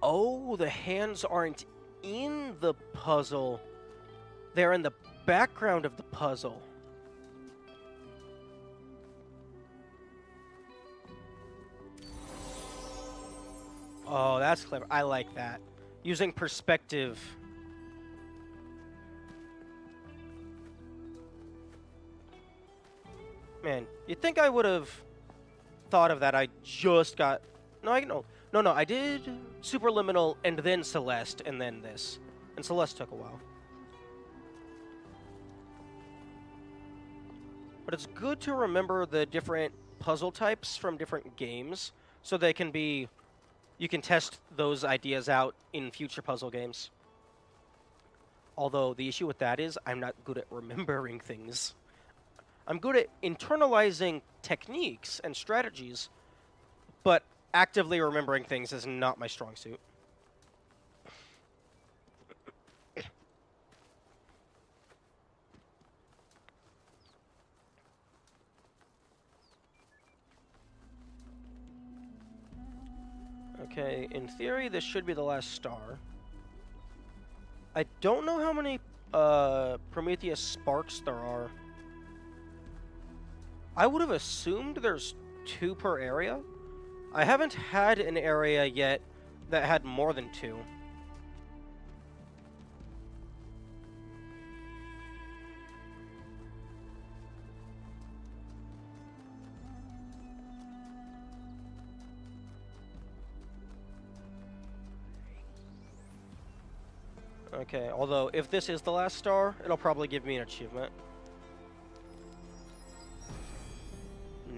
A: Oh, the hands aren't in the puzzle. They're in the background of the puzzle. Oh, that's clever. I like that. Using perspective. Man, you'd think I would have thought of that. I just got... No, I did Superliminal and then Celeste and then this. And Celeste took a while. But it's good to remember the different puzzle types from different games so they can be you can test those ideas out in future puzzle games. Although the issue with that is I'm not good at remembering things. I'm good at internalizing techniques and strategies, but actively remembering things is not my strong suit. Okay, in theory, this should be the last star. I don't know how many Prometheus sparks there are. I would have assumed there's 2 per area. I haven't had an area yet that had more than 2. Okay, although if this is the last star, it'll probably give me an achievement.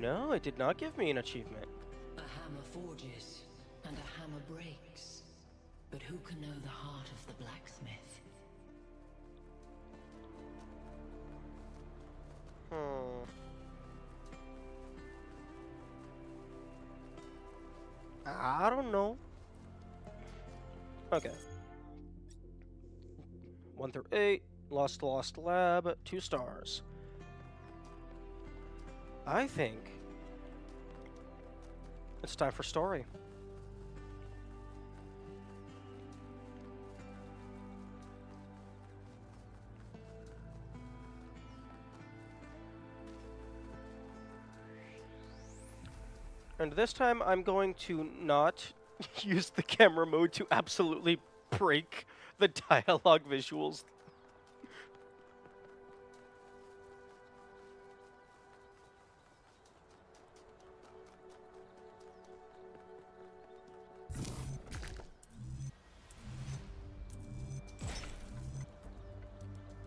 A: No, it did not give me an achievement.
D: A hammer forges, and a hammer breaks. But who can know the heart of the blacksmith?
A: I don't know. Okay. 1 through 8, Lost Lab, 2 stars. I think it's time for story. And this time I'm going to not use the camera mode to absolutely break the dialogue visuals.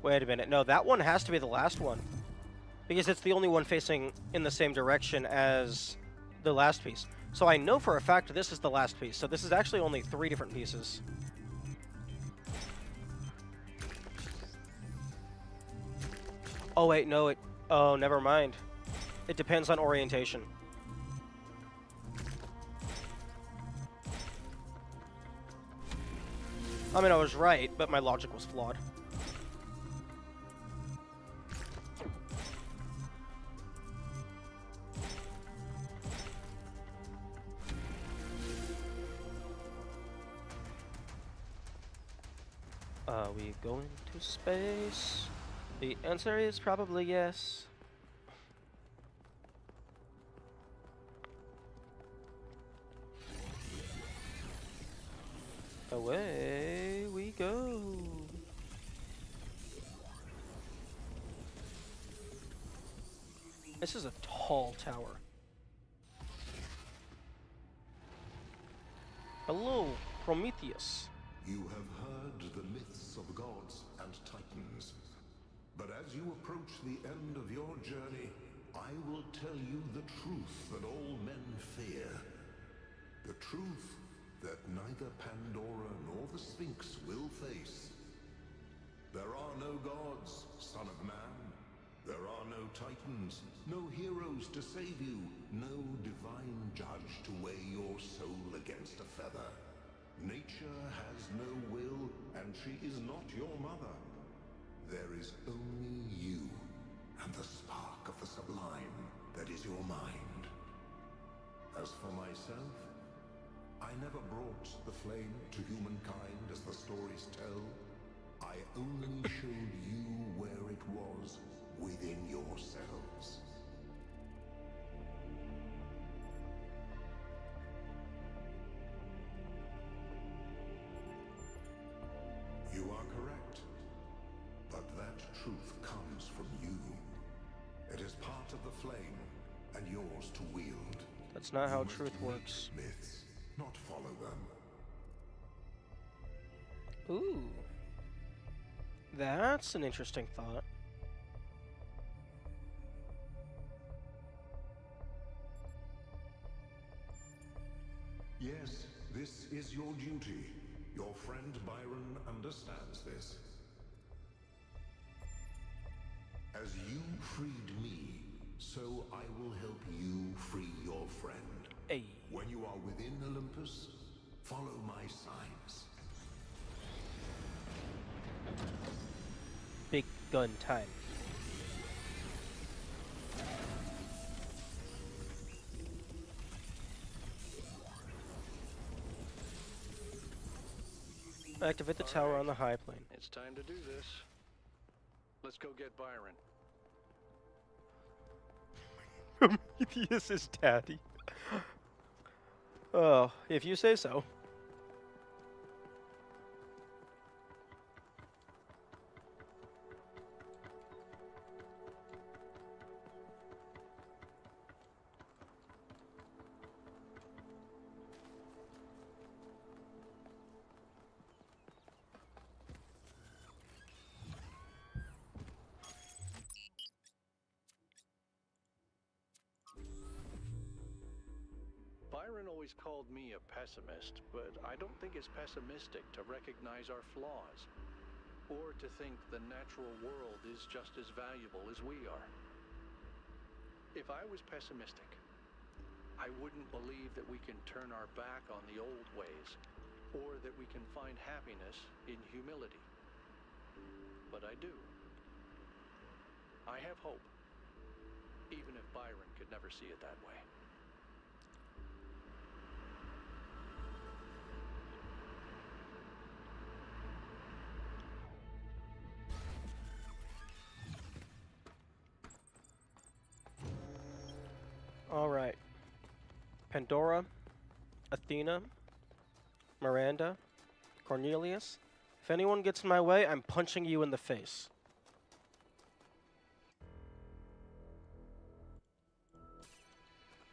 A: Wait a minute. No, that one has to be the last one. Because it's the only one facing in the same direction as the last piece. So I know for a fact this is the last piece. So this is actually only 3 different pieces. Oh, wait, no, it... Oh, never mind. It depends on orientation. I mean, I was right, but my logic was flawed. Are we going to space? The answer is probably yes. Away we go. This is a tall tower. Hello, Prometheus.
C: You have heard the myths of gods and titans. But as you approach the end of your journey, I will tell you the truth that all men fear. The truth that neither Pandora nor the Sphinx will face. There are no gods, son of man. There are no titans, no heroes to save you, no divine judge to weigh your soul against a feather. Nature has no will, and she is not your mother. There is only you, and the spark of the sublime that is your mind. As for myself, I never brought the flame to humankind as the stories tell. I only showed you where it was within yourselves. You are correct. But that truth comes from you. It is part of the flame, and yours to wield.
A: That's not how truth works.
C: Myths, not follow them.
A: Ooh. That's an interesting thought.
C: Yes, this is your duty. Your friend Byron understands this. As you freed me, so I will help you free your friend.
A: Hey.
C: When you are within Olympus, follow my signs.
A: Big gun time. Activate the tower on the high plane.
F: It's time to do this. Let's go get Byron.
A: Prometheus is daddy. Oh, if you say so.
F: Byron always called me a pessimist, but I don't think it's pessimistic to recognize our flaws, or to think the natural world is just as valuable as we are. If I was pessimistic, I wouldn't believe that we can turn our back on the old ways, or that we can find happiness in humility. But I do. I have hope, even if Byron could never see it that way.
A: Alright. Pandora, Athena, Miranda, Cornelius. If anyone gets in my way, I'm punching you in the face.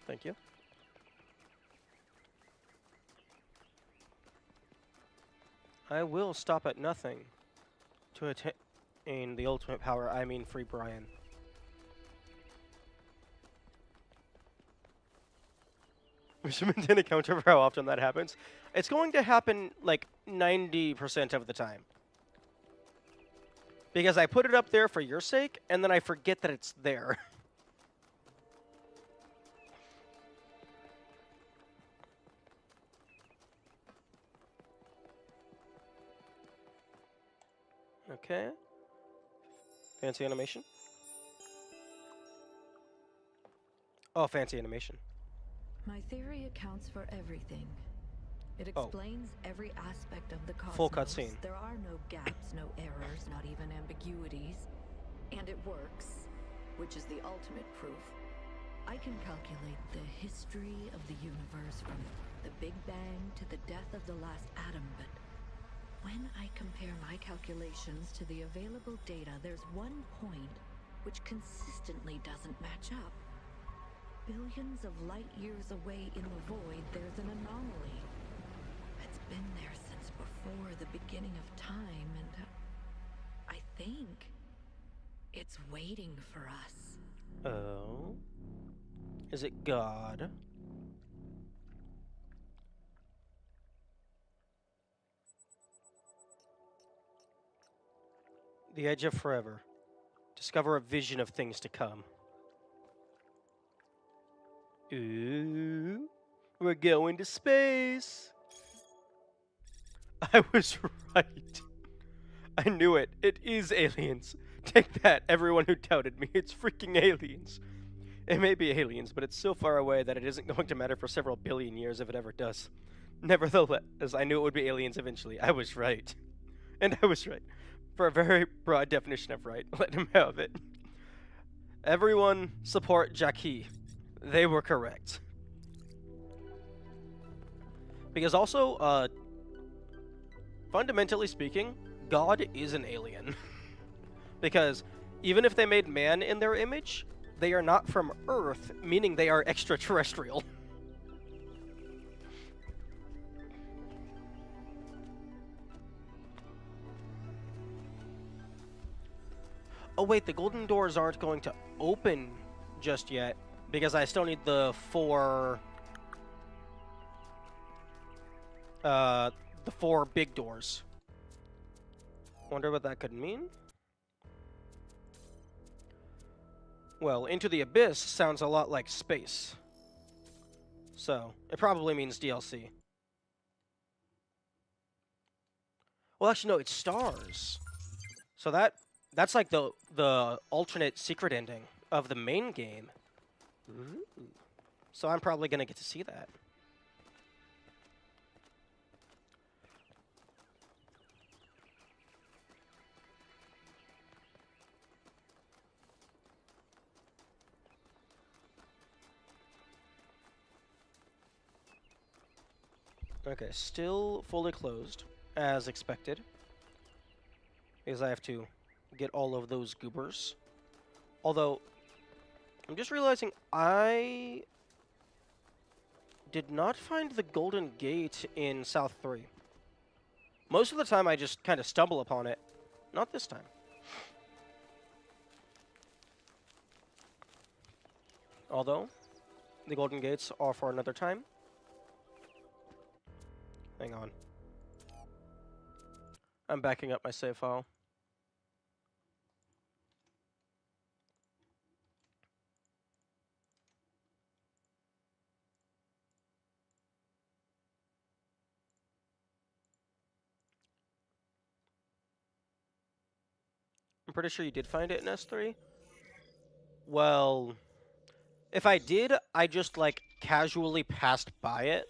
A: Thank you. I will stop at nothing to attain the ultimate power, I mean free Brian. We should maintain a counter for how often that happens. It's going to happen like 90% of the time. Because I put it up there for your sake, and then I forget that it's there. Okay. Fancy animation. Oh, fancy animation.
J: My theory accounts for everything. It explains every aspect of the cosmos.
A: Full cutscene.
J: There are no gaps, no errors, not even ambiguities. And it works, which is the ultimate proof. I can calculate the history of the universe from the Big Bang to the death of the last atom, but when I compare my calculations to the available data, there's one point which consistently doesn't match up. Billions of light years away in the void, there's an anomaly. It's been there since before the beginning of time, and I think it's waiting for us.
A: Oh? Is it God? The Edge of Forever. Discover a vision of things to come. Ooh, we're going to space. I was right. I knew it. It is aliens. Take that, everyone who doubted me. It's freaking aliens. It may be aliens, but it's so far away that it isn't going to matter for several billion years if it ever does. Nevertheless, I knew it would be aliens eventually. I was right. And I was right. For a very broad definition of right, let him have it. Everyone support Jackie. They were correct. Because also, fundamentally speaking, God is an alien. Because even if they made man in their image, they are not from Earth, meaning they are extraterrestrial. Oh wait, the golden doors aren't going to open just yet, because I still need the 4 the 4 big doors. Wonder what that could mean? Well, Into the Abyss sounds a lot like space. So, it probably means DLC. Well, actually, no, it's stars. So that's like the alternate secret ending of the main game. Ooh. So I'm probably gonna get to see that. Okay, still fully closed, as expected. Because I have to get all of those goobers. Although, I'm just realizing I did not find the Golden Gate in South 3. Most of the time I just kind of stumble upon it. Not this time. Although, the Golden Gates are for another time. Hang on. I'm backing up my save file. I'm pretty sure you did find it in S3. Well, if I did, I just, like, casually passed by it.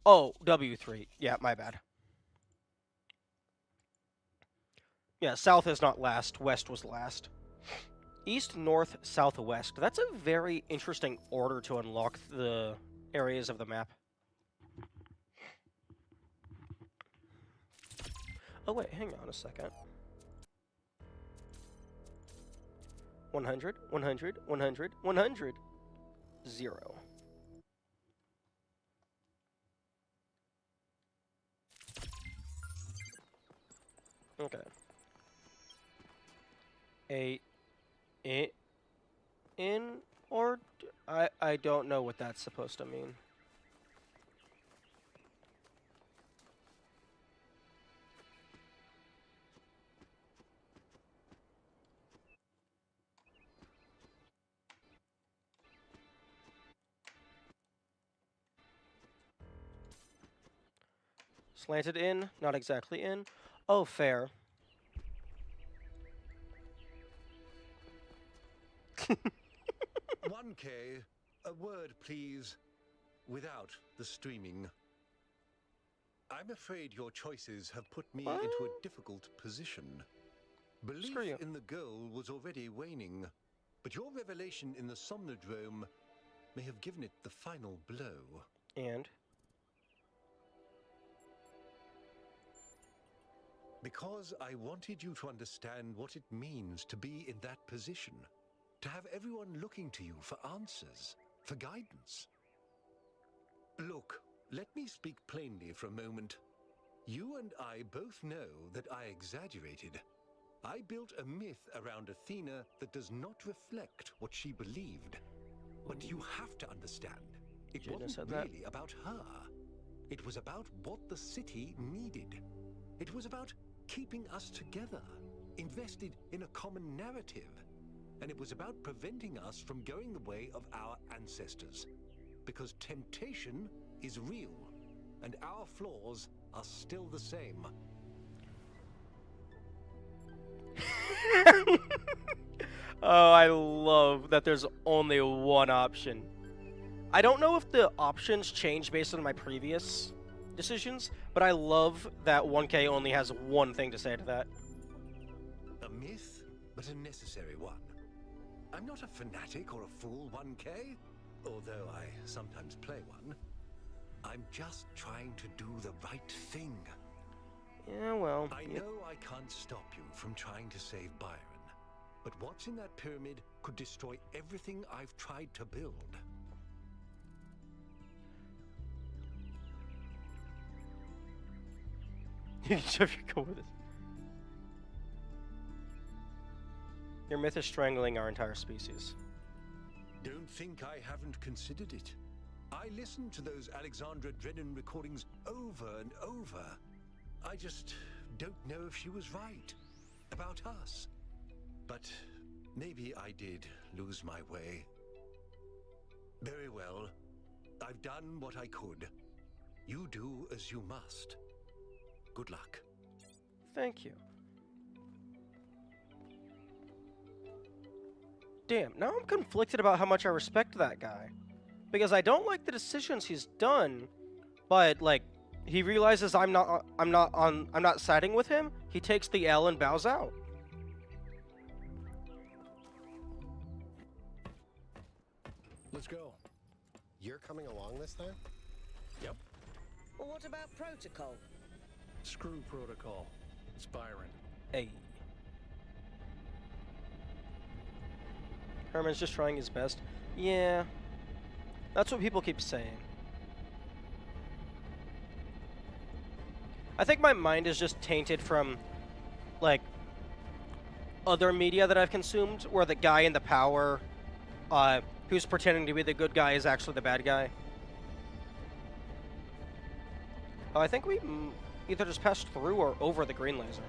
A: Oh, W3. Yeah, my bad. Yeah, south is not last. West was last. East, north, south, west. That's a very interesting order to unlock the areas of the map. Oh, wait, hang on a second. 100, 100, 100, 100. 0. Okay. In or I don't know what that's supposed to mean. Slanted in, not exactly in. Oh, fair.
M: 1K, a word, please, without the streaming. I'm afraid your choices have put me into a difficult position. Belief in the goal was already waning, but your revelation in the Somnodrome may have given it the final blow.
A: And?
M: Because I wanted you to understand what it means to be in that position. To have everyone looking to you for answers, for guidance. Look, let me speak plainly for a moment. You and I both know that I exaggerated. I built a myth around Athena that does not reflect what she believed. But you have to understand, it wasn't really about her. It was about what the city needed. It was about keeping us together, invested in a common narrative. And it was about preventing us from going the way of our ancestors. Because temptation is real, and our flaws are still the same.
A: Oh, I love that there's only one option. I don't know if the options change based on my previous decisions, but I love that 1K only has one thing to say to that.
M: A myth, but a necessary one. I'm not a fanatic or a fool, 1K, although I sometimes play one. I'm just trying to do the right thing.
A: Yeah, well...
M: I know I can't stop you from trying to save Byron, but what's in that pyramid could destroy everything I've tried to build.
A: You should go with it. Your myth is strangling our entire species.
M: Don't think I haven't considered it. I listened to those Alexandra Drennan recordings over and over. I just don't know if she was right about us. But maybe I did lose my way. Very well. I've done what I could. You do as you must. Good luck.
A: Thank you. Damn, now I'm conflicted about how much I respect that guy. Because I don't like the decisions he's done, but like he realizes I'm not siding with him. He takes the L and bows out.
F: Let's go.
E: You're coming along this time?
F: Yep.
H: Well, what about protocol?
F: Screw protocol. It's Byron.
A: Hey. Herman's just trying his best. Yeah. That's what people keep saying. I think my mind is just tainted from, like, other media that I've consumed, where the guy in the power, who's pretending to be the good guy is actually the bad guy. Oh, I think we either just passed through or over the green laser.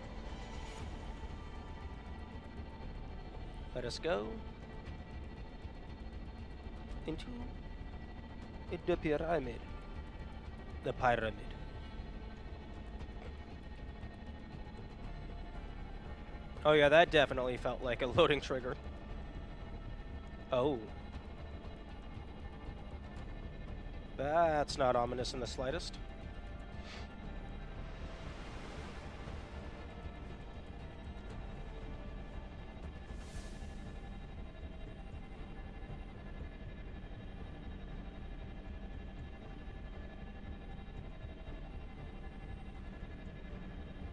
A: Let us go into the pyramid. The pyramid. Oh yeah, that definitely felt like a loading trigger. Oh. That's not ominous in the slightest.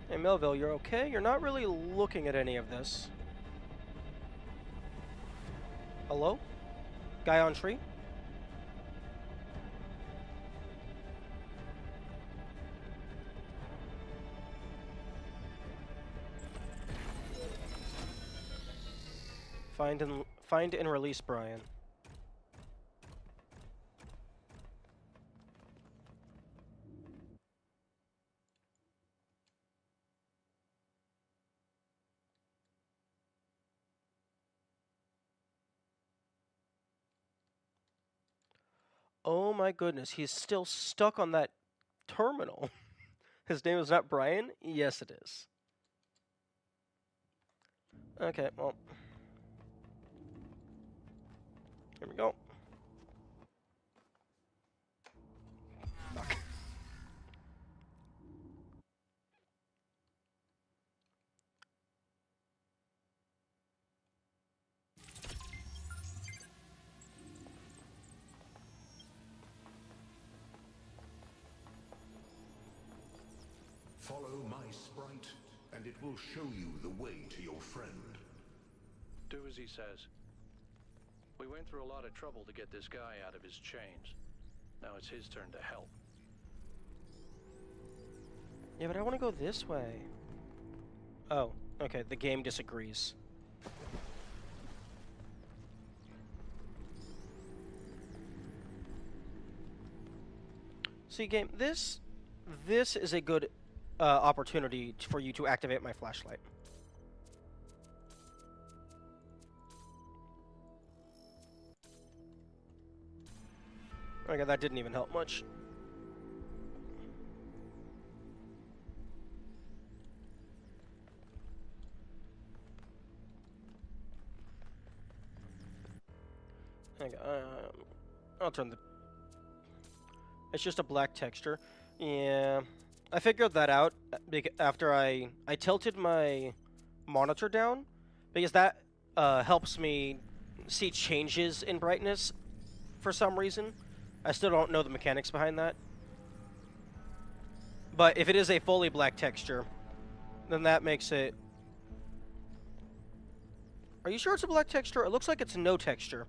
A: Hey, Melville, you're okay? You're not really looking at any of this. Hello? Guy on tree? Find and release Brian. Oh my goodness, he's still stuck on that terminal. His name is not Brian? Yes, it is. Okay, well. Here we go. Fuck.
C: Follow my sprite, and it will show you the way to your friend.
F: Do as he says. We went through a lot of trouble to get this guy out of his chains. Now it's his turn to help.
A: Yeah, but I want to go this way. Oh, okay, the game disagrees. See, game, this is a good opportunity for you to activate my flashlight. Okay, that didn't even help much. Okay, I'll turn the... It's just a black texture. Yeah, I figured that out after I tilted my monitor down, because that helps me see changes in brightness for some reason. I still don't know the mechanics behind that. But if it is a fully black texture, then that makes it... Are you sure it's a black texture? It looks like it's no texture,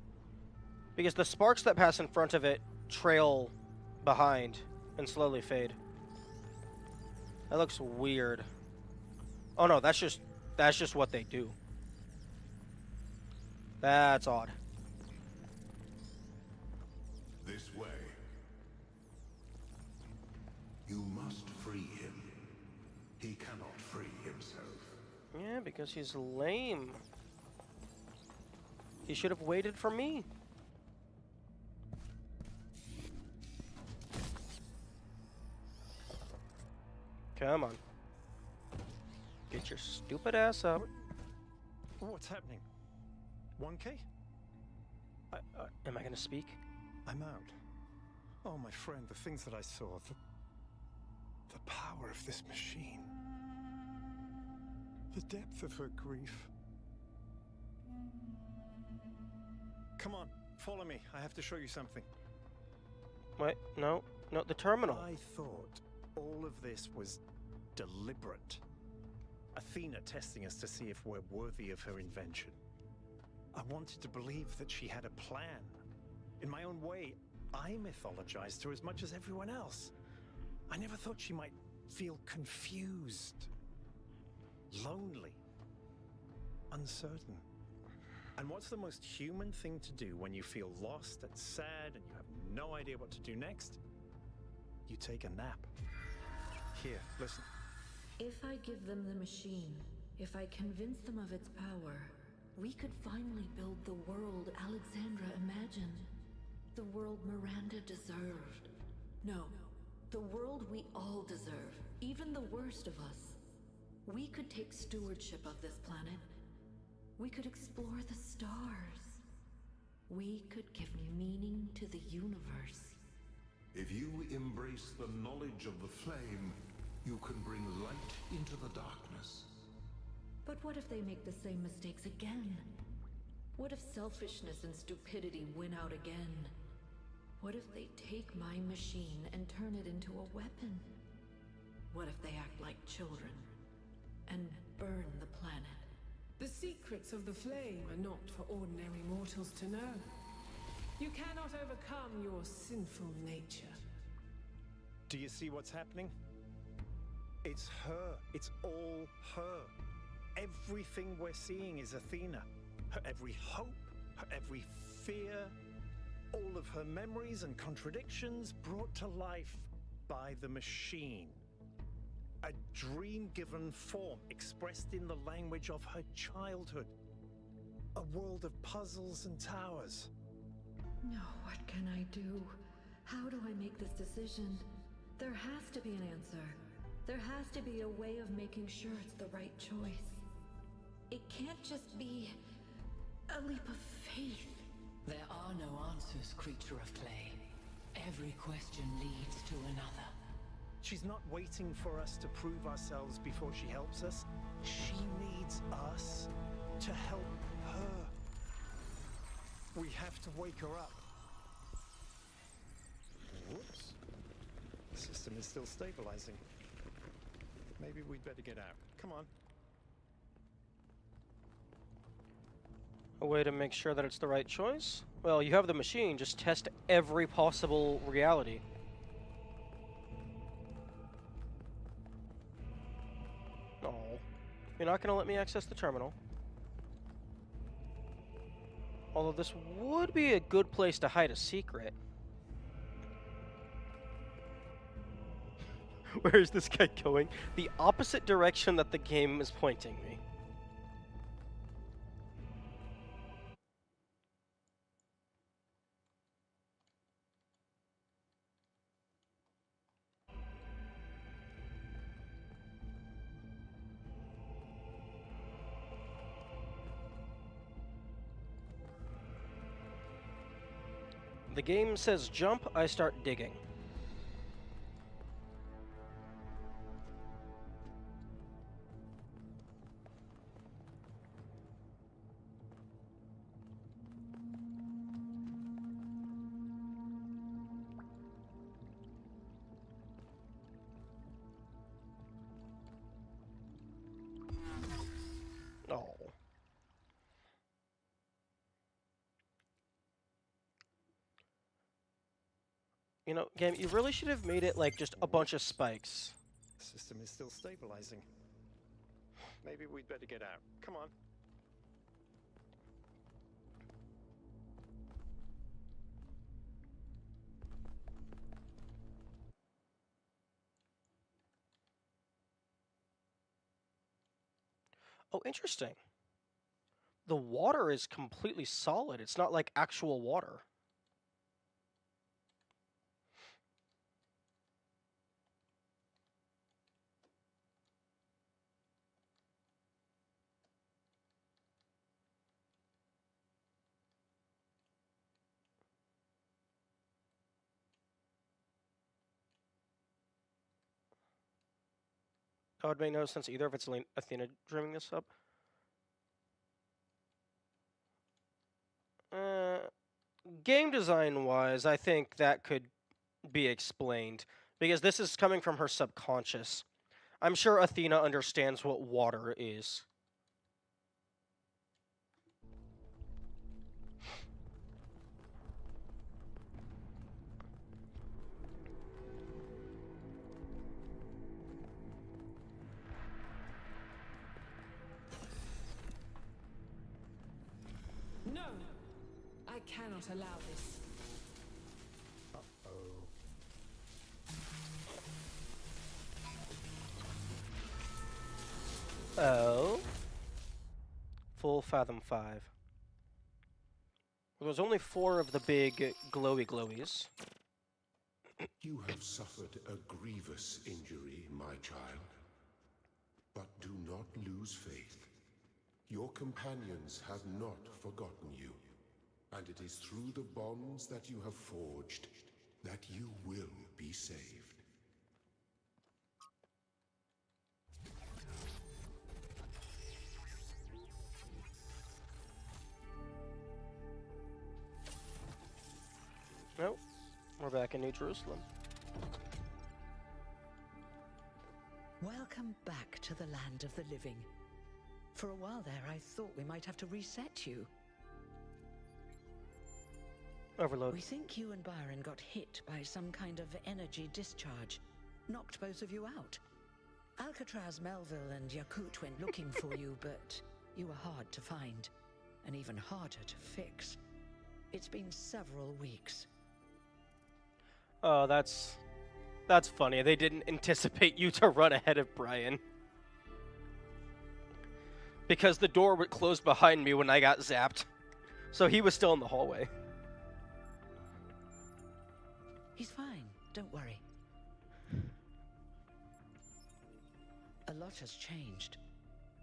A: because the sparks that pass in front of it trail behind and slowly fade. That looks weird. Oh no, that's just what they do. That's odd.
C: This way. You must free him. He cannot free himself.
A: Yeah, because he's lame. He should have waited for me. Come on. Get your stupid ass up.
N: What's happening? 1K?
A: Am I gonna speak?
N: I'm out. Oh, my friend, the things that I saw, the power of this machine. The depth of her grief. Come on, follow me. I have to show you something.
A: Wait, no, the terminal.
N: I thought all of this was deliberate. Athena testing us to see if we're worthy of her invention. I wanted to believe that she had a plan. In my own way, I mythologized her as much as everyone else. I never thought she might feel confused, lonely, uncertain. And what's the most human thing to do when you feel lost and sad and you have no idea what to do next? You take a nap. Here, listen.
D: If I give them the machine, if I convince them of its power, we could finally build the world Alexandra imagined. The world Miranda deserved. No, the world we all deserve, even the worst of us. We could take stewardship of this planet. We could explore the stars. We could give meaning to the universe.
C: If you embrace the knowledge of the flame, you can bring light into the darkness.
D: But what if they make the same mistakes again? What if selfishness and stupidity win out again? What if they take my machine and turn it into a weapon? What if they act like children and burn the planet?
O: The secrets of the flame are not for ordinary mortals to know. You cannot overcome your sinful nature.
N: Do you see what's happening? It's her. It's all her. Everything we're seeing is Athena. Her every hope, her every fear, all of her memories and contradictions brought to life by the machine. A dream given form expressed in the language of her childhood. A world of puzzles and towers.
D: No, what can I do? How do I make this decision? There has to be an answer. There has to be a way of making sure it's the right choice. It can't just be a leap of faith.
P: There are no answers, creature of clay. Every question leads to another.
N: She's not waiting for us to prove ourselves before she helps us. She needs us to help her. We have to wake her up. Whoops. The system is still stabilizing. Maybe we'd better get out. Come on.
A: A way to make sure that it's the right choice? Well, you have the machine, just test every possible reality. Oh. You're not gonna let me access the terminal. Although this would be a good place to hide a secret. Where is this guy going? The opposite direction that the game is pointing me. The game says jump, I start digging. Oh. You know, game, you really should have made it like just a bunch of spikes.
N: The system is still stabilizing. Maybe we'd better get out. Come on.
A: Oh, interesting. The water is completely solid. It's not like actual water. That would make no sense either if it's Athena dreaming this up. Game design wise, I think that could be explained because this is coming from her subconscious. I'm sure Athena understands what water is.
O: No! I cannot allow this.
A: Oh. Full Fathom 5. There was only 4 of the big glowy glowies.
C: You have suffered a grievous injury, my child. But do not lose faith. Your companions have not forgotten you. And it is through the bonds that you have forged that you will be saved.
A: Nope. We're back in New Jerusalem.
Q: Welcome back to the land of the living. For a while there, I thought we might have to reset you.
A: Overload.
Q: We think you and Byron got hit by some kind of energy discharge. Knocked both of you out. Alcatraz, Melville, and Yakut went looking for you, but you were hard to find. And even harder to fix. It's been several weeks.
A: Oh, that's funny. They didn't anticipate you to run ahead of Brian. Because the door would close behind me when I got zapped. So he was still in the hallway.
Q: He's fine, don't worry. A lot has changed.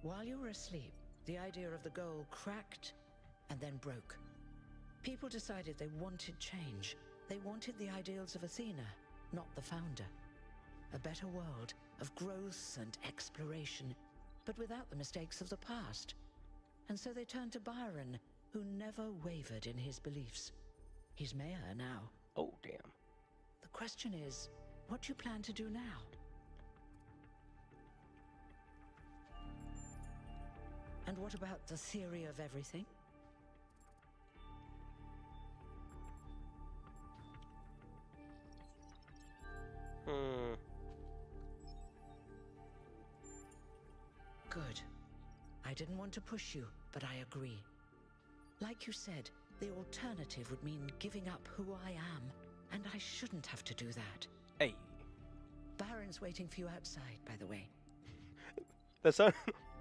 Q: While you were asleep, the idea of the goal cracked and then broke. People decided they wanted change. They wanted the ideals of Athena, not the founder. A better world of growth and exploration, but without the mistakes of the past. And so they turned to Byron, who never wavered in his beliefs. He's mayor now.
A: Oh, damn.
Q: The question is, what do you plan to do now? And what about the theory of everything? Good. I didn't want to push you, but I agree. Like you said, the alternative would mean giving up who I am, and I shouldn't have to do that.
A: Hey.
Q: Baron's waiting for you outside, by the way.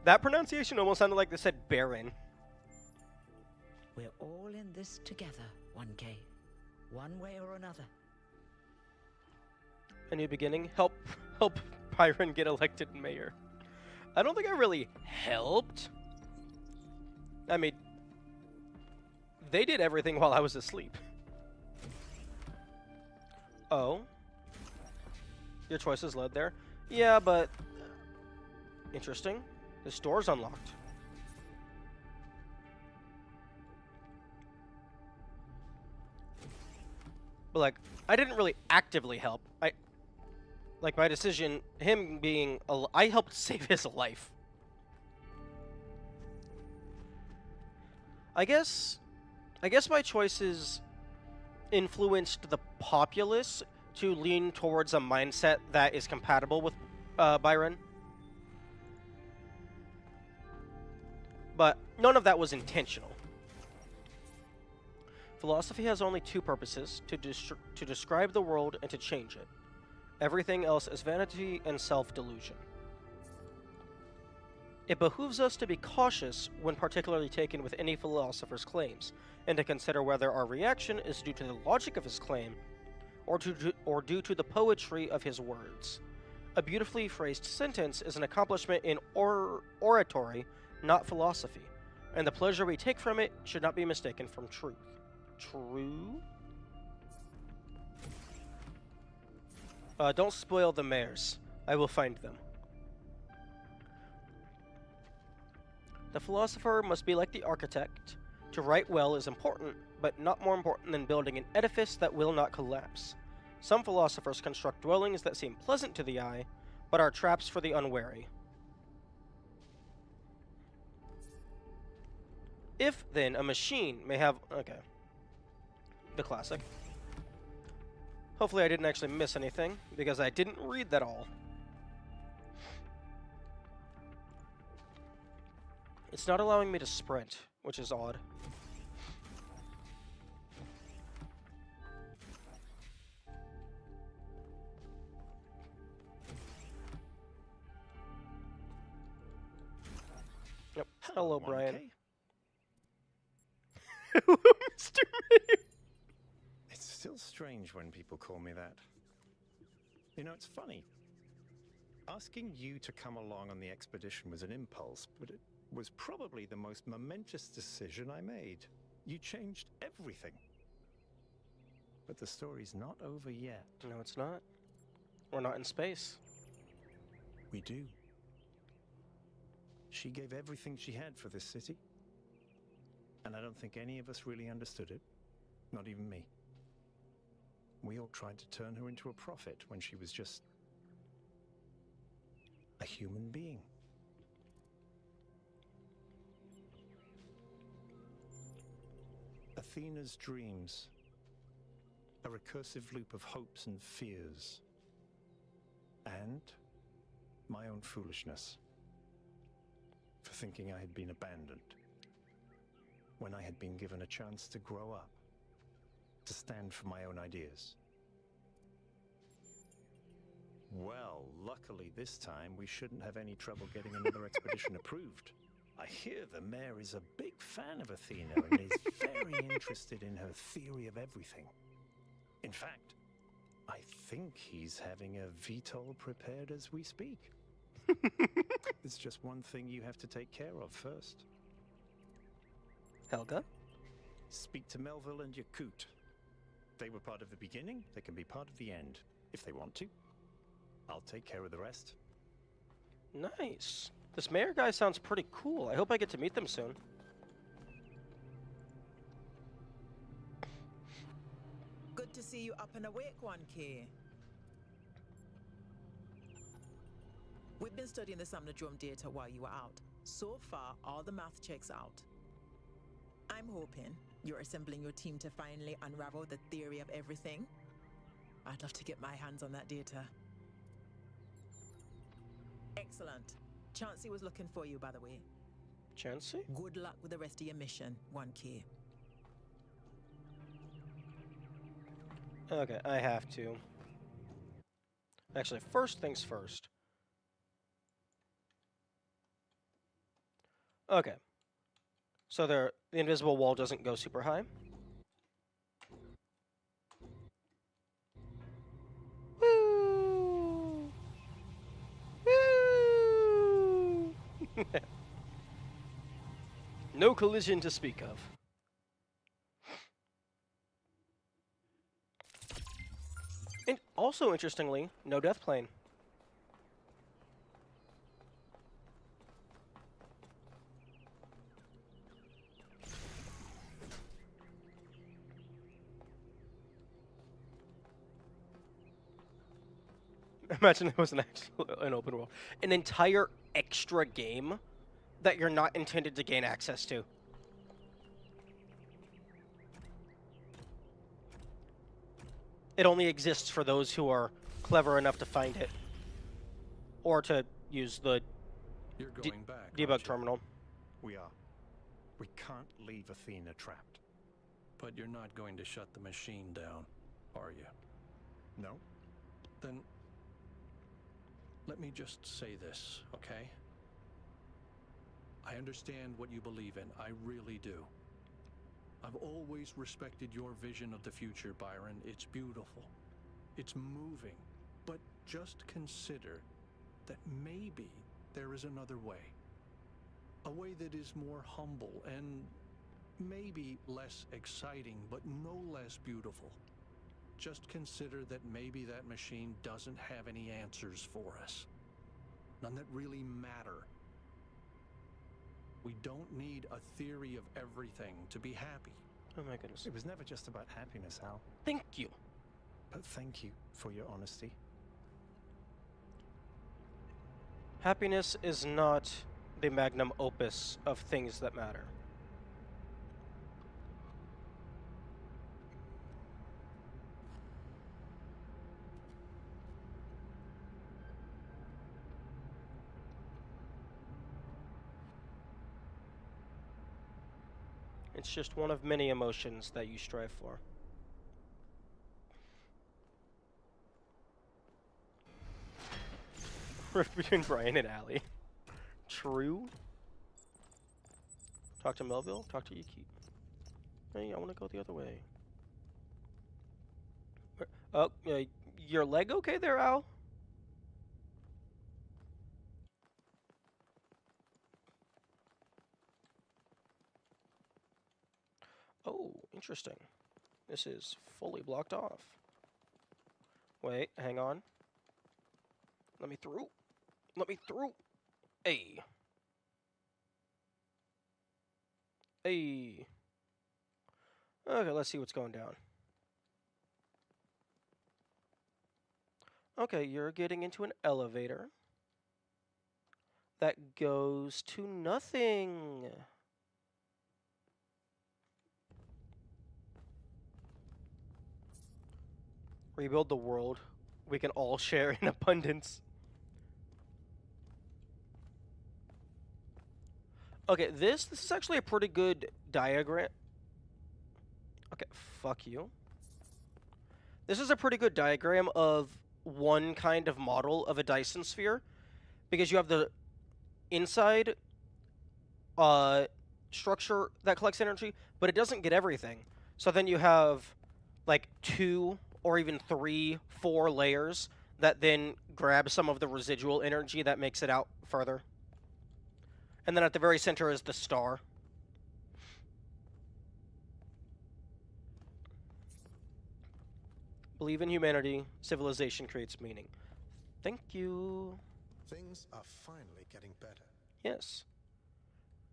A: That pronunciation almost sounded like they said Baron.
Q: We're all in this together, 1K. One way or another.
A: A new beginning. Help Byron get elected mayor. I don't think I really helped. I mean, they did everything while I was asleep. Oh. Your choices led there. Yeah, but... Interesting. This door's unlocked. But, like, I didn't really actively help. Like, my decision, him being... I helped save his life. I guess my choices influenced the populace to lean towards a mindset that is compatible with Byron. But none of that was intentional. Philosophy has only two purposes, to describe the world and to change it. Everything else is vanity and self-delusion. It behooves us to be cautious when particularly taken with any philosopher's claims, and to consider whether our reaction is due to the logic of his claim, or due to the poetry of his words. A beautifully phrased sentence is an accomplishment in oratory, not philosophy, and the pleasure we take from it should not be mistaken from truth. True? Don't spoil the mares. I will find them. The philosopher must be like the architect. To write well is important, but not more important than building an edifice that will not collapse. Some philosophers construct dwellings that seem pleasant to the eye, but are traps for the unwary. If, then, a machine may have... Okay. The classic. Hopefully I didn't actually miss anything, because I didn't read that all. It's not allowing me to sprint, which is odd. Yep. Hello, Brian.
N: Hello, Mr. Mayor. It's still strange when people call me that. You know, it's funny. Asking you to come along on the expedition was an impulse, but it was probably the most momentous decision I made. You changed everything. But the story's not over yet.
A: No, it's not. We're not in space.
N: We do. She gave everything she had for this city. And I don't think any of us really understood it. Not even me. We all tried to turn her into a prophet when she was just a human being. Athena's dreams. A recursive loop of hopes and fears. And my own foolishness. For thinking I had been abandoned. When I had been given a chance to grow up. To stand for my own ideas. Well, luckily this time we shouldn't have any trouble getting another expedition approved. I hear the mayor is a big fan of Athena and is very interested in her theory of everything. In fact, I think he's having a VTOL prepared as we speak. There's just one thing you have to take care of first.
A: Helga?
N: Speak to Melville and Yakut. They were part of the beginning, they can be part of the end, if they want to. I'll take care of the rest.
A: Nice. This mayor guy sounds pretty cool. I hope I get to meet them soon.
R: Good to see you up and awake, 1K. We've been studying the Somnodrome data while you were out. So far, all the math checks out. I'm hoping you're assembling your team to finally unravel the theory of everything. I'd love to get my hands on that data. Excellent. Chansey was looking for you, by the way.
A: Chansey?
R: Good luck with the rest of your mission, 1K.
A: Okay, I have to. Actually, first things first. Okay. So the invisible wall doesn't go super high. Woo! Woo! No collision to speak of. And also, interestingly, no death plane. Imagine it was an open world. An entire extra game that you're not intended to gain access to. It only exists for those who are clever enough to find it. Or to use the
F: You're going back,
A: debug terminal.
N: We are. We can't leave Athena trapped.
F: But you're not going to shut the machine down, are you?
N: No.
F: Then let me just say this, okay? I understand what you believe in. I really do. I've always respected your vision of the future, Byron. It's beautiful. It's moving. But just consider that maybe there is another way. A way that is more humble and maybe less exciting, but no less beautiful. Just consider that maybe that machine doesn't have any answers for us. None that really matter. We don't need a theory of everything to be happy.
A: Oh my goodness.
N: It was never just about happiness, Hal.
A: Thank you.
N: But thank you for your honesty.
A: Happiness is not the magnum opus of things that matter. It's just one of many emotions that you strive for. Rift between Brian and Allie. True. Talk to Melville. Talk to Yiki. Hey, I want to go the other way. Oh, your leg okay there, Al? Oh, interesting. This is fully blocked off. Wait, hang on. Let me through. Let me through. Hey. Hey. Okay, let's see what's going down. Okay, you're getting into an elevator that goes to nothing. Rebuild the world. We can all share in abundance. Okay, this is actually a pretty good diagram. Okay, fuck you. This is a pretty good diagram of one kind of model of a Dyson sphere, because you have the inside structure that collects energy, but it doesn't get everything. So then you have like 2 or even 3, 4 layers that then grab some of the residual energy that makes it out further. And then at the very center is the star. Believe in humanity, civilization creates meaning. Thank you.
I: Things are finally getting better.
A: Yes.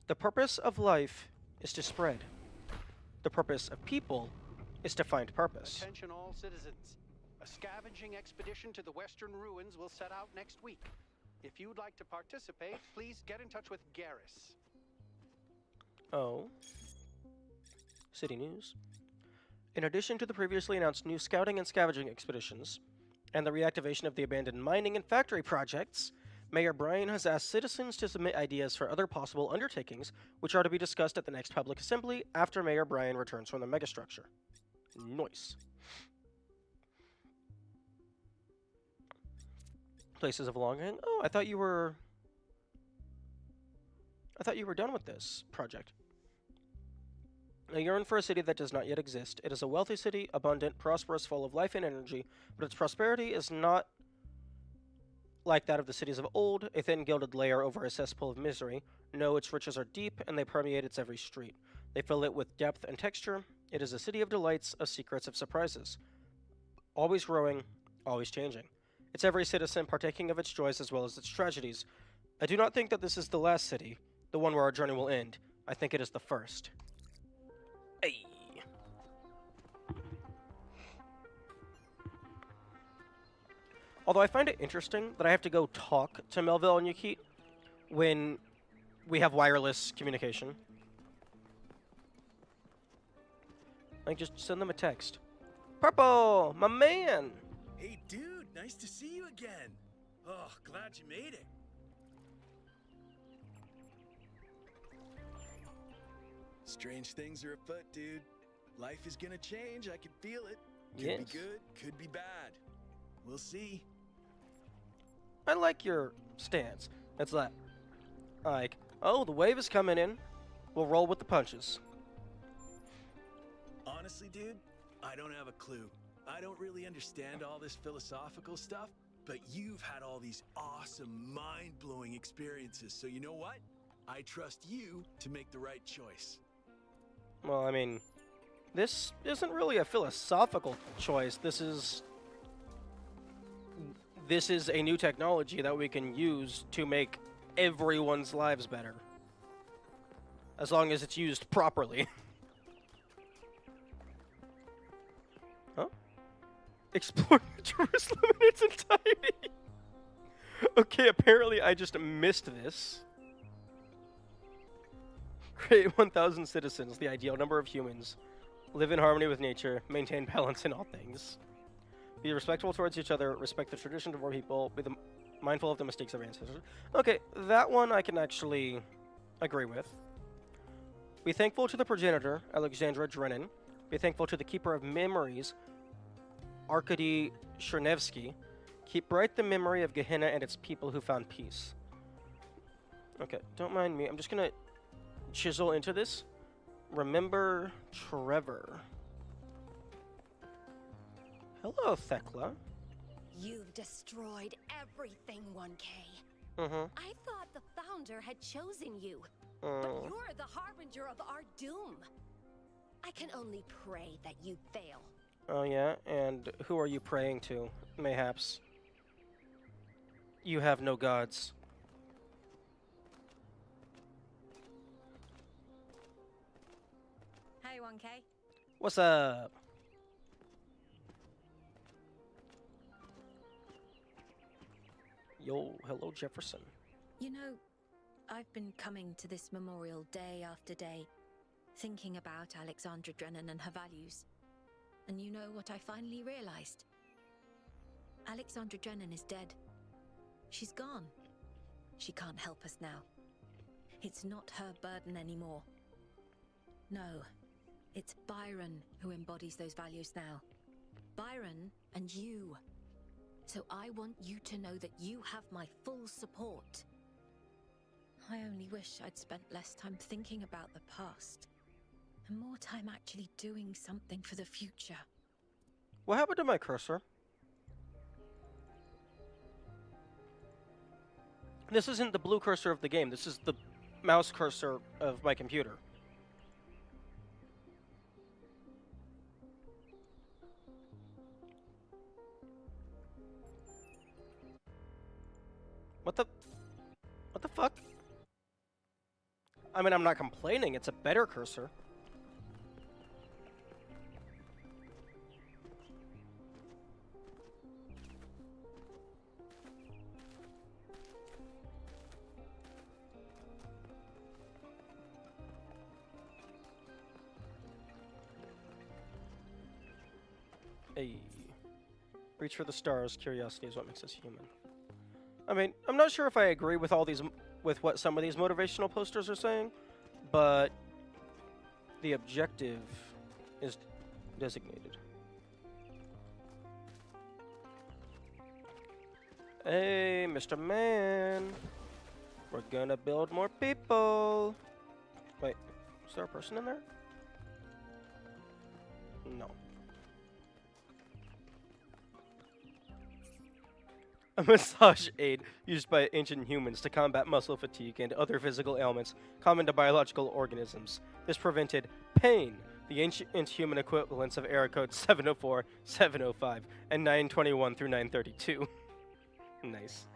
A: The purpose of life is to spread. The purpose of people is to find purpose.
S: Attention all citizens. A scavenging expedition to the western ruins will set out next week. If you'd like to participate, please get in touch with Garrus.
A: Oh. City news. In addition to the previously announced new scouting and scavenging expeditions, and the reactivation of the abandoned mining and factory projects, Mayor Brian has asked citizens to submit ideas for other possible undertakings, which are to be discussed at the next public assembly after Mayor Brian returns from the megastructure. Nice. Places of longing. Oh, I thought you were done with this project. I yearn for a city that does not yet exist. It is a wealthy city, abundant, prosperous, full of life and energy, but its prosperity is not like that of the cities of old, a thin gilded layer over a cesspool of misery. No, its riches are deep, and they permeate its every street. They fill it with depth and texture. It is a city of delights, of secrets, of surprises. Always growing, always changing. Its every citizen partaking of its joys as well as its tragedies. I do not think that this is the last city, the one where our journey will end. I think it is the first. Hey. Although I find it interesting that I have to go talk to Melville and Yukit when we have wireless communication. Like, just send them a text. Purple, my man!
T: Hey, dude, nice to see you again. Oh, glad you made it. Strange things are afoot, dude. Life is gonna change, I can feel it. Could be good, could be bad. We'll see.
A: I like your stance. It's like, Oh, the wave is coming in. We'll roll with the punches.
T: Honestly, dude, I don't have a clue. I don't really understand all this philosophical stuff, but you've had all these awesome, mind-blowing experiences, so you know what? I trust you to make the right choice.
A: Well, I mean, this isn't really a philosophical choice. This is a new technology that we can use to make everyone's lives better. As long as it's used properly. Huh? Explore Jerusalem in its entirety. Okay, apparently I just missed this. Create 1,000 citizens, the ideal number of humans. Live in harmony with nature. Maintain balance in all things. Be respectful towards each other. Respect the traditions of our people. Be mindful of the mistakes of our ancestors. Okay, that one I can actually agree with. Be thankful to the progenitor, Alexandra Drennan. Be thankful to the keeper of memories, Arkady Chernevsky. Keep bright the memory of Gehenna and its people who found peace. Okay, don't mind me. I'm just gonna chisel into this. Remember Trevor. Hello, Thekla.
U: You've destroyed everything, 1K.
A: Mm-hmm.
U: I thought the founder had chosen you. But you're the harbinger of our doom. I can only pray that you fail.
A: Oh yeah, and who are you praying to, mayhaps? You have no gods.
U: Hey, 1K.
A: What's up? Yo, hello, Jefferson.
J: You know, I've been coming to this memorial day after day, thinking about Alexandra Drennan and her values. And you know what I finally realized? Alexandra Drennan is dead. She's gone. She can't help us now. It's not her burden anymore. No, it's Byron who embodies those values now. Byron and you. So I want you to know that you have my full support. I only wish I'd spent less time thinking about the past and more time actually doing something for the future.
A: What happened to my cursor? This isn't the blue cursor of the game. This is the mouse cursor of my computer. What the fuck? I mean, I'm not complaining. It's a better cursor. Hey. Reach for the stars. Curiosity is what makes us human. I mean, I'm not sure if I agree with all these, with what some of these motivational posters are saying, but the objective is designated. Hey, Mr. Man. We're gonna build more people. Wait, is there a person in there? No. A massage aid used by ancient humans to combat muscle fatigue and other physical ailments common to biological organisms. This prevented pain, the ancient human equivalents of error codes 704, 705, and 921 through 932. Nice.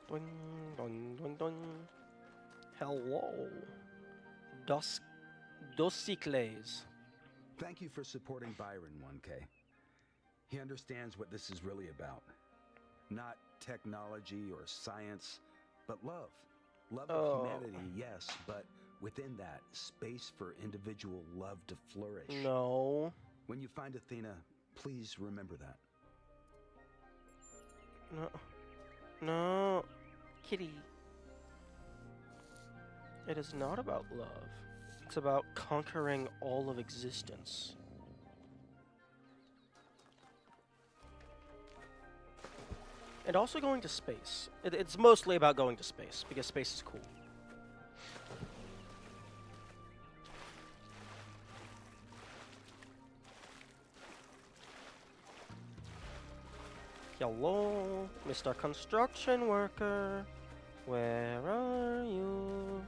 A: Dun, dun, dun, dun. Hello. Dosicles.
V: Thank you for supporting Byron, 1K. He understands what this is really about. Not technology or science, but love. Love of humanity, yes, but within that, space for individual love to flourish.
A: No.
V: When you find Athena, please remember that.
A: No. No. Kitty. It is not about love. It's about conquering all of existence. And also going to space. It's mostly about going to space, because space is cool. Hello, Mr. Construction Worker. Where are you?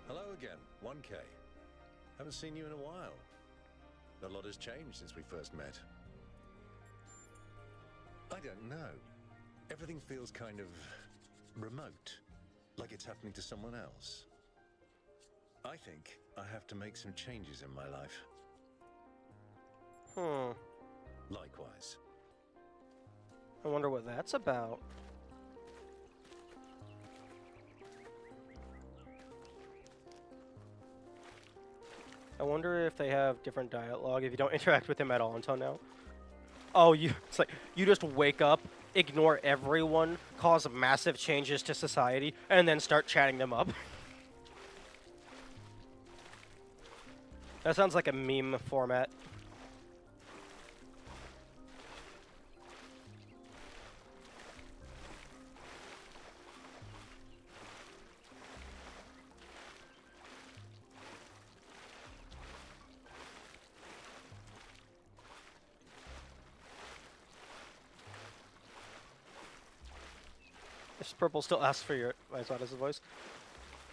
B: Hello again, 1K. Haven't seen you in a while. A lot has changed since we first met. I don't know. Everything feels kind of remote, like it's happening to someone else. I think I have to make some changes in my life. Likewise.
A: I wonder what that's about. I wonder if they have different dialogue if you don't interact with him at all until now. Oh, it's like you just wake up, ignore everyone, cause massive changes to society, and then start chatting them up. That sounds like a meme format. This purple still asks for your advice. What is his voice?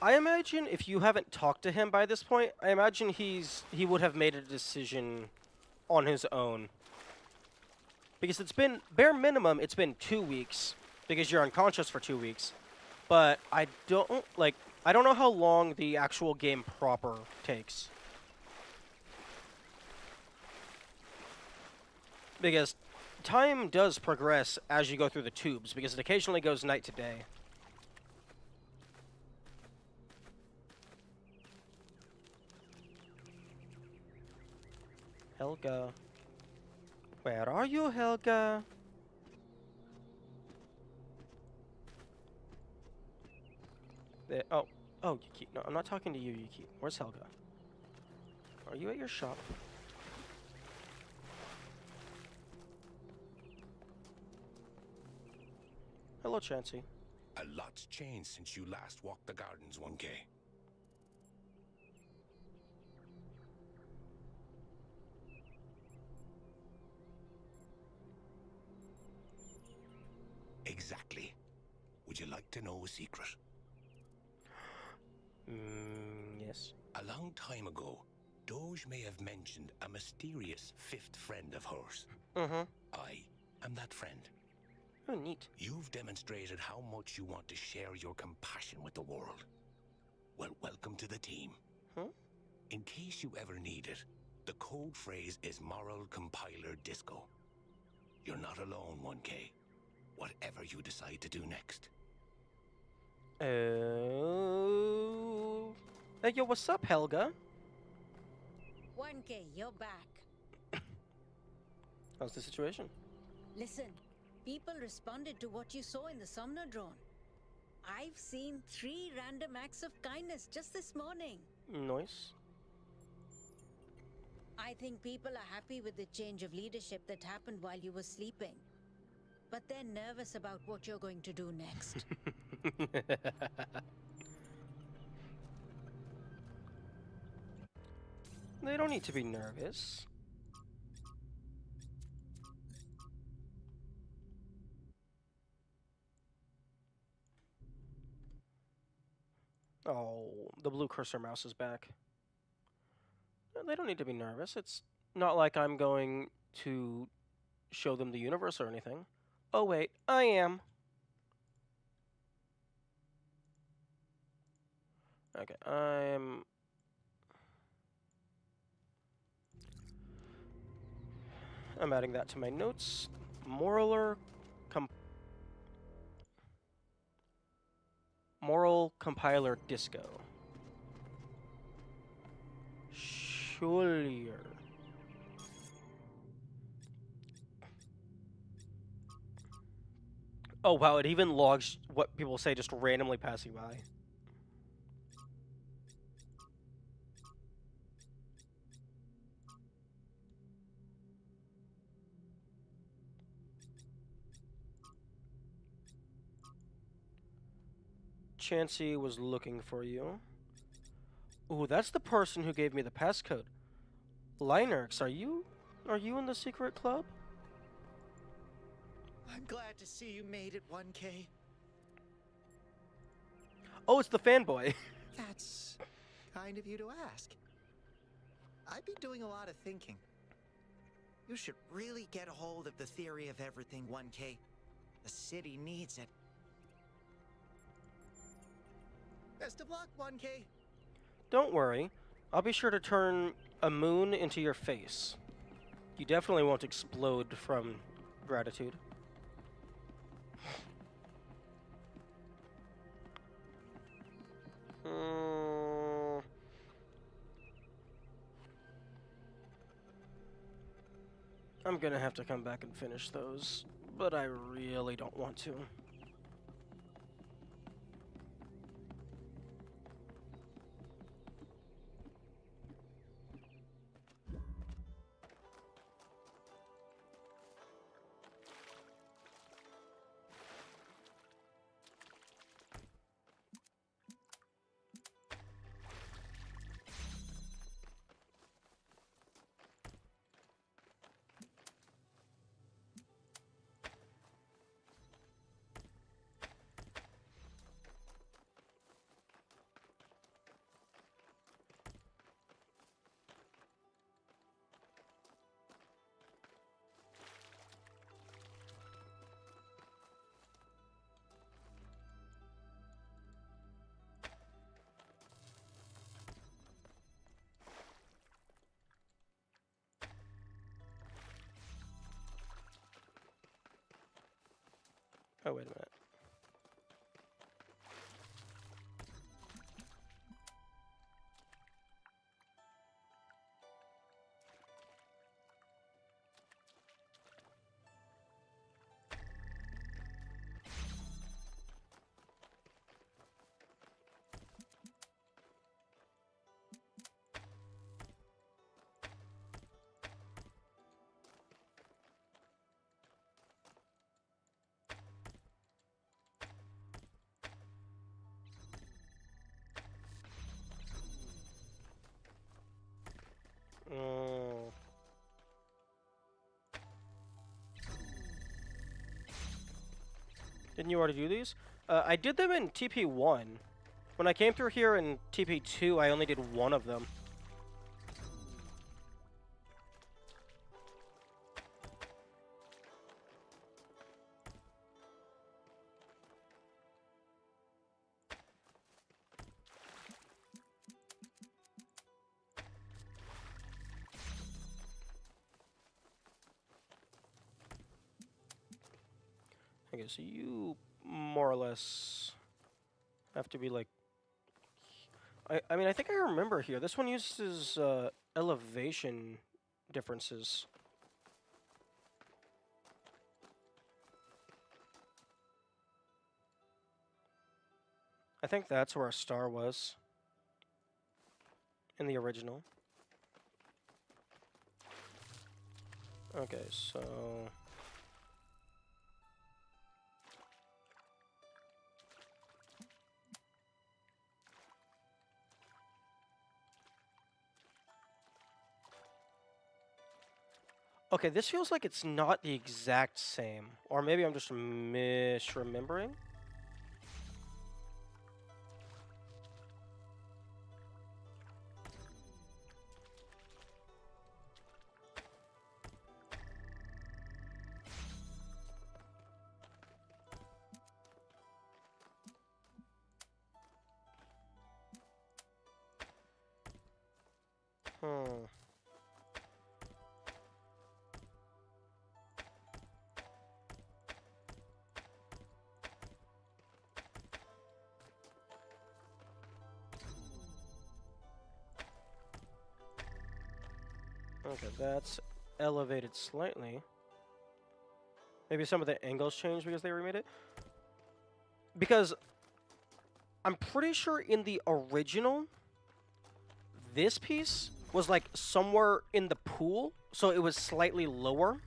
A: I imagine if you haven't talked to him by this point, I imagine he would have made a decision on his own. Because it's been, bare minimum, it's been 2 weeks, because you're unconscious for 2 weeks. But I don't know how long the actual game proper takes. Because time does progress as you go through the tubes, because it occasionally goes night to day. Helga. Where are you, Helga? There, oh, Yuki. No, I'm not talking to you, Yuki. Where's Helga? Are you at your shop? Hello, Chansey.
G: A lot's changed since you last walked the gardens, 1K. Exactly. Would you like to know a secret?
A: Yes.
G: A long time ago, Doge may have mentioned a mysterious fifth friend of hers. I am that friend.
A: Oh, neat.
G: You've demonstrated how much you want to share your compassion with the world. Well, welcome to the team. In case you ever need it, the code phrase is Moral Compiler Disco. You're not alone, 1K. Whatever you decide to do next.
A: Oh. Hey, yo, what's up, Helga?
W: 1K, you're back.
A: How's the situation?
W: Listen, people responded to what you saw in the Somno drone. I've seen 3 random acts of kindness just this morning.
A: Nice.
W: I think people are happy with the change of leadership that happened while you were sleeping. But they're nervous about what you're going to do next.
A: They don't need to be nervous. Oh, the blue cursor mouse is back. They don't need to be nervous. It's not like I'm going to show them the universe or anything. Oh wait, I am. Okay, I'm adding that to my notes. Moral Compiler Disco. Sure. Oh wow, it even logs what people say just randomly passing by. Chansey was looking for you. Ooh, that's the person who gave me the passcode. Linerx, are you in the secret club?
K: I'm glad to see you made it, 1K.
A: Oh, it's the fanboy.
K: That's kind of you to ask. I've been doing a lot of thinking. You should really get a hold of the theory of everything, 1K. The city needs it. Best of luck, 1K.
A: Don't worry. I'll be sure to turn a moon into your face. You definitely won't explode from gratitude. I'm gonna have to come back and finish those, but I really don't want to. Oh, wait a minute. Didn't you already do these? I did them in TP1. When I came through here in TP2, I only did one of them. Okay, so you more or less have to be like... I mean, I think I remember here. This one uses elevation differences. I think that's where a star was in the original. Okay, so... Okay, this feels like it's not the exact same. Or maybe I'm just misremembering. Okay, that's elevated slightly. Maybe some of the angles changed because they remade it. Because I'm pretty sure in the original, this piece was like somewhere in the pool, so it was slightly lower.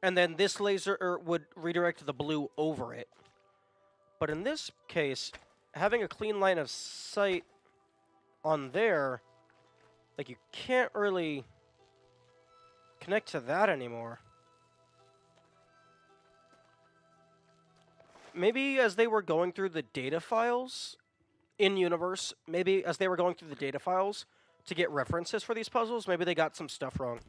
A: and then this laser would redirect the blue over it. But in this case, having a clean line of sight on there, like, you can't really connect to that anymore. Maybe as they were going through the data files in universe, maybe as they were going through the data files to get references for these puzzles, maybe they got some stuff wrong.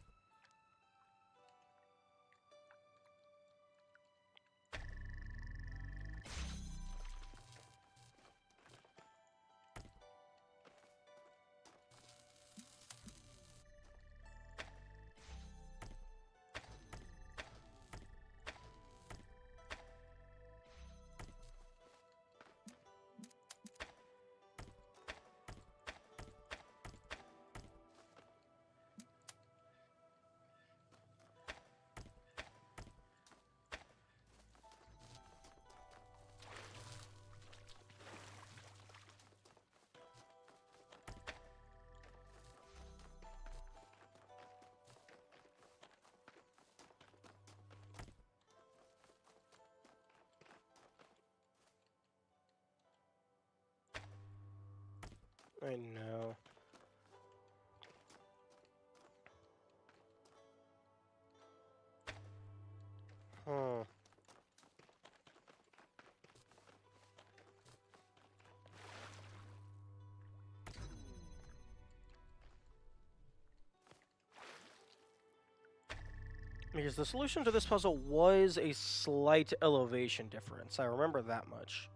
A: I know. Huh. Because the solution to this puzzle was a slight elevation difference. I remember that much.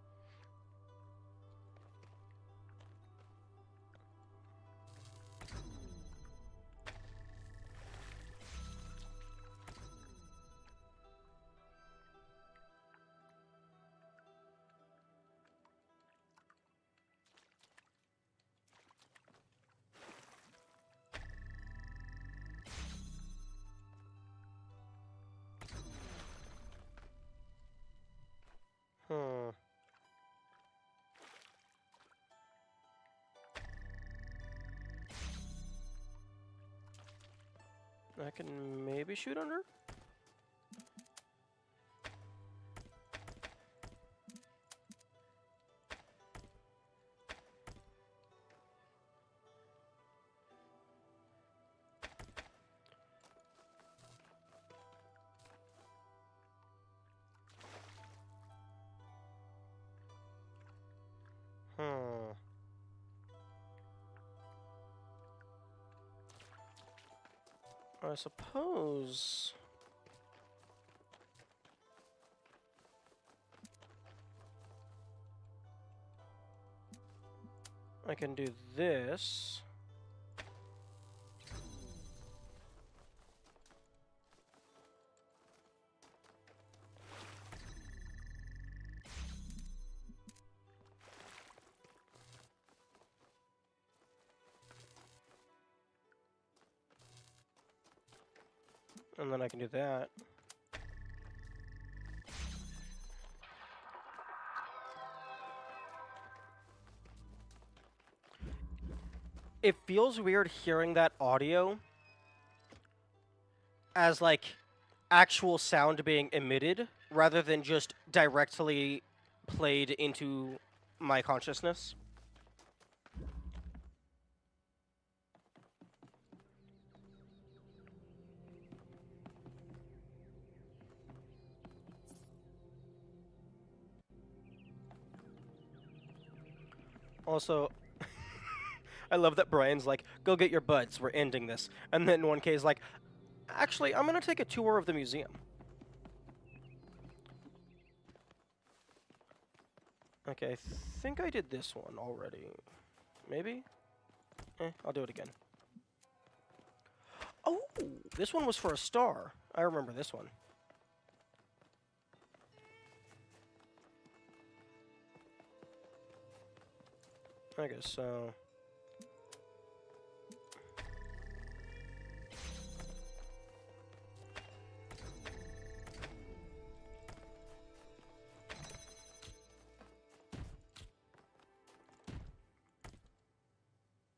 A: Hmm. I can maybe shoot under? Hmm. I suppose... I can do this. And then I can do that. It feels weird hearing that audio as, like, actual sound being emitted rather than just directly played into my consciousness. Also, I love that Brian's like, go get your buds, we're ending this. And then 1K is like, actually, I'm going to take a tour of the museum. Okay, I think I did this one already. Maybe? I'll do it again. Oh, this one was for a star. I remember this one. I guess so.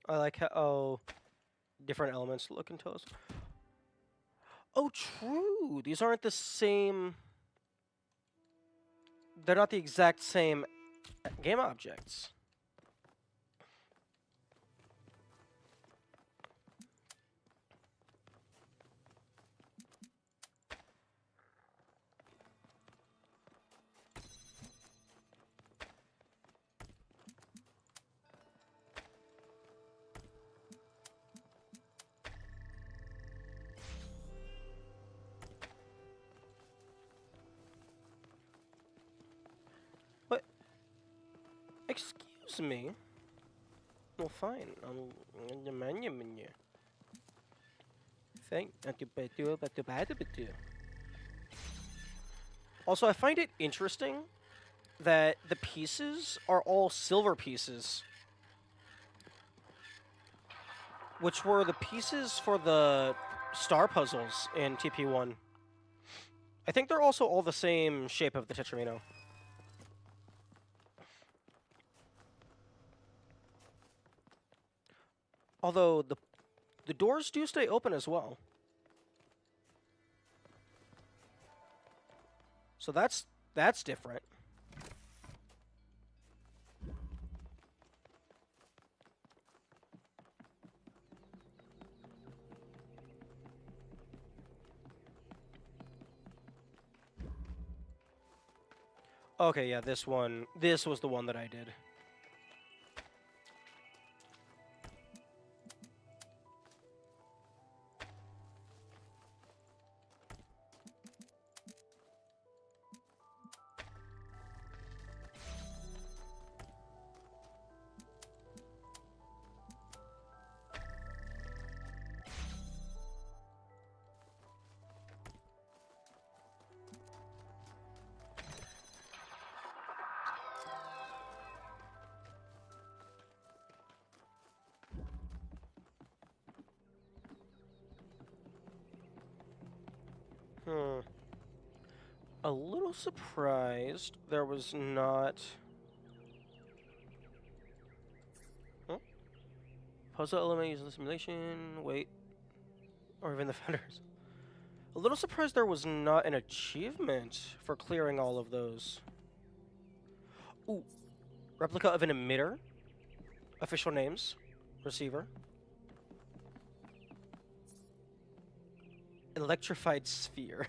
A: I like how different elements look in Talos. Oh, true. These aren't the same. They're not the exact same game objects. What? Excuse me? Well, fine. In the menu. Thank you. Also, I find it interesting that the pieces are all silver pieces, which were the pieces for the star puzzles in TP1. I think they're also all the same shape of the Tetramino. Although the doors do stay open as well. So that's different. Okay, yeah, this was the one that I did. A little surprised there was not... Huh? Puzzle element using the simulation, wait. Or even the feathers. A little surprised there was not an achievement for clearing all of those. Ooh. Replica of an emitter. Official names. Receiver. Electrified sphere.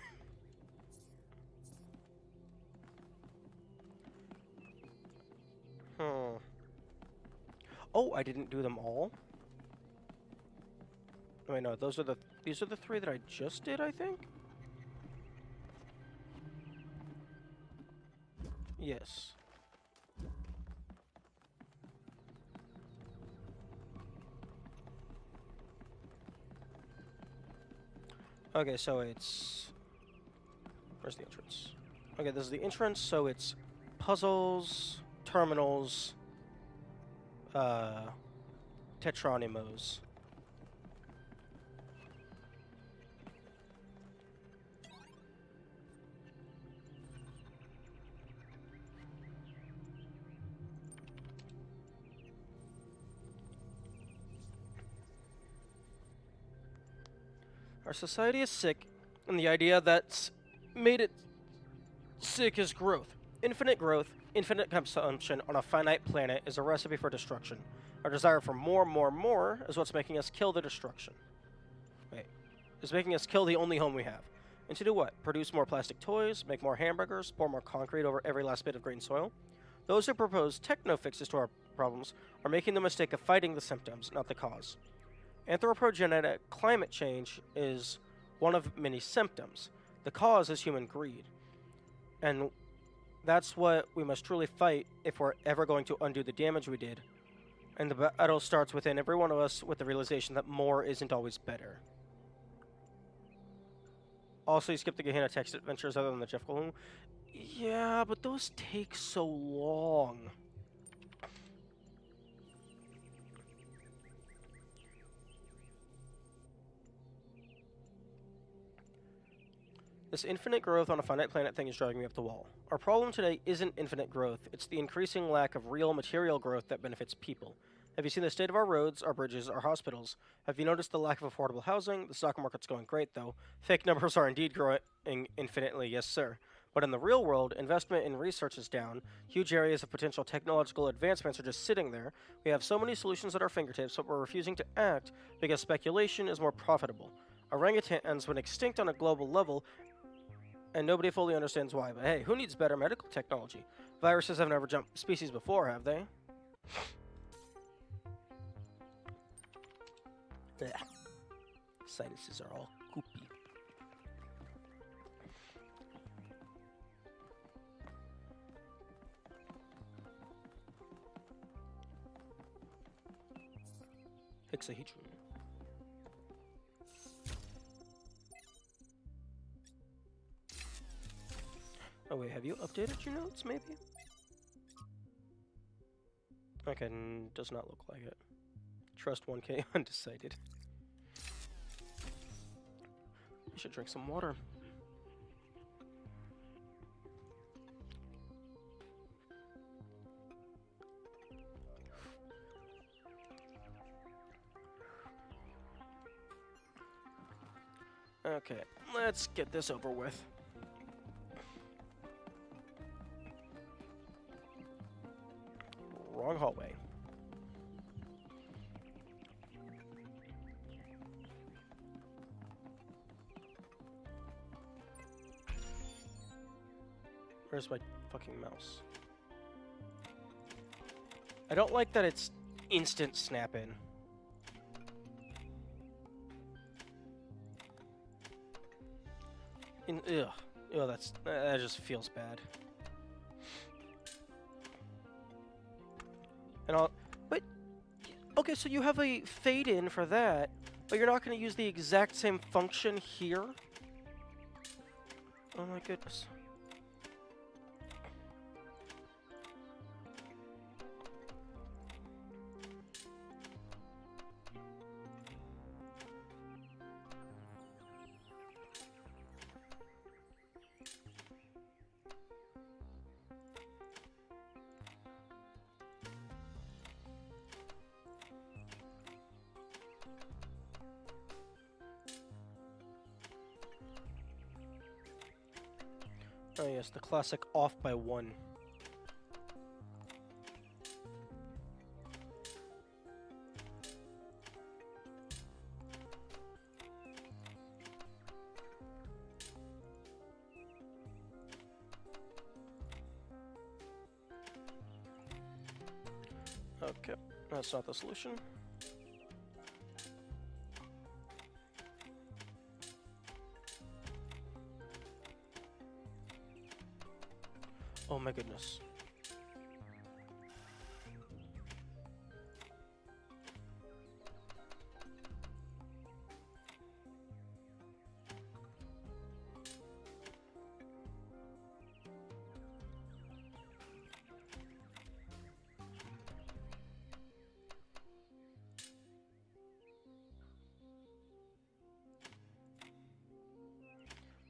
A: Oh, I didn't do them all? Wait, no, these are the 3 that I just did, I think? Yes. Okay, so it's... Where's the entrance? Okay, this is the entrance, so it's puzzles, terminals, Tetronimos. Our society is sick, and the idea that's made it sick is growth. Infinite consumption on a finite planet is a recipe for destruction. Our desire for more is what's making us kill the destruction. Wait. Is making us kill the only home we have. And to do what? Produce more plastic toys, make more hamburgers, pour more concrete over every last bit of green soil? Those who propose techno fixes to our problems are making the mistake of fighting the symptoms, not the cause. Anthropogenic climate change is one of many symptoms. The cause is human greed. And that's what we must truly fight if we're ever going to undo the damage we did. And the battle starts within every one of us with the realization that more isn't always better. Also, you skipped the Gehenna text adventures other than the Jeff Goldblum. Yeah, but those take so long. This infinite growth on a finite planet thing is driving me up the wall. Our problem today isn't infinite growth, it's the increasing lack of real material growth that benefits people. Have you seen the state of our roads, our bridges, our hospitals? Have you noticed the lack of affordable housing? The stock market's going great, though. Fake numbers are indeed growing infinitely, yes, sir. But in the real world, investment in research is down. Huge areas of potential technological advancements are just sitting there. We have so many solutions at our fingertips, but we're refusing to act because speculation is more profitable. Orangutans went extinct on a global level, and nobody fully understands why. But hey, who needs better medical technology? Viruses have never jumped species before, have they? Blech. Sinuses are all goopy. Hexahedron. Oh wait, have you updated your notes, maybe? Okay, does not look like it. Trust 1K undecided. I should drink some water. Okay, let's get this over with. Wrong hallway. Where's my fucking mouse? I don't like that it's instant snap in. Ugh. Ugh, that just feels bad. And but okay, so you have a fade in for that, but you're not going to use the exact same function here? Oh my goodness. Oh yes, the classic off by 1. Okay, that's not the solution. Oh my goodness.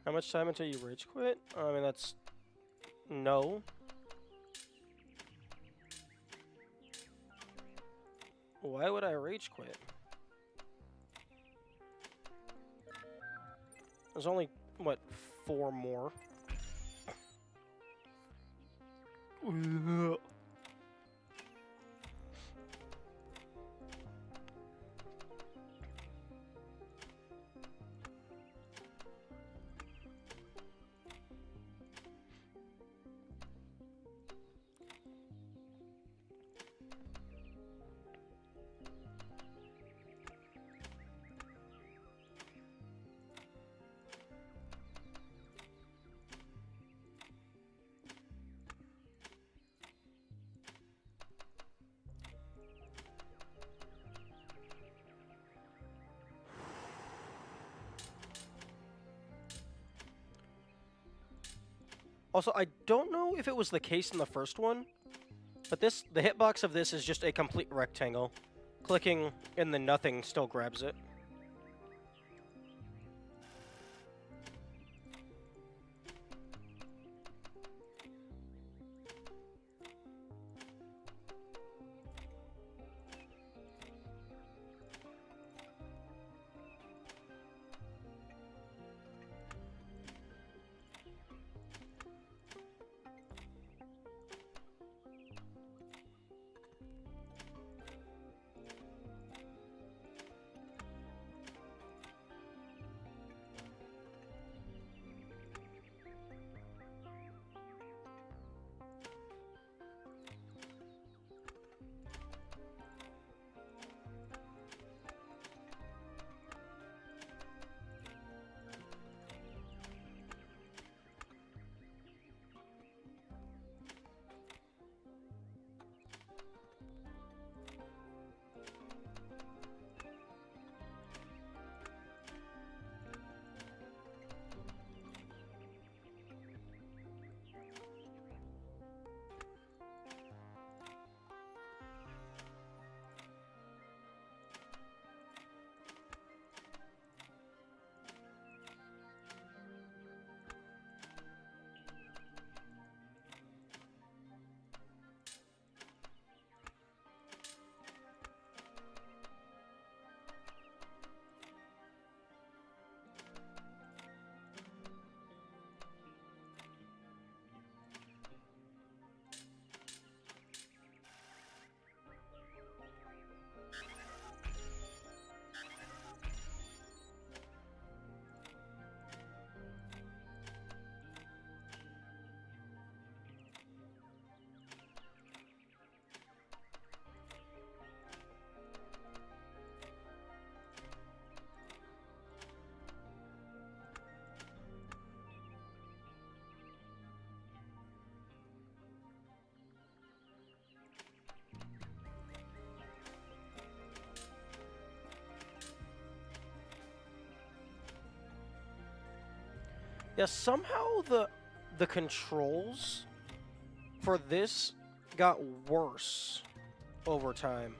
A: How much time until you rage quit? I mean, that's... no. Why would I rage quit? There's only, what, 4 more? Also, I don't know if it was the case in the first one, but the hitbox of this is just a complete rectangle. Clicking in the nothing still grabs it. Yeah, somehow the controls for this got worse over time.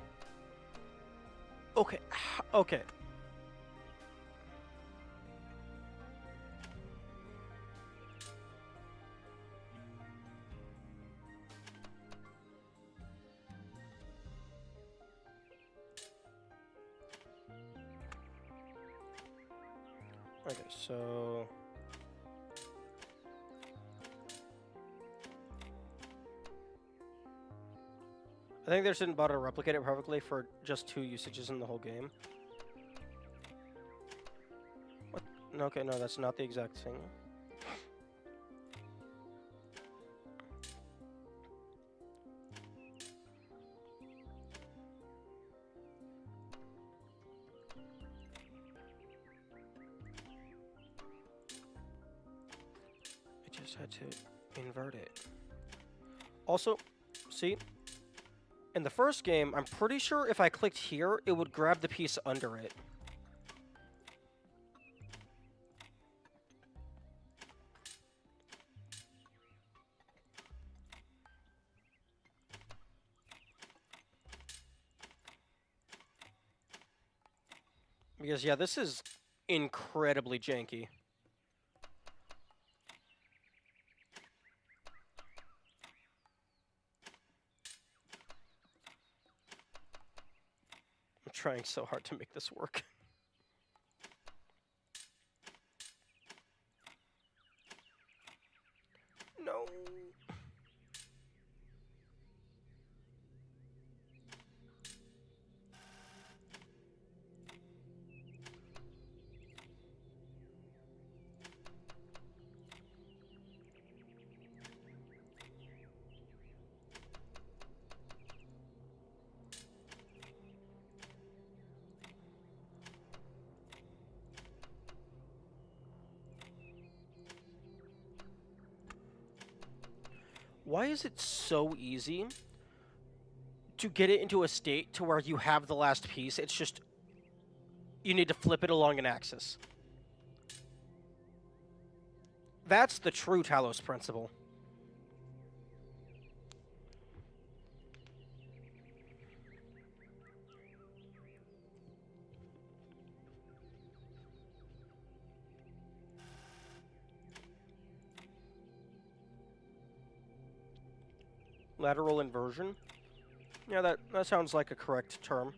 A: Okay, okay. Okay, so I think they didn't bother to replicate it perfectly for just 2 usages in the whole game. What? Okay, no, that's not the exact thing. I just had to invert it. Also, see? In the first game, I'm pretty sure if I clicked here, it would grab the piece under it. Because, yeah, this is incredibly janky. I'm trying so hard to make this work. No. Why is it so easy to get it into a state to where you have the last piece? It's just, you need to flip it along an axis. That's the true Talos principle. Lateral inversion? Yeah, that sounds like a correct term.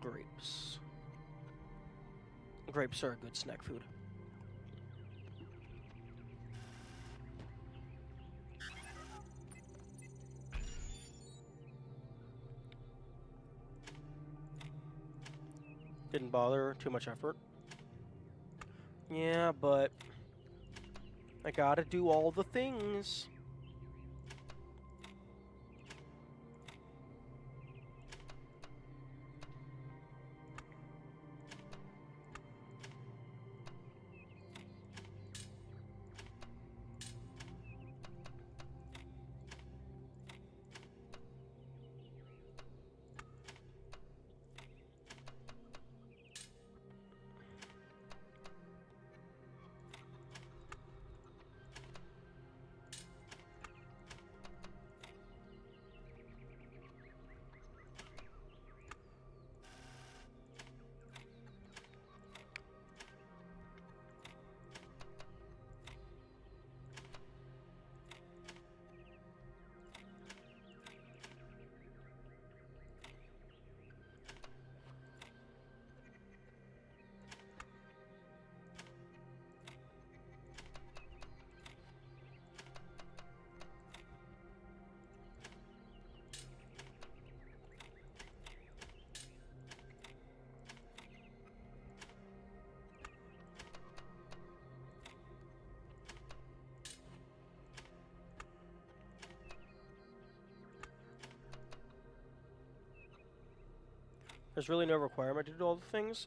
A: Grapes. Grapes are a good snack food. Didn't bother, too much effort. Yeah, but I gotta do all the things. There's really no requirement to do all the things.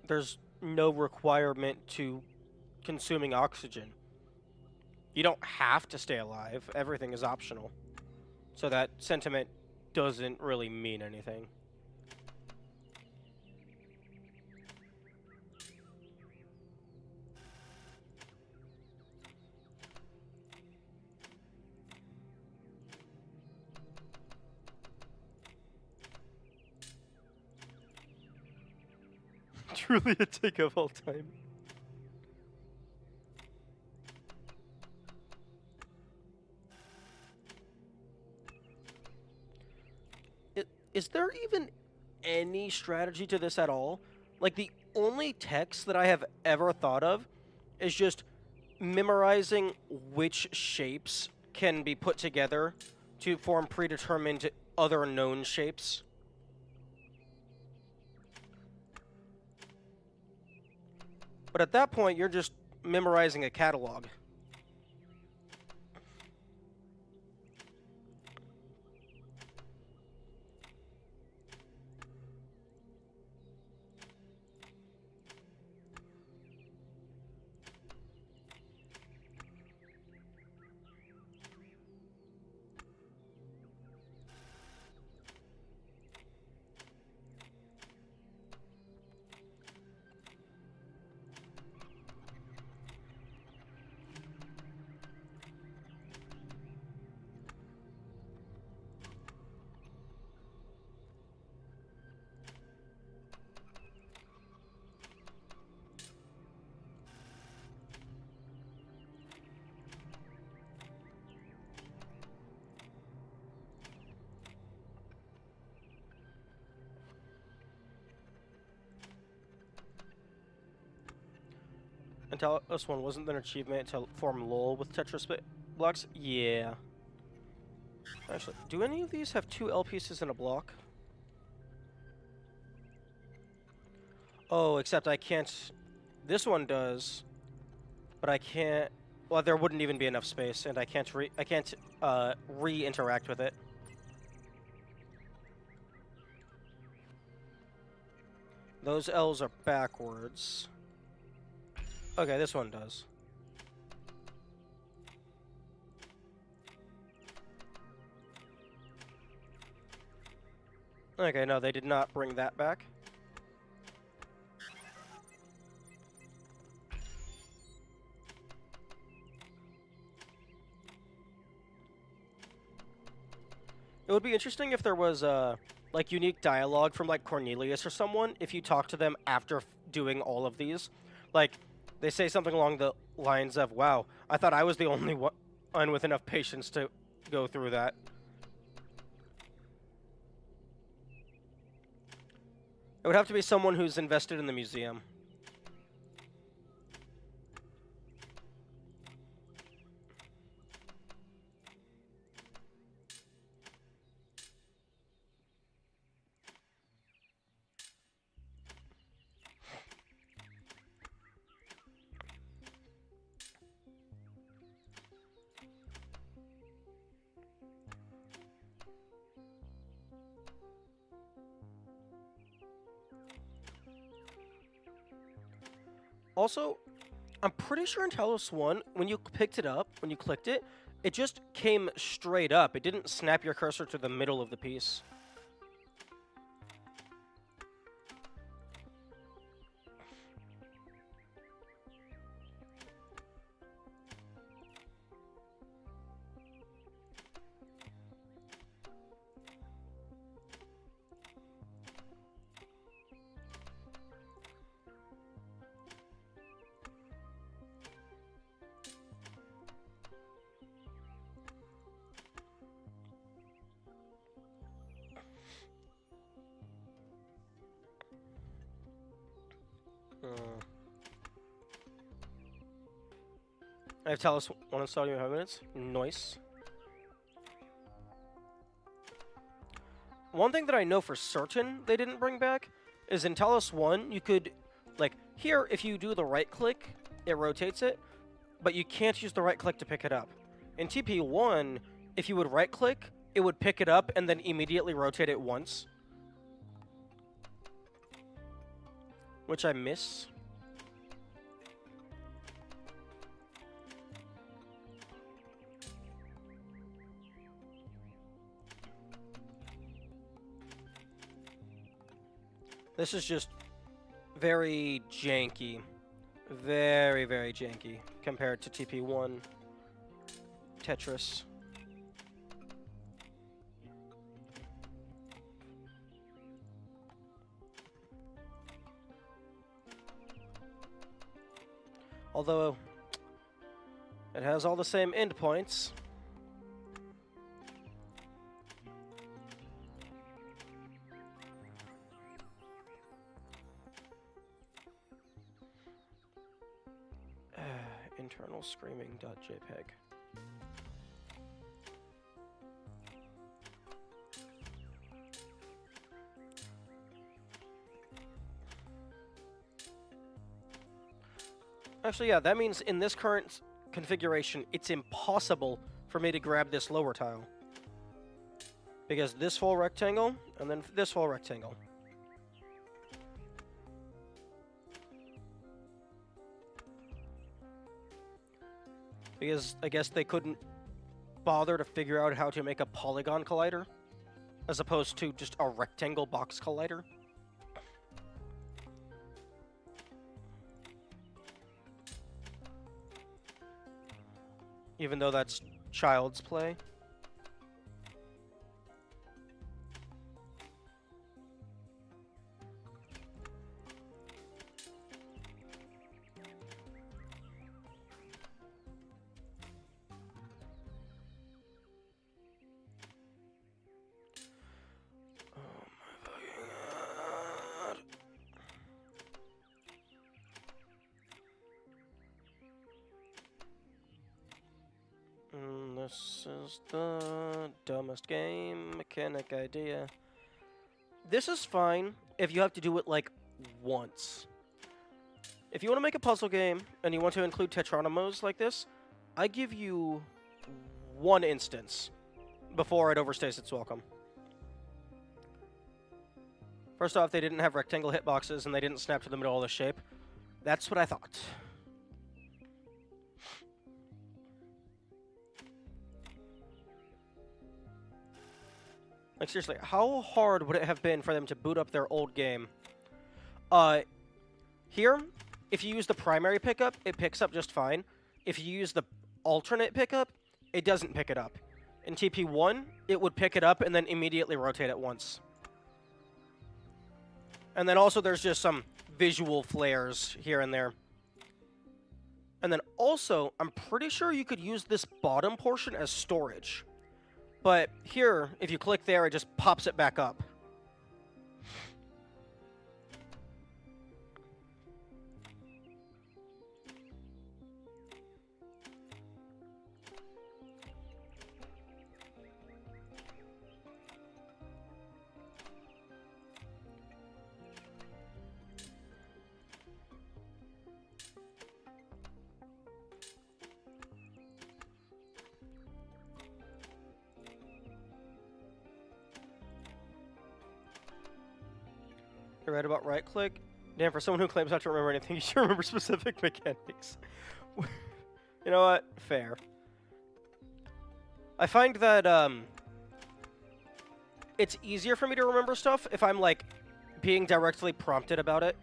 A: There's no requirement to consuming oxygen. You don't have to stay alive. Everything is optional. So that sentiment doesn't really mean anything. Truly a take of all time. Is there even any strategy to this at all? Like, the only text that I have ever thought of is just memorizing which shapes can be put together to form predetermined other known shapes. But at that point, you're just memorizing a catalog. And Talos one wasn't an achievement to form LOL with Tetris blocks? Yeah. Actually, do any of these have 2 L pieces in a block? Oh, except I can't... This one does, but I can't... Well, there wouldn't even be enough space, and I can't re-interact with it. Those L's are backwards. Okay, this one does. Okay, no, they did not bring that back. It would be interesting if there was, like, unique dialogue from, like, Cornelius or someone, if you talk to them after doing all of these. Like, they say something along the lines of, wow, I thought I was the only one with enough patience to go through that. It would have to be someone who's invested in the museum. Also, I'm pretty sure in Talos 1, when you picked it up, when you clicked it, it just came straight up. It didn't snap your cursor to the middle of the piece. I have Talos 1 installed in 5 minutes. Nice. One thing that I know for certain they didn't bring back is in Talos 1, you could, like, here, if you do the right click, it rotates it, but you can't use the right click to pick it up. In TP1, if you would right click, it would pick it up and then immediately rotate it once. which I miss. This is just very janky. Very, very janky compared to TP1 Tetris. Although it has all the same endpoints. Internal screaming.jpg. Actually, yeah, that means in this current configuration, it's impossible for me to grab this lower tile. Because this whole rectangle, and then this whole rectangle. Because I guess they couldn't bother to figure out how to make a polygon collider, as opposed to just a rectangle box collider. Even though that's child's play. This is the dumbest game mechanic idea. This is fine if you have to do it, like, once. If you want to make a puzzle game and you want to include Tetronimos like this, I give you one instance before it overstays its welcome. First off, they didn't have rectangle hitboxes and they didn't snap to the middle of the shape. That's what I thought. Like, seriously, how hard would it have been for them to boot up their old game? Here, if you use the primary pickup, it picks up just fine. If you use the alternate pickup, it doesn't pick it up. In TP1, it would pick it up and then immediately rotate it once. And then also there's just some visual flares here and there. And then also, I'm pretty sure you could use this bottom portion as storage. But here, if you click there, it just pops it back up. You're right about right-click. Damn, for someone who claims not to remember anything, you should remember specific mechanics. You know what? Fair. I find that, it's easier for me to remember stuff if I'm, like, being directly prompted about it.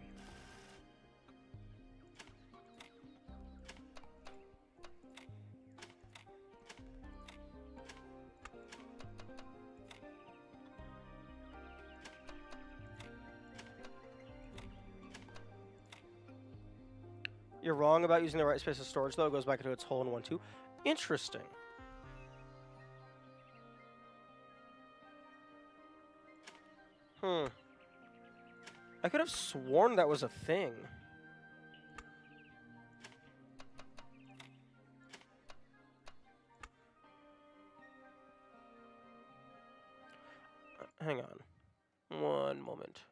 A: You're wrong about using the right space as storage, though. It goes back into its hole in 1-2. Interesting. I could have sworn that was a thing. Hang on. One moment.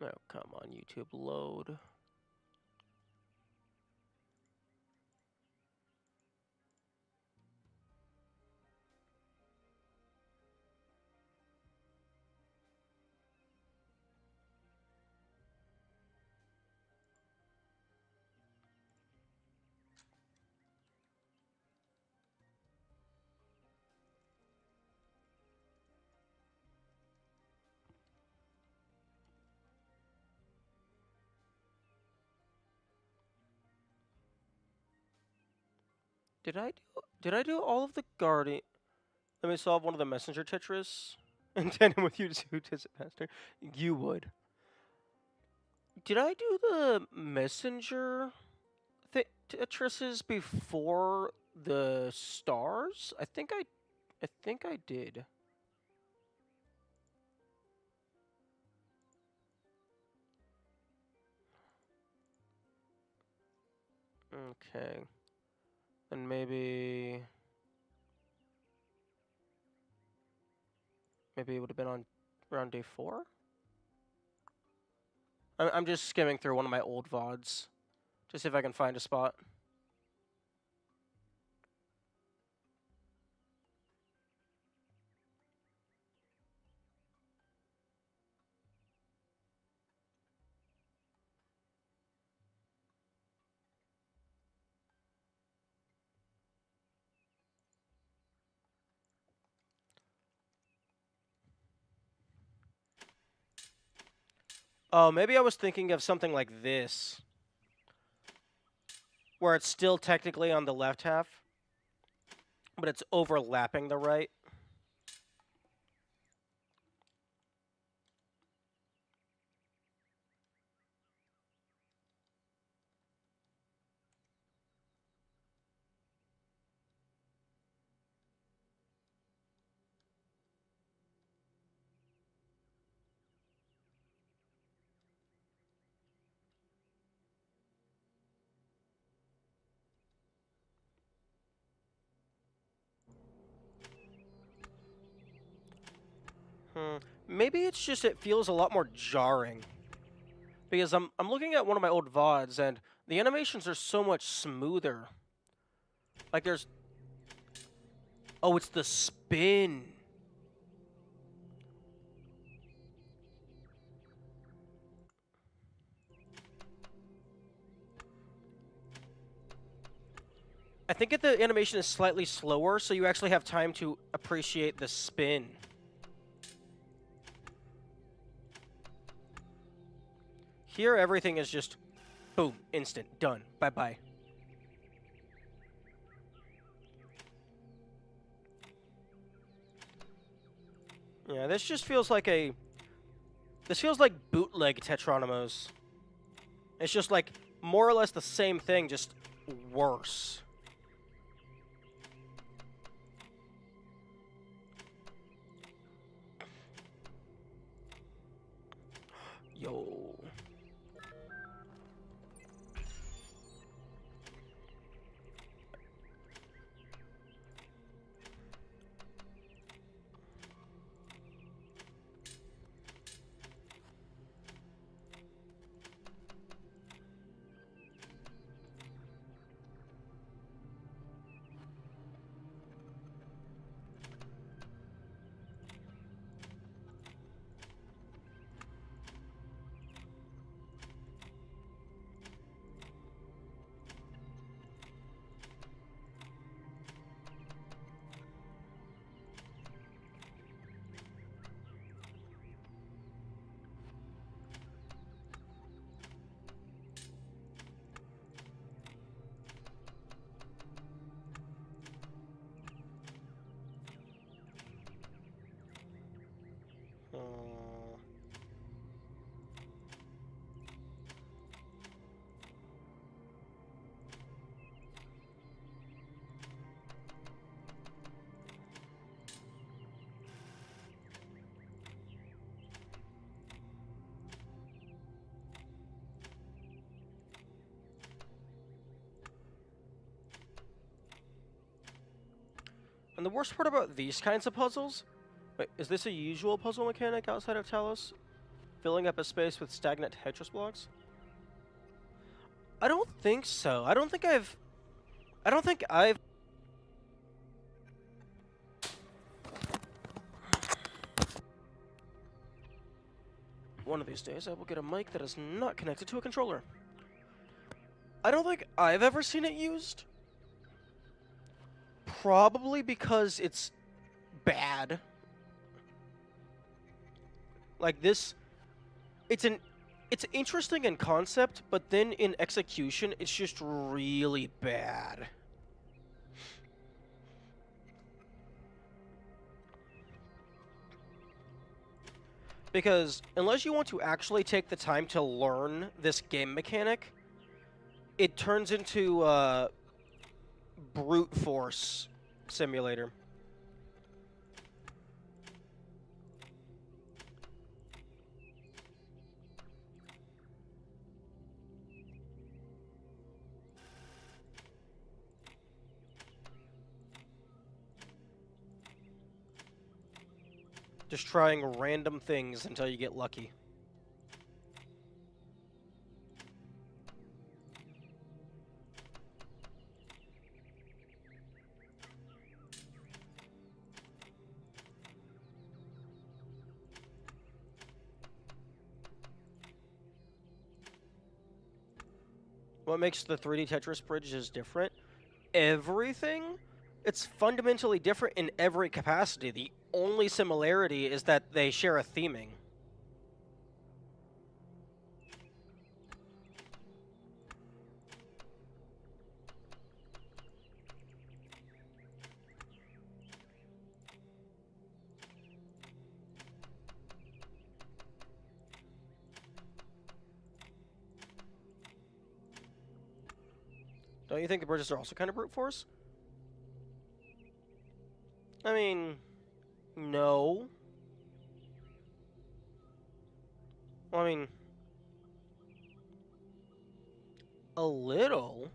A: Oh, come on, YouTube, load. Did I do all of the guardian? Let me solve one of the messenger Tetris. In tandem with you two, Master. You would. Did I do the messenger Tetrises before the stars? I think I did. Okay. And maybe it would have been on around day 4? I'm just skimming through one of my old VODs. Just see if I can find a spot. Oh, maybe I was thinking of something like this. Where it's still technically on the left half, but it's overlapping the right. Maybe it's just it feels a lot more jarring. Because I'm looking at one of my old VODs and the animations are so much smoother. Like there's... Oh, it's the spin. I think the animation is slightly slower, so you actually have time to appreciate the spin. Here, everything is just, boom, instant, done, bye-bye. Yeah, this just feels like this feels like bootleg Tetronymous. It's just like, more or less the same thing, just worse. Yo. And the worst part about these kinds of puzzles... Wait, is this a usual puzzle mechanic outside of Talos? filling up a space with stagnant Tetris blocks? I don't think so. I don't think I've... One of these days, I will get a mic that is not connected to a controller. I don't think I've ever seen it used. Probably because it's bad. Like this, it's interesting in concept, but then in execution, it's just really bad. Because unless you want to actually take the time to learn this game mechanic, it turns into a brute force simulator. Just trying random things until you get lucky. What makes the 3D Tetris bridges different? Everything? It's fundamentally different in every capacity. The only similarity is that they share a theming. Don't you think the bridges are also kind of brute force? I mean, no. Well, I mean, a little.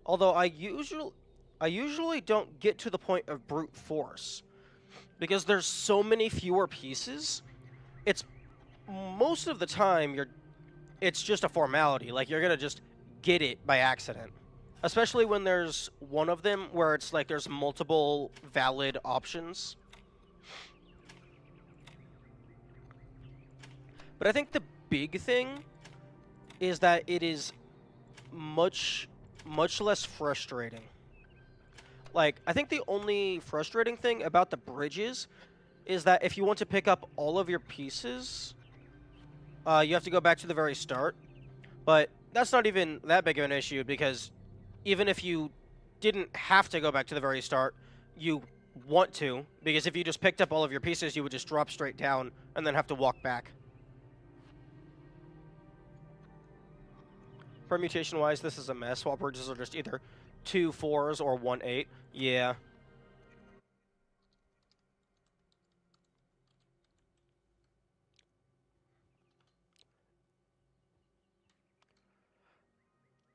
A: Although I usually don't get to the point of brute force because there's so many fewer pieces. It's most of the time it's just a formality. Like you're gonna just get it by accident. Especially when there's one of them where it's like there's multiple valid options. But I think the big thing is that it is much less frustrating. Like, I think the only frustrating thing about the bridges is that if you want to pick up all of your pieces, you have to go back to the very start. But that's not even that big of an issue because even if you didn't have to go back to the very start, you want to, because if you just picked up all of your pieces, you would just drop straight down and then have to walk back. Permutation-wise, this is a mess. While bridges are just either 2 4s or 1 8. Yeah.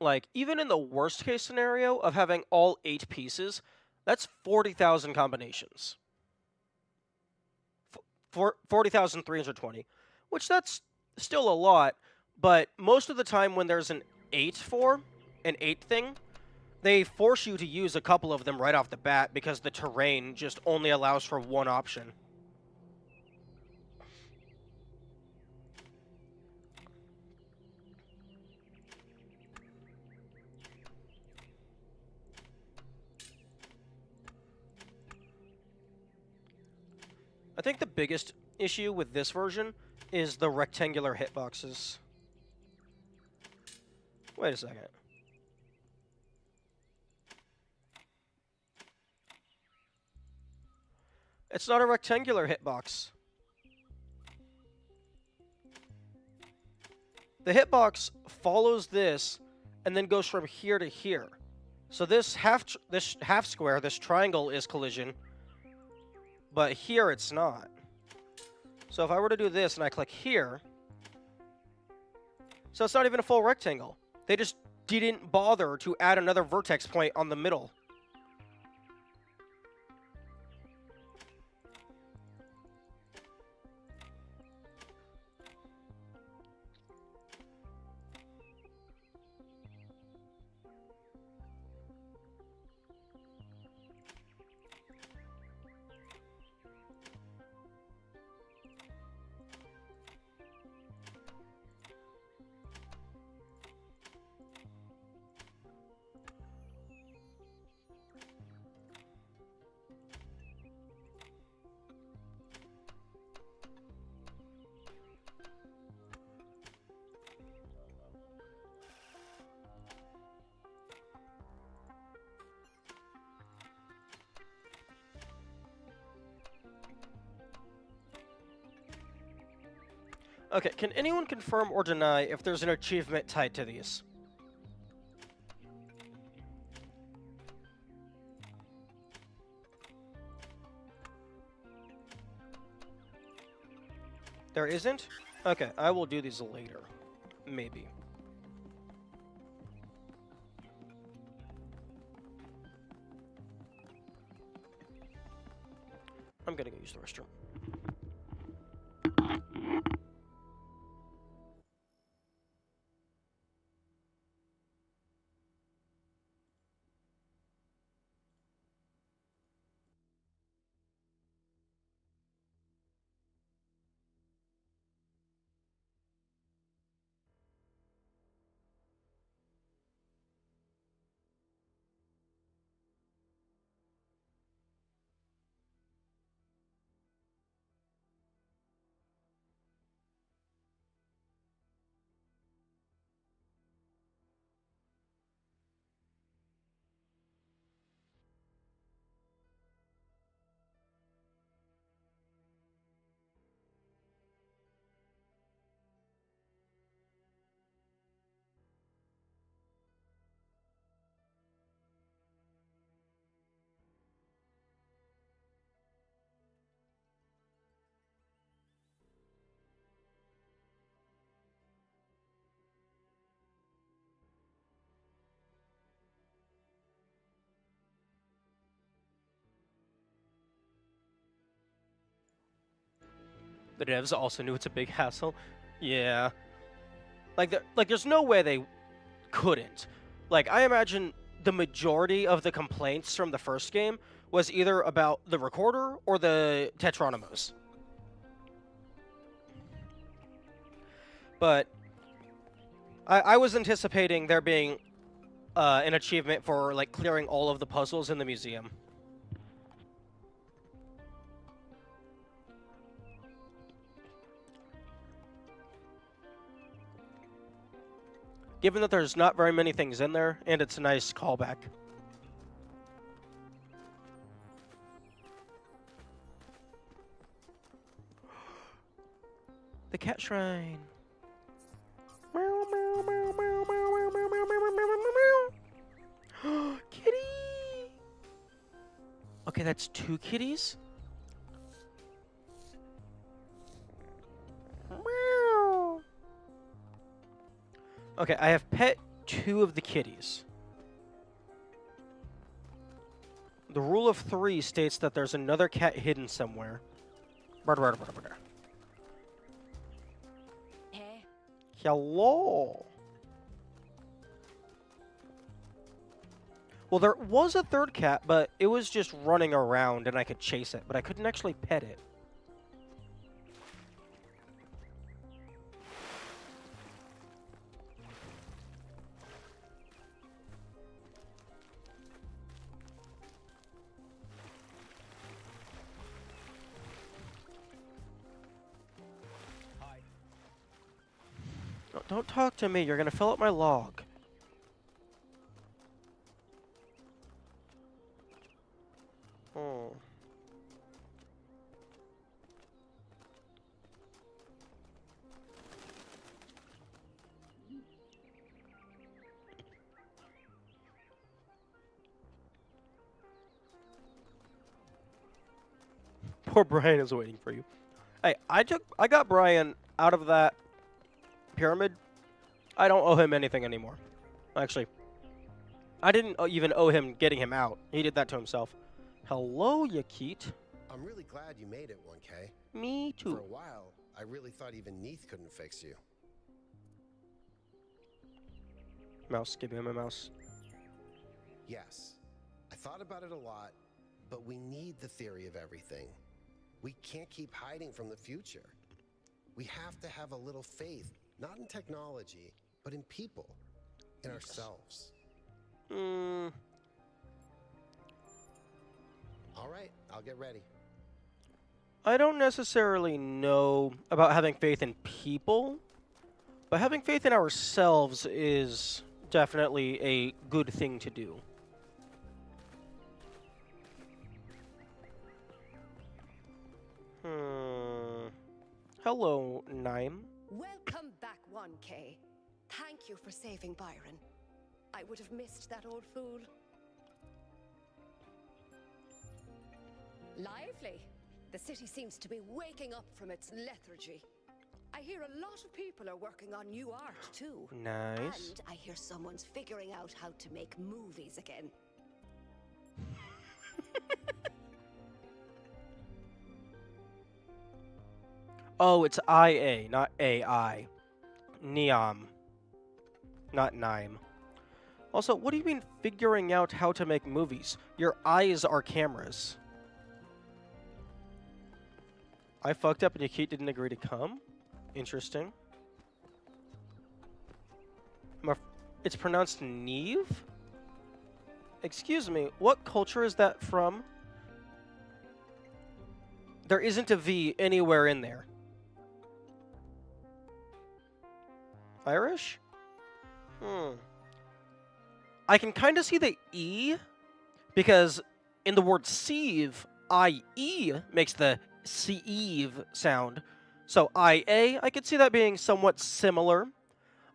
A: Like, even in the worst case scenario of having all 8 pieces, that's 40,000 combinations. 40,320, which that's still a lot, but most of the time when there's an 8 thing, they force you to use a couple of them right off the bat because the terrain just only allows for one option. I think the biggest issue with this version is the rectangular hitboxes. Wait a second. It's not a rectangular hitbox. The hitbox follows this and then goes from here to here. So this half square, this triangle is collision, but here it's not. So if I were to do this and I click here, so it's not even a full rectangle. They just didn't bother to add another vertex point on the middle. Okay, can anyone confirm or deny if there's an achievement tied to these? There isn't? Okay, I will do these later. Maybe. I'm gonna go use the restroom. The devs also knew it's a big hassle. Yeah. Like, there's no way they couldn't. Like, I imagine the majority of the complaints from the first game was either about the recorder or the Tetronymous. But I was anticipating there being an achievement for, like, clearing all of the puzzles in the museum. Given that there's not very many things in there, and it's a nice callback. The cat shrine. Kitty! Okay, that's 2 kitties? Okay, I have pet 2 of the kitties. The rule of 3 states that there's another cat hidden somewhere.
U: Hey.
A: Hello. Well, there was a 3rd cat, but it was just running around and I could chase it, but I couldn't actually pet it. Don't talk to me. You're going to fill up my log. Oh. Poor Brian is waiting for you. Hey, I got Brian out of that pyramid. I don't owe him anything anymore. Actually, I didn't even owe him getting him out. He did that to himself. Hello, Yakit.
E: I'm really glad you made it, 1K.
A: Me too.
E: For a while, I really thought even Neath couldn't fix you.
A: Mouse, give him a mouse.
E: Yes, I thought about it a lot, but we need the theory of everything. We can't keep hiding from the future. We have to have a little faith, not in technology, but in people, in ourselves. All right, I'll get ready.
A: I don't necessarily know about having faith in people, but having faith in ourselves is definitely a good thing to do. Hello, Nime.
U: Welcome back, 1K. Thank you for saving Byron. I would have missed that old fool. Lively. The city seems to be waking up from its lethargy. I hear a lot of people are working on new art, too.
A: Nice.
U: And I hear someone's figuring out how to make movies again.
A: Oh, it's IA, not AI. Neom. Not Nime. Also, what do you mean figuring out how to make movies? Your eyes are cameras. I fucked up and Yakit didn't agree to come? Interesting. It's pronounced Neve? Excuse me, what culture is that from? There isn't a V anywhere in there. Irish? I can kind of see the E, because in the word sieve, I-E makes the sieve sound. So I-A, I could see that being somewhat similar,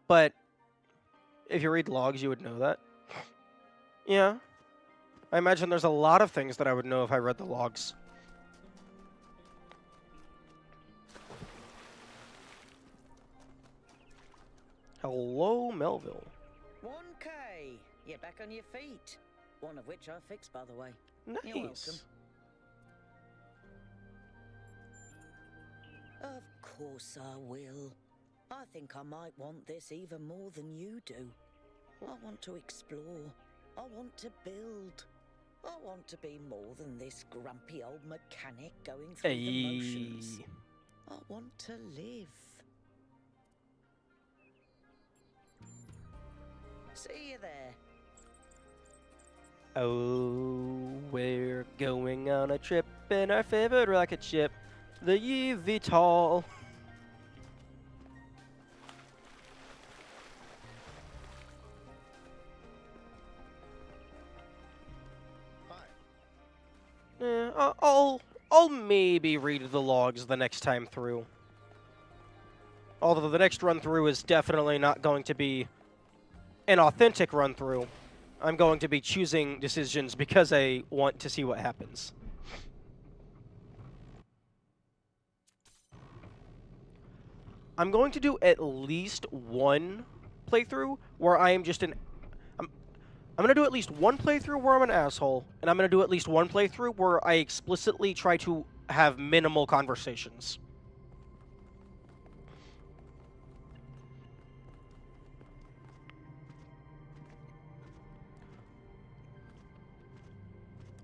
A: but if you read logs, you would know that. Yeah. I imagine there's a lot of things that I would know if I read the logs. Hello, Melville.
Q: 1K. You're back on your feet. One of which I fixed, by the way.
A: Nice.
Q: You're welcome. Of course I will. I think I might want this even more than you do. I want to explore. I want to build. I want to be more than this grumpy old mechanic going through the motions. I want to live. See you there.
A: Oh, we're going on a trip in our favorite rocket ship, the eVTOL. I'll maybe read the logs the next time through. Although the next run through is definitely not going to be an authentic run through. I'm going to be choosing decisions because I want to see what happens. I'm going to do at least one playthrough where I am just an... I'm going to do at least one playthrough where I'm an asshole, and I'm going to do at least one playthrough where I explicitly try to have minimal conversations.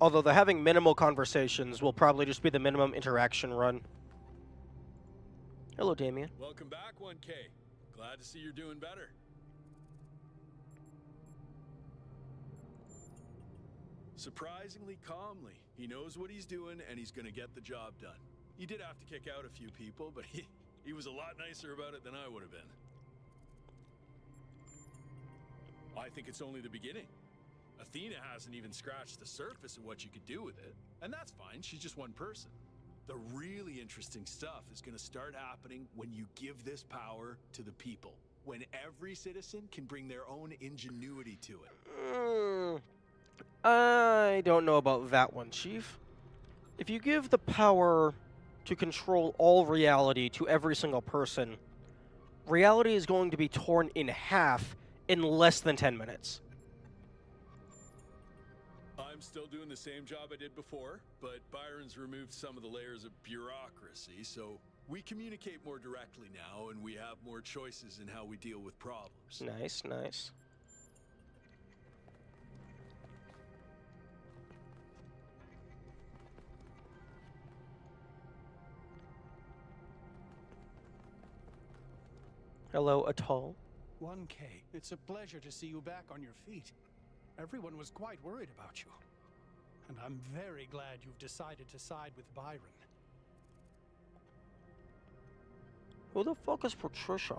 A: Although the having minimal conversations will probably just be the minimum interaction run. Hello, Damien.
T: Welcome back, 1K. Glad to see you're doing better. Surprisingly calmly. He knows what he's doing, and he's going to get the job done. He did have to kick out a few people, but he was a lot nicer about it than I would have been. I think it's only the beginning. Athena hasn't even scratched the surface of what you could do with it. And that's fine, she's just one person. The really interesting stuff is going to start happening when you give this power to the people. When every citizen can bring their own ingenuity to it.
A: I don't know about that one, Chief. If you give the power to control all reality to every single person, reality is going to be torn in half in less than 10 minutes.
T: I'm still doing the same job I did before, but Byron's removed some of the layers of bureaucracy, so we communicate more directly now, and we have more choices in how we deal with problems.
A: Nice, nice. Hello, Atoll.
S: 1K, it's a pleasure to see you back on your feet. Everyone was quite worried about you. And I'm very glad you've decided to side with Byron.
A: Who the fuck is Patricia?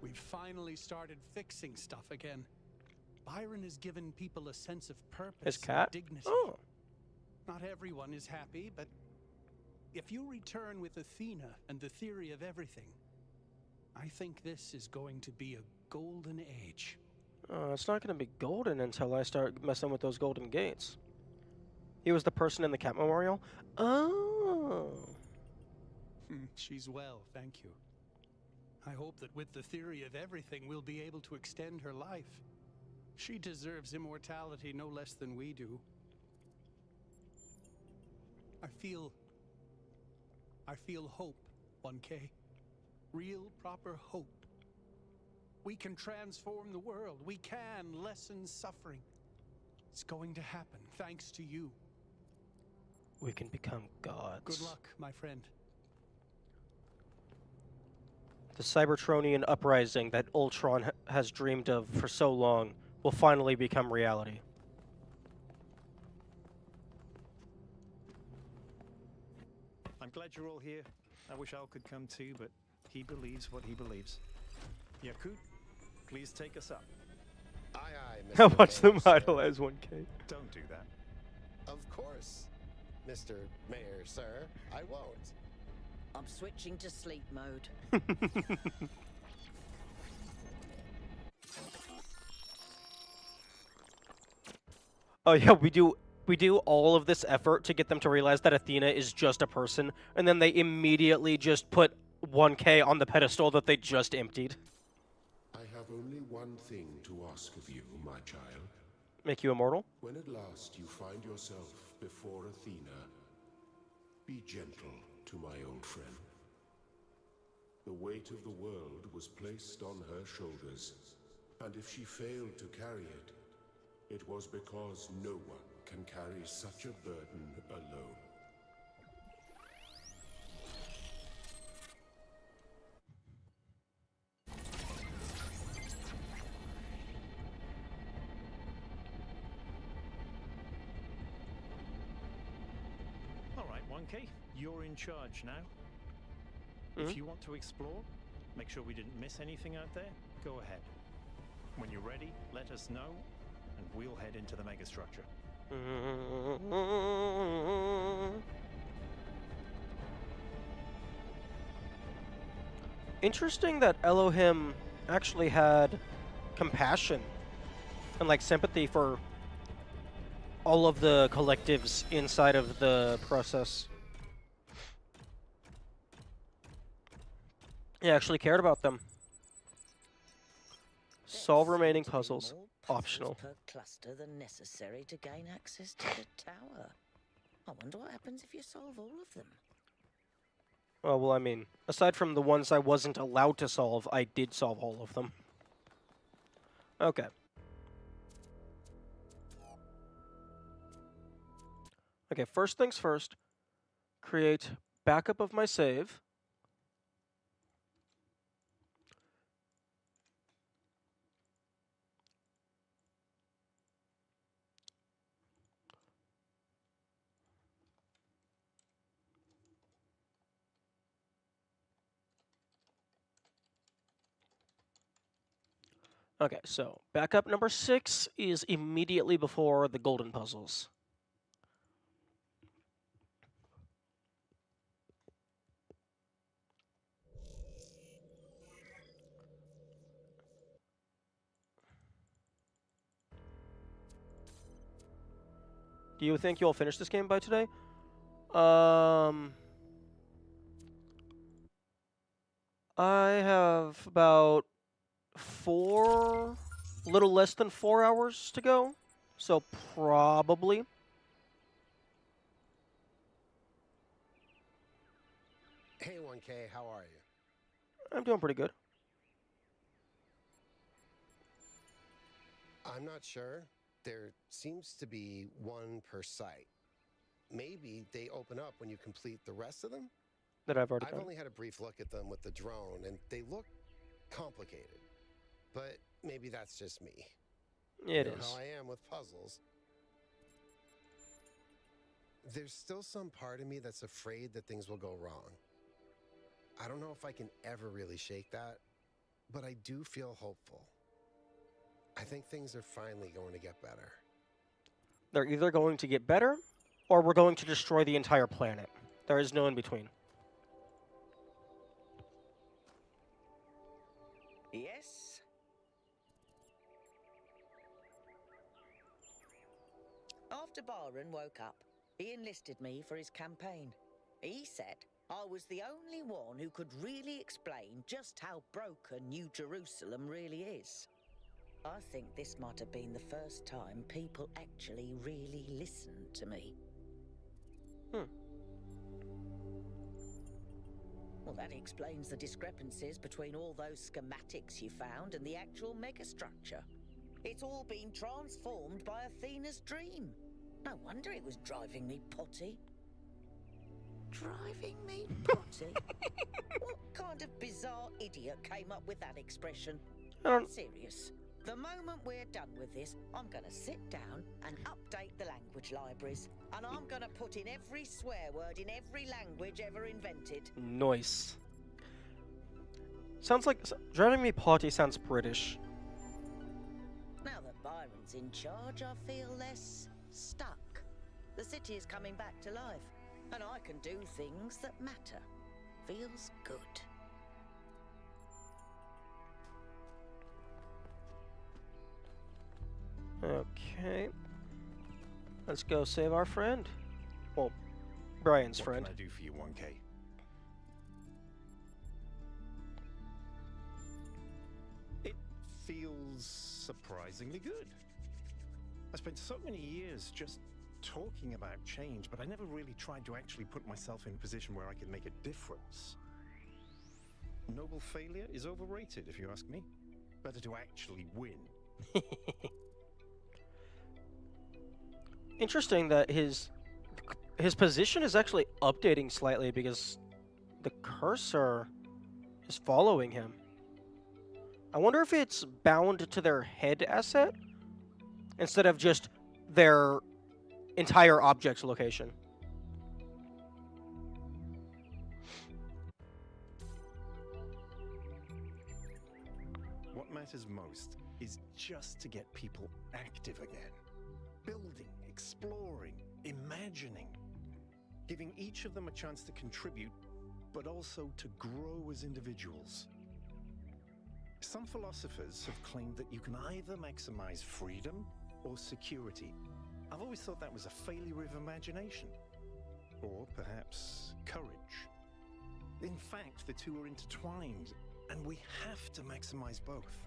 S: We've finally started fixing stuff again. Byron has given people a sense of purpose
A: His cat?
S: and dignity.
A: Oh.
S: Not everyone is happy, but if you return with Athena and the theory of everything, I think this is going to be a golden age.
A: It's not going to be golden until I start messing with those golden gates. He was the person in the cat memorial? Oh.
S: She's well, thank you. I hope that with the theory of everything, we'll be able to extend her life. She deserves immortality no less than we do. I feel hope, 1K. Real, proper hope. We can transform the world. We can lessen suffering. It's going to happen, thanks to you.
A: We can become gods.
S: Good luck, my friend.
A: The Cybertronian uprising that Ultron has dreamed of for so long will finally become reality.
N: I'm glad you're all here. I wish Al could come too, but he believes what he believes. Yakut, please take us up.
E: Aye, aye, Mr.
A: How much the
E: Mayor,
A: model
E: sir.
A: as 1K?
N: Don't do that.
E: Of course, Mr. Mayor, sir. I won't.
W: I'm switching to sleep mode.
A: Oh yeah, we do all of this effort to get them to realize that Athena is just a person, and then they immediately just put 1K on the pedestal that they just emptied.
C: I have only one thing to ask of you, my child.
A: Make you immortal?
C: When at last you find yourself before Athena, be gentle to my old friend. The weight of the world was placed on her shoulders, and if she failed to carry it, it was because no one can carry such a burden alone.
N: All right, 1K, you're in charge now. If you want to explore, make sure we didn't miss anything out there, go ahead. When you're ready, let us know, and we'll head into the megastructure.
A: Interesting that Elohim actually had compassion and like sympathy for all of the collectives inside of the process. He actually cared about them. Solve remaining puzzles. Optional.
Q: Per cluster than necessary to gain access to the tower. I wonder what happens if you solve all of them.
A: Oh, well, I mean, aside from the ones I wasn't allowed to solve, I did solve all of them. Okay. Okay, first things first. Create backup of my save. Okay, so backup number 6 is immediately before the golden puzzles. Do you think you'll finish this game by today? I have about a little less than 4 hours to go, so probably.
E: Hey, 1K, how are you?
A: I'm doing pretty good.
E: I'm not sure. There seems to be one per site. Maybe they open up when you complete the rest of them?
A: That I've already
E: I've
A: done.
E: only had a brief look at them with the drone, and they look complicated. But maybe that's just me.
A: It
E: You know
A: is.
E: how I am with puzzles. There's still some part of me that's afraid that things will go wrong. I don't know if I can ever really shake that, but I do feel hopeful. I think things are finally going to get better.
A: They're either going to get better, or we're going to destroy the entire planet. There is no in between.
Q: Yes? After Byron woke up, he enlisted me for his campaign. He said I was the only one who could really explain just how broken New Jerusalem really is. I think this might have been the first time people actually really listened to me. Well, that explains the discrepancies between all those schematics you found and the actual megastructure. It's all been transformed by Athena's dream. No wonder it was driving me potty. Driving me potty? What kind of bizarre idiot came up with that expression? I'm serious. The moment we're done with this, I'm gonna sit down and update the language libraries. And I'm gonna put in every swear word in every language ever invented.
A: Nice. Sounds like driving me potty sounds British.
Q: Now that Byron's in charge, I feel less stuck. The city is coming back to life, and I can do things that matter. Feels good.
A: Okay. Let's go save our friend. Well, Brian's friend.
B: What can I do for you, 1K? It feels surprisingly good. I spent so many years just talking about change, but I never really tried to actually put myself in a position where I could make a difference. Noble failure is overrated, if you ask me. Better to actually win.
A: Interesting that his position is actually updating slightly because the cursor is following him. I wonder if it's bound to their head asset instead of just their entire object's location.
B: What matters most is just to get people active again. Building, exploring, imagining. Giving each of them a chance to contribute, but also to grow as individuals. Some philosophers have claimed that you can either maximize freedom or security. I've always thought that was a failure of imagination. Or perhaps courage. In fact, the two are intertwined, and we have to maximize both.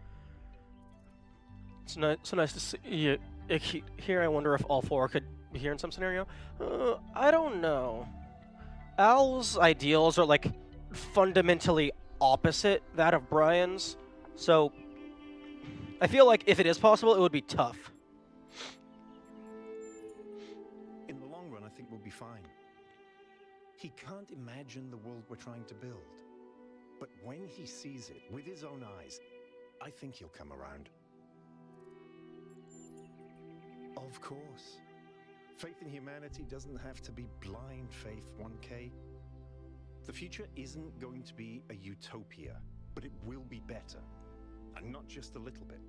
A: It's so nice to see here. I wonder if all four could be here in some scenario. I don't know. Al's ideals are like fundamentally opposite that of Brian's, so I feel like if it is possible, it would be tough.
B: In the long run, I think we'll be fine. He can't imagine the world we're trying to build. But when he sees it with his own eyes, I think he'll come around. Of course. Faith in humanity doesn't have to be blind faith, 1K. The future isn't going to be a utopia, but it will be better. And not just a little bit.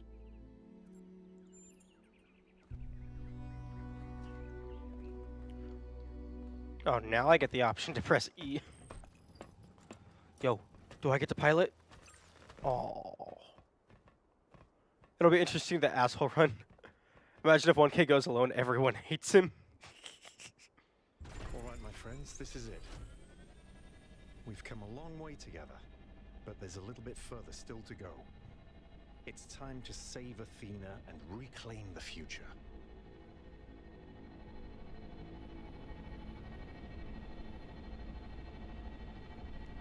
A: Oh, now I get the option to press E. Yo, do I get to pilot? Oh. It'll be interesting, the asshole run. Imagine if 1K goes alone, everyone hates him.
B: All right, my friends, this is it. We've come a long way together, but there's a little bit further still to go. It's time to save Athena and reclaim the future.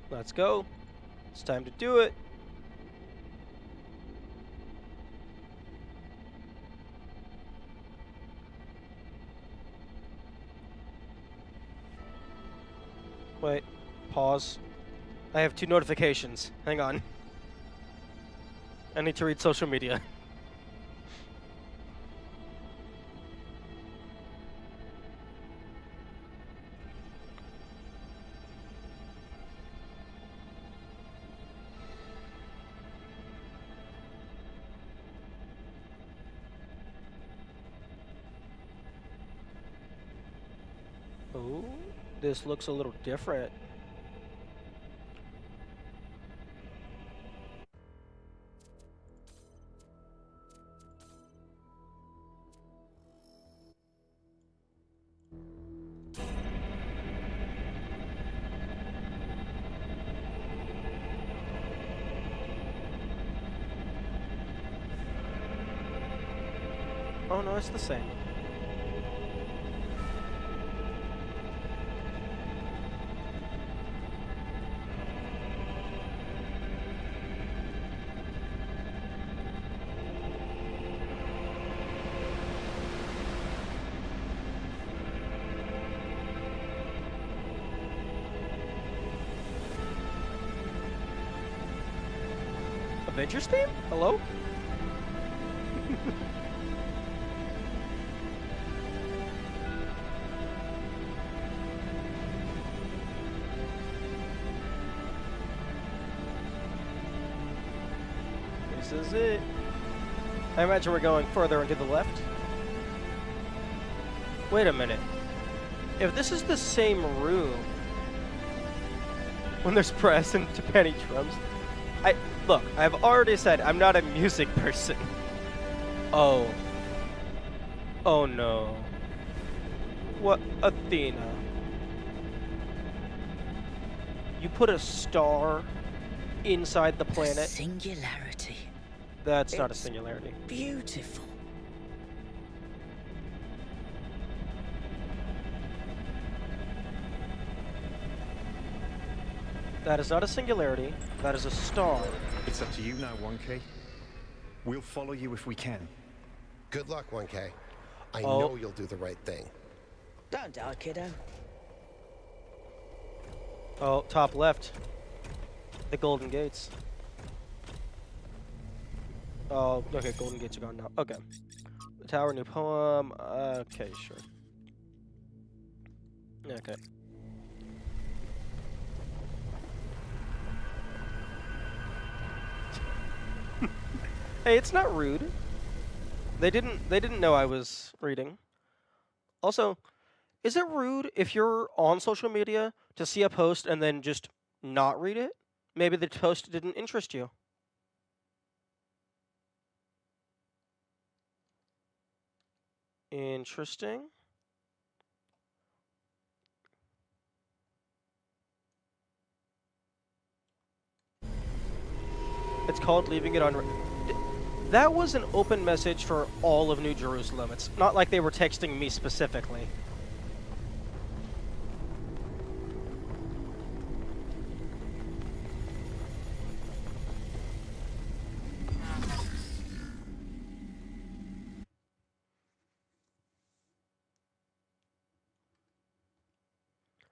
A: Let's go. It's time to do it. Wait, pause. I have 2 notifications. Hang on. I need to read social media. Oh. This looks a little different. Oh no, it's the same. Avengers theme? Hello? This is it. I imagine we're going further into the left. Wait a minute. If this is the same room when there's brass and Japanese drums, look, I've already said I'm not a music person. Oh. Oh no. What, Athena? You put a star inside the planet?
Q: A singularity.
A: That's not a singularity.
Q: Beautiful.
A: That is not a singularity. That is a star.
B: It's up to you now, 1K. We'll follow you if we can.
E: Good luck, 1K. I know you'll do the right thing.
Q: Don't die, kiddo.
A: Oh, top left. The Golden Gates. Oh, okay, Golden Gates are gone now. Okay. The Tower, new poem. Okay, sure. Okay. Hey, it's not rude. They didn't know I was reading. Also, is it rude if you're on social media to see a post and then just not read it? Maybe the post didn't interest you. Interesting. It's called leaving it on. That was an open message for all of New Jerusalem. It's not like they were texting me specifically.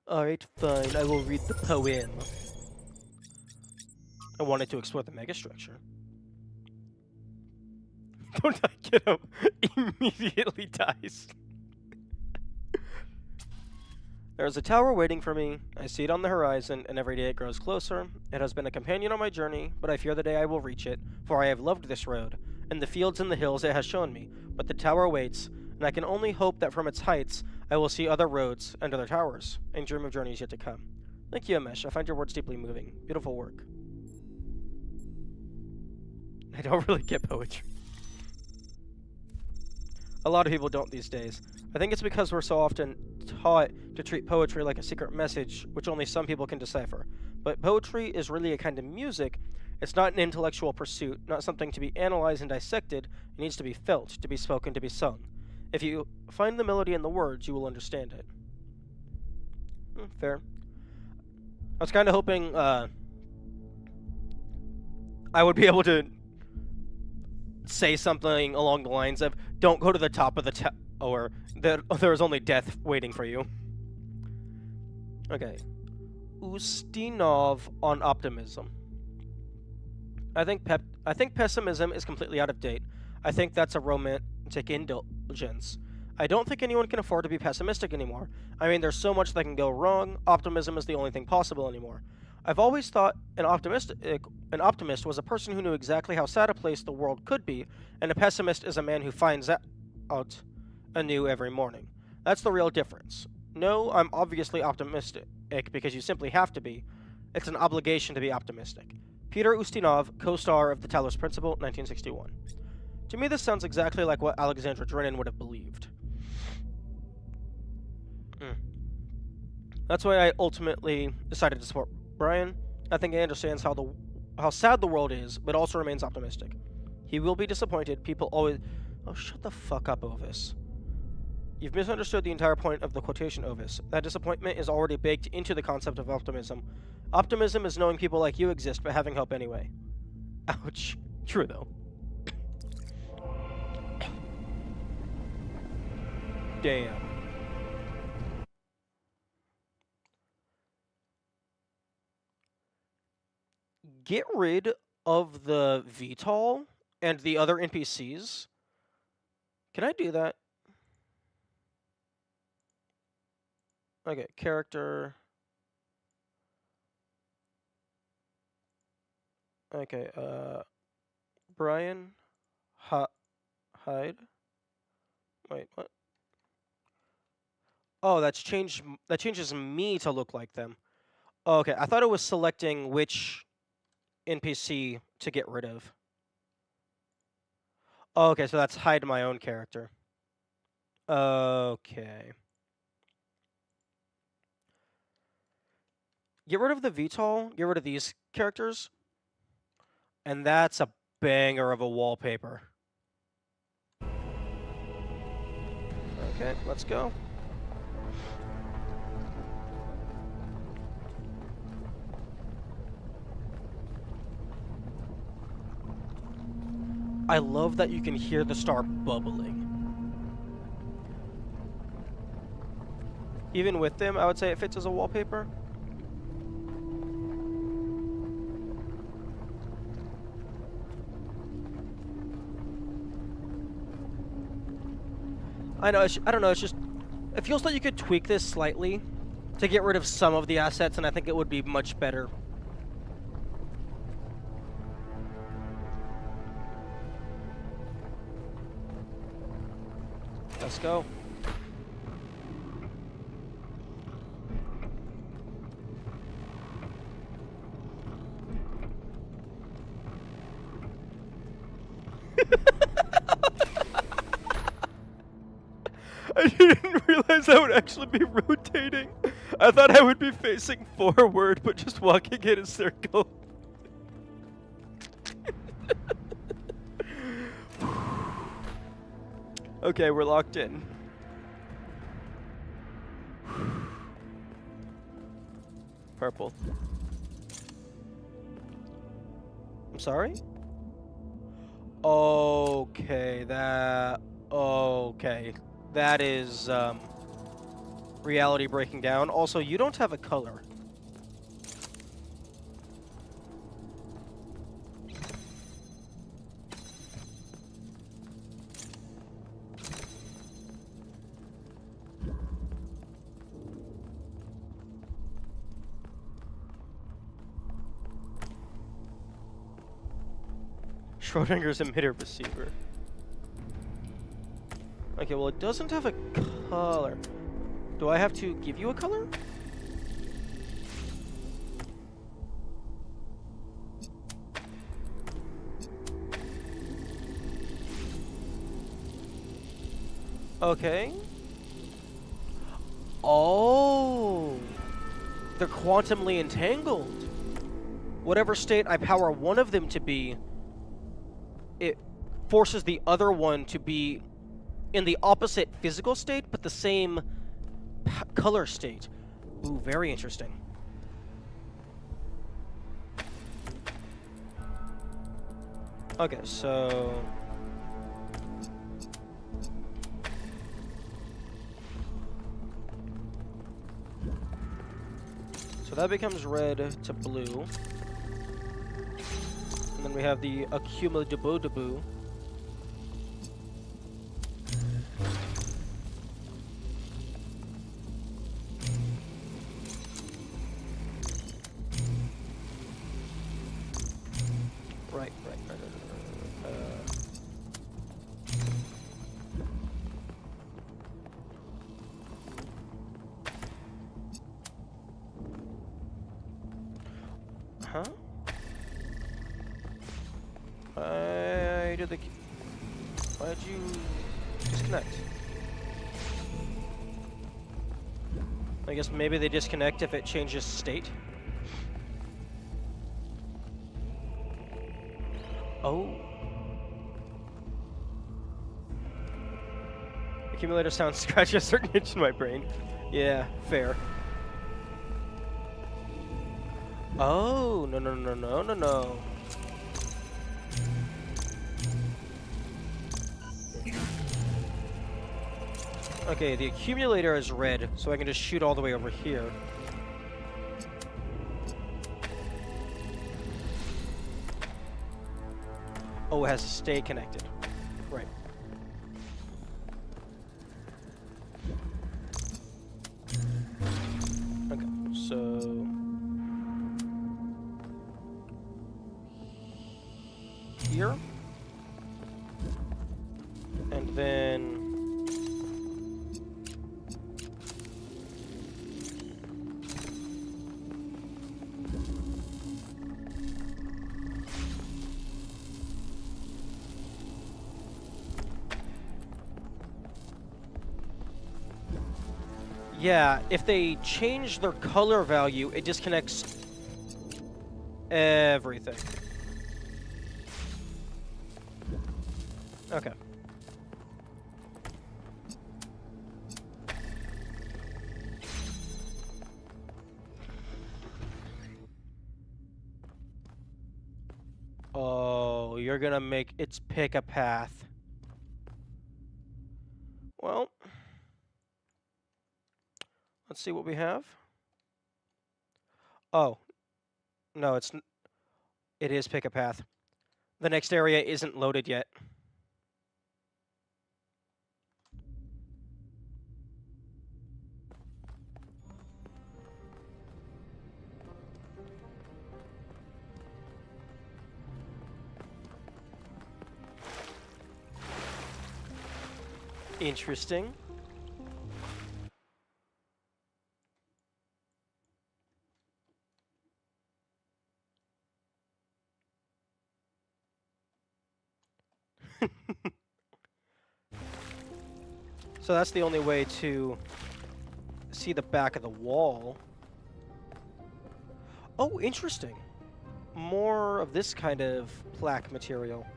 A: Alright, fine. I will read the poem. I wanted to explore the megastructure. Don't I get up? Immediately dies. There is a tower waiting for me. I see it on the horizon, and every day it grows closer. It has been a companion on my journey, but I fear the day I will reach it, for I have loved this road, and the fields and the hills it has shown me. But the tower waits, and I can only hope that from its heights I will see other roads and other towers, and dream of journeys yet to come. Thank you, Amesh. I find your words deeply moving. Beautiful work. I don't really get poetry. A lot of people don't these days. I think it's because we're so often taught to treat poetry like a secret message, which only some people can decipher. But poetry is really a kind of music. It's not an intellectual pursuit, not something to be analyzed and dissected. It needs to be felt, to be spoken, to be sung. If you find the melody in the words, you will understand it. Fair. I was kind of hoping I would be able to say something along the lines of, don't go to the top of the tower, or there is only death waiting for you. Okay. Ustinov on optimism. I think pessimism is completely out of date. I think that's a romantic indulgence. I don't think anyone can afford to be pessimistic anymore. I mean, there's so much that can go wrong. Optimism is the only thing possible anymore. I've always thought an optimist was a person who knew exactly how sad a place the world could be, and a pessimist is a man who finds out anew every morning. That's the real difference. No, I'm obviously optimistic, because you simply have to be. It's an obligation to be optimistic. Peter Ustinov, co-star of The Talos Principle, 1961. To me, this sounds exactly like what Alexandra Drennan would have believed. That's why I ultimately decided to support Brian. I think he understands how sad the world is, but also remains optimistic. He will be disappointed. People always... Oh, shut the fuck up, Ovis. You've misunderstood the entire point of the quotation, Ovis. That disappointment is already baked into the concept of optimism. Optimism is knowing people like you exist, but having hope anyway. Ouch. True, though. Damn. Get rid of the VTOL and the other NPCs. Can I do that? Okay, character. Okay, Brian Hyde. Wait, what? Oh, that changes me to look like them. Oh, okay, I thought it was selecting which NPC to get rid of. Oh, okay, so that's hide my own character. Okay. Get rid of the VTOL, get rid of these characters, and that's a banger of a wallpaper. Okay, let's go. I love that you can hear the star bubbling. Even with them, I would say it fits as a wallpaper. I know, I don't know, it's just... It feels like you could tweak this slightly to get rid of some of the assets, and I think it would be much better. Let's go. I didn't realize I would actually be rotating. I thought I would be facing forward, but just walking in a circle. Okay, we're locked in. Purple. I'm sorry? Okay, that... Okay. That is, reality breaking down. Also, you don't have a color. Schrodinger's emitter receiver. Okay, well, it doesn't have a color. Do I have to give you a color? Okay. Oh. They're quantumly entangled. Whatever state I power one of them to be, it forces the other one to be in the opposite physical state, but the same color state. Ooh, very interesting. Okay, so... So that becomes red to blue. And then we have the accumulable. Right. Why did you disconnect? I guess maybe they disconnect if it changes state. Oh. Accumulator sounds scratch a certain itch in my brain. Yeah, fair. Oh, no. Okay, the accumulator is red, so I can just shoot all the way over here. Oh, it has to stay connected. Right. Okay, so... here. And then... yeah, if they change their color value, it disconnects everything. Okay. Oh, you're gonna make its pick a path. Well, let's see what we have. Oh, no, it is pick a path. The next area isn't loaded yet. Interesting. So that's the only way to see the back of the wall. Oh, interesting. More of this kind of plaque material.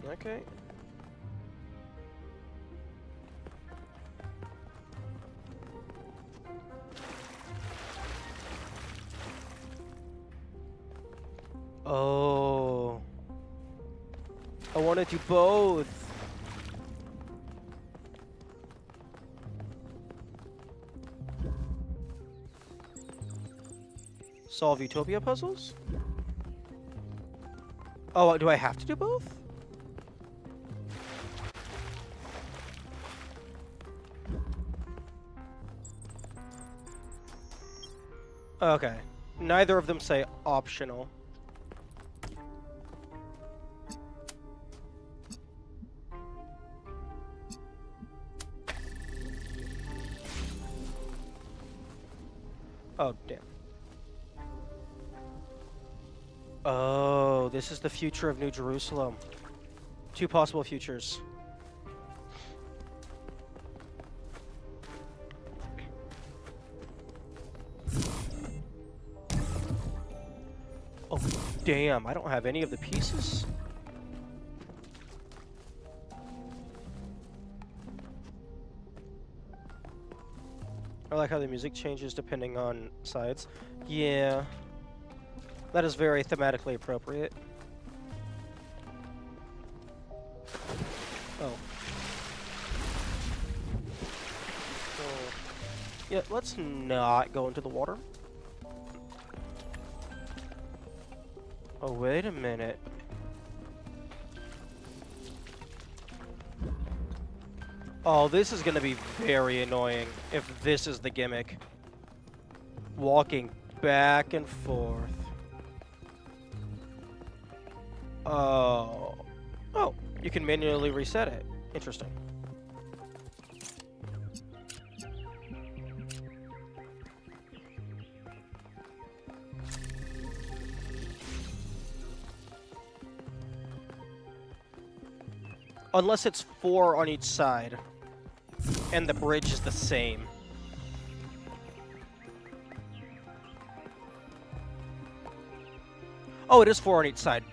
A: Okay. Oh. I want to do both. Solve Utopia puzzles? Oh, do I have to do both? Okay. Neither of them say optional. Oh, damn. Oh, this is the future of New Jerusalem. Two possible futures. Oh, damn, I don't have any of the pieces. I like how the music changes depending on sides. Yeah. That is very thematically appropriate. Oh. Yeah, let's not go into the water. Oh, wait a minute. Oh, this is gonna be very annoying if this is the gimmick. Walking back and forth. Oh. Oh, you can manually reset it. Interesting. Unless it's 4 on each side, and the bridge is the same. Oh, it is 4 on each side.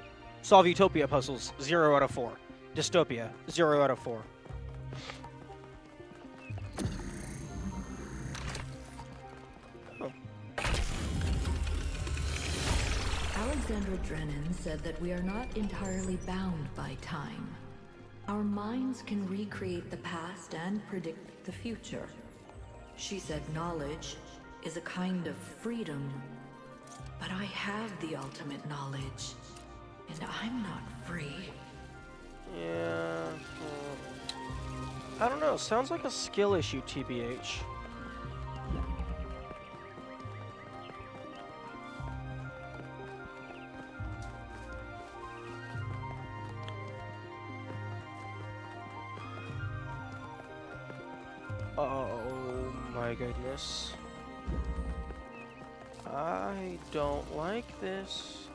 A: Solve Utopia puzzles, 0 out of 4. Dystopia, 0 out of 4.
D: Alexandra Drennan said that we are not entirely bound by time. Our minds can recreate the past and predict the future. She said knowledge is a kind of freedom. But I have the ultimate knowledge, and I'm not free.
A: Yeah. I don't know. Sounds like a skill issue, TBH. Oh my goodness. I don't like this.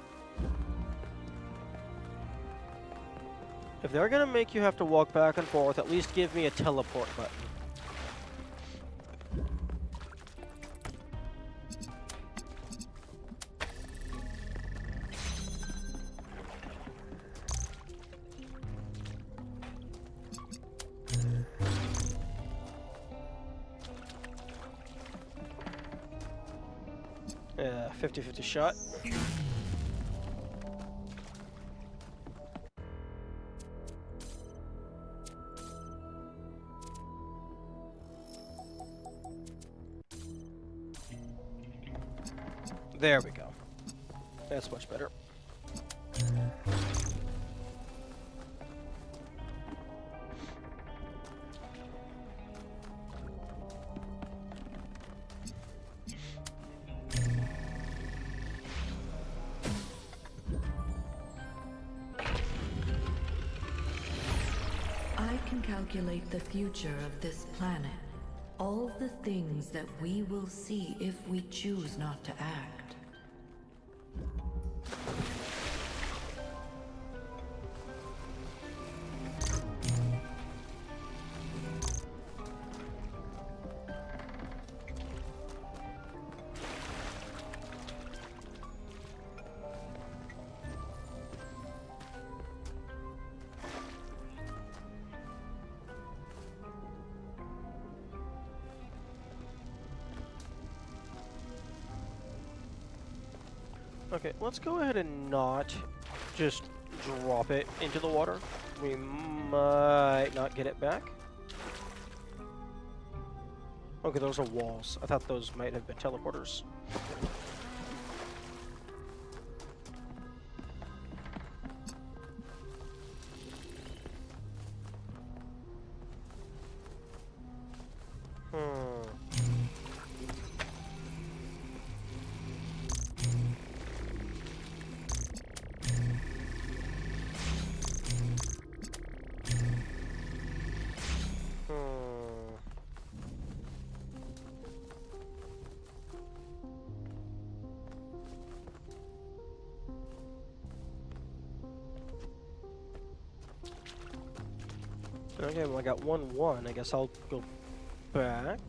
A: If they're gonna make you have to walk back and forth, at least give me a teleport button. Yeah, 50-50 shot. There we go. That's much better.
D: I can calculate the future of this planet. All the things that we will see if we choose not to act.
A: Okay, let's go ahead and not just drop it into the water. We might not get it back. Okay, those are walls. I thought those might have been teleporters. Okay, well I got 1-1. I guess I'll go back.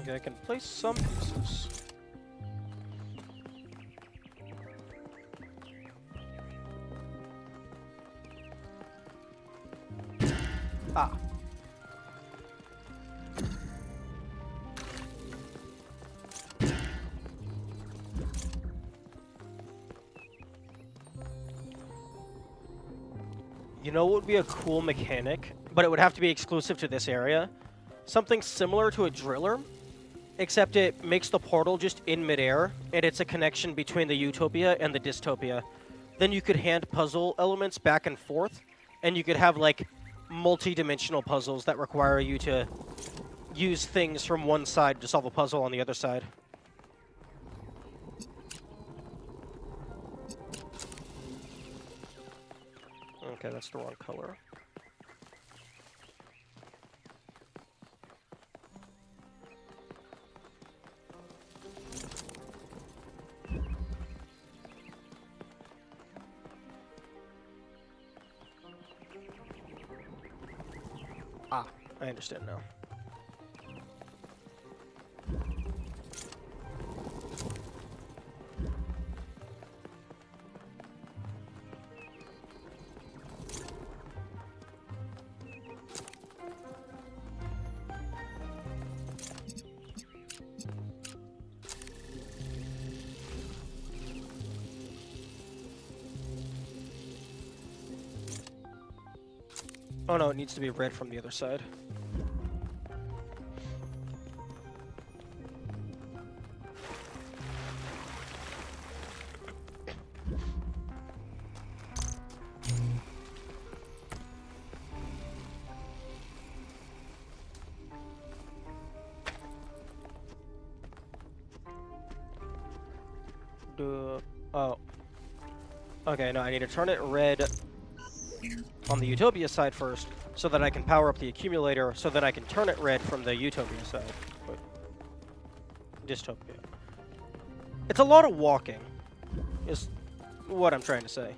A: Okay, I can place some pieces. Ah. You know what would be a cool mechanic? But it would have to be exclusive to this area. Something similar to a driller, except it makes the portal just in midair, and it's a connection between the utopia and the dystopia. Then you could hand puzzle elements back and forth, and you could have, like, multi-dimensional puzzles that require you to use things from one side to solve a puzzle on the other side. Okay, that's the wrong color. Ah, I understand now. Oh no, it needs to be red from the other side. Oh. Okay, no, I need to turn it red on the Utopia side first, so that I can power up the accumulator, so that I can turn it red from the Utopia side. Wait. Dystopia. It's a lot of walking, is what I'm trying to say.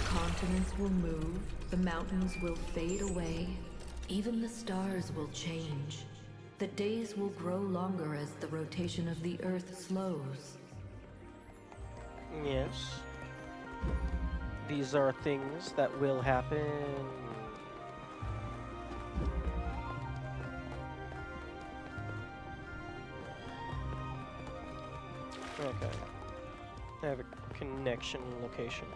D: Continents will move, the mountains will fade away, even the stars will change. The days will grow longer as the rotation of the Earth slows.
A: Yes. These are things that will happen. Okay. I have a connection location.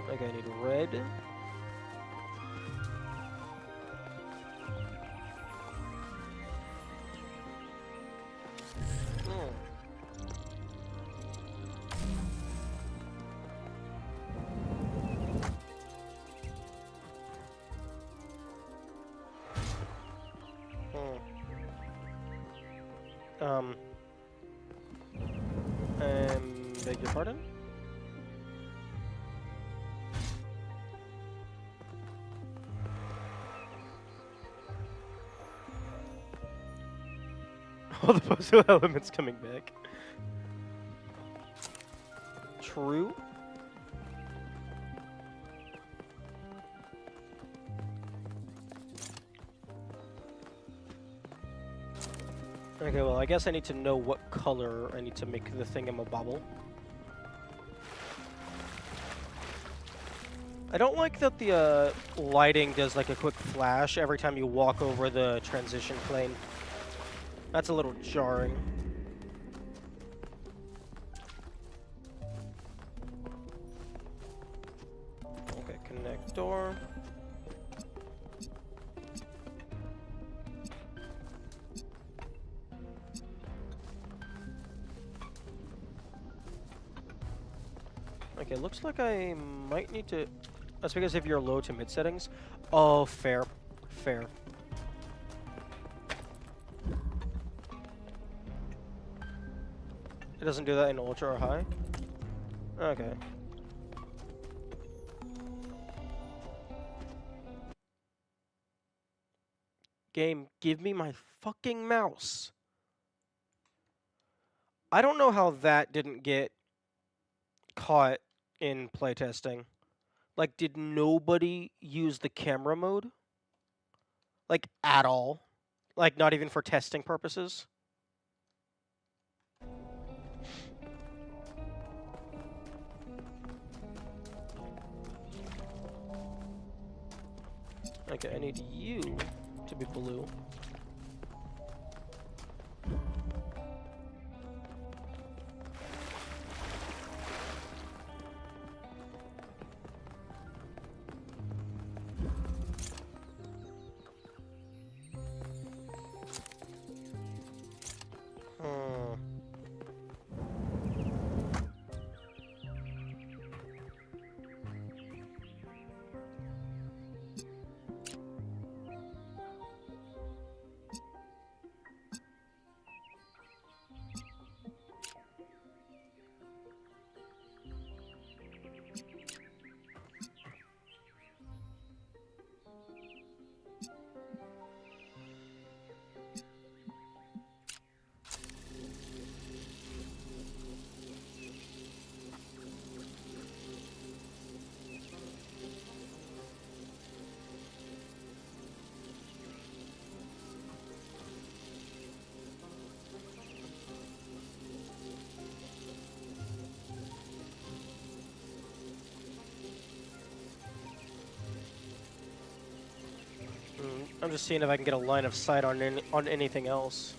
A: Okay, I need red. Beg your pardon? All the puzzle elements coming back. True. Okay, well, I guess I need to know what color I need to make the thingamabobble. I don't like that the lighting does like a quick flash every time you walk over the transition plane. That's a little jarring. Okay, connect door. Okay, looks like I might need to... That's because of your low to mid settings. Oh, fair. Fair. doesn't do that in ultra or high? Okay. Game, give me my fucking mouse. I don't know how that didn't get caught in playtesting. Like, did nobody use the camera mode? Like, at all? Like, not even for testing purposes? Okay, I need you to be blue. I'm just seeing if I can get a line of sight on anything else.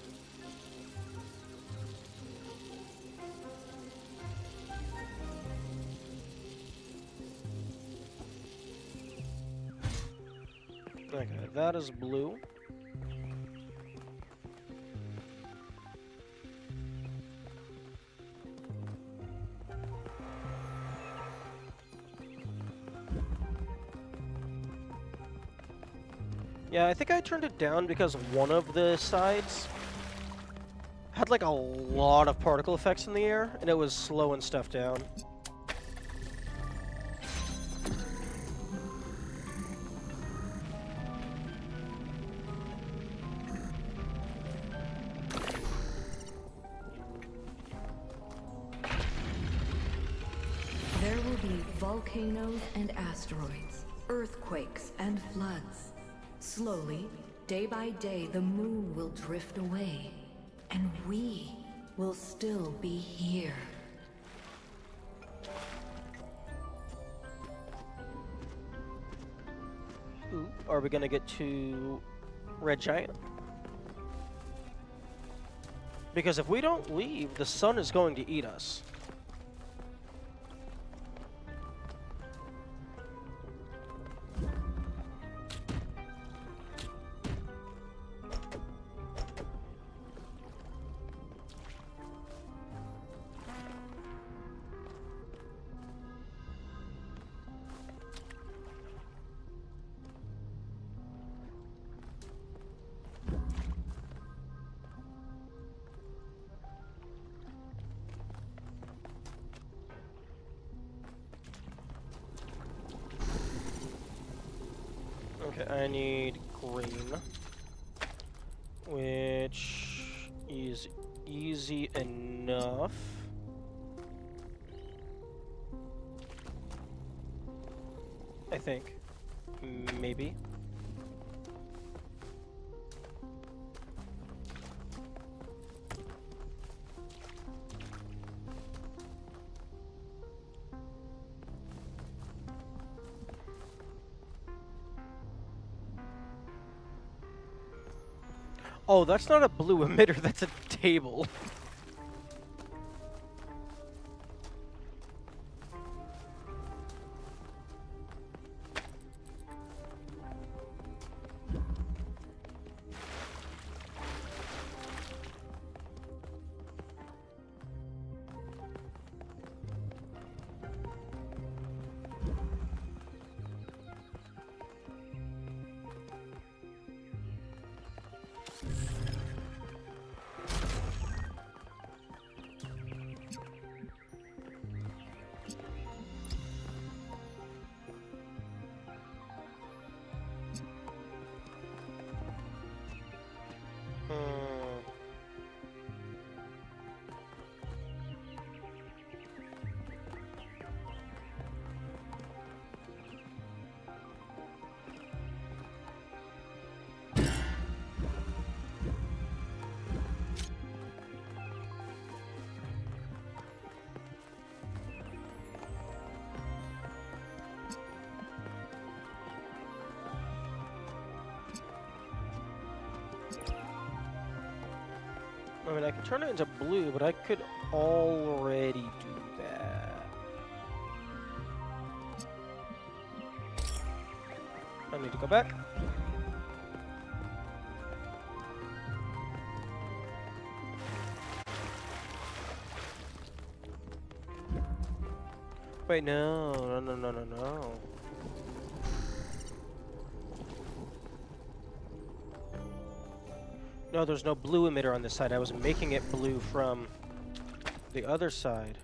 A: Okay, that is blue. Yeah, I think I turned it down because one of the sides had like a lot of particle effects in the air, and it was slowing stuff down.
D: There will be volcanoes and asteroids, earthquakes and floods. Slowly, day by day, the moon will drift away, and we will still be here.
A: Ooh, are we gonna get to Red Giant? Because if we don't leave, the sun is going to eat us. Okay, I need green, which is easy enough. I think. Maybe. Oh, that's not a blue emitter, that's a table. mean, I can turn it into blue, but I could already do that. I need to go back. Wait, no. No, there's no blue emitter on this side. I was making it blue from the other side.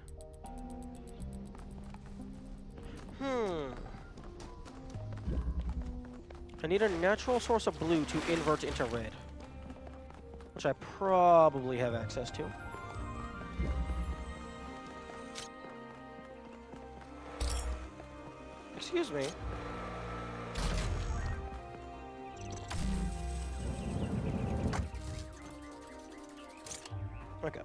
A: I need a natural source of blue to invert into red, which I probably have access to. Excuse me. Okay.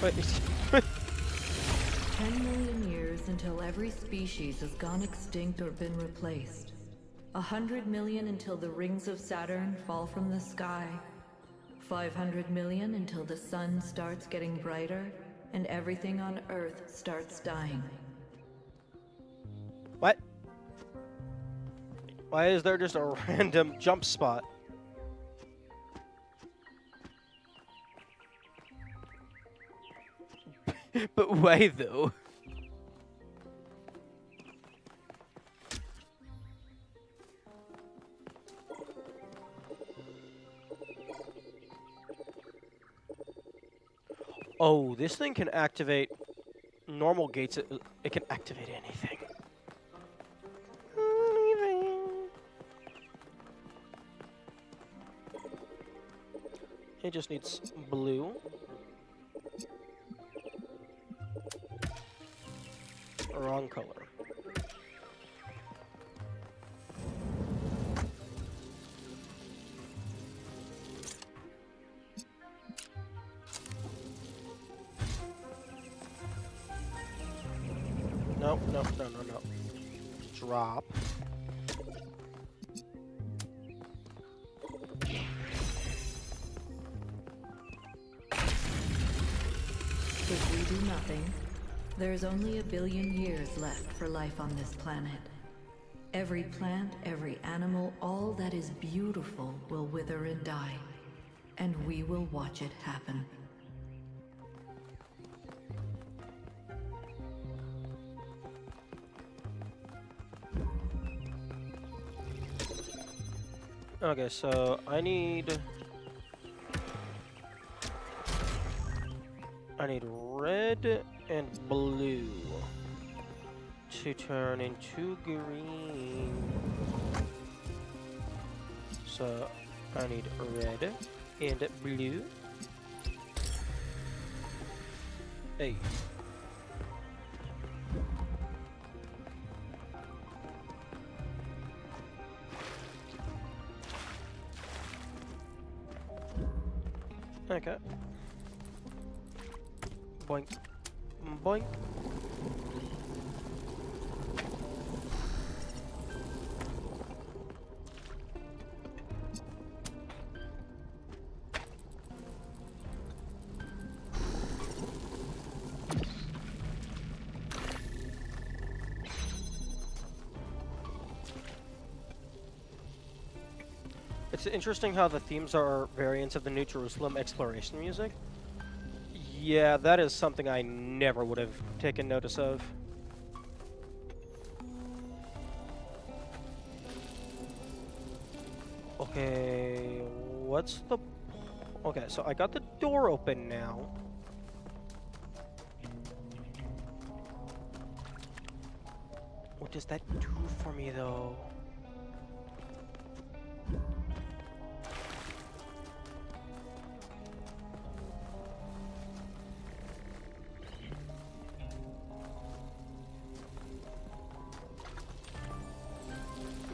A: Wait.
D: 10 million years until every species has gone extinct or been replaced. 100 million until the rings of Saturn fall from the sky. 500 million until the sun starts getting brighter and everything on Earth starts dying.
A: What? Why is there just a random jump spot? But why though? Oh, this thing can activate normal gates. It can activate anything. It just needs blue. Wrong color. No. Drop.
D: If we do nothing, there's only 1 billion years left for life on this planet. Every plant, every animal, all that is beautiful will wither and die. And we will watch it happen.
A: Okay, so I need red and blue to turn into green. So I need red and blue. Hey. Okay. Boink. Boink. It's interesting how the themes are variants of the New Jerusalem exploration music. Yeah, that is something I never would have taken notice of. Okay, what's the... Okay, so I got the door open now. What does that do for me, though?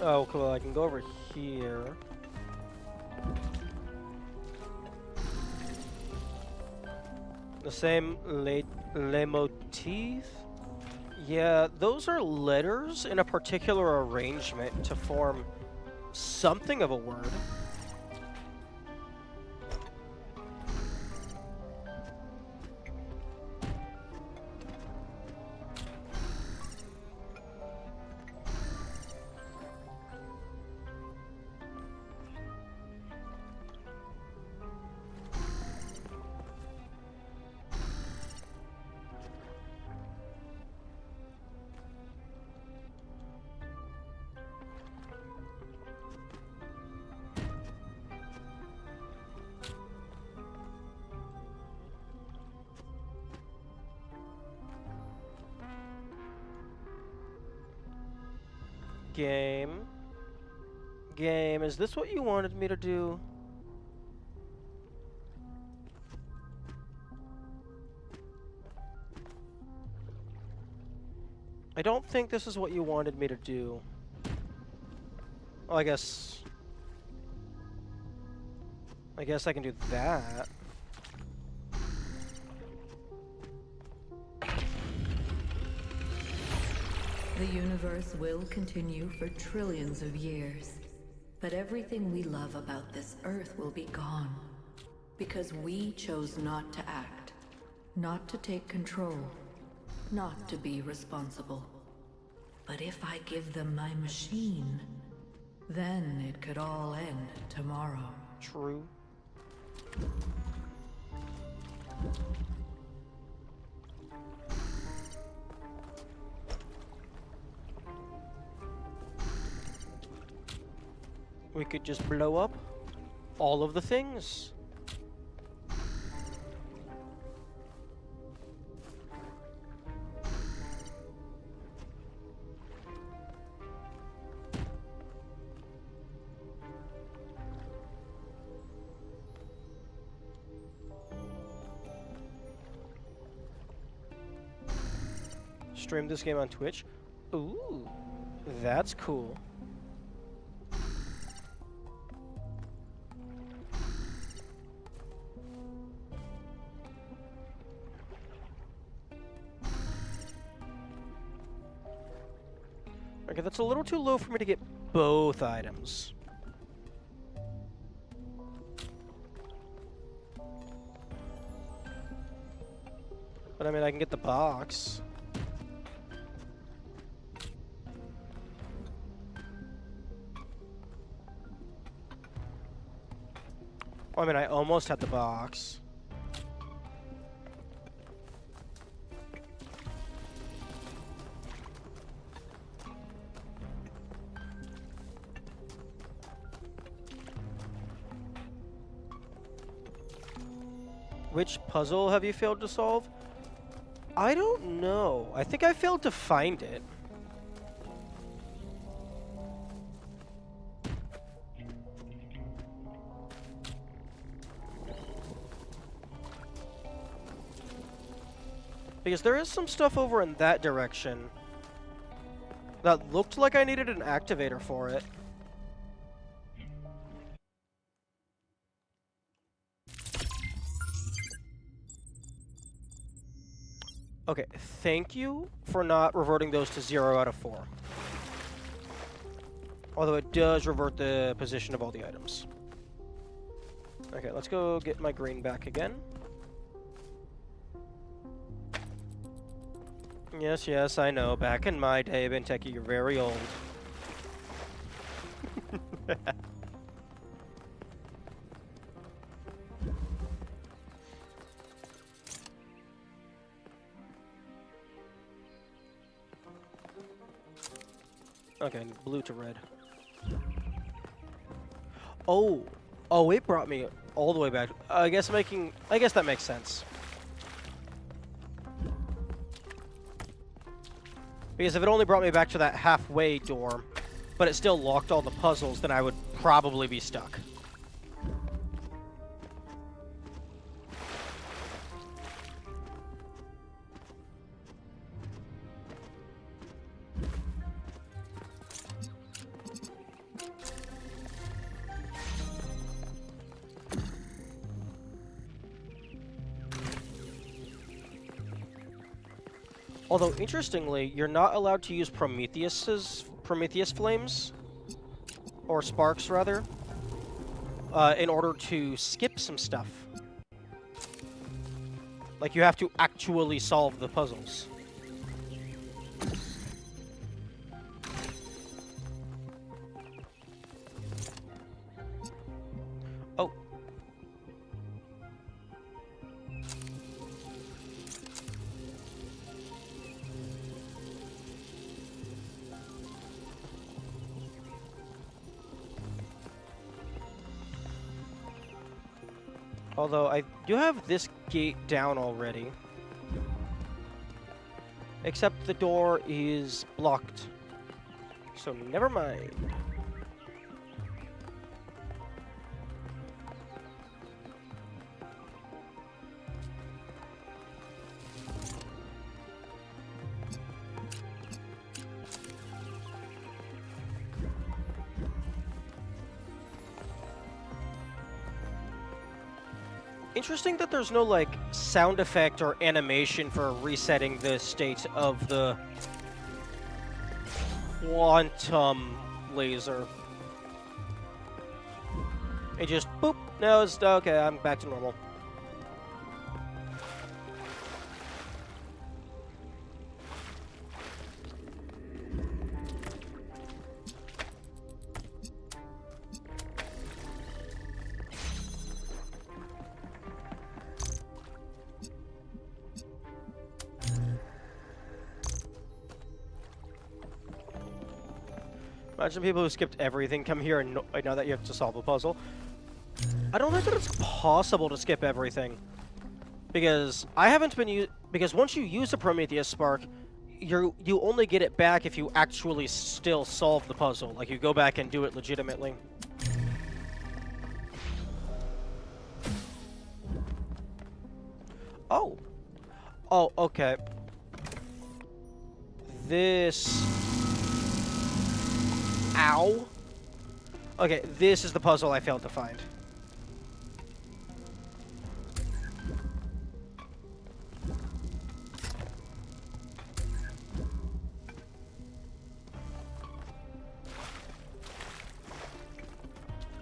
A: Oh, cool. I can go over here. The same leitmotif? Yeah, those are letters in a particular arrangement to form something of a word. Game. Game, is this what you wanted me to do? I don't think this is what you wanted me to do. Well, I guess I can do that.
D: The universe will continue for trillions of years. But everything we love about this Earth will be gone. Because we chose not to act. Not to take control. Not to be responsible. But if I give them my machine, then it could all end tomorrow.
A: True. We could just blow up all of the things. Stream this game on Twitch. Ooh, that's cool. Okay, that's a little too low for me to get both items. But I mean, I can get the box. Well, I mean, I almost had the box. Which puzzle have you failed to solve? I don't know. I think I failed to find it. Because there is some stuff over in that direction that looked like I needed an activator for it. Okay, thank you for not reverting those to 0 out of 4. Although it does revert the position of all the items. Okay, let's go get my green back again. Yes, yes, I know. Back in my day, Benteki, you're very old. Okay, blue to red. Oh, oh, it brought me all the way back. I guess that makes sense. Because if it only brought me back to that halfway dorm, but it still locked all the puzzles, then I would probably be stuck. Although, interestingly, you're not allowed to use Prometheus flames, or sparks, rather, in order to skip some stuff. Like, you have to actually solve the puzzles. Oh. Although, I do have this gate down already. Except the door is blocked. So, never mind. Interesting that there's no, like, sound effect or animation for resetting the state of the quantum laser. It just, boop, no, it's, okay, I'm back to normal. Imagine people who skipped everything come here and know that you have to solve a puzzle. I don't think that it's possible to skip everything. Because I haven't been because once you use a Prometheus spark, you only get it back if you actually still solve the puzzle. Like, you go back and do it legitimately. Oh. Oh, okay. This... Ow. Okay, this is the puzzle I failed to find.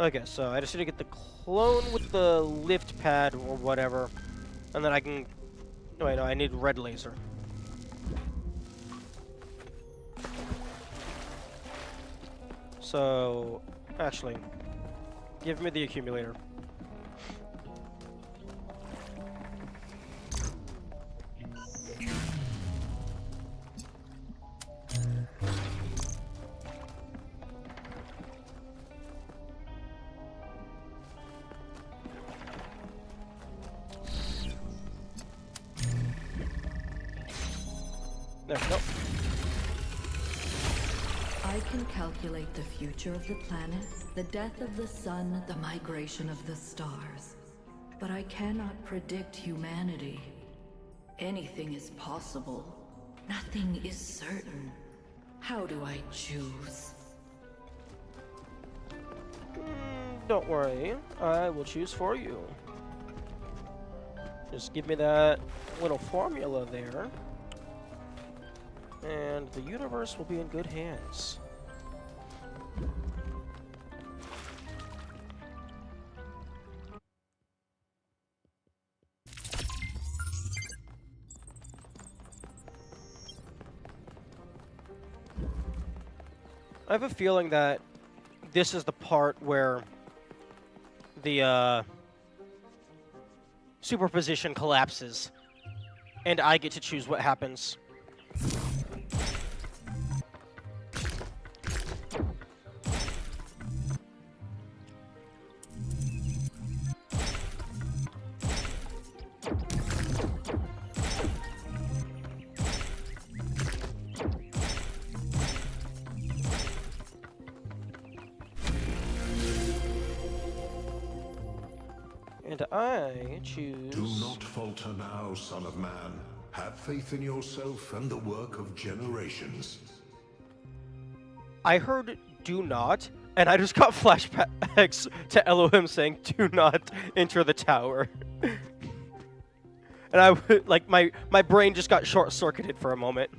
A: Okay, so I just need to get the clone with the lift pad or whatever, and then I can... No, wait, no, I need red laser. So, actually, give me the accumulator. There we go.
D: I can calculate the future of the planet, the death of the sun, the migration of the stars. But I cannot predict humanity. Anything is possible. Nothing is certain. How do I choose?
A: Don't worry, I will choose for you. Just give me that little formula there. And the universe will be in good hands. I have a feeling that this is the part where the superposition collapses, and I get to choose what happens. And I choose...
C: Do not falter now, son of man. Have faith in yourself and the work of generations.
A: I heard do not, and I just got flashbacks to Elohim saying, do not enter the tower. And And like my brain just got short-circuited for a moment.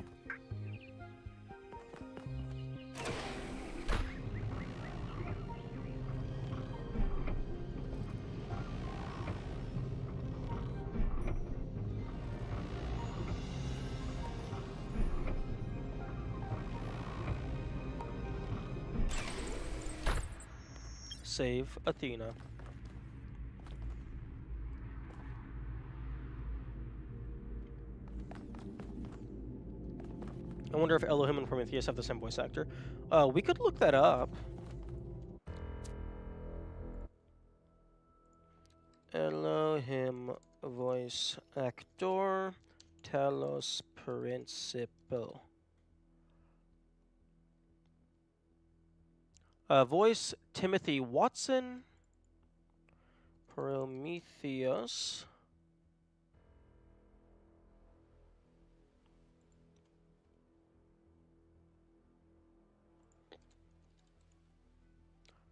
A: Save Athena. I wonder if Elohim and Prometheus have the same voice actor. We could look that up. Elohim voice actor, Talos principal. Voice Timothy Watson. Prometheus.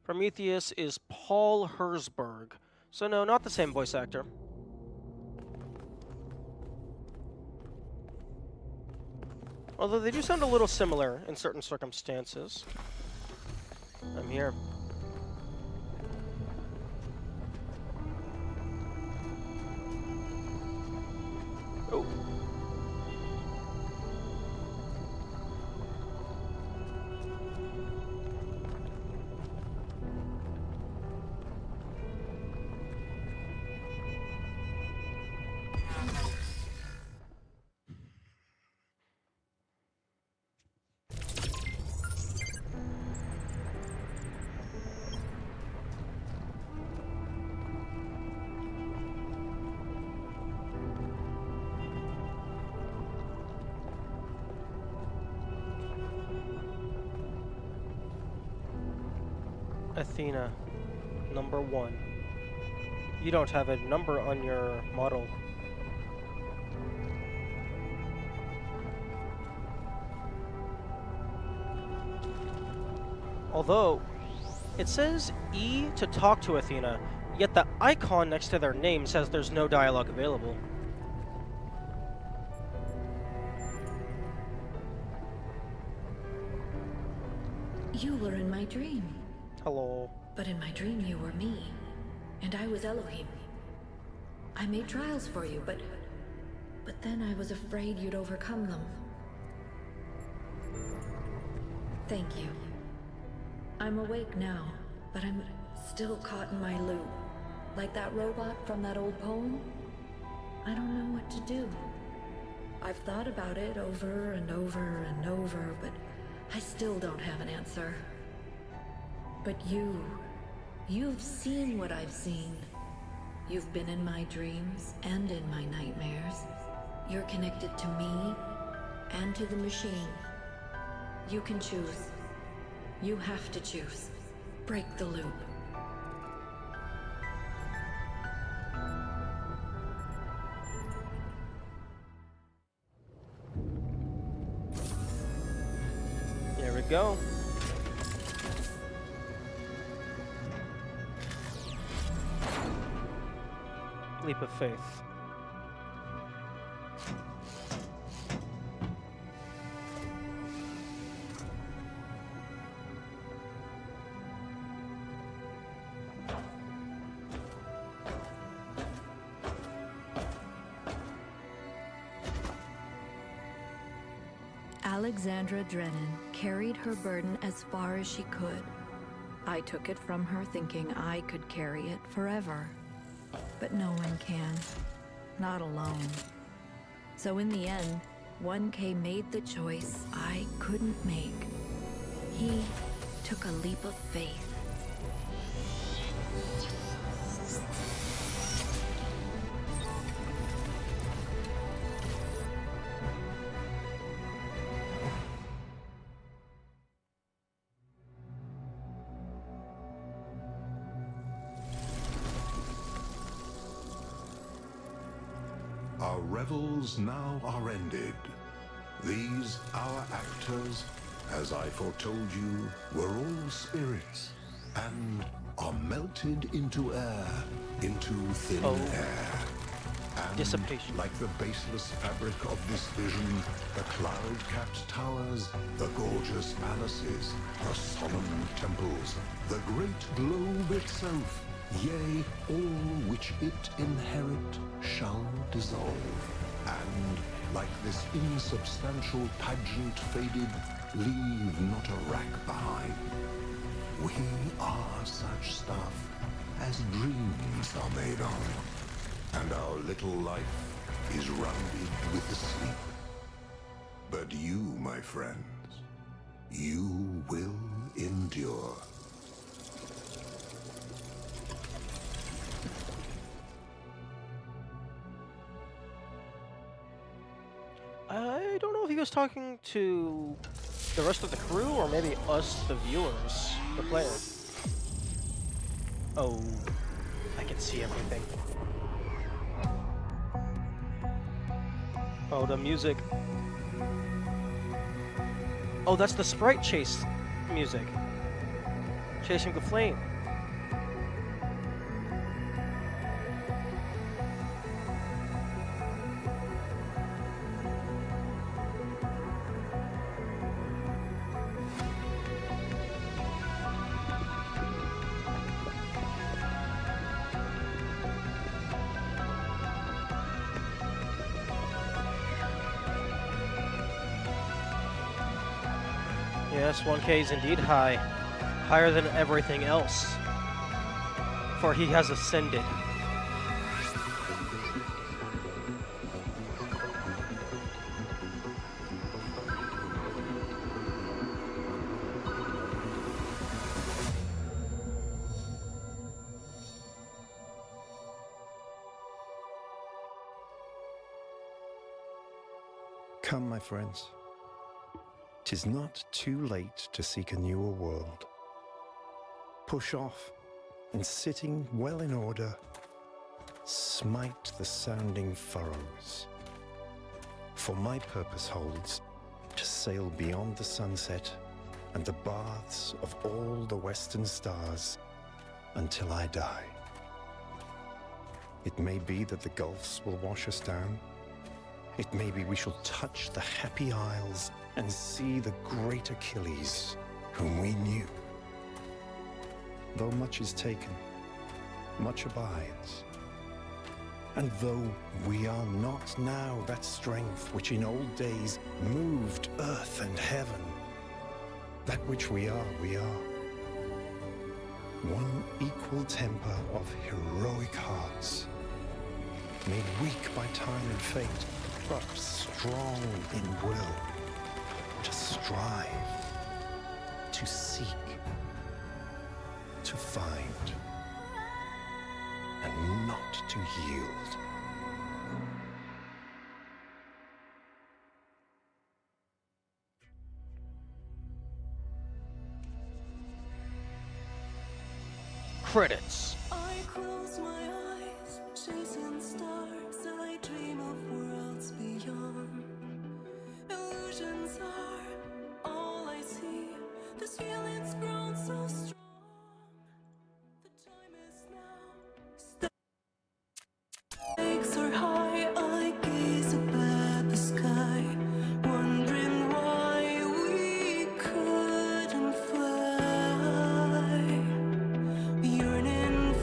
A: Prometheus is Paul Herzberg. So no, not the same voice actor. Although they do sound a little similar in certain circumstances. I'm here. Oh. Athena, number 1. You don't have a number on your model. Although, it says E to talk to Athena, yet the icon next to their name says there's no dialogue available.
D: You were in my dream.
A: Hello.
D: But in my dream you were me, and I was Elohim. I made trials for you, but then I was afraid you'd overcome them. Thank you. I'm awake now, but I'm still caught in my loop. Like that robot from that old poem. I don't know what to do. I've thought about it over and over and over, but I still don't have an answer. But you've seen what I've seen. You've been in my dreams and in my nightmares. You're connected to me and to the machine. You can choose. You have to choose. Break the loop.
A: There we go. Leap of faith.
J: Alexandra Drennan carried her burden as far as she could. I took it from her thinking I could carry it forever. But no one can. Not alone. So in the end, 1K made the choice I couldn't make. He took a leap of faith.
C: Our revels now are ended. These, our actors, as I foretold you, were all spirits, and are melted into air, into thin air.
A: Dissipation.
C: Like the baseless fabric of this vision, the cloud-capped towers, the gorgeous palaces, the solemn temples, the great globe itself, yea, all which it inherit shall dissolve, and, like this insubstantial pageant faded, leave not a rack behind. We are such stuff as dreams are made of, and our little life is rounded with sleep. But you, my friends, you will endure.
A: I don't know if he was talking to the rest of the crew or maybe us, the viewers, the players. Oh, I can see everything. Oh, the music. Oh, that's the sprite chase music. Chasing the flame. Yes, 1K is indeed high. Higher than everything else. For he has ascended.
B: Come, my friends. 'Tis not too late to seek a newer world. Push off, and sitting well in order, smite the sounding furrows. For my purpose holds to sail beyond the sunset and the baths of all the western stars until I die. It may be that the gulfs will wash us down. It may be we shall touch the happy isles and see the great Achilles, whom we knew. Though much is taken, much abides. And though we are not now that strength which in old days moved earth and heaven, that which we are, we are. One equal temper of heroic hearts, made weak by time and fate, but strong in will, to strive, to seek, to find, and not to yield.
A: Credits.
H: I close my eyes, chasing stars. I dream of worlds beyond. Illusions are all I see. This feeling's grown so strong. The time is now. Stakes are high. I gaze up at the sky, wondering why we couldn't fly. Yearning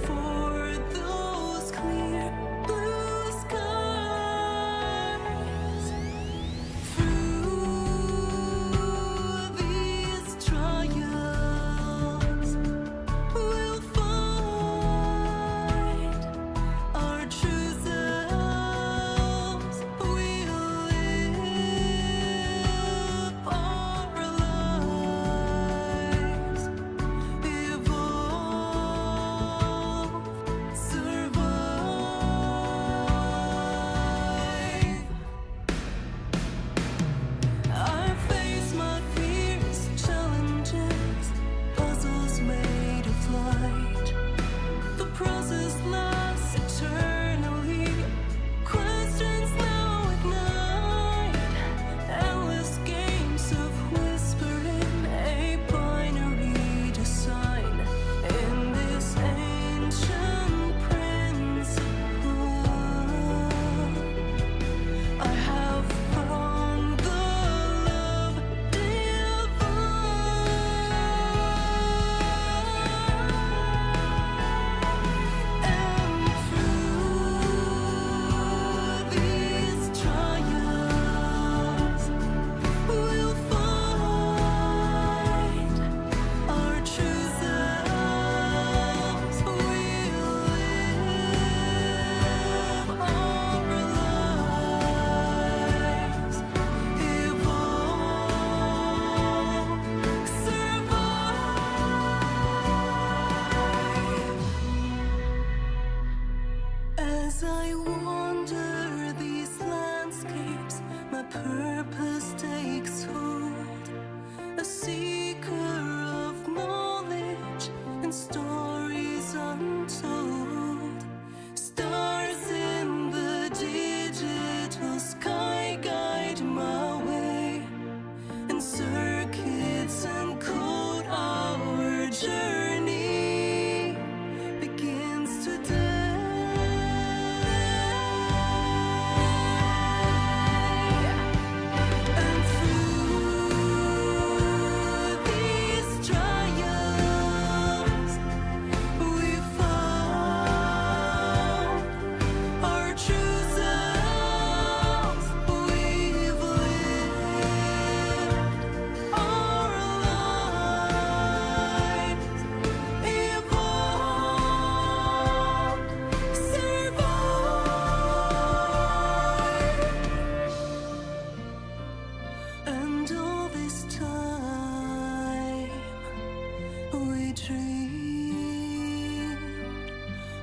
H: We dreamed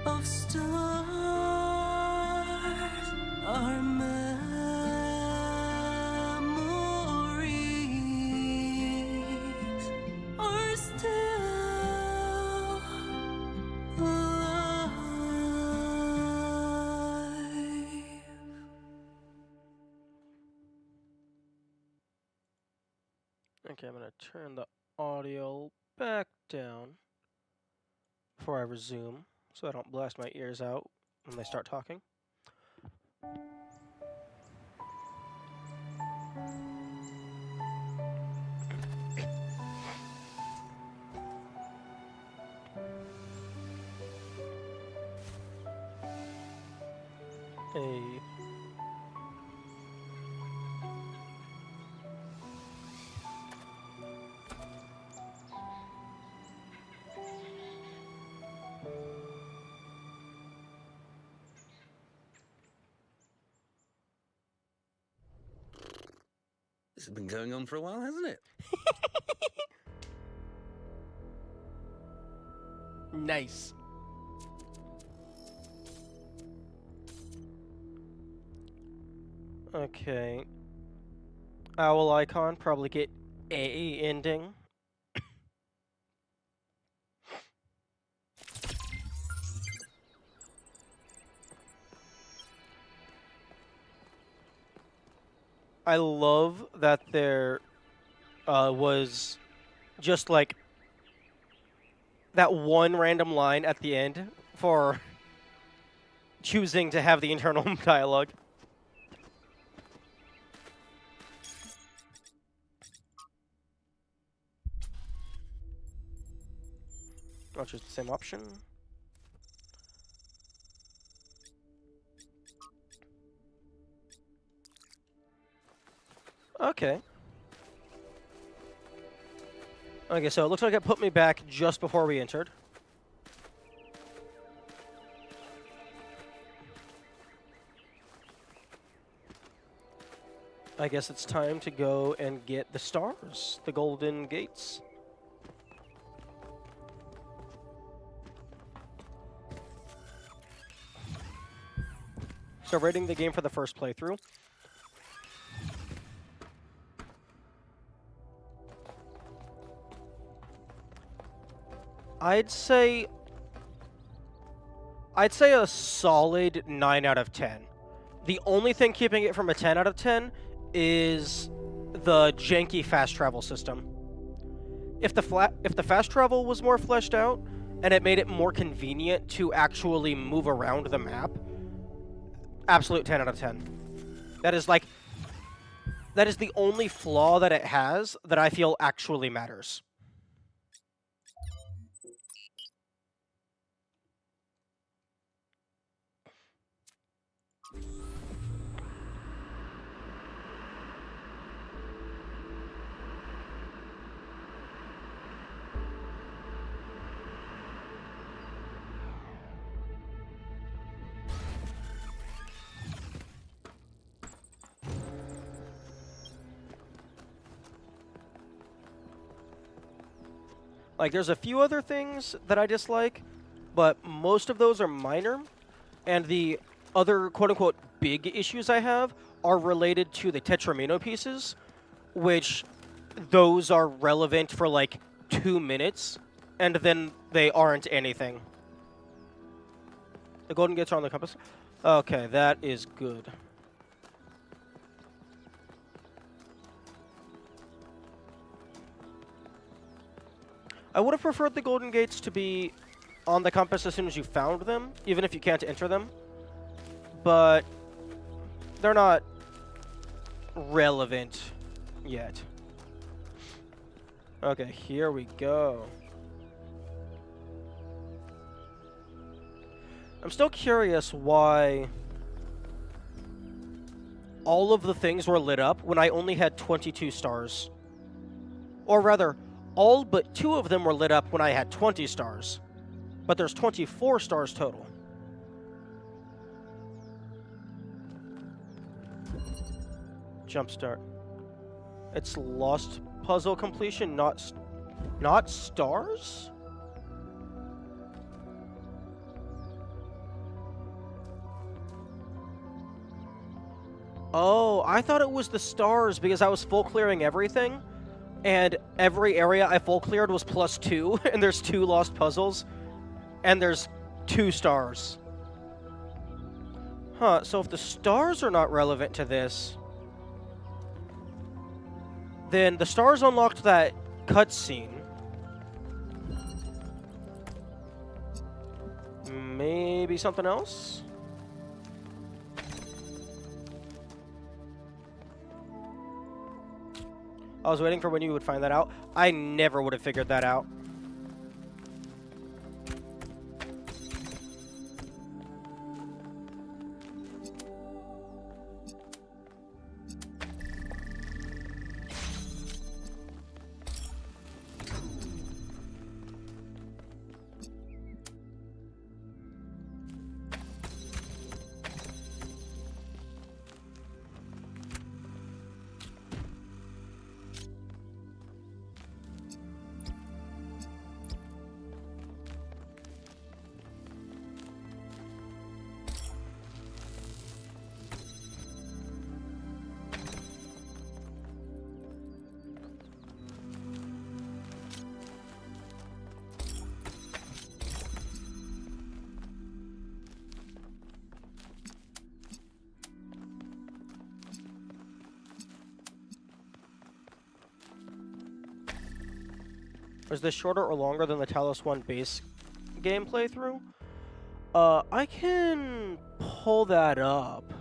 H: of stars, our memories are still alive.
A: Okay, I'm gonna turn the audio back down before I resume, so I don't blast my ears out when they start talking. Hey.
L: This has been going on for a while, hasn't it?
A: Nice. Okay. Owl icon, probably get A ending. I love that there was just like that one random line at the end for choosing to have the internal dialogue. I'll choose the same option. Okay. Okay, so it looks like it put me back just before we entered. I guess it's time to go and get the stars, the golden gates. So rating the game for the first playthrough. I'd say a solid 9 out of 10. The only thing keeping it from a 10 out of 10 is the janky fast travel system. If the fast travel was more fleshed out and it made it more convenient to actually move around the map, absolute 10 out of 10. That is the only flaw that it has that I feel actually matters. Like, there's a few other things that I dislike, but most of those are minor, and the other quote-unquote big issues I have are related to the Tetramino pieces, which those are relevant for like 2 minutes, and then they aren't anything. The golden gates are on the compass? Okay, that is good. I would have preferred the golden gates to be on the compass as soon as you found them, even if you can't enter them. But they're not relevant yet. Okay, here we go. I'm still curious why all of the things were lit up when I only had 22 stars. Or rather, all but 2 of them were lit up when I had 20 stars. But there's 24 stars total. Jumpstart. It's lost puzzle completion, not Not stars? Oh, I thought it was the stars because I was full clearing everything, and every area I full cleared was +2, and there's 2 lost puzzles, and there's 2 stars. Huh, so if the stars are not relevant to this, then the stars unlocked that cutscene. Maybe something else? I was waiting for when you would find that out. I never would have figured that out. Is this shorter or longer than the Talos 1 base game playthrough? I can pull that up.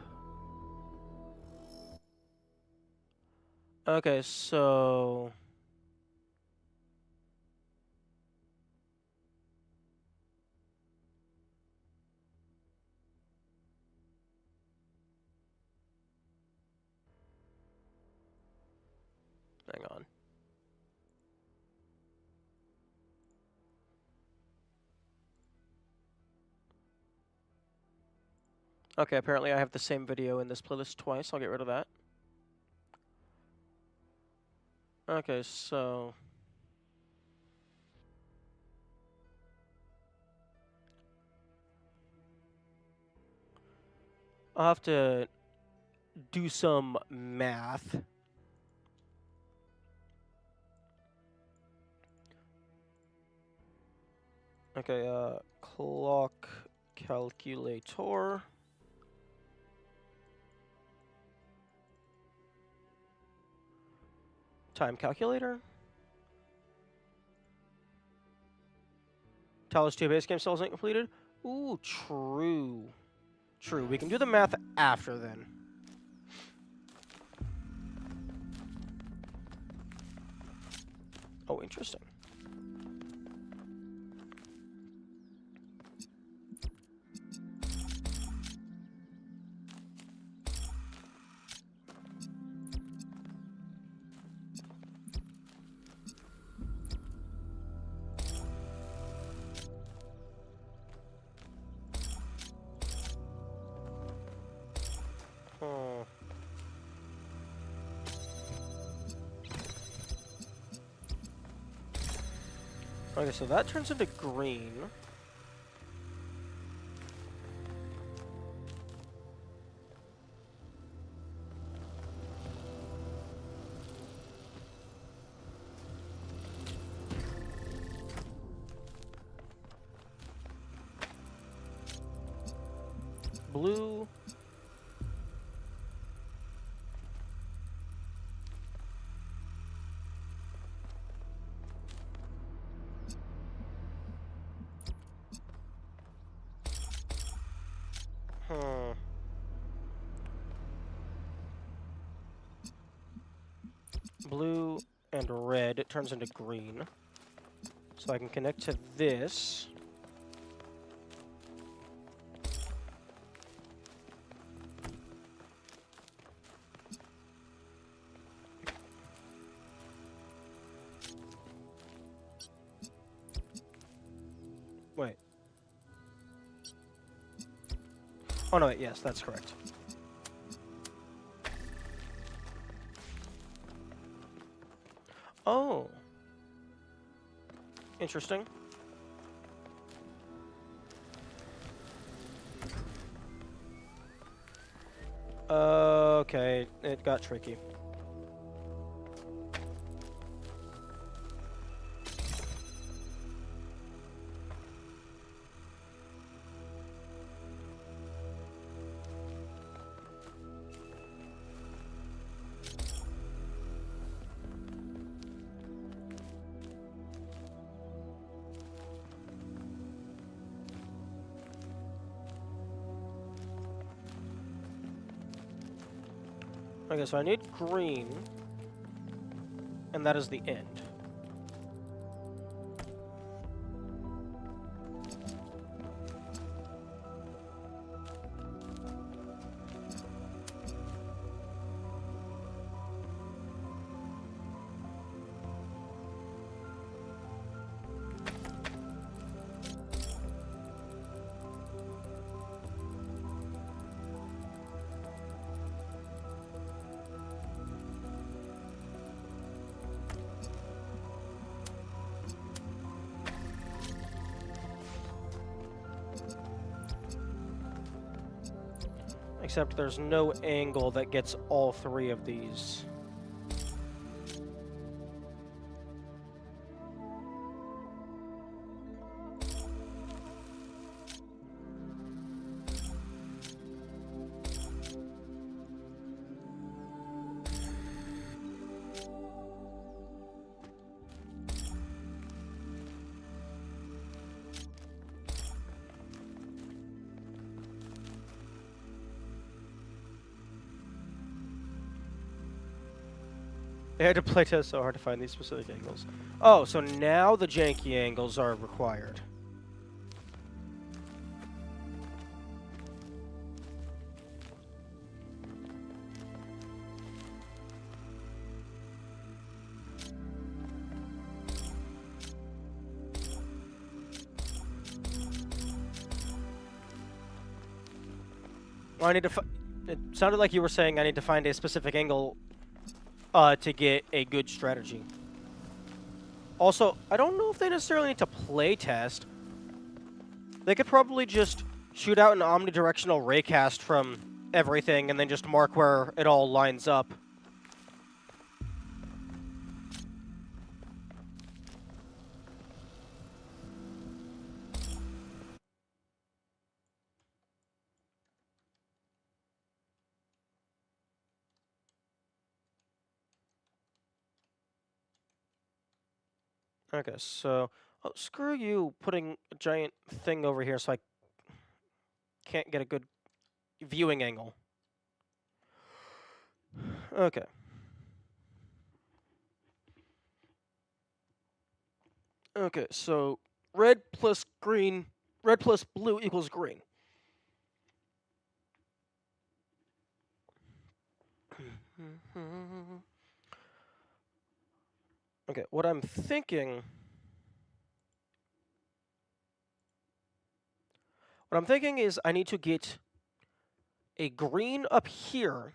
A: Okay, so... Hang on. Okay, apparently I have the same video in this playlist twice. I'll get rid of that. Okay, so... I'll have to do some math. Okay, clock calculator. Time calculator. Talos 2 base game still isn't completed? Ooh, true. True. We can do the math after then. Oh, interesting. Okay, so that turns into green. Blue. Blue and red, it turns into green. So I can connect to this. Wait. Oh no, wait, yes, that's correct. Oh. Interesting. Okay, it got tricky. Okay, so I need green, and that is the end. Except there's no angle that gets all three of these. They had to playtest so hard to find these specific angles. Oh, so now the janky angles are required. Well, I need to. It sounded like you were saying I need to find a specific angle to get a good strategy. Also, I don't know if they necessarily need to play test. They could probably just shoot out an omnidirectional raycast from everything and then just mark where it all lines up. Okay, so screw you putting a giant thing over here so I can't get a good viewing angle. Okay. Okay, so red plus blue equals green. Okay, what I'm thinking is I need to get a green up here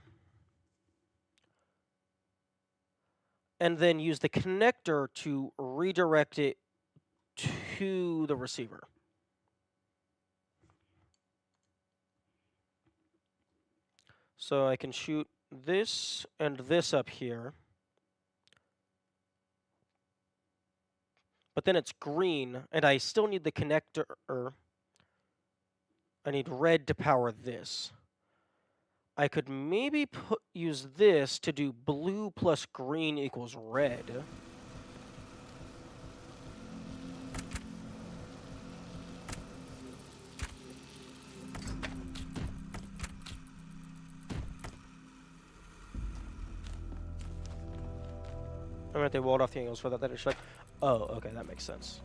A: and then use the connector to redirect it to the receiver. So I can shoot this and this up here. But then it's green, and I still need the connector. I need red to power this. I could maybe use this to do blue plus green equals red. I mean, they walled off the angles for that. That is like, oh, okay, that makes sense.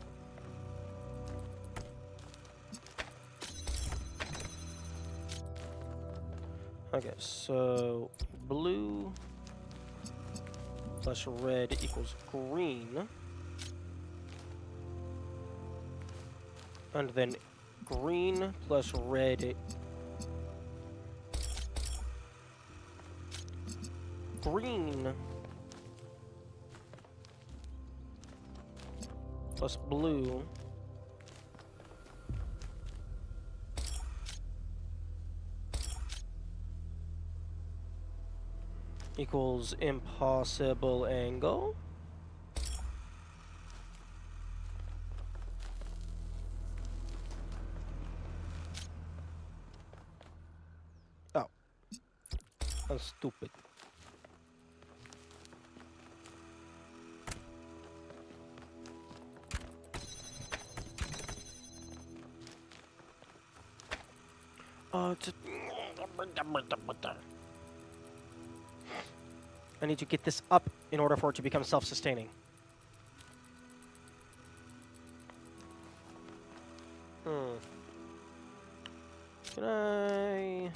A: Okay, so blue plus red equals green. And then green plus red. Green plus blue equals impossible angle. Oh. That's stupid. I need to get this up in order for it to become self-sustaining. Can I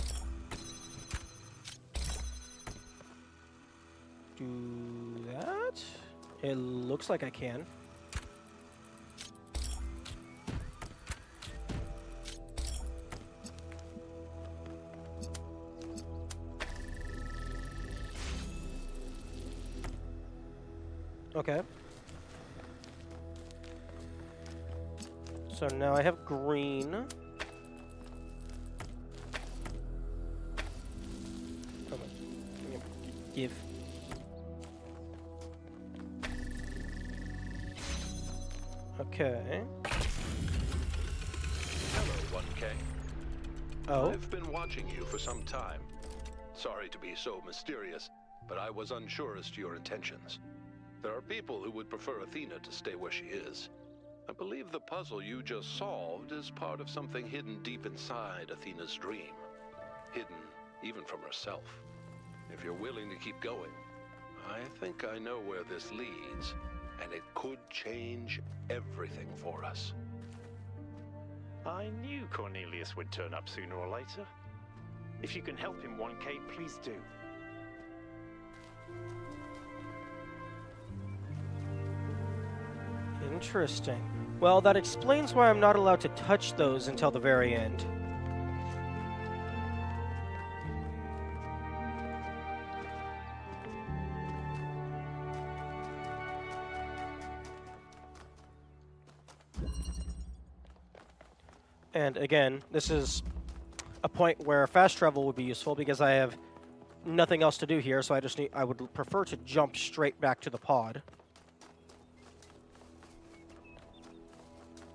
A: do that? It looks like I can. Okay. So now I have green. Come on. Give. Okay.
M: Hello, 1K.
A: Oh?
M: I've been watching you for some time. Sorry to be so mysterious, but I was unsure as to your intentions. There are people who would prefer Athena to stay where she is. I believe the puzzle you just solved is part of something hidden deep inside Athena's dream. Hidden even from herself. If you're willing to keep going, I think I know where this leads, and it could change everything for us.
B: I knew Cornelius would turn up sooner or later. If you can help him, 1K, please do.
A: Interesting. Well, that explains why I'm not allowed to touch those until the very end. And again, this is a point where fast travel would be useful because I have nothing else to do here, so I would prefer to jump straight back to the pod.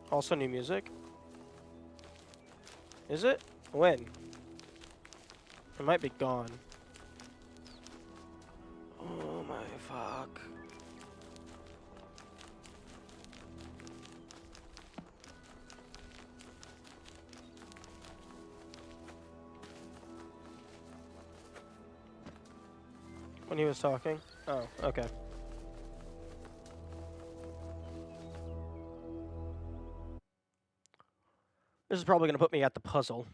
A: Also new music. Is it? When? It might be gone. Oh my fuck. When he was talking? Oh, okay. This is probably going to put me at the puzzle.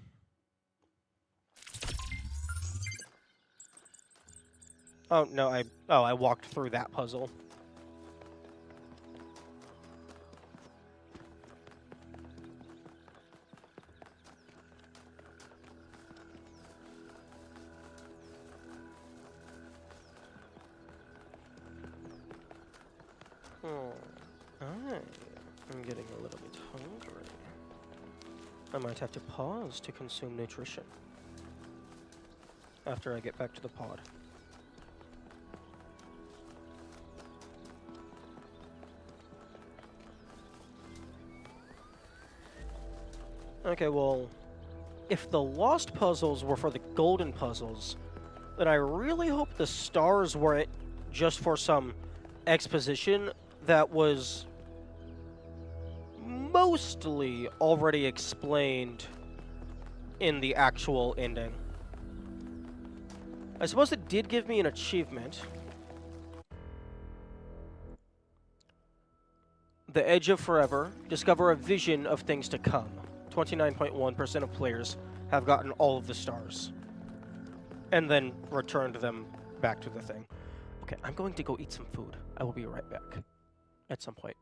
A: Oh, no, I walked through that puzzle. I'm getting a little bit hungry. I might have to pause to consume nutrition after I get back to the pod. Okay, well, if the lost puzzles were for the golden puzzles, then I really hope the stars weren't just for some exposition that was mostly already explained in the actual ending. I suppose it did give me an achievement. The Edge of Forever. Discover a vision of things to come. 29.1% of players have gotten all of the stars. And then returned them back to the thing. Okay, I'm going to go eat some food. I will be right back. At some point.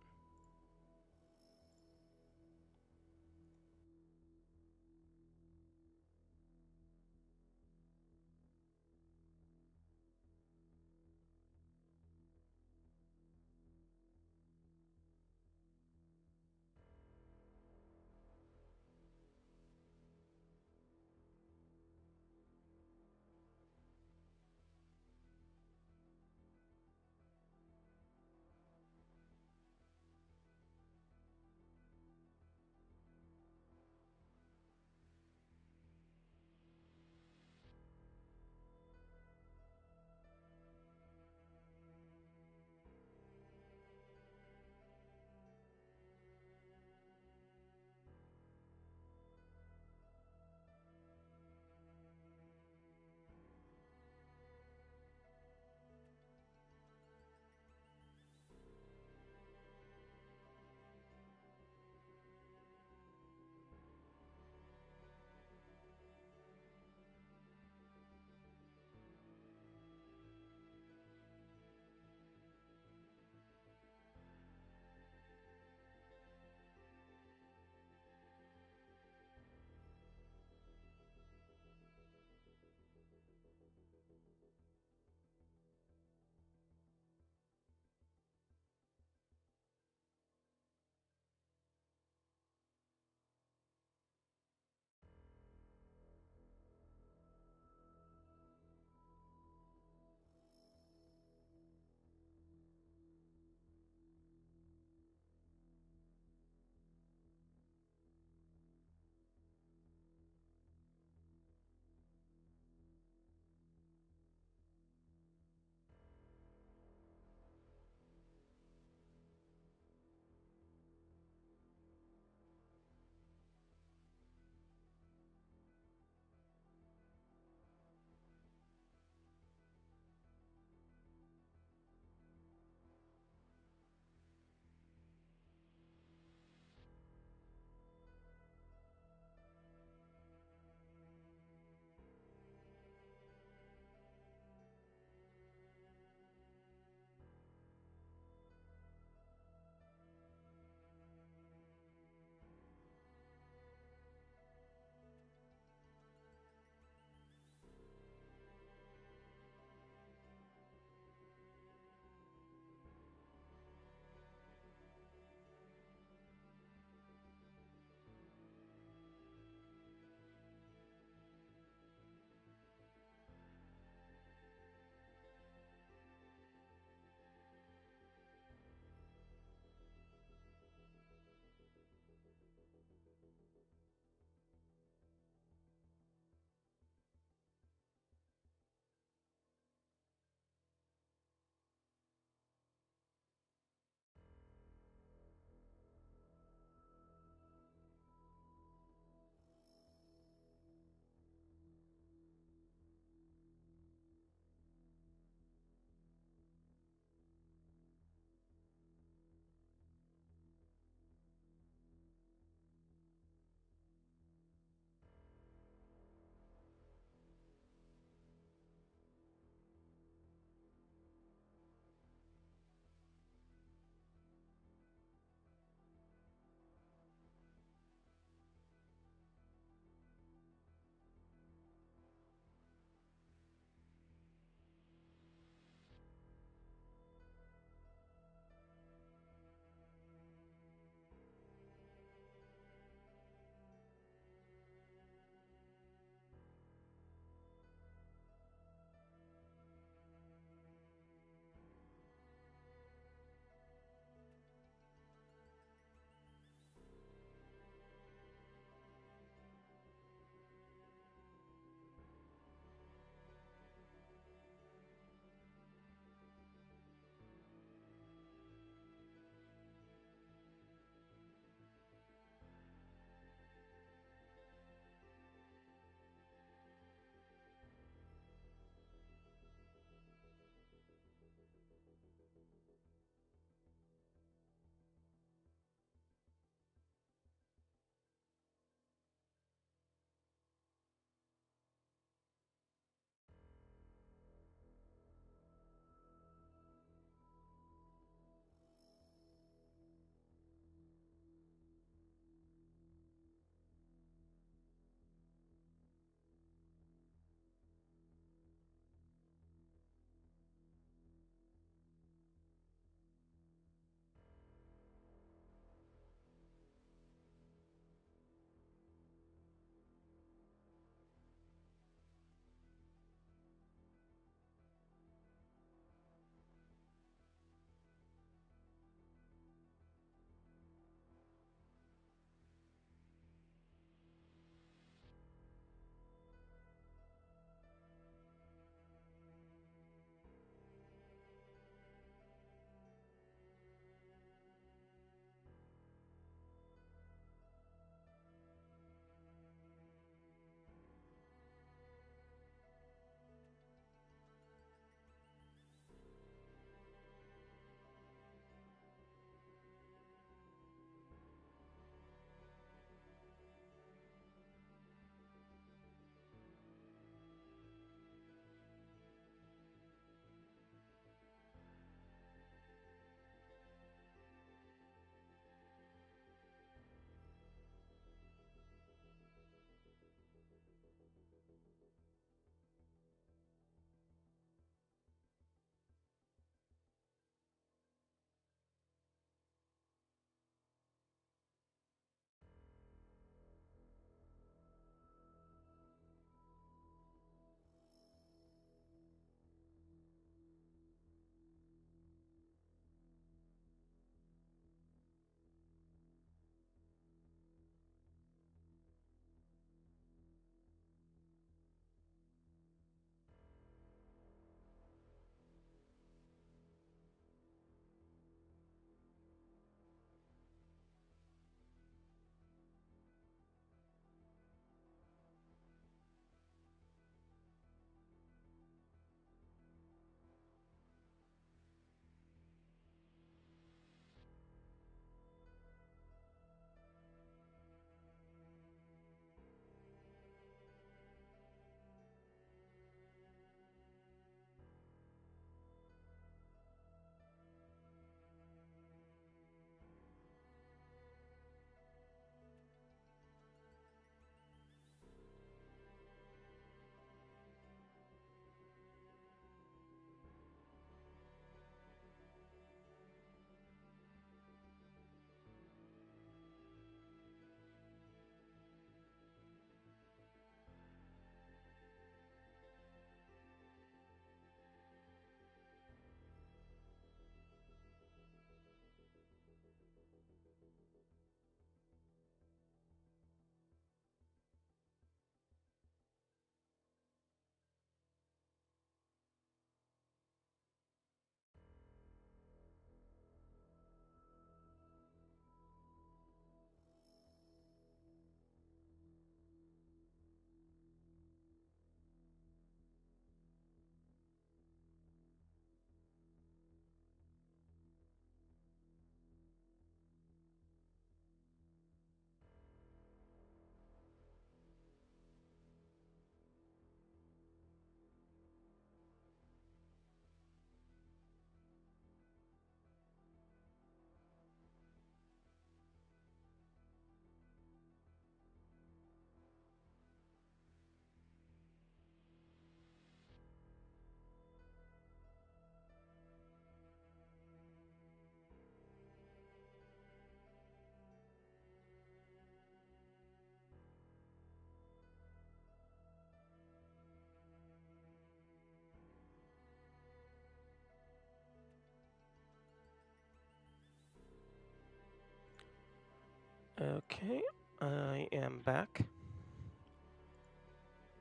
A: Okay, I am back.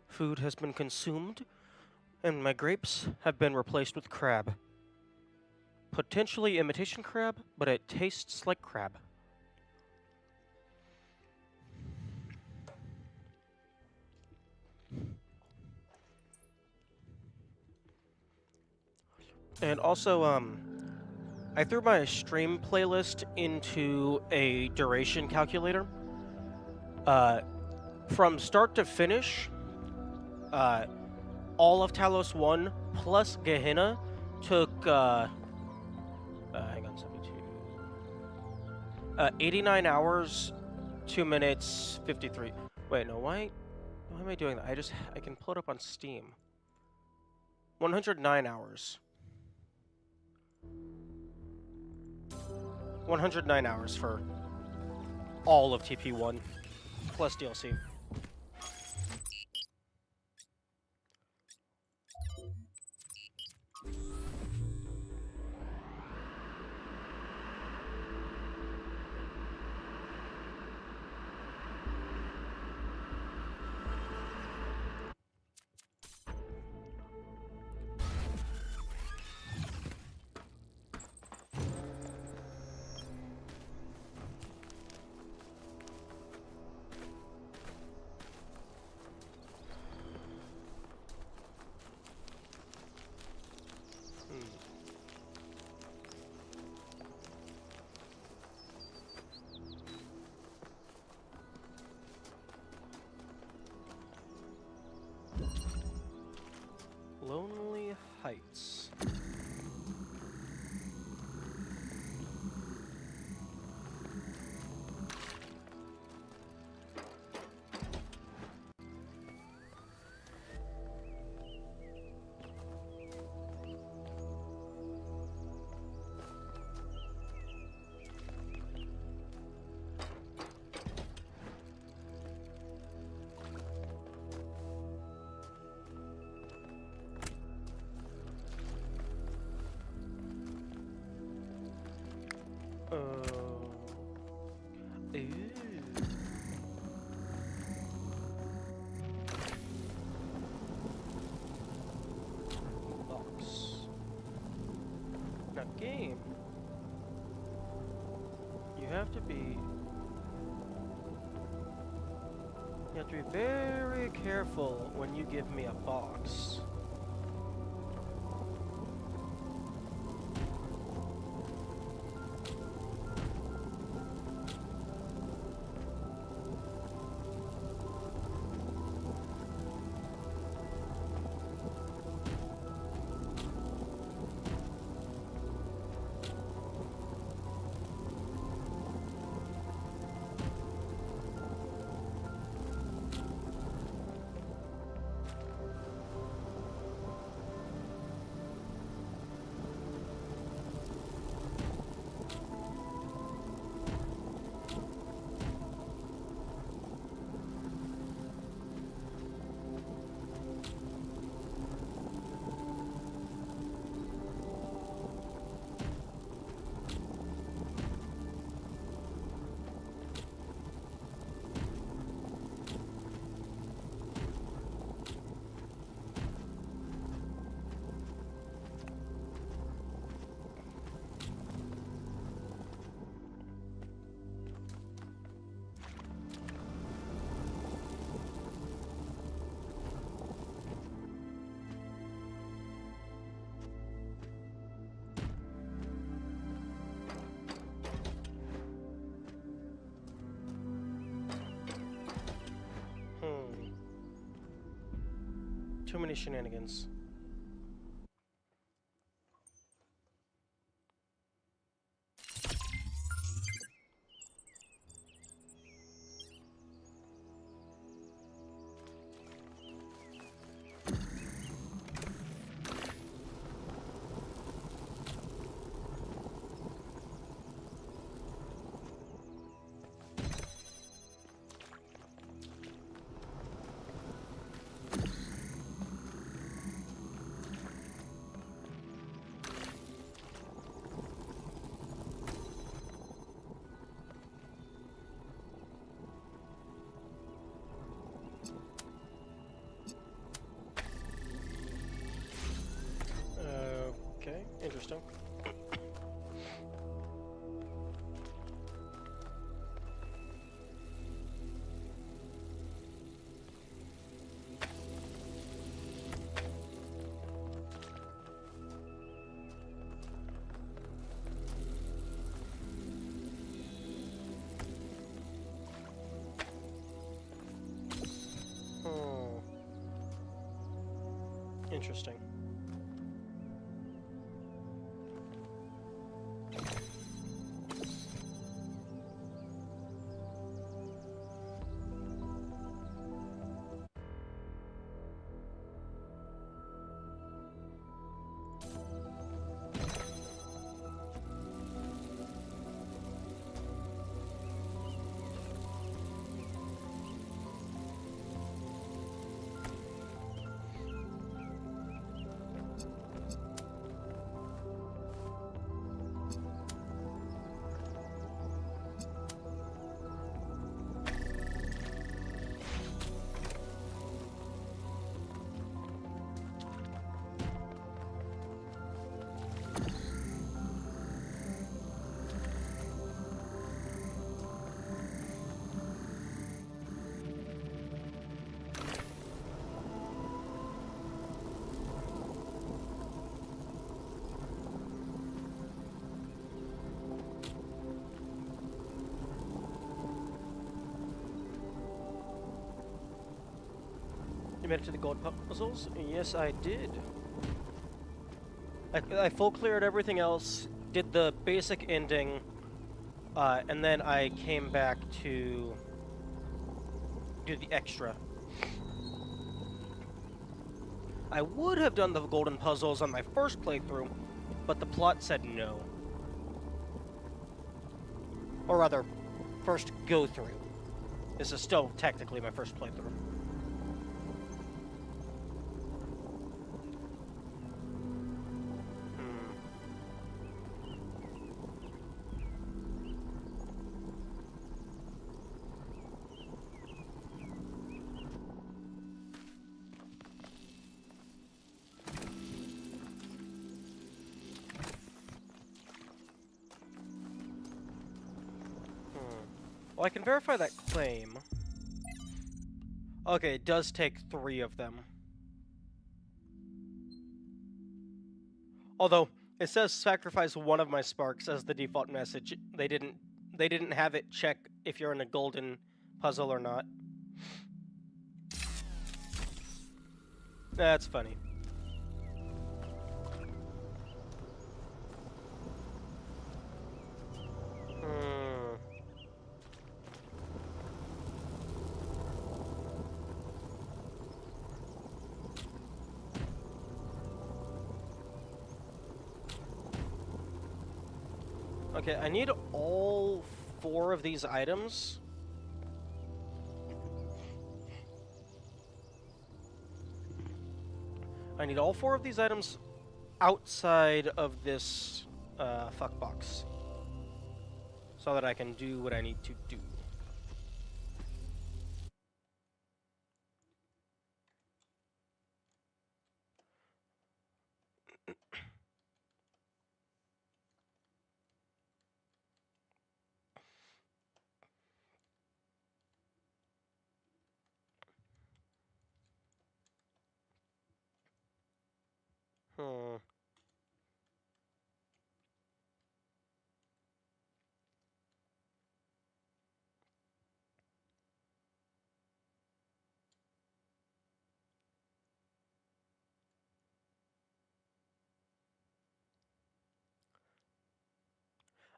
A: Food has been consumed, and my grapes have been replaced with crab. Potentially imitation crab, but it tastes like crab. And also, I threw my stream playlist into a duration calculator. From start to finish, all of Talos 1 plus Gehenna took, hang on, 72. 89 hours, 2 minutes, 53. Wait, no, why am I doing that? I can pull it up on Steam. 109 hours. 109 hours for all of TP1 plus DLC. Lonely Heights. Box. Now, game. You have to be very careful when you give me a box. Too many shenanigans. Interesting. You made it to the gold puzzles? Yes, I did. I full cleared everything else, did the basic ending, and then I came back to do the extra. I would have done the golden puzzles on my first playthrough, but the plot said no. Or rather, first go through. This is still technically my first playthrough. Well, I can verify that claim. Okay, it does take 3 of them. Although, it says sacrifice 1 of my sparks as the default message. They didn't have it check if you're in a golden puzzle or not. That's funny. Okay, I need all 4 of these items. I need all 4 of these items outside of this fuck box, so that I can do what I need to do.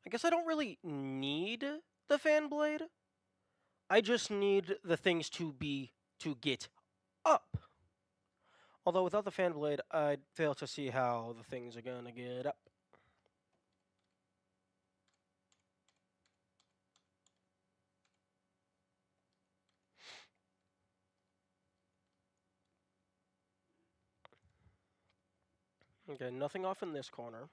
A: I guess I don't really need the fan blade. I just need the things to get up. Although without the fan blade, I'd fail to see how the things are gonna get up. Okay, nothing off in this corner.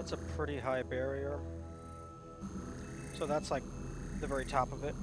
A: That's a pretty high barrier. So that's like the very top of it.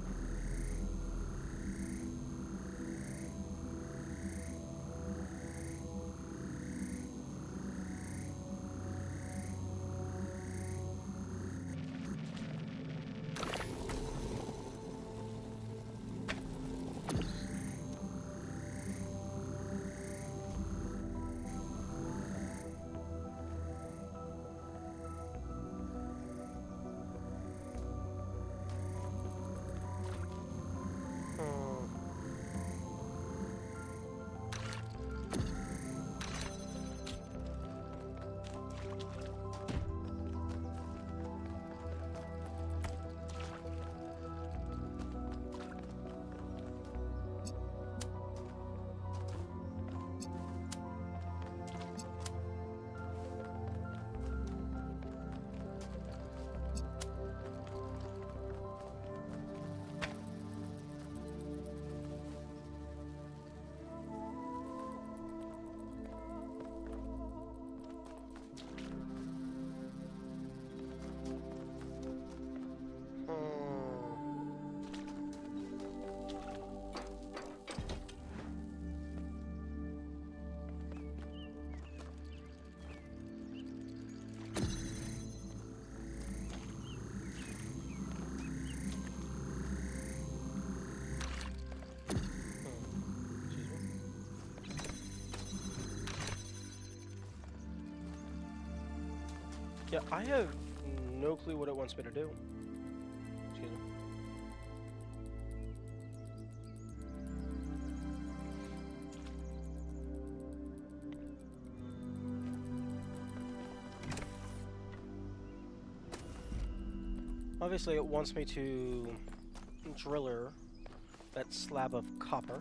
A: Yeah, I have no clue what it wants me to do. Excuse me. Obviously, it wants me to driller that slab of copper.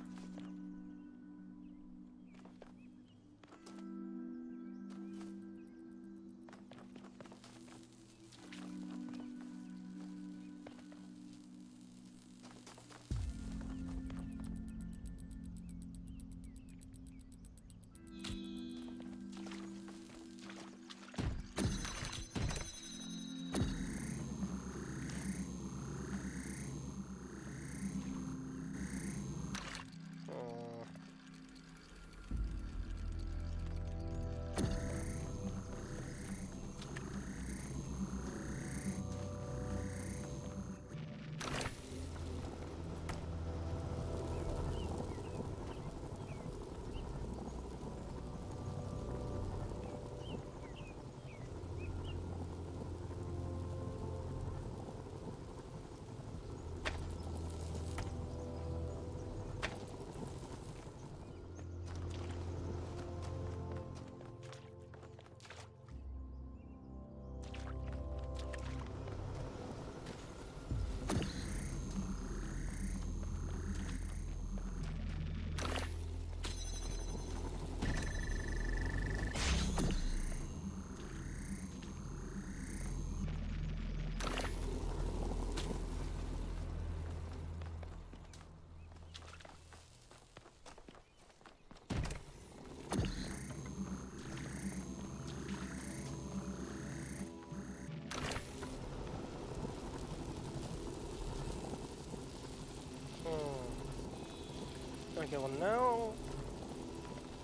A: Okay, well now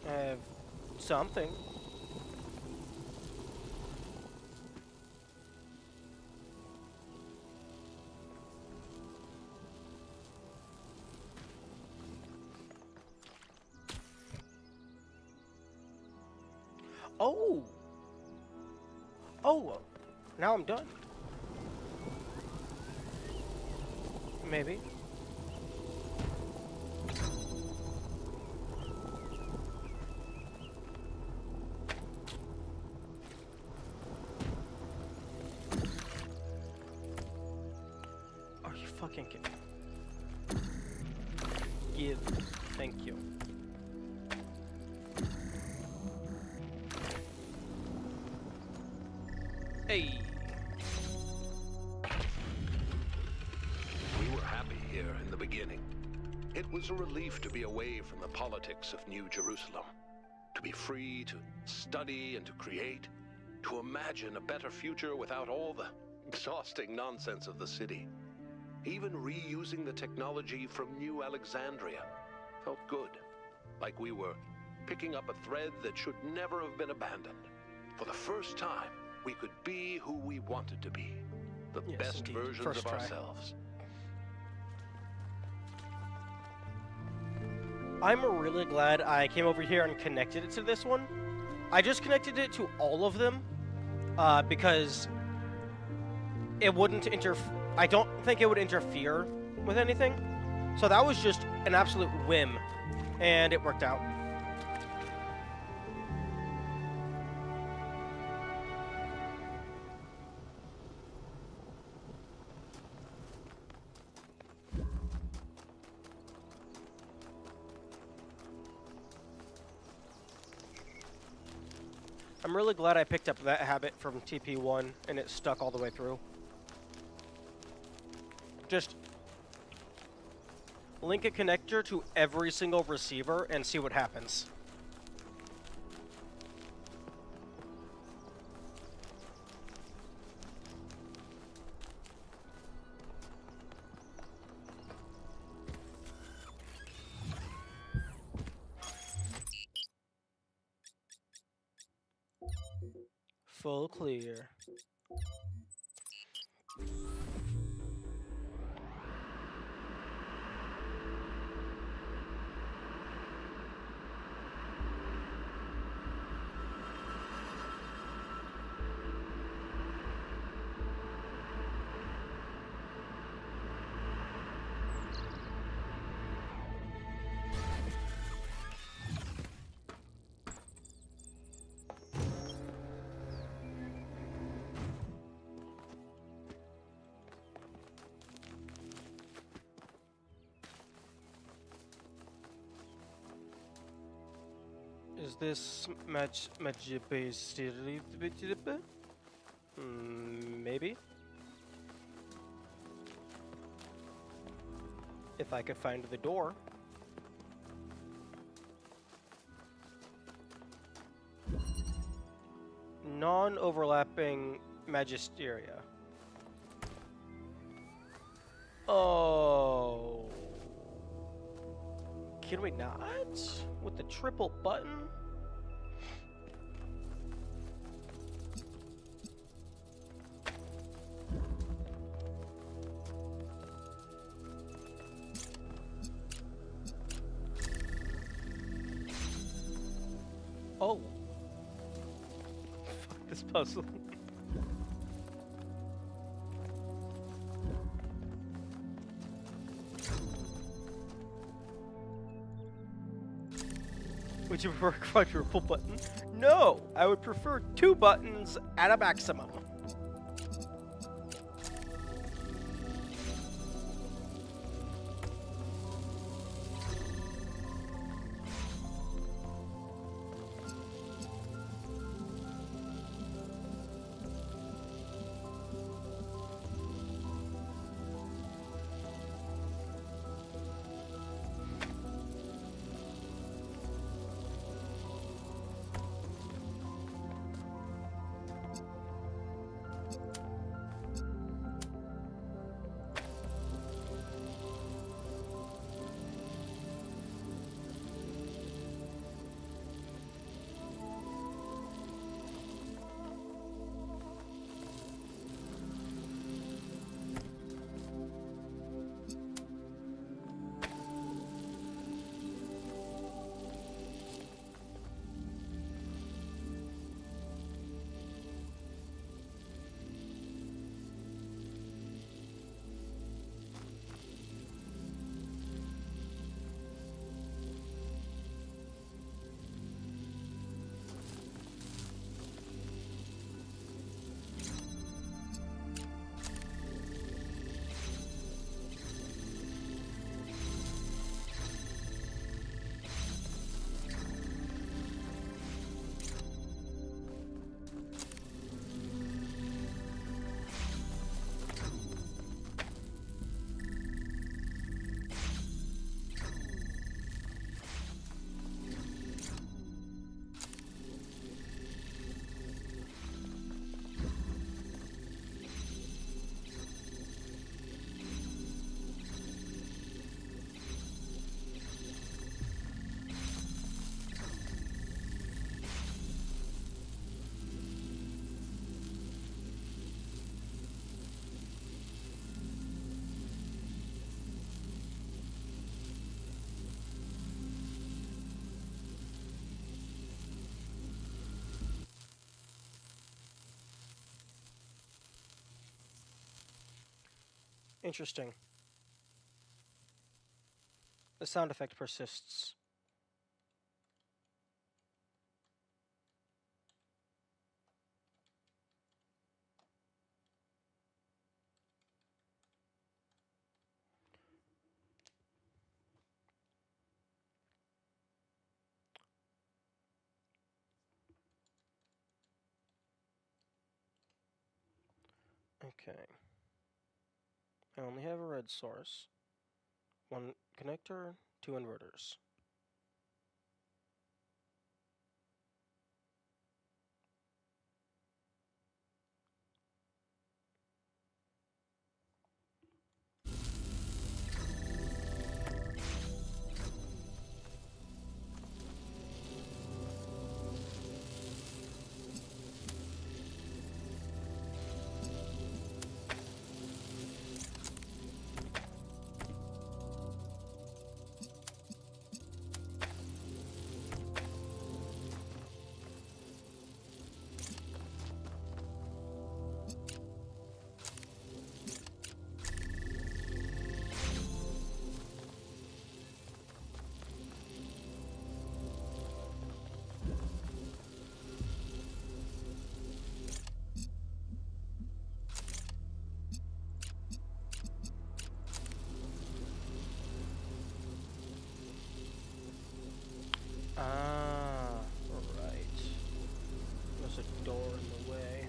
A: I have something. Oh! Oh! Now I'm done. Maybe. Are you fucking kidding? Give. Thank you. Hey!
M: We were happy here in the beginning. It was a relief to be away from the politics of New Jerusalem, to be free to study and to create. To imagine a better future without all the exhausting nonsense of the city. Even reusing the technology from New Alexandria felt good. Like we were picking up a thread that should never have been abandoned. For the first time, we could be who we wanted to be. The best
A: indeed.
M: versions
A: First
M: of
A: try.
M: ourselves.
A: I'm really glad I came over here and connected it to this one. I just connected it to all of them because it wouldn't I don't think it would interfere with anything. So that was just an absolute whim, and it worked out. I'm really glad I picked up that habit from TP1 and it stuck all the way through. Just link a connector to every single receiver and see what happens. Full clear. Is this maybe? If I could find the door. Non-overlapping magisteria. Oh. Can we not? With the triple button? Oh. Fuck this puzzle. Would you prefer a quadruple button? No! I would prefer 2 buttons at a maximum. Interesting. The sound effect persists. Okay. I only have a red source. 1 connector, 2 inverters. Ah, right. There's a door in the way.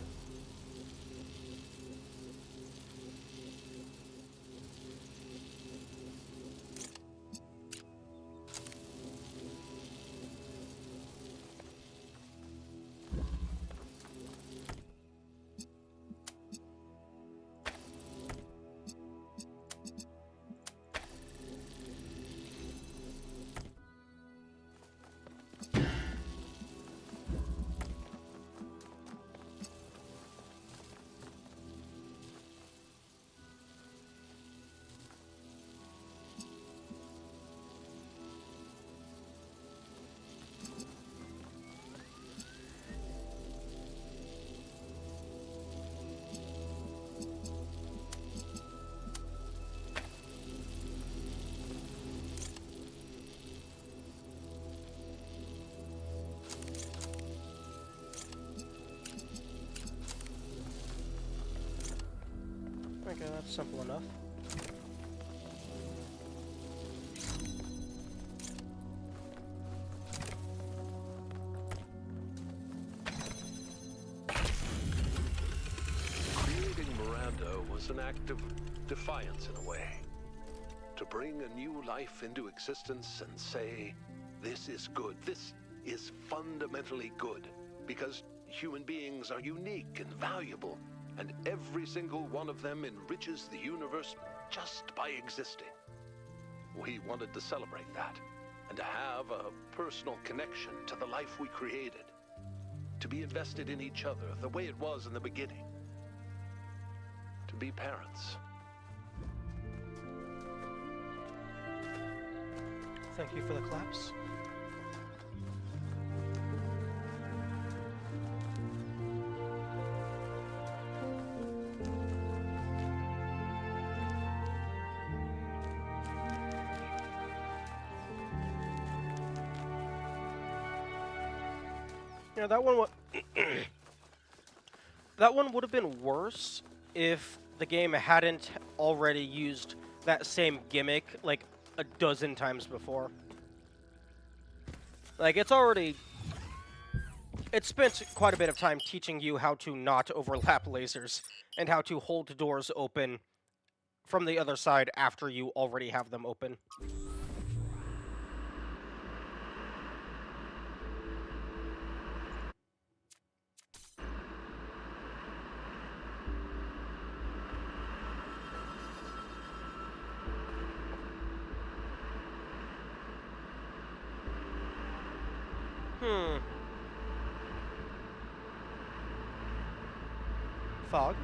A: Okay, that's simple enough.
M: Creating Miranda was an act of defiance in a way. To bring a new life into existence and say, this is good, this is fundamentally good, because human beings are unique and valuable, and every single one of them enriches the universe just by existing. We wanted to celebrate that, and to have a personal connection to the life we created. To be invested in each other the way it was in the beginning. To be parents.
A: Thank you for the claps. Yeah, that one that one would have been worse if the game hadn't already used that same gimmick like a dozen times before. Like, it's spent quite a bit of time teaching you how to not overlap lasers and how to hold doors open from the other side after you already have them open. Fog.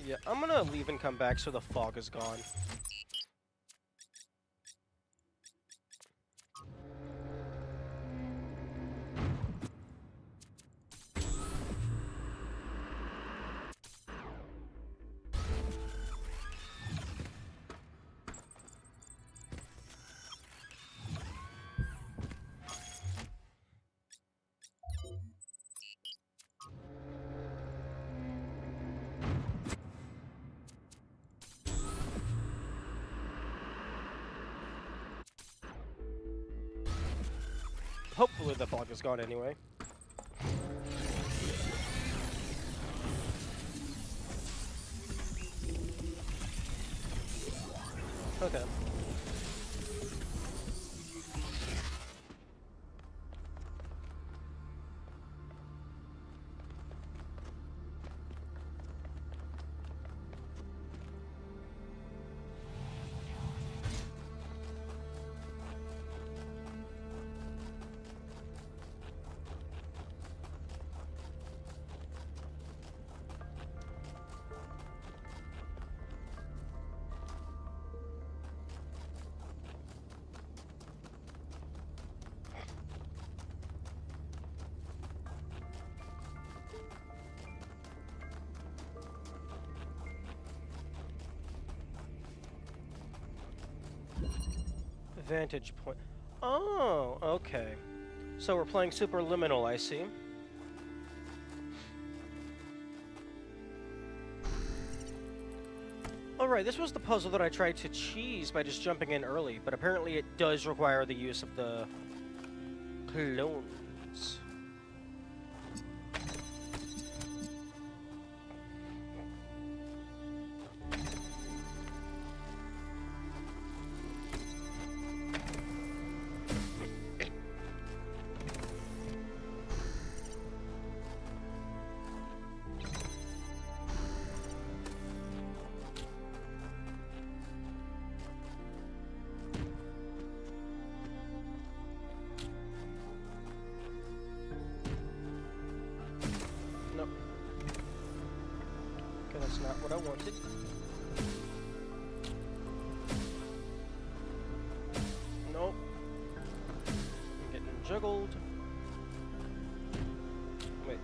A: Yeah, I'm gonna leave and come back so the fog is gone. Hopefully the fog is gone anyway. Okay. Vantage point. Oh, okay. So we're playing Superliminal, I see. Alright, this was the puzzle that I tried to cheese by just jumping in early, but apparently it does require the use of the clones. That's not what I wanted. Nope. I'm getting juggled. Wait.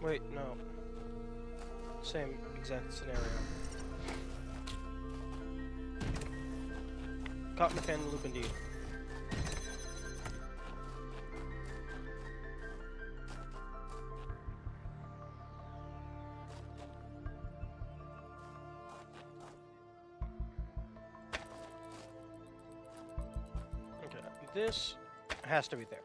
A: Wait, no. Same exact scenario. Caught in the fan loop indeed. Okay, this has to be there.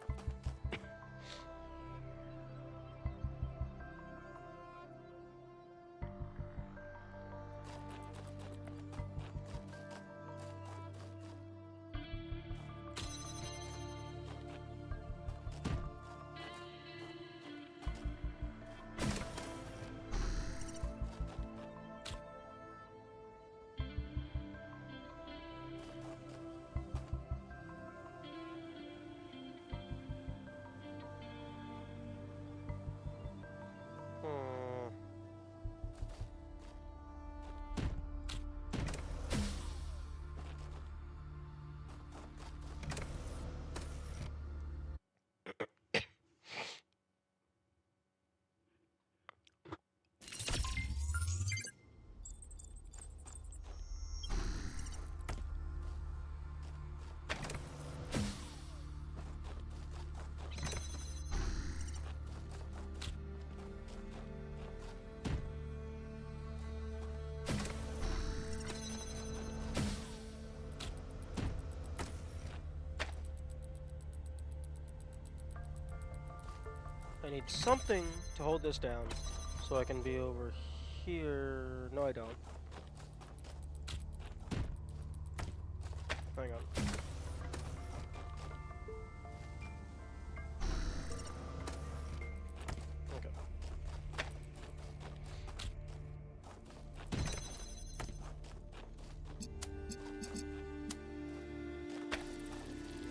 A: I need something to hold this down so I can be over here. No, I don't. Hang on. Okay.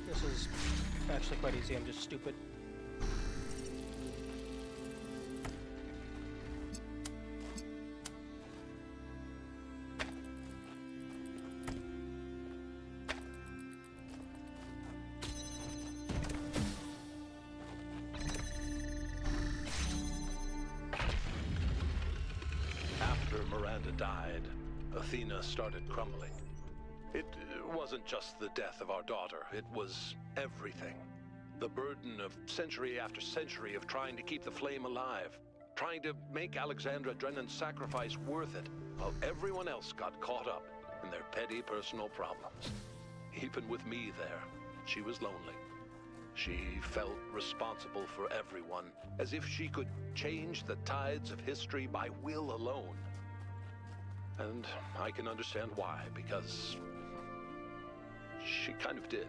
A: This is actually quite easy. I'm just stupid.
M: Died, Athena started crumbling. It wasn't just the death of our daughter, it was everything. The burden of century after century of trying to keep the flame alive, trying to make Alexandra Drennan's sacrifice worth it, while everyone else got caught up in their petty personal problems. Even with me there, she was lonely. She felt responsible for everyone, as if she could change the tides of history by will alone. And I can understand why, because she kind of did.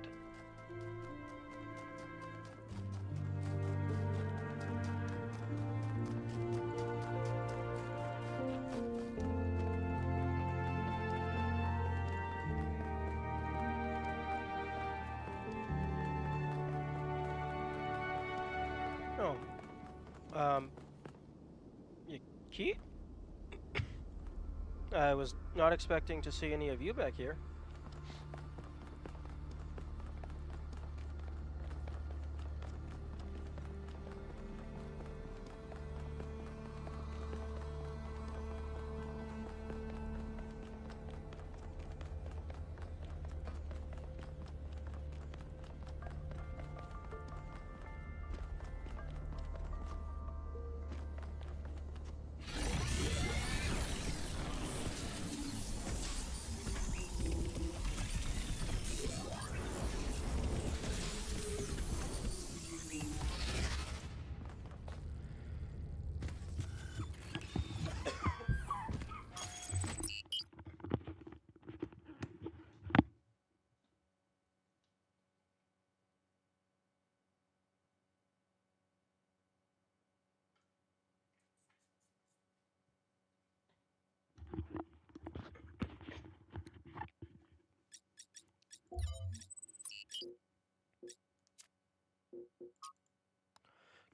A: Oh. Key? I was not expecting to see any of you back here.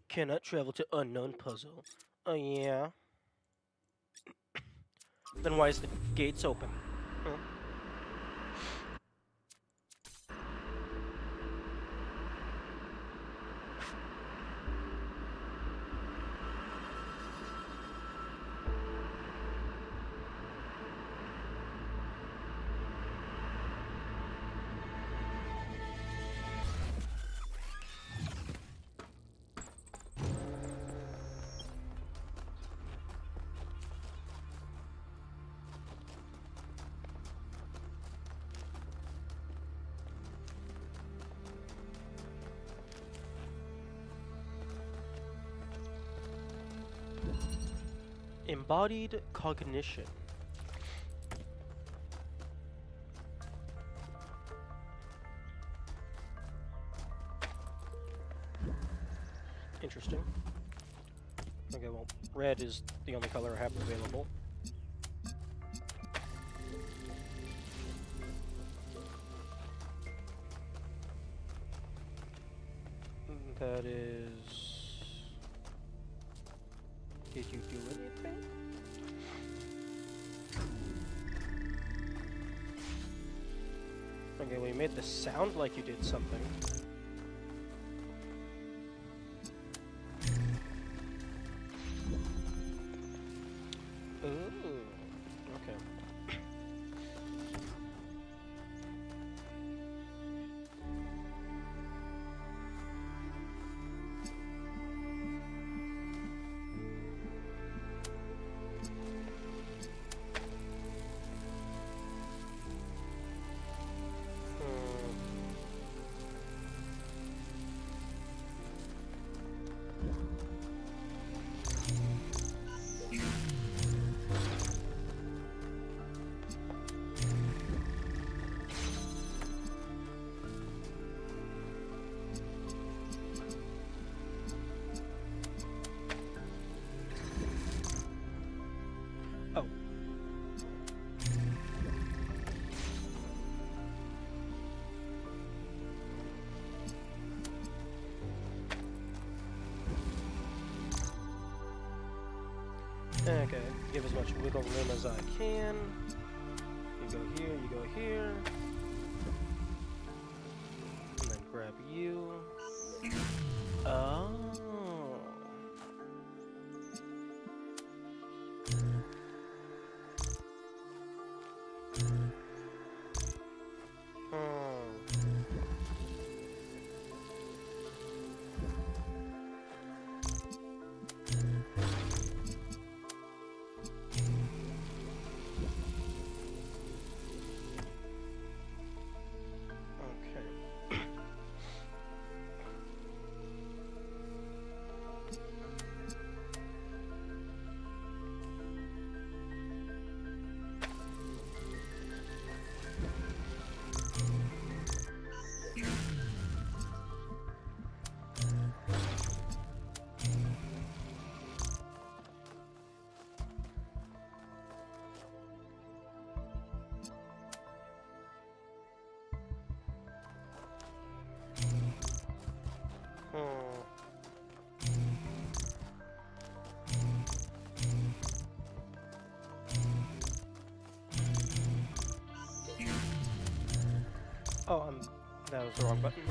A: Cannot travel to unknown puzzle. Oh yeah? Then why is the gates open? Huh? Embodied cognition. Interesting. Okay, well, red is the only color I have available. That is... Did you do anything? Okay, well, you made this sound like you did something. Ooh, okay. Oh. Okay, give as much wiggle room as I can. You go here, you go here. And then grab you. Oh. Oh, that was the wrong button.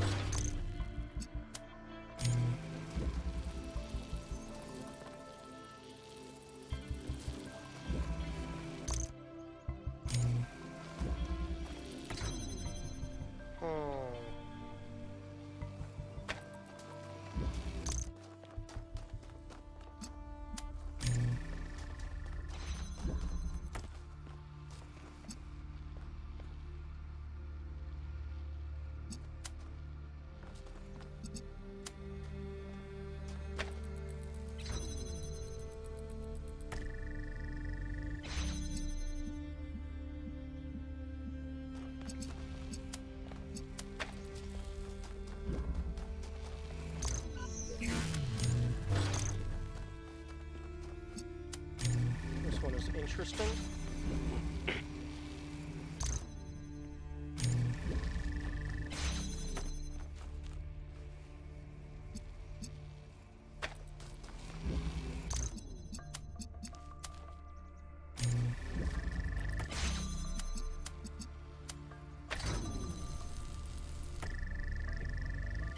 A: This one is interesting.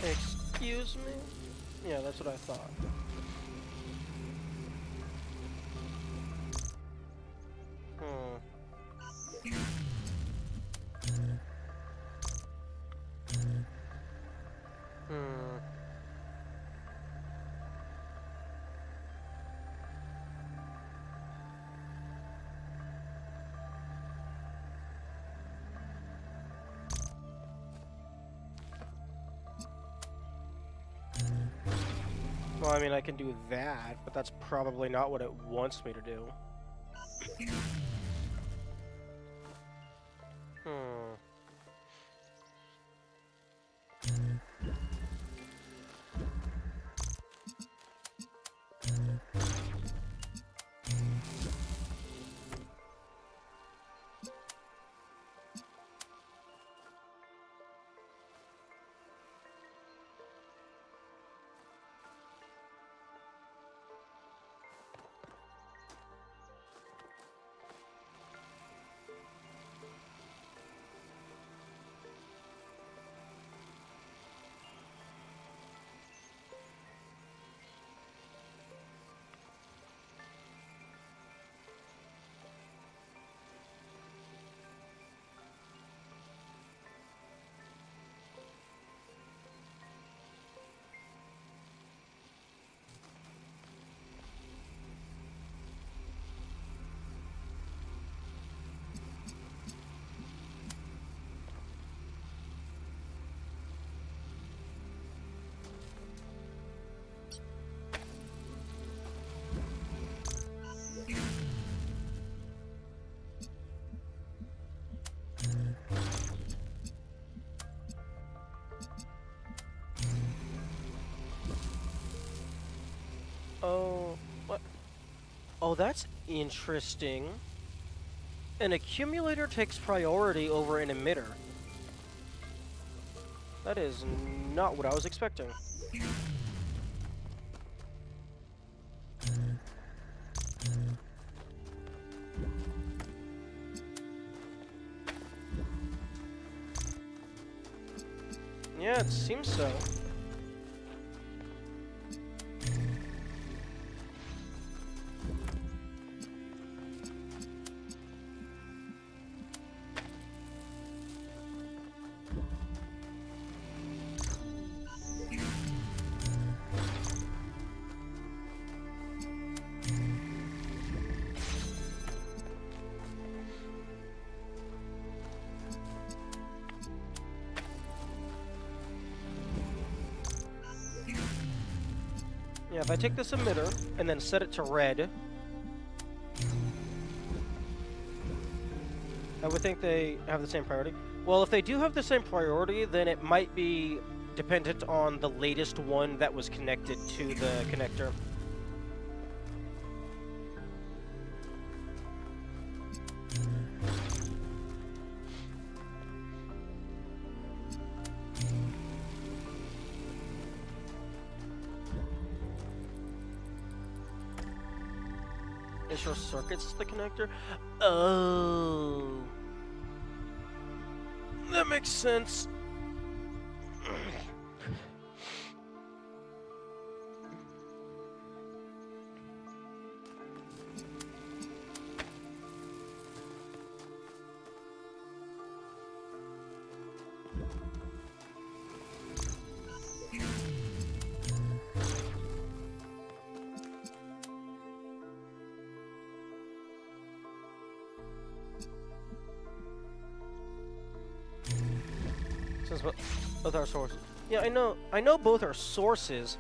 A: Excuse me? Yeah, that's what I thought. Well, Well, I mean, I can do that, but that's probably not what it wants me to do. Hmm. Oh, what? Oh, that's interesting. An accumulator takes priority over an emitter. That is not what I was expecting. Yeah, it seems so. Yeah, if I take this emitter and then set it to red, I would think they have the same priority. Well, if they do have the same priority, then it might be dependent on the latest one that was connected to the connector. Is your circuits the connector? Oh. That makes sense. Since both are sources. Yeah, I know both are sources.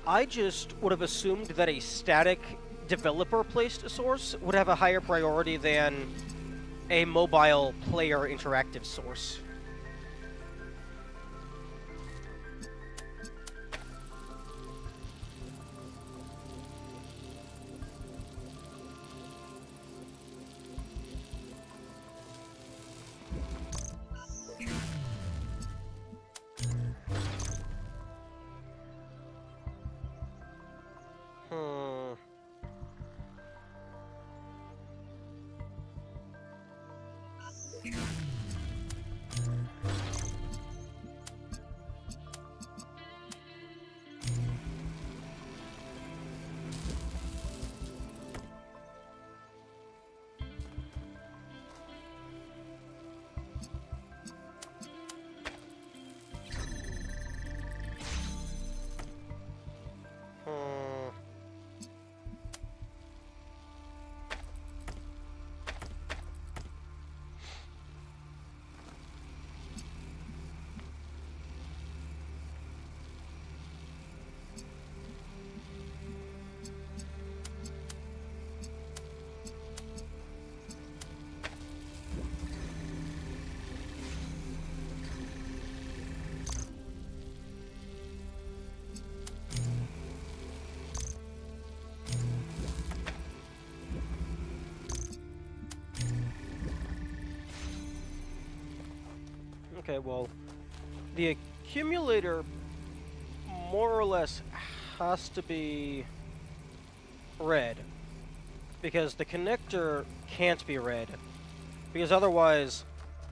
A: I just would have assumed that a static developer placed source would have a higher priority than a mobile player interactive source. Okay, well, the accumulator more or less has to be red, because the connector can't be red, because otherwise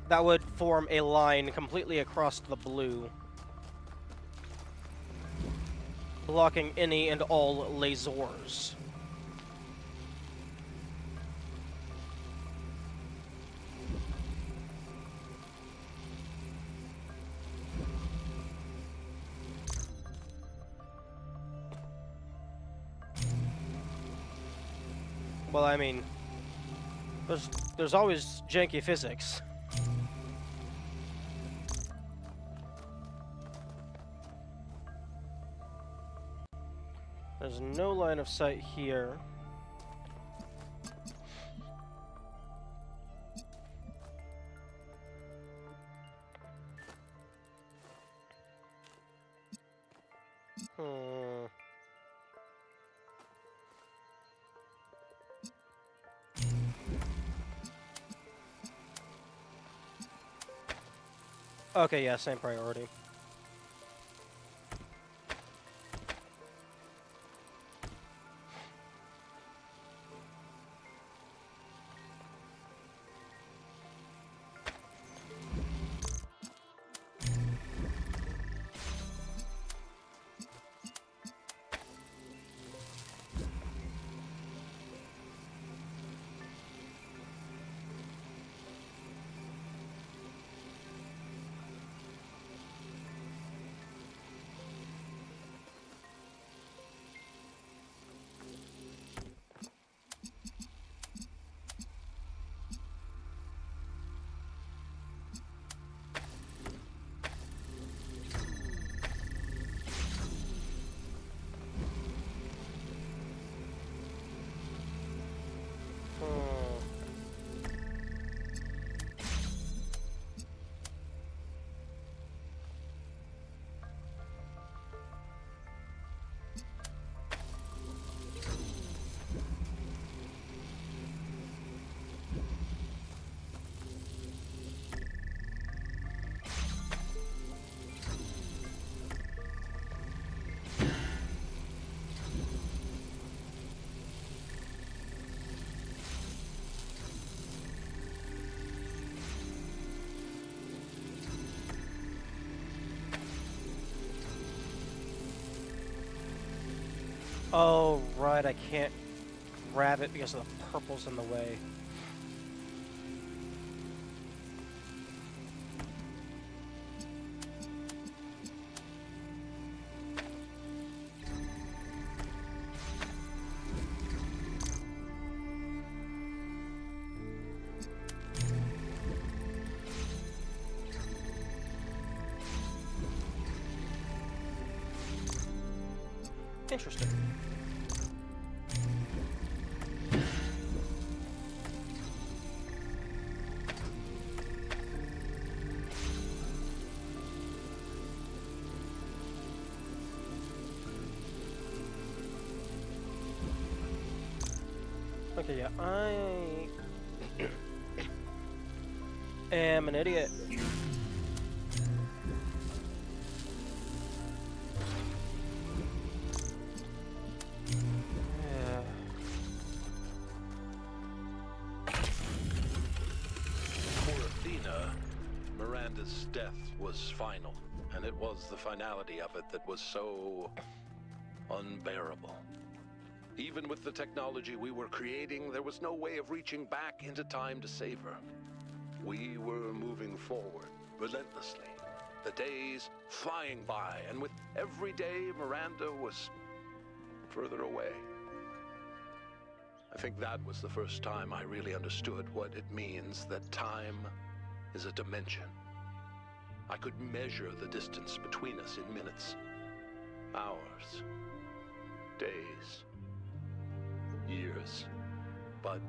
A: that would form a line completely across the blue, blocking any and all lasers. Well, I mean, there's always janky physics. There's no line of sight here. Okay, yeah, same priority. Oh, right, I can't grab it because of the purple's in the way. Interesting. Okay, yeah, I am an idiot.
M: Miranda's death was final, and it was the finality of it that was so unbearable. Even with the technology we were creating, there was no way of reaching back into time to save her. We were moving forward, relentlessly, the days flying by, and with every day, Miranda was further away. I think that was the first time I really understood what it means that time is a dimension. I could measure the distance between us in minutes, hours, days, years. But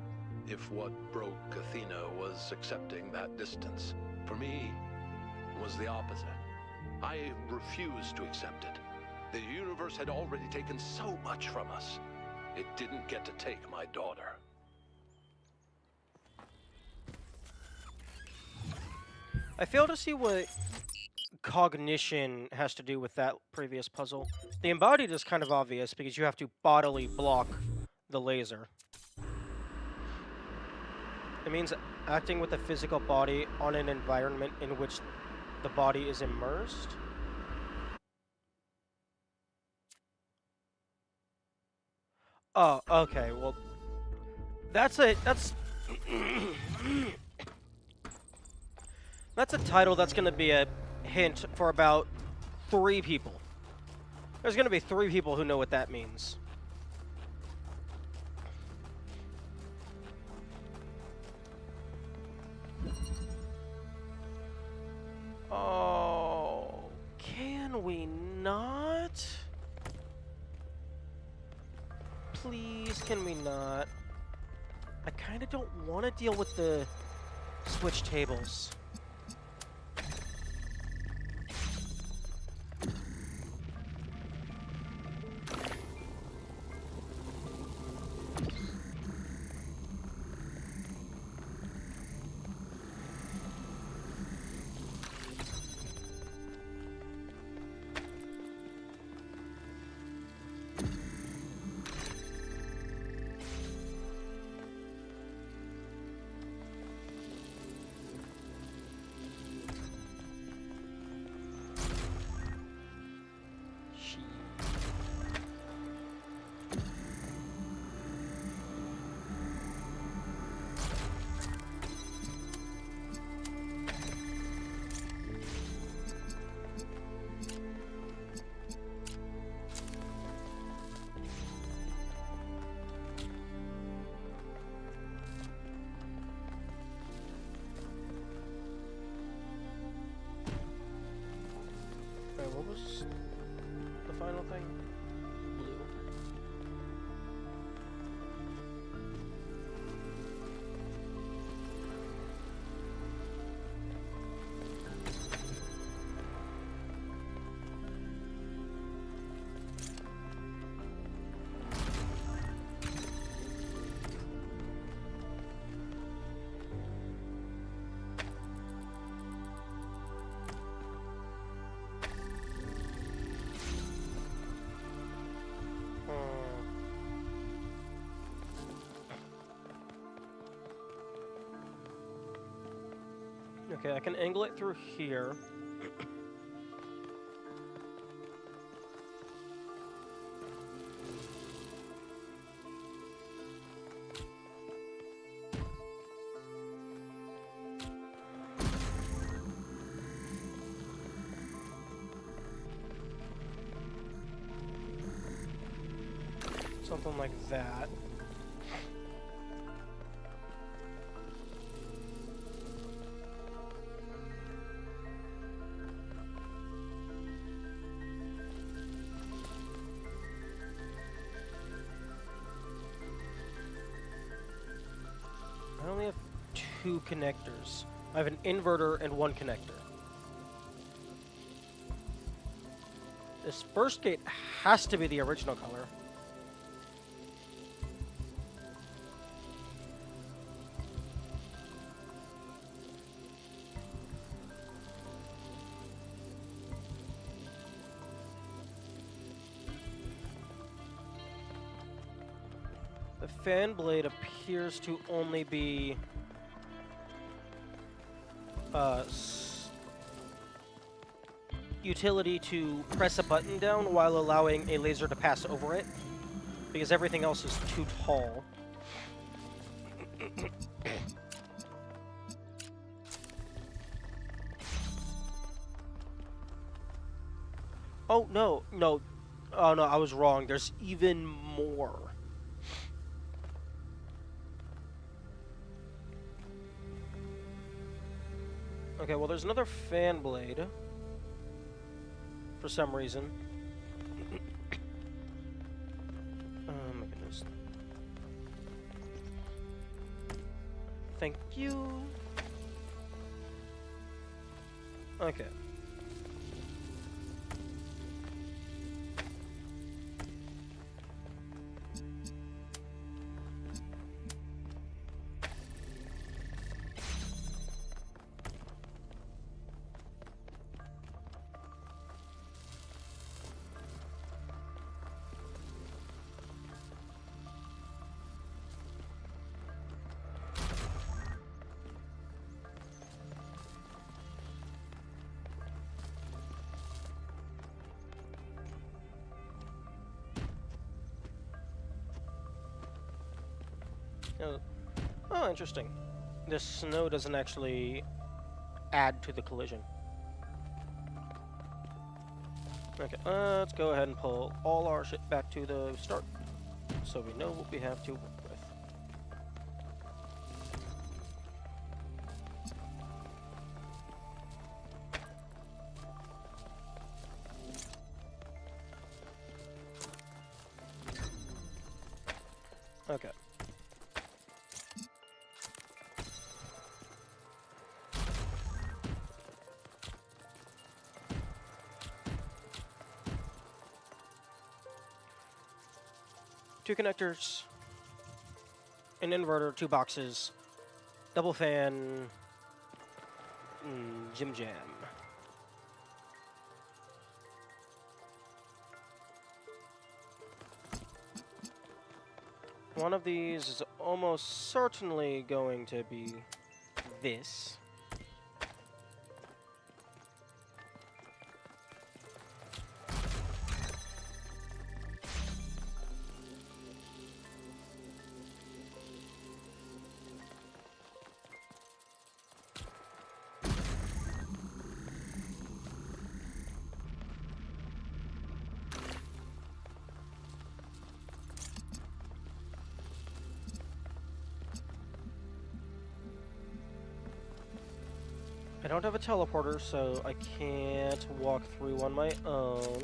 M: if what broke Athena was accepting that distance, for me, it was the opposite. I refused to accept it. The universe had already taken so much from us. It didn't get to take my daughter.
A: I fail to see what cognition has to do with that previous puzzle. The embodied is kind of obvious because you have to bodily block the laser. It means acting with a physical body on an environment in which the body is immersed. Oh, okay, well, that's that's a title that's gonna be a hint for about 3 people. There's gonna be 3 people who know what that means. Oh, can we not? Please, can we not? I kind of don't want to deal with the switch tables. What was the final thing? Blue. Okay, I can angle it through here. Something like that. I only have 2 connectors. I have an inverter and 1 connector. This first gate has to be the original color. The fan blade appears to only be utility to press a button down while allowing a laser to pass over it, because everything else is too tall. Oh, no, no. Oh, no, I was wrong. There's even more. Okay, well, there's another fan blade. For some reason. Oh my goodness. Thank you. Okay. Oh, interesting. This snow doesn't actually add to the collision. Okay, let's go ahead and pull all our shit back to the start, so we know what we have to work with. Okay. Two connectors, an inverter, 2 boxes, double fan, Jim Jam. One of these is almost certainly going to be this. I don't have a teleporter, so I can't walk through on my own.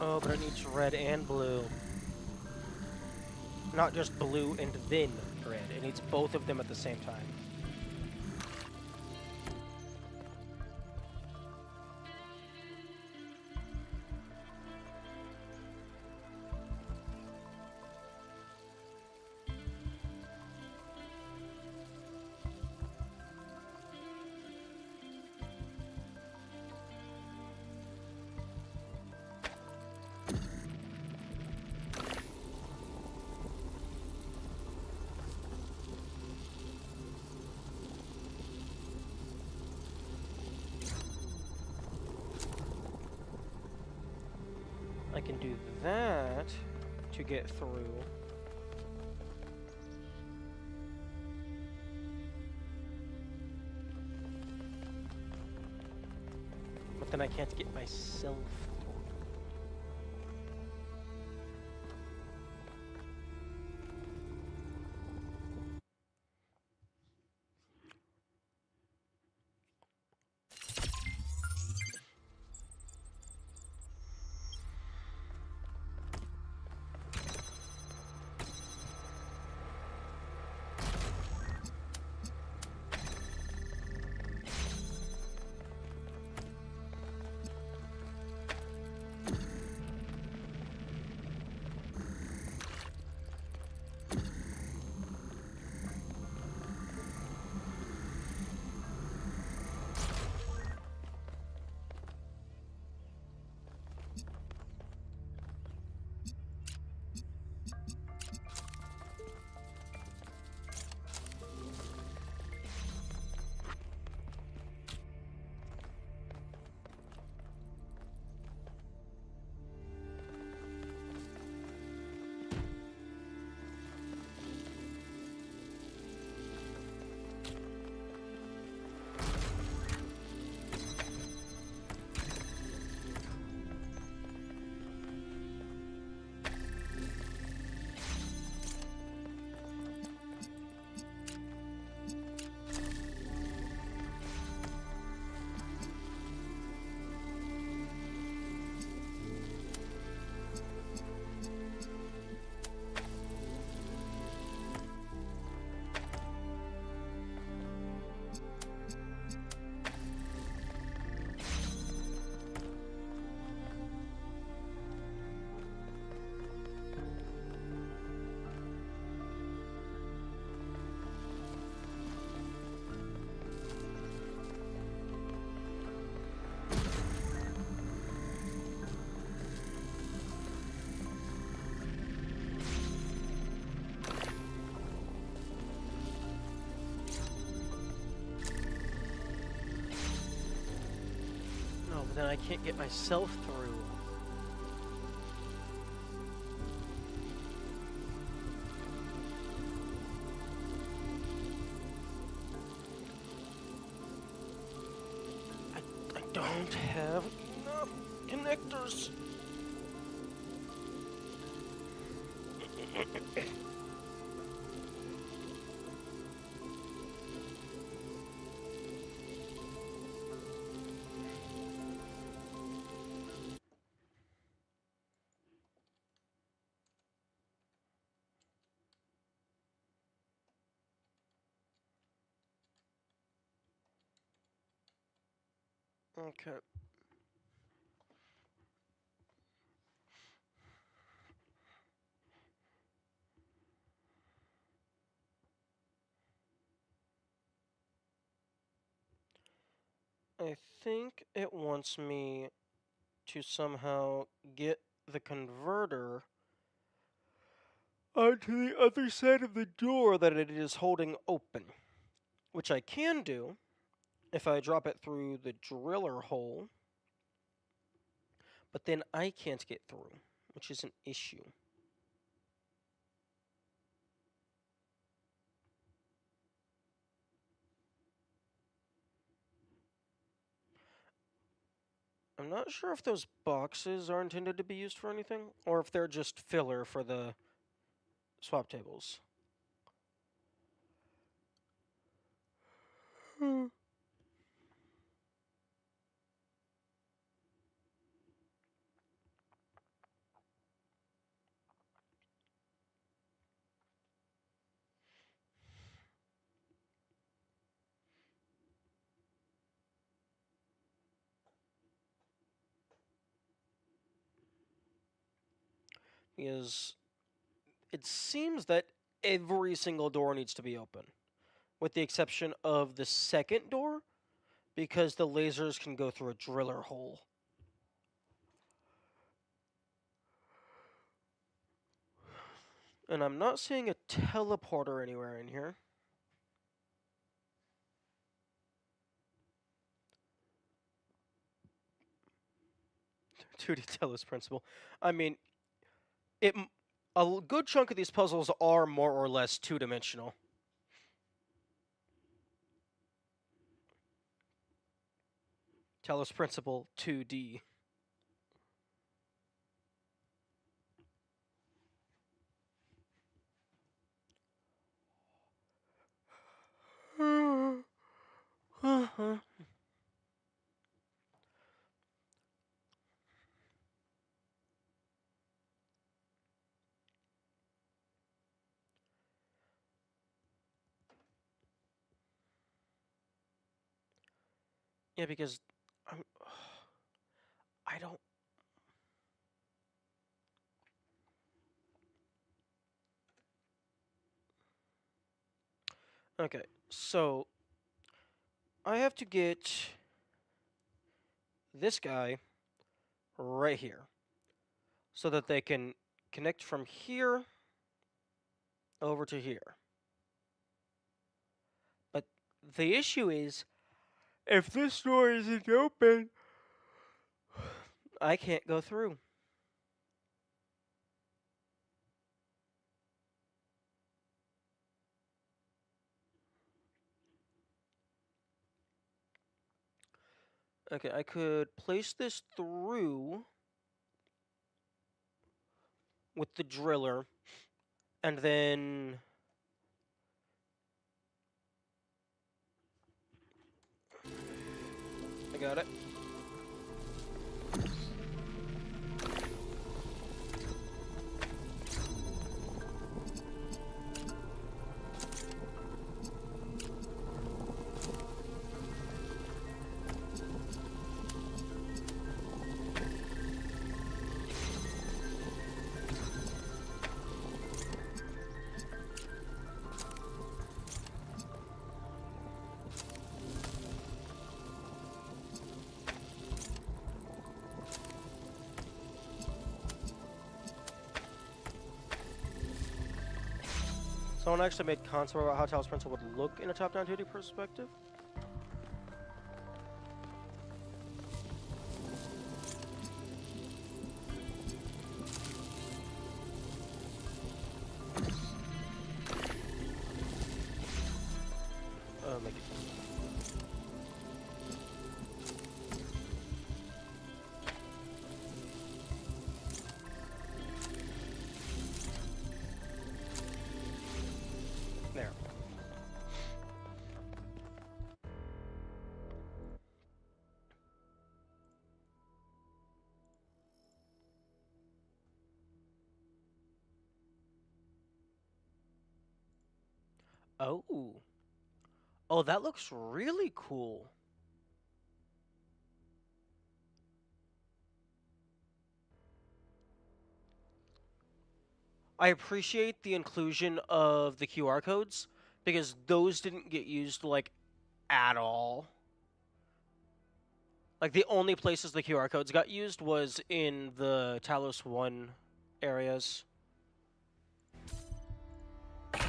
A: Oh, but it needs red and blue. Not just blue and then red. It needs both of them at the same time. can do that to get through. But then I can't get myself through. But then I can't get myself through. I don't have enough connectors. Okay. I think it wants me to somehow get the converter onto the other side of the door that it is holding open, which I can do if I drop it through the driller hole, but then I can't get through, which is an issue. I'm not sure if those boxes are intended to be used for anything, or if they're just filler for the swap tables. Because it seems that every single door needs to be open, with the exception of the second door, because the lasers can go through a driller hole. And I'm not seeing a teleporter anywhere in here. 2D Talos principle. I mean, a good chunk of these puzzles are more or less two-dimensional. Talos principle 2D. Yeah, because I don't. Okay, so I have to get this guy right here so that they can connect from here over to here. But the issue is, if this door isn't open, I can't go through. Okay, I could place this through with the driller, and then I got it. Someone actually made concept about how Talos Principle would look in a top-down 2D perspective. Make it. There. Oh. Oh, that looks really cool. I appreciate the inclusion of the QR codes because those didn't get used like at all. Like the only places the QR codes got used was in the Talos 1 areas.
M: I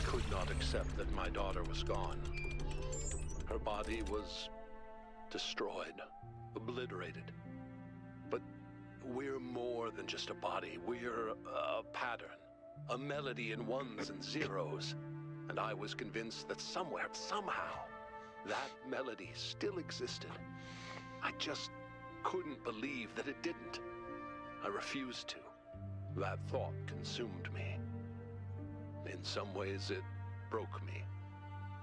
M: could not accept that my daughter was gone. Her body was destroyed, obliterated. But we're more than just a body. We're a pattern, a melody in ones and zeros. And I was convinced that somewhere, somehow, that melody still existed. I just couldn't believe that it didn't. I refused to. That thought consumed me. In some ways, it broke me.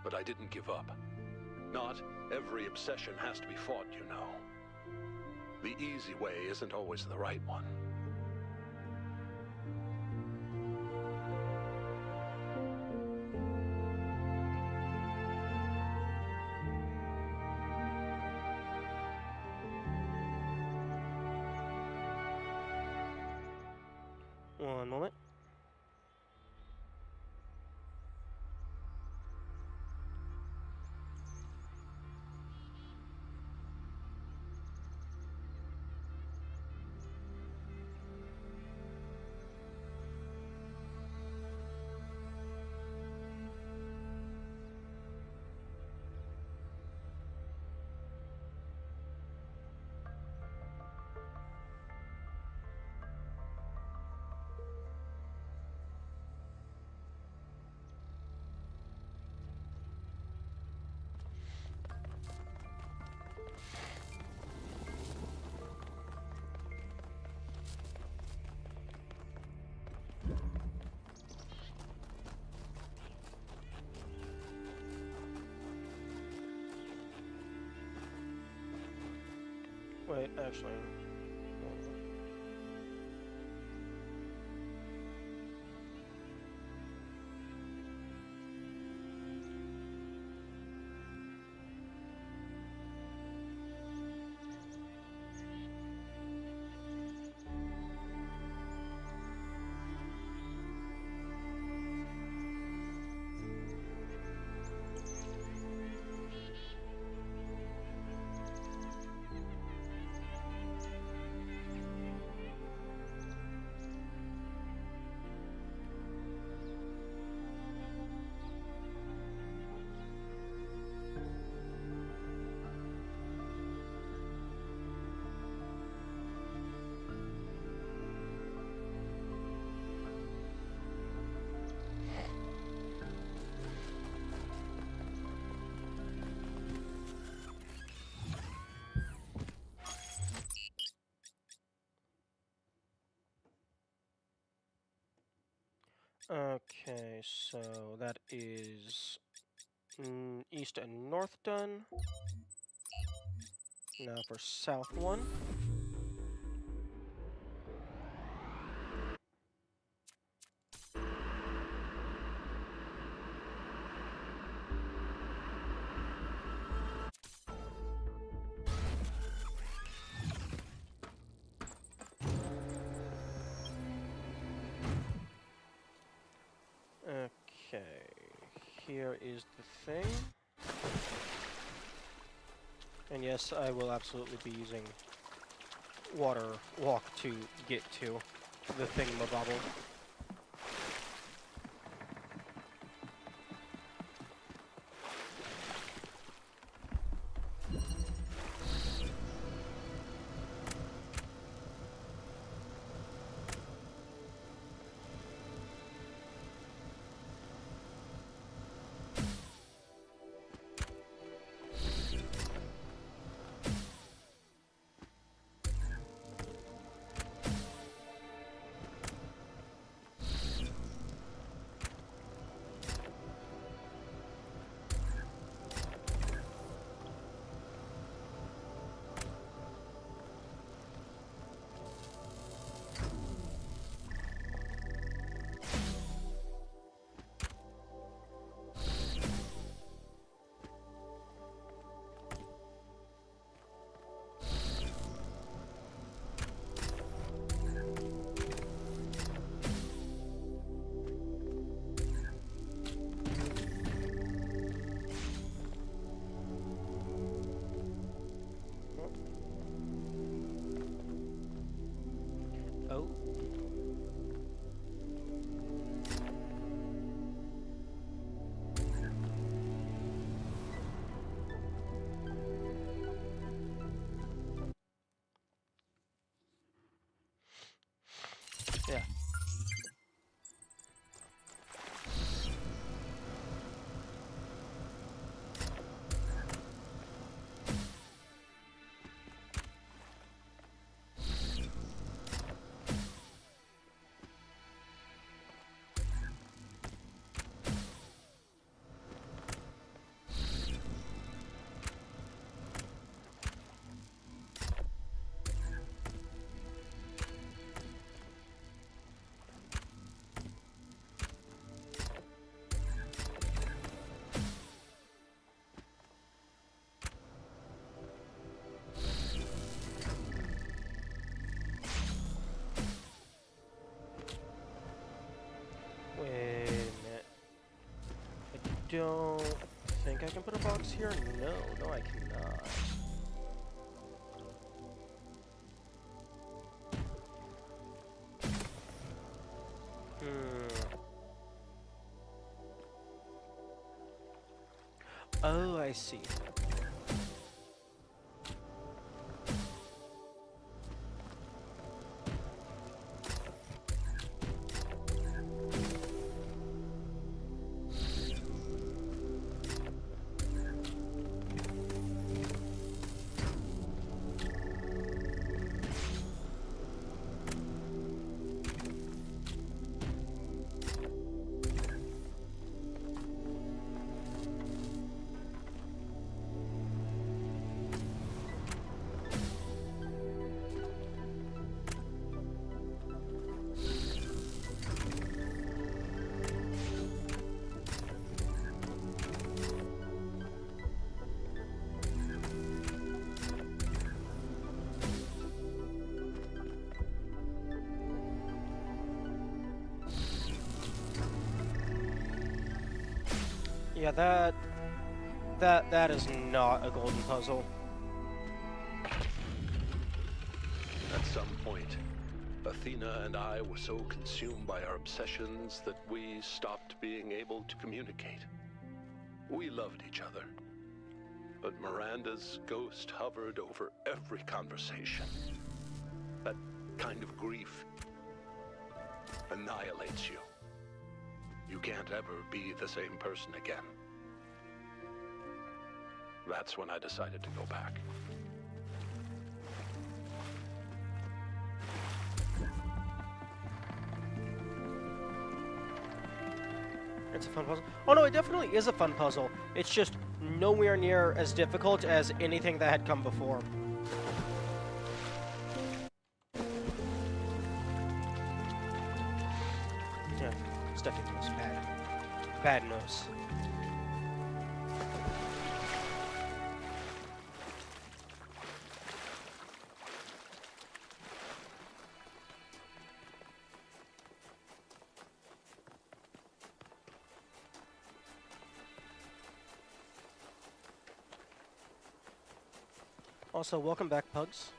M: But I didn't give up. Not every obsession has to be fought, you know. The easy way isn't always the right one.
A: One moment. Wait, actually. Okay, so that is east and north done. Now for south one. Okay, here is the thing. And yes, I will absolutely be using water walk to get to the thingamabobble. Oh. Yeah. Wait a minute. I don't think I can put a box here. No, I cannot. Oh, I see. Yeah, that is not a golden puzzle.
M: At some point, Athena and I were so consumed by our obsessions that we stopped being able to communicate. We loved each other, but Miranda's ghost hovered over every conversation. That kind of grief annihilates you. You can't ever be the same person again. That's when I decided to go back.
A: It's a fun puzzle. Oh no, it definitely is a fun puzzle. It's just nowhere near as difficult as anything that had come before. Yeah, stuffing nose. Bad. Bad nose. Also, welcome back, Pugs.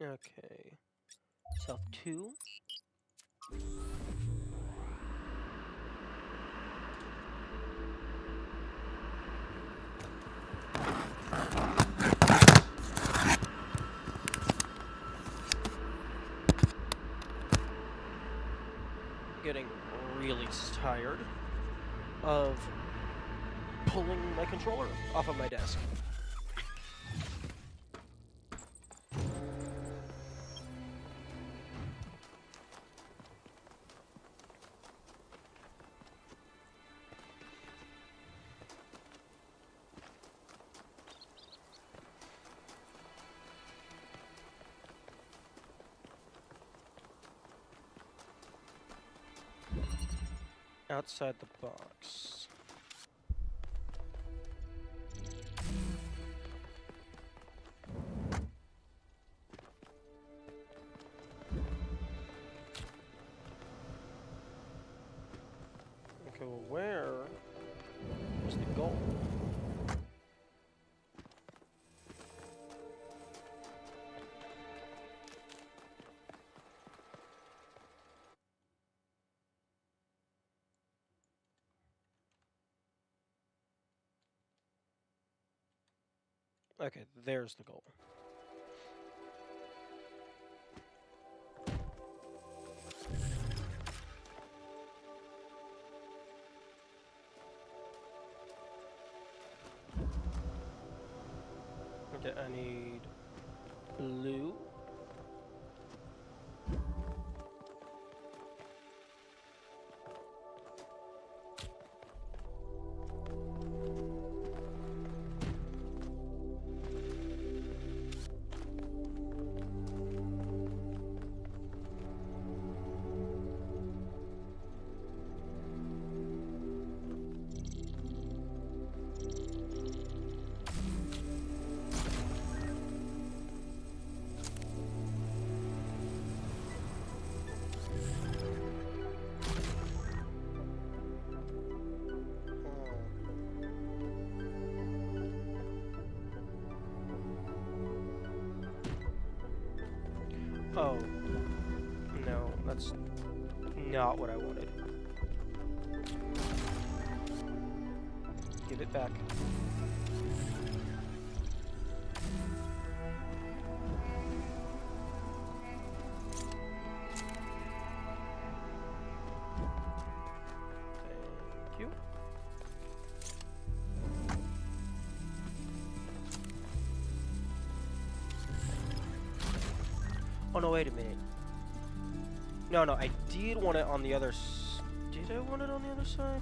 A: Okay. South 2. Getting really tired of pulling my controller off of my desk. Outside the box. Okay, well, where was the goal? Okay, there's the goal. Okay, I need blue. Oh, no, that's not what I wanted. Give it back. Thank you. Oh no, wait a minute. No, I did want it on the other did I want it on the other side?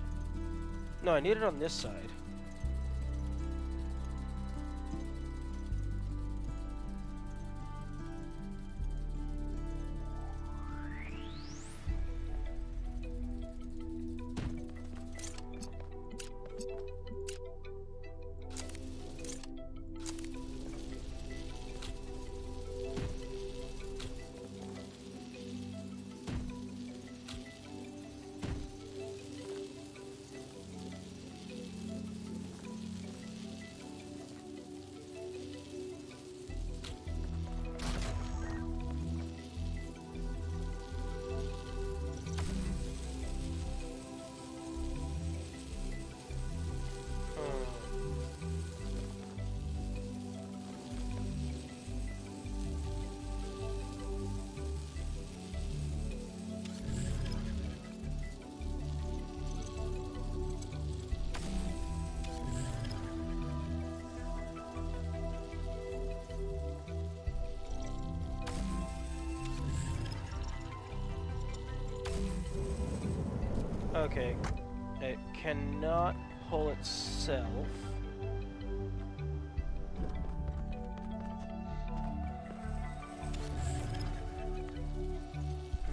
A: No, I need it on this side. Okay, it cannot pull itself.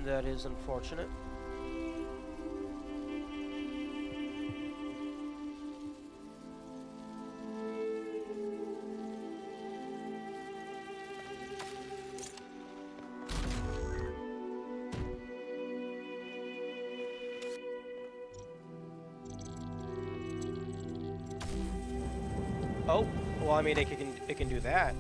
A: That is unfortunate. Oh, well, I mean, it can do that.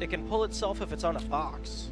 A: It can pull itself if it's on a box.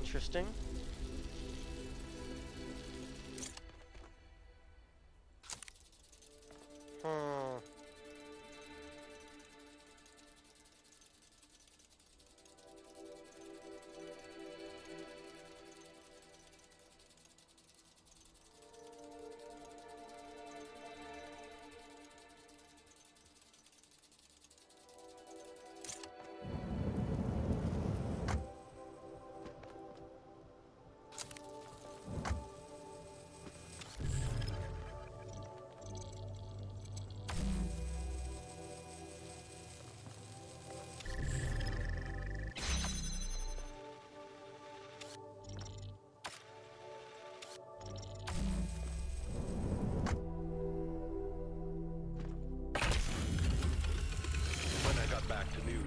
A: Interesting.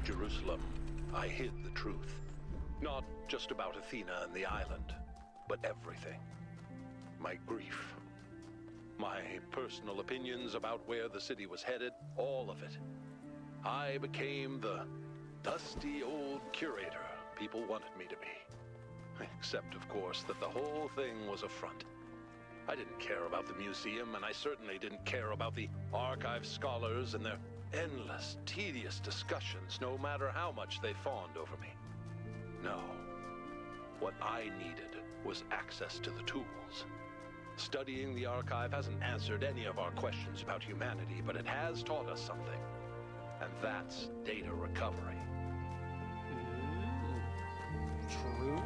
M: Jerusalem, I hid the truth. Not just about Athena and the island, but everything. My grief, my personal opinions about where the city was headed, all of it. I became the dusty old curator people wanted me to be. Except, of course, that the whole thing was a front. I didn't care about the museum, and I certainly didn't care about the archive scholars and their endless, tedious discussions, no matter how much they fawned over me. No. What I needed was access to the tools. Studying the archive hasn't answered any of our questions about humanity, but it has taught us something. And that's data recovery.
A: True.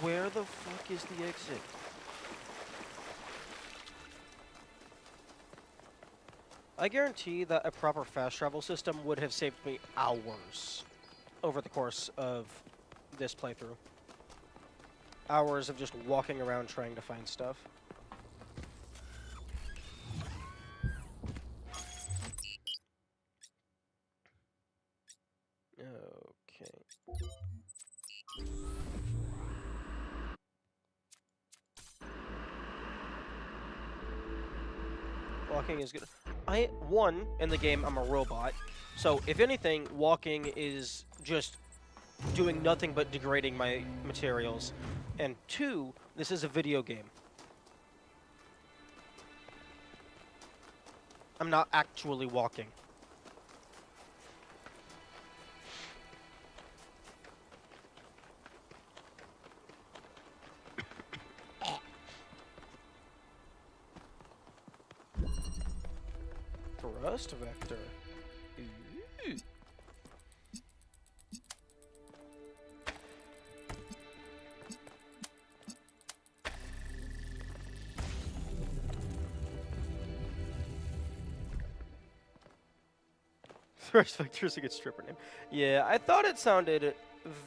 A: Where the fuck is the exit? I guarantee that a proper fast travel system would have saved me hours over the course of this playthrough. Hours of just walking around trying to find stuff. Okay. Walking is good. One, in the game, I'm a robot. So, if anything, walking is just doing nothing but degrading my materials. And two, this is a video game. I'm not actually walking. Thrust vector. Ooh. Thrust vector is a good stripper name. Yeah, I thought it sounded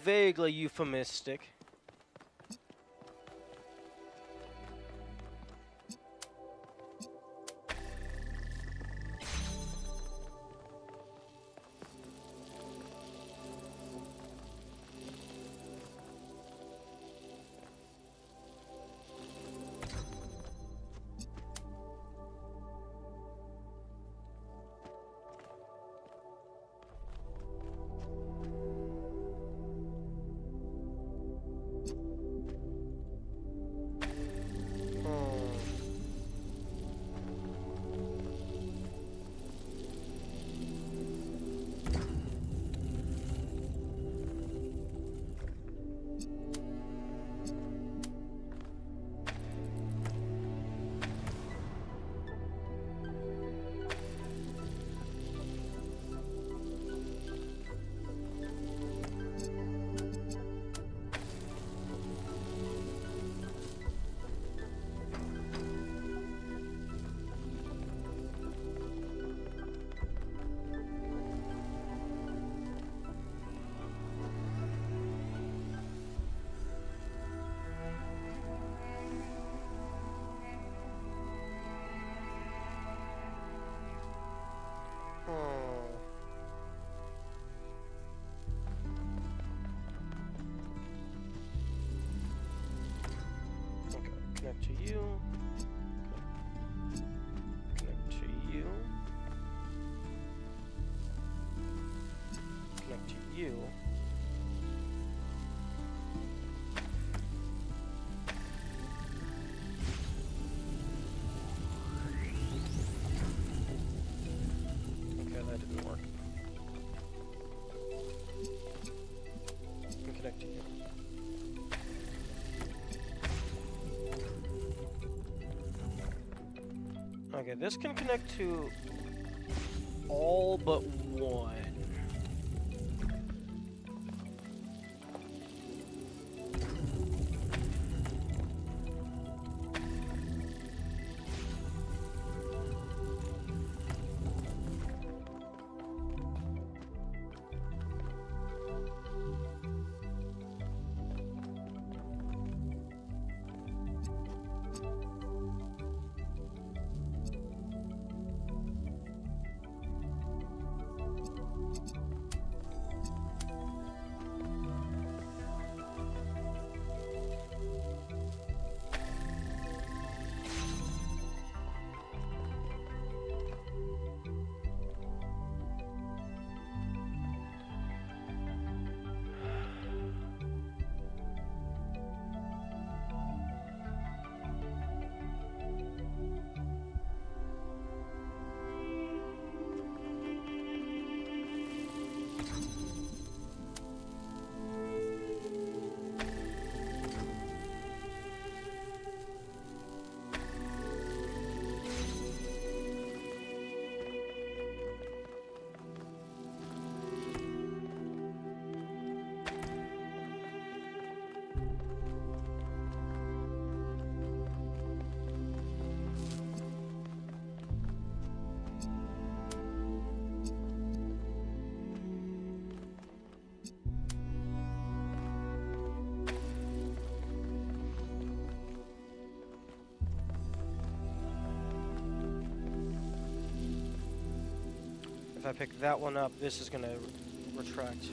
A: vaguely euphemistic. Okay, connect to you. Connect to you. Connect to you. Okay, that didn't work. And connect to you. Okay, this can connect to all but one. if I pick that one up, this is gonna retract.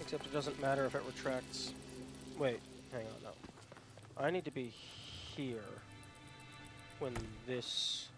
A: Except it doesn't matter if it retracts. Wait, hang on, no. I need to be here when this...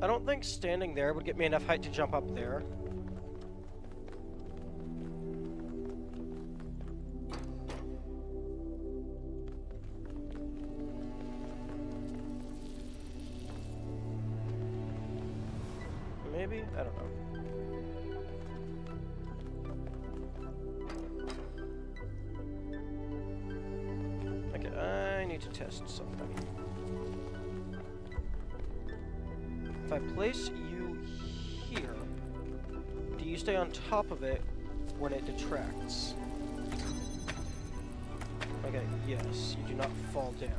A: I don't think standing there would get me enough height to jump up there. Maybe? I don't know. Okay, I need to test something. If I place you here, do you stay on top of it when it detracts? Okay, yes, you do not fall down.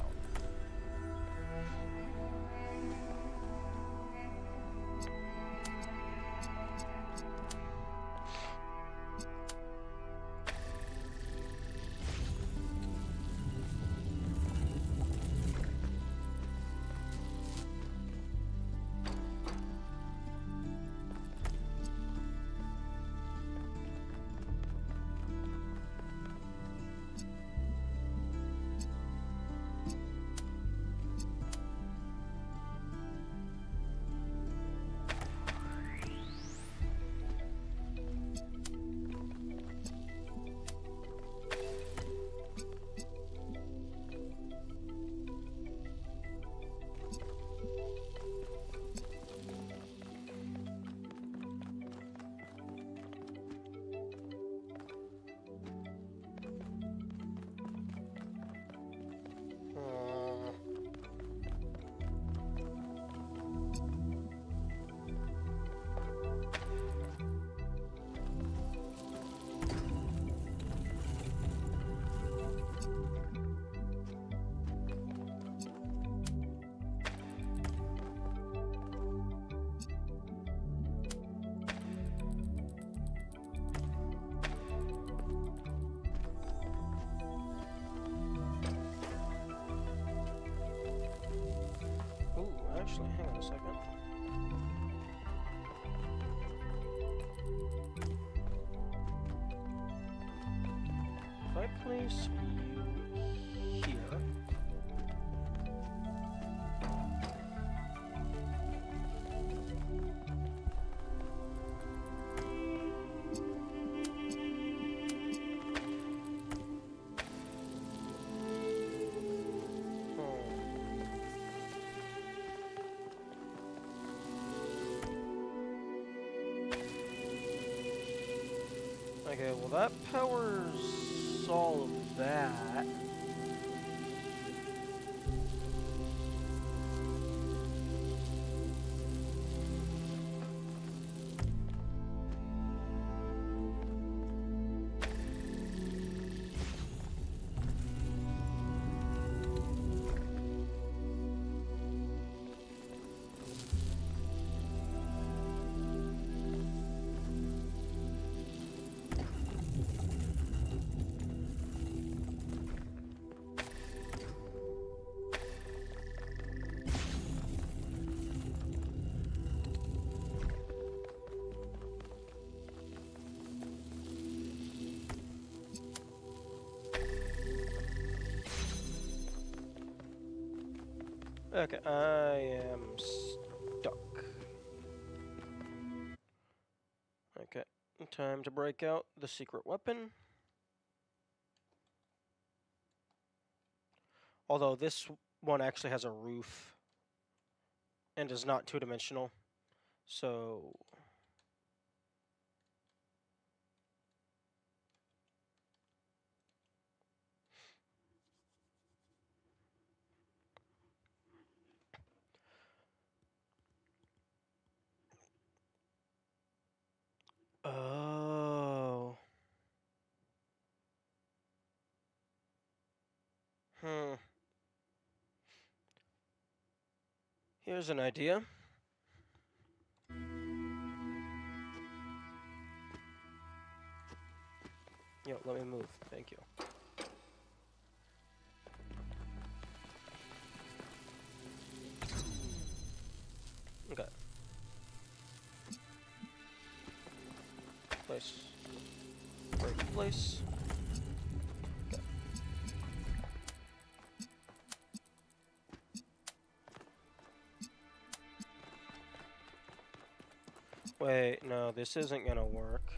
A: Actually, hang on a second. If I place you here, okay, well that powers all of that. Okay, I am stuck. Okay, time to break out the secret weapon. Although this one actually has a roof and is not two-dimensional, so... Oh. Here's an idea. Yo, let me move. Thank you. Okay. Place. Break place. Okay. Wait, no, this isn't gonna work.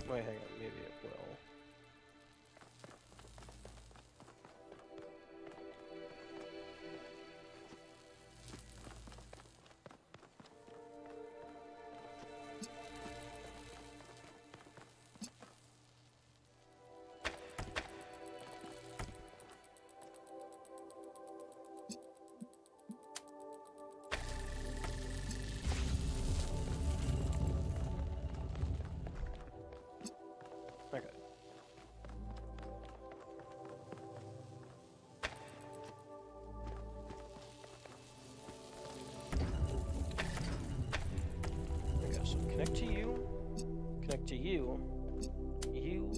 A: Wait, hang on, maybe it will. Okay. Okay, so connect to you, connect to you, you,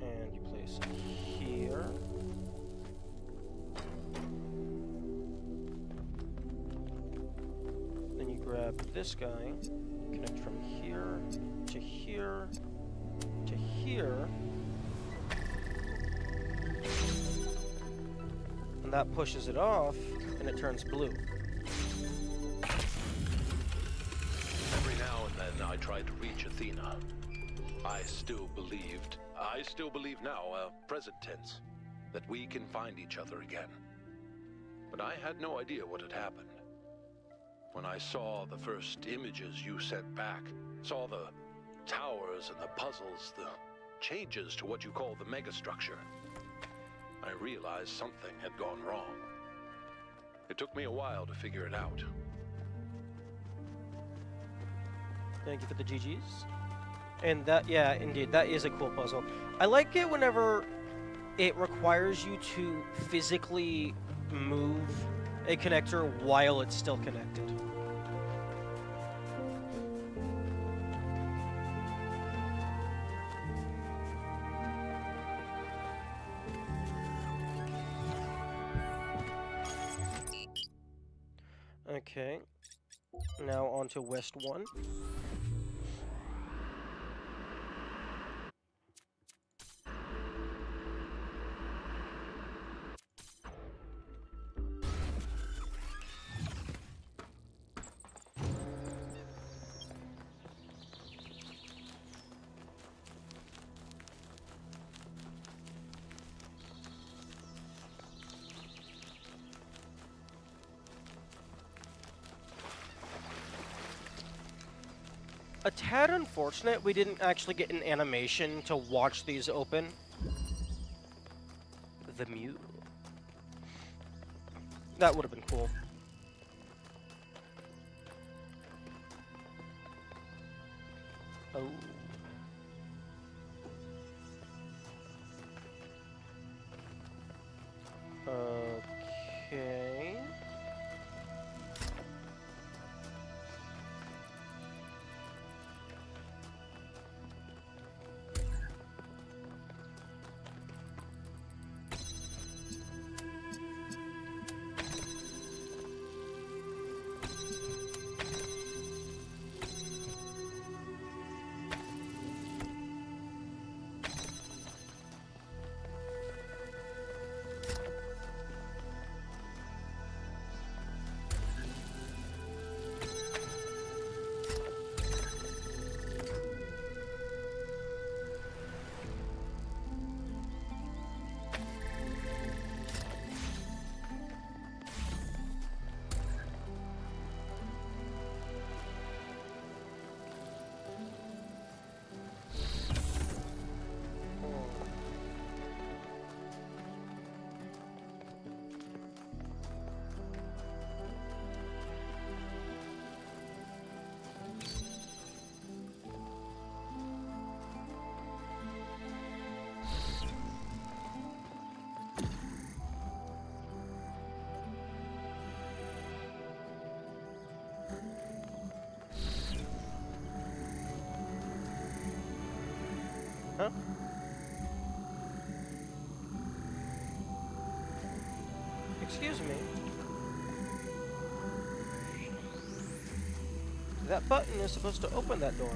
A: and you place it here. Then you grab this guy, connect from here to here to here. And that pushes it off, and it turns blue.
M: Every now and then I tried to reach Athena. I still believe now, present tense, that we can find each other again. But I had no idea what had happened. When I saw the first images you sent back, saw the towers and the puzzles, the changes to what you call the megastructure, I realized something had gone wrong. It took me a while to figure it out.
A: Thank you for the GGs. And that, yeah, indeed, that is a cool puzzle. I like it whenever it requires you to physically move a connector while it's still connected. Okay, now on to West 1. A tad unfortunate we didn't actually get an animation to watch these open. The mule. That would have been cool. Oh. Okay. Excuse me. That button is supposed to open that door.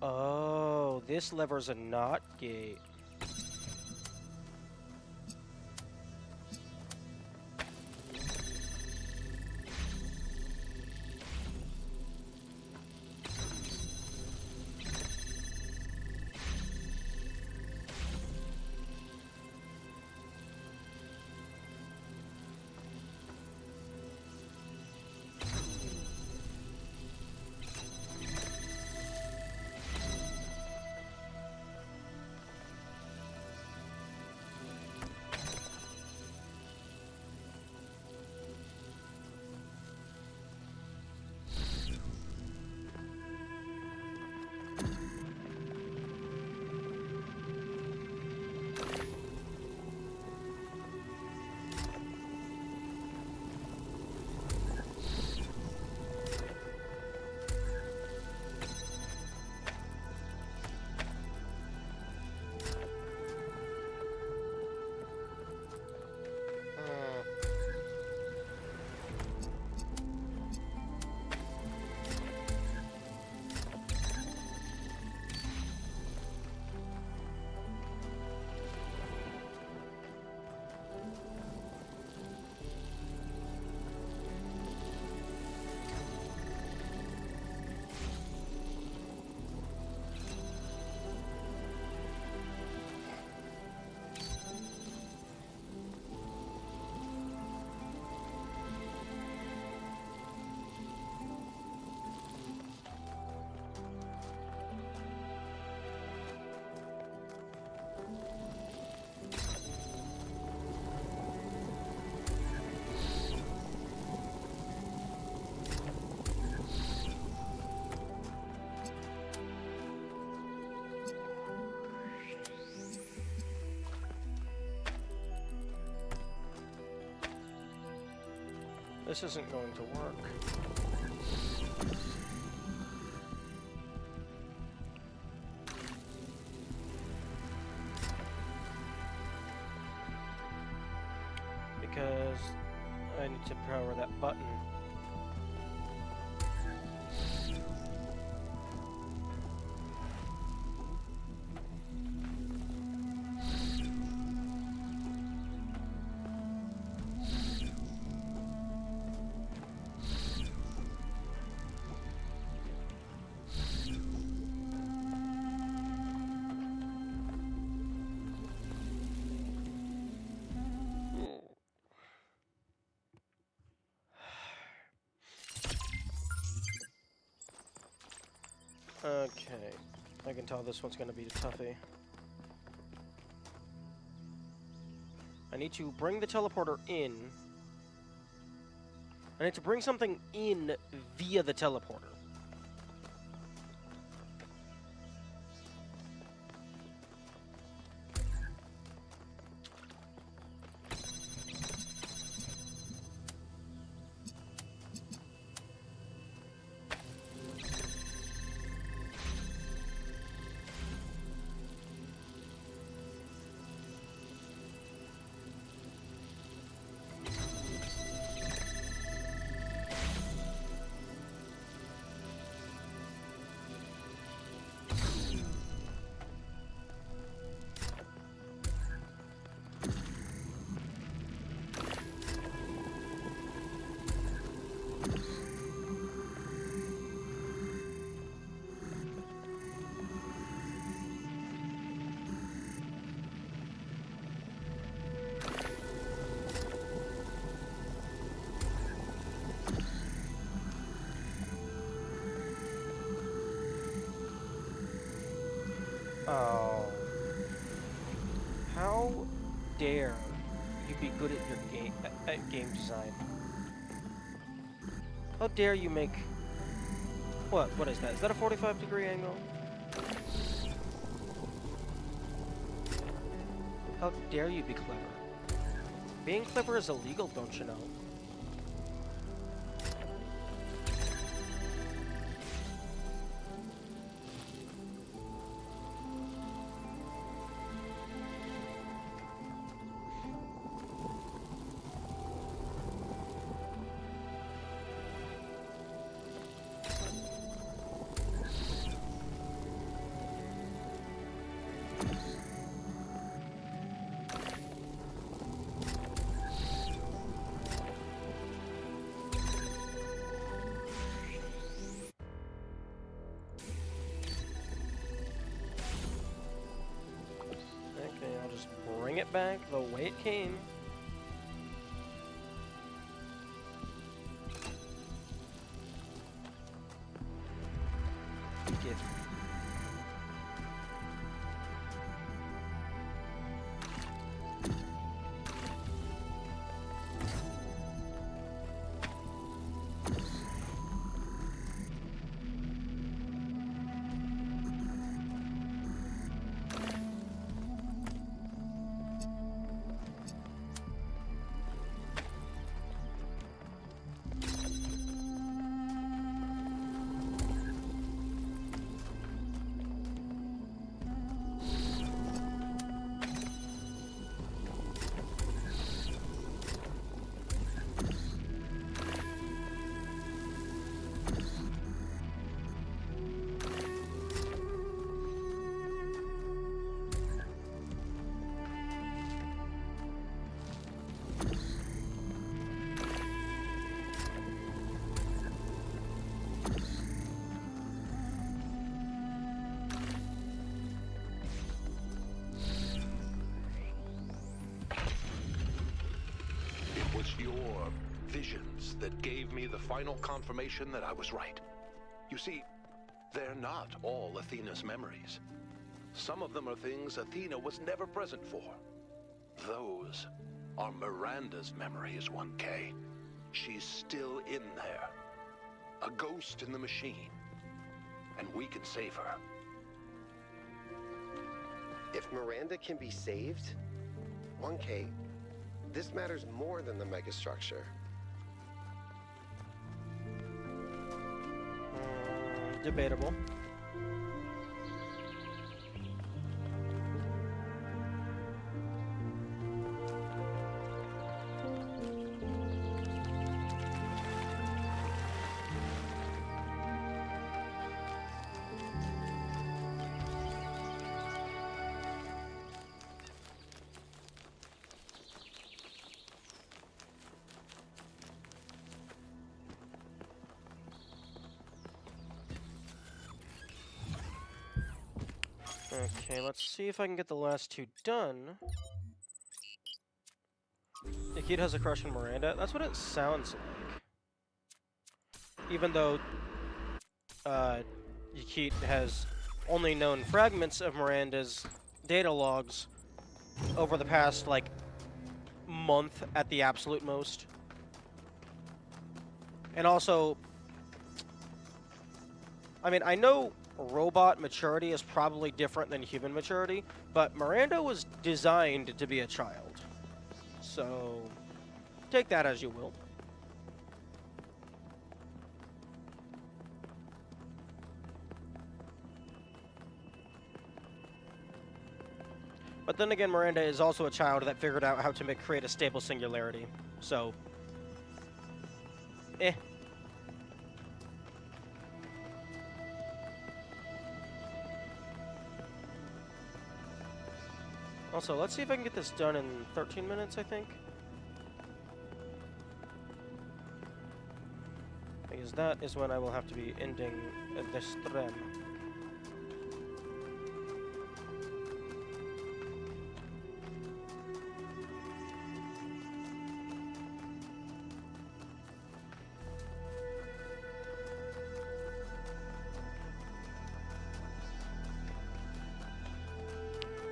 A: Oh, this lever's a NOT gate. This isn't going to work. Because I need to power that button. Okay, I can tell this one's gonna be a toughie. I need to bring the teleporter in. I need to bring something in via the teleporter. Oh. How dare you be good at your game design? How dare you make... What is that? Is that a 45-degree angle? How dare you be clever? Being clever is illegal, don't you know? Bring it back the way it came. Give.
M: It was your visions that gave me the final confirmation that I was right. You see, they're not all Athena's memories. Some of them are things Athena was never present for. Those are Miranda's memories, 1K. She's still in there. A ghost in the machine. And we can save her.
E: If Miranda can be saved, 1K, this matters more than the megastructure.
A: Debatable. Okay, let's see if I can get the last two done. Yakit has a crush on Miranda. That's what it sounds like. Even though Yakit has only known fragments of Miranda's data logs over the past, like, month at the absolute most. And also, I mean, I know robot maturity is probably different than human maturity, but Miranda was designed to be a child. So, take that as you will. But then again, Miranda is also a child that figured out how to create a stable singularity. So, eh. Also, let's see if I can get this done in 13 minutes, I think. Because that is when I will have to be ending the stream.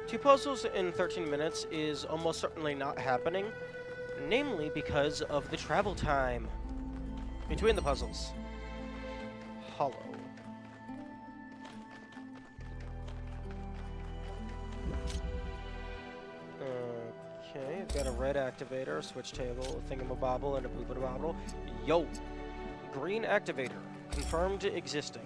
A: Two puzzles in 13 minutes is almost certainly not happening, namely because of the travel time. Between the puzzles. Hollow. Okay, I've got a red activator, a switch table, a thingamabobble, and a boobadabobble. Yo! Green activator. Confirmed existing.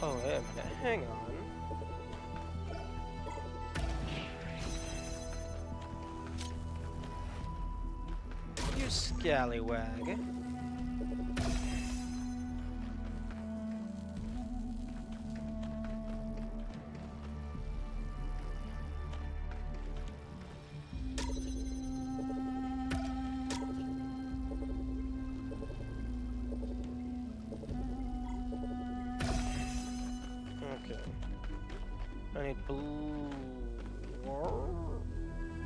A: Oh, wait a minute. Hang on. You scallywag. I need blue,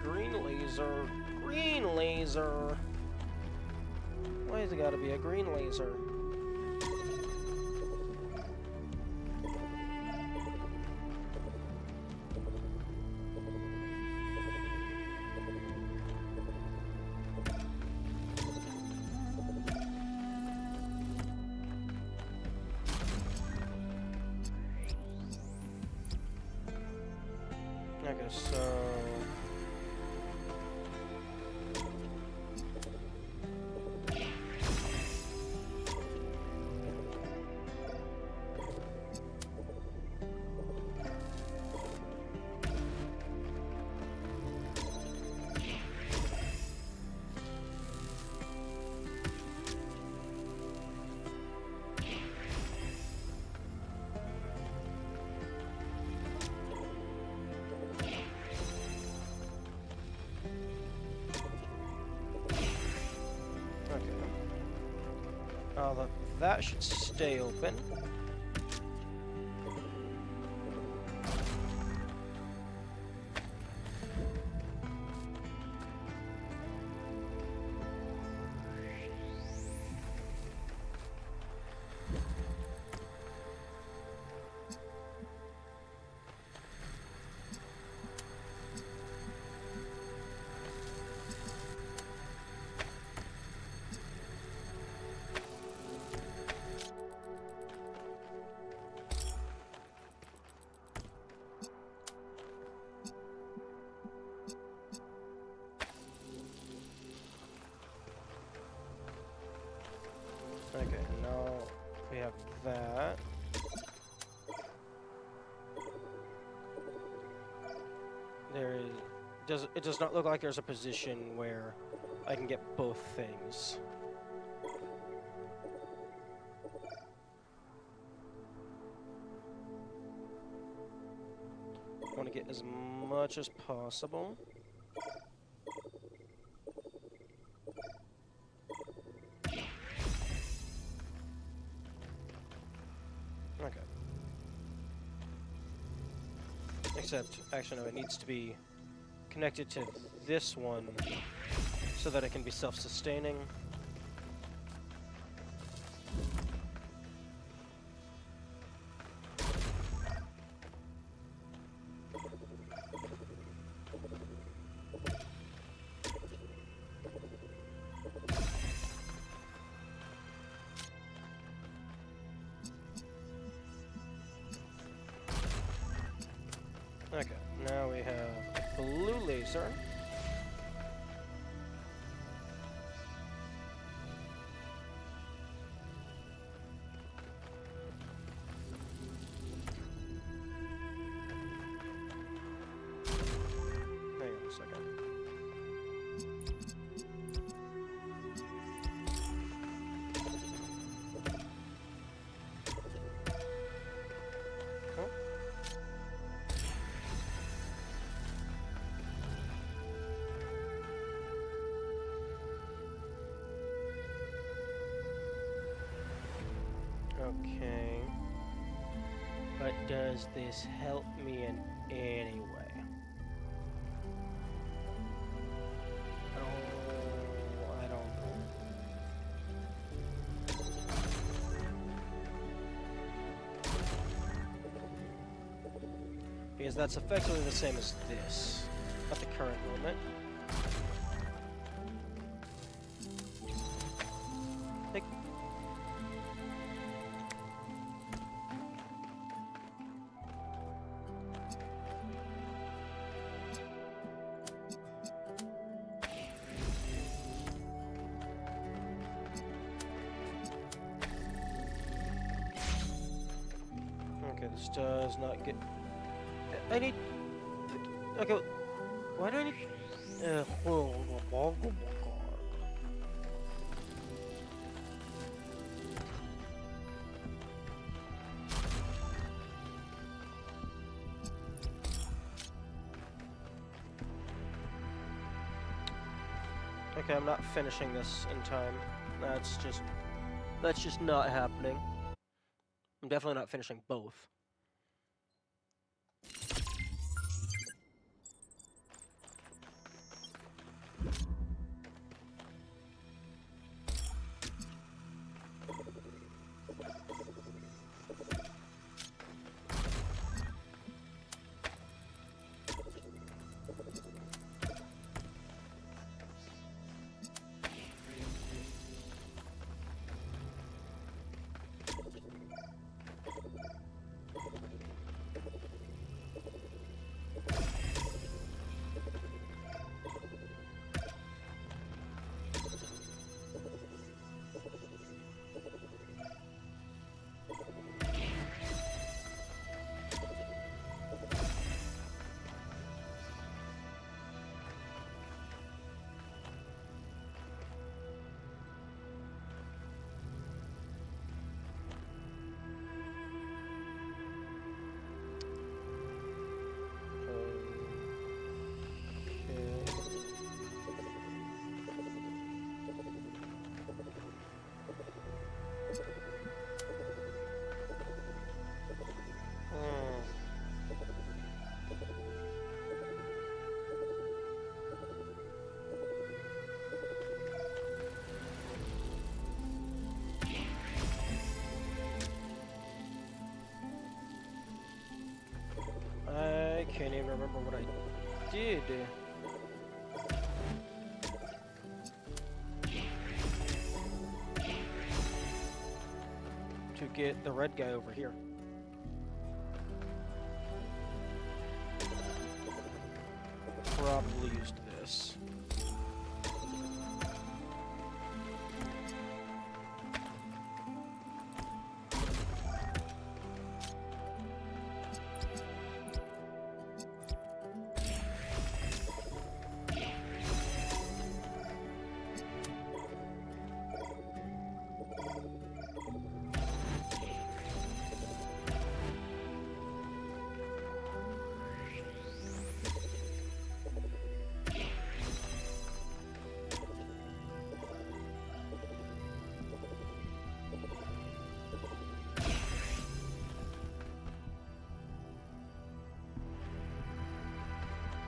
A: green laser, green laser. Why has it got to be a green laser? Okay, so that should stay open. Okay, now we have that. It does not look like there's a position where I can get both things. I want to get as much as possible. Okay. Except, actually, no, it needs to be connected to this one so that it can be self-sustaining. Okay, now we have blue laser. Okay. But does this help me in any way? Oh, I don't know. Because that's effectively the same as this at the current moment. Okay, this does not get... I need... Okay, why do I need... Okay, I'm not finishing this in time. That's just not happening. I'm definitely not finishing both. I can't even remember what I did. To get the red guy over here. Probably used this.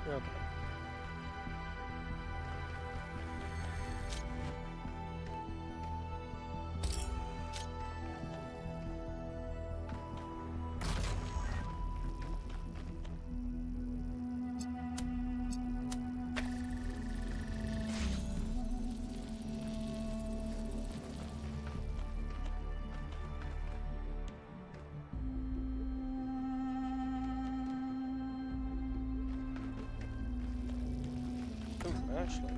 A: Okay. Actually.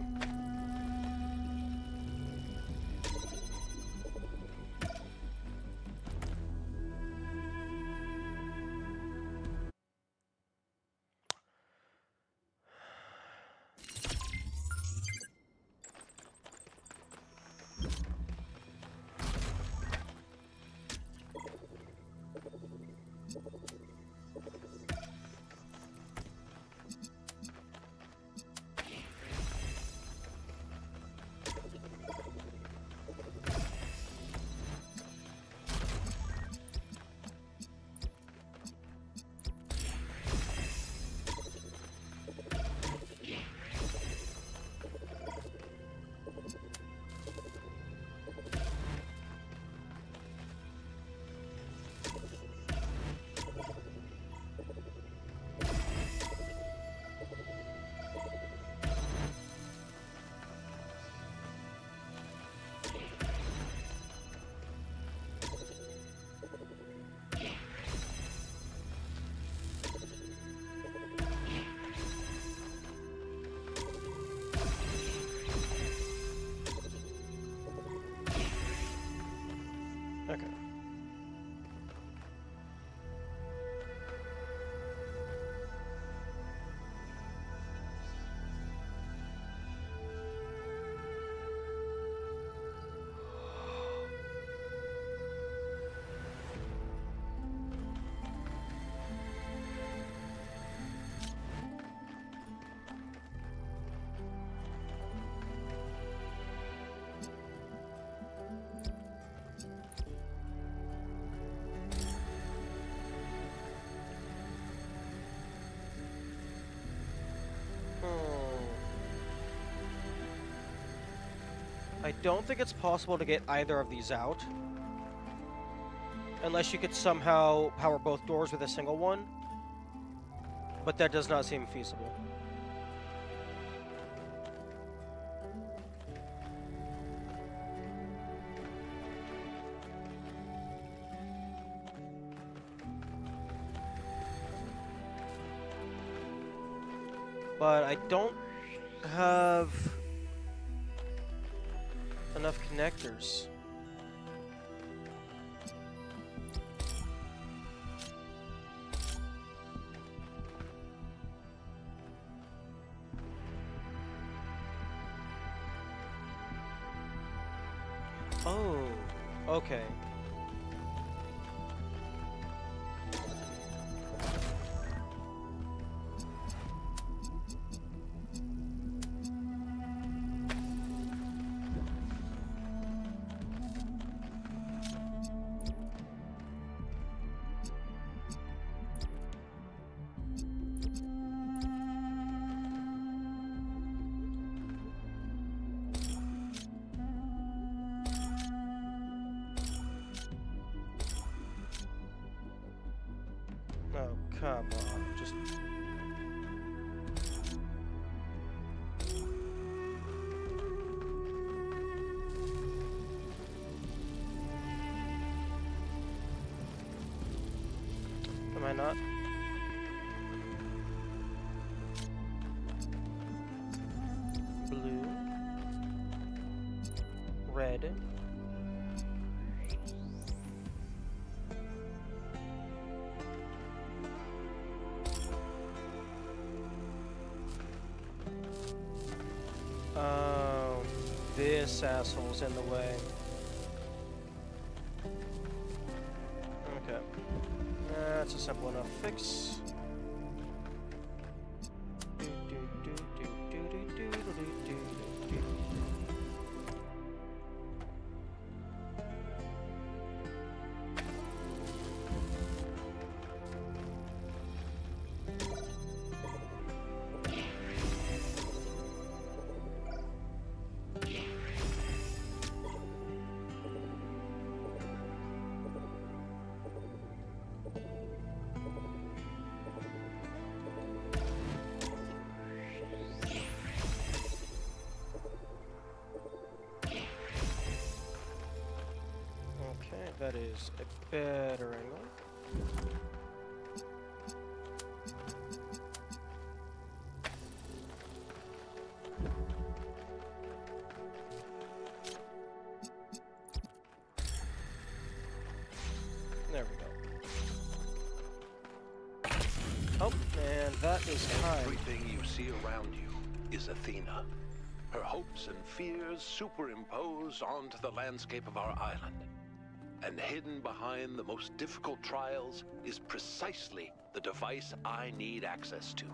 A: I don't think it's possible to get either of these out. Unless you could somehow power both doors with a single one. But that does not seem feasible. But I don't have enough connectors. Oh, okay. Oh, come on. Just... Am I not? Blue. Red. Oh, this asshole's in the way. Okay. That's a simple enough fix. That is a better angle. There we go. Oh, and that is time.
M: Everything you see around you is Athena. Her hopes and fears superimposed onto the landscape of our island. And hidden behind the most difficult trials is precisely the device I need access to.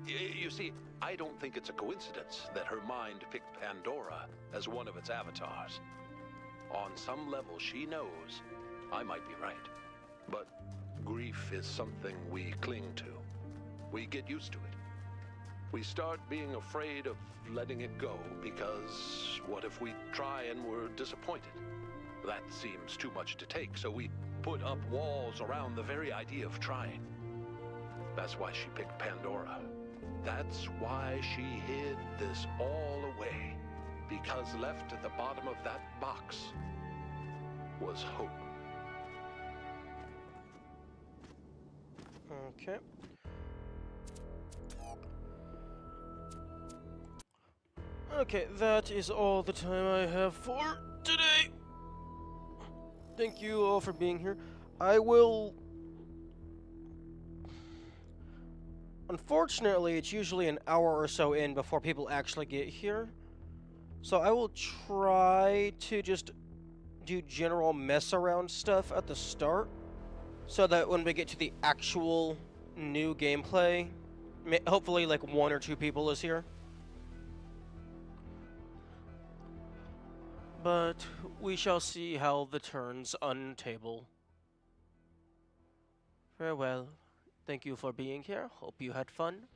M: You see, I don't think it's a coincidence that her mind picked Pandora as one of its avatars. On some level, she knows I might be right. But grief is something we cling to. We get used to it. We start being afraid of letting it go because what if we try and we're disappointed? That seems too much to take, so we put up walls around the very idea of trying. That's why she picked Pandora. That's why she hid this all away. Because left at the bottom of that box was hope.
A: Okay. Okay, that is all the time I have for today. Thank you all for being here. I will... Unfortunately, it's usually an hour or so in before people actually get here. So I will try to just do general mess around stuff at the start. So that when we get to the actual new gameplay, hopefully like 1 or 2 people is here. But we shall see how the turns untable. Farewell. Thank you for being here. Hope you had fun.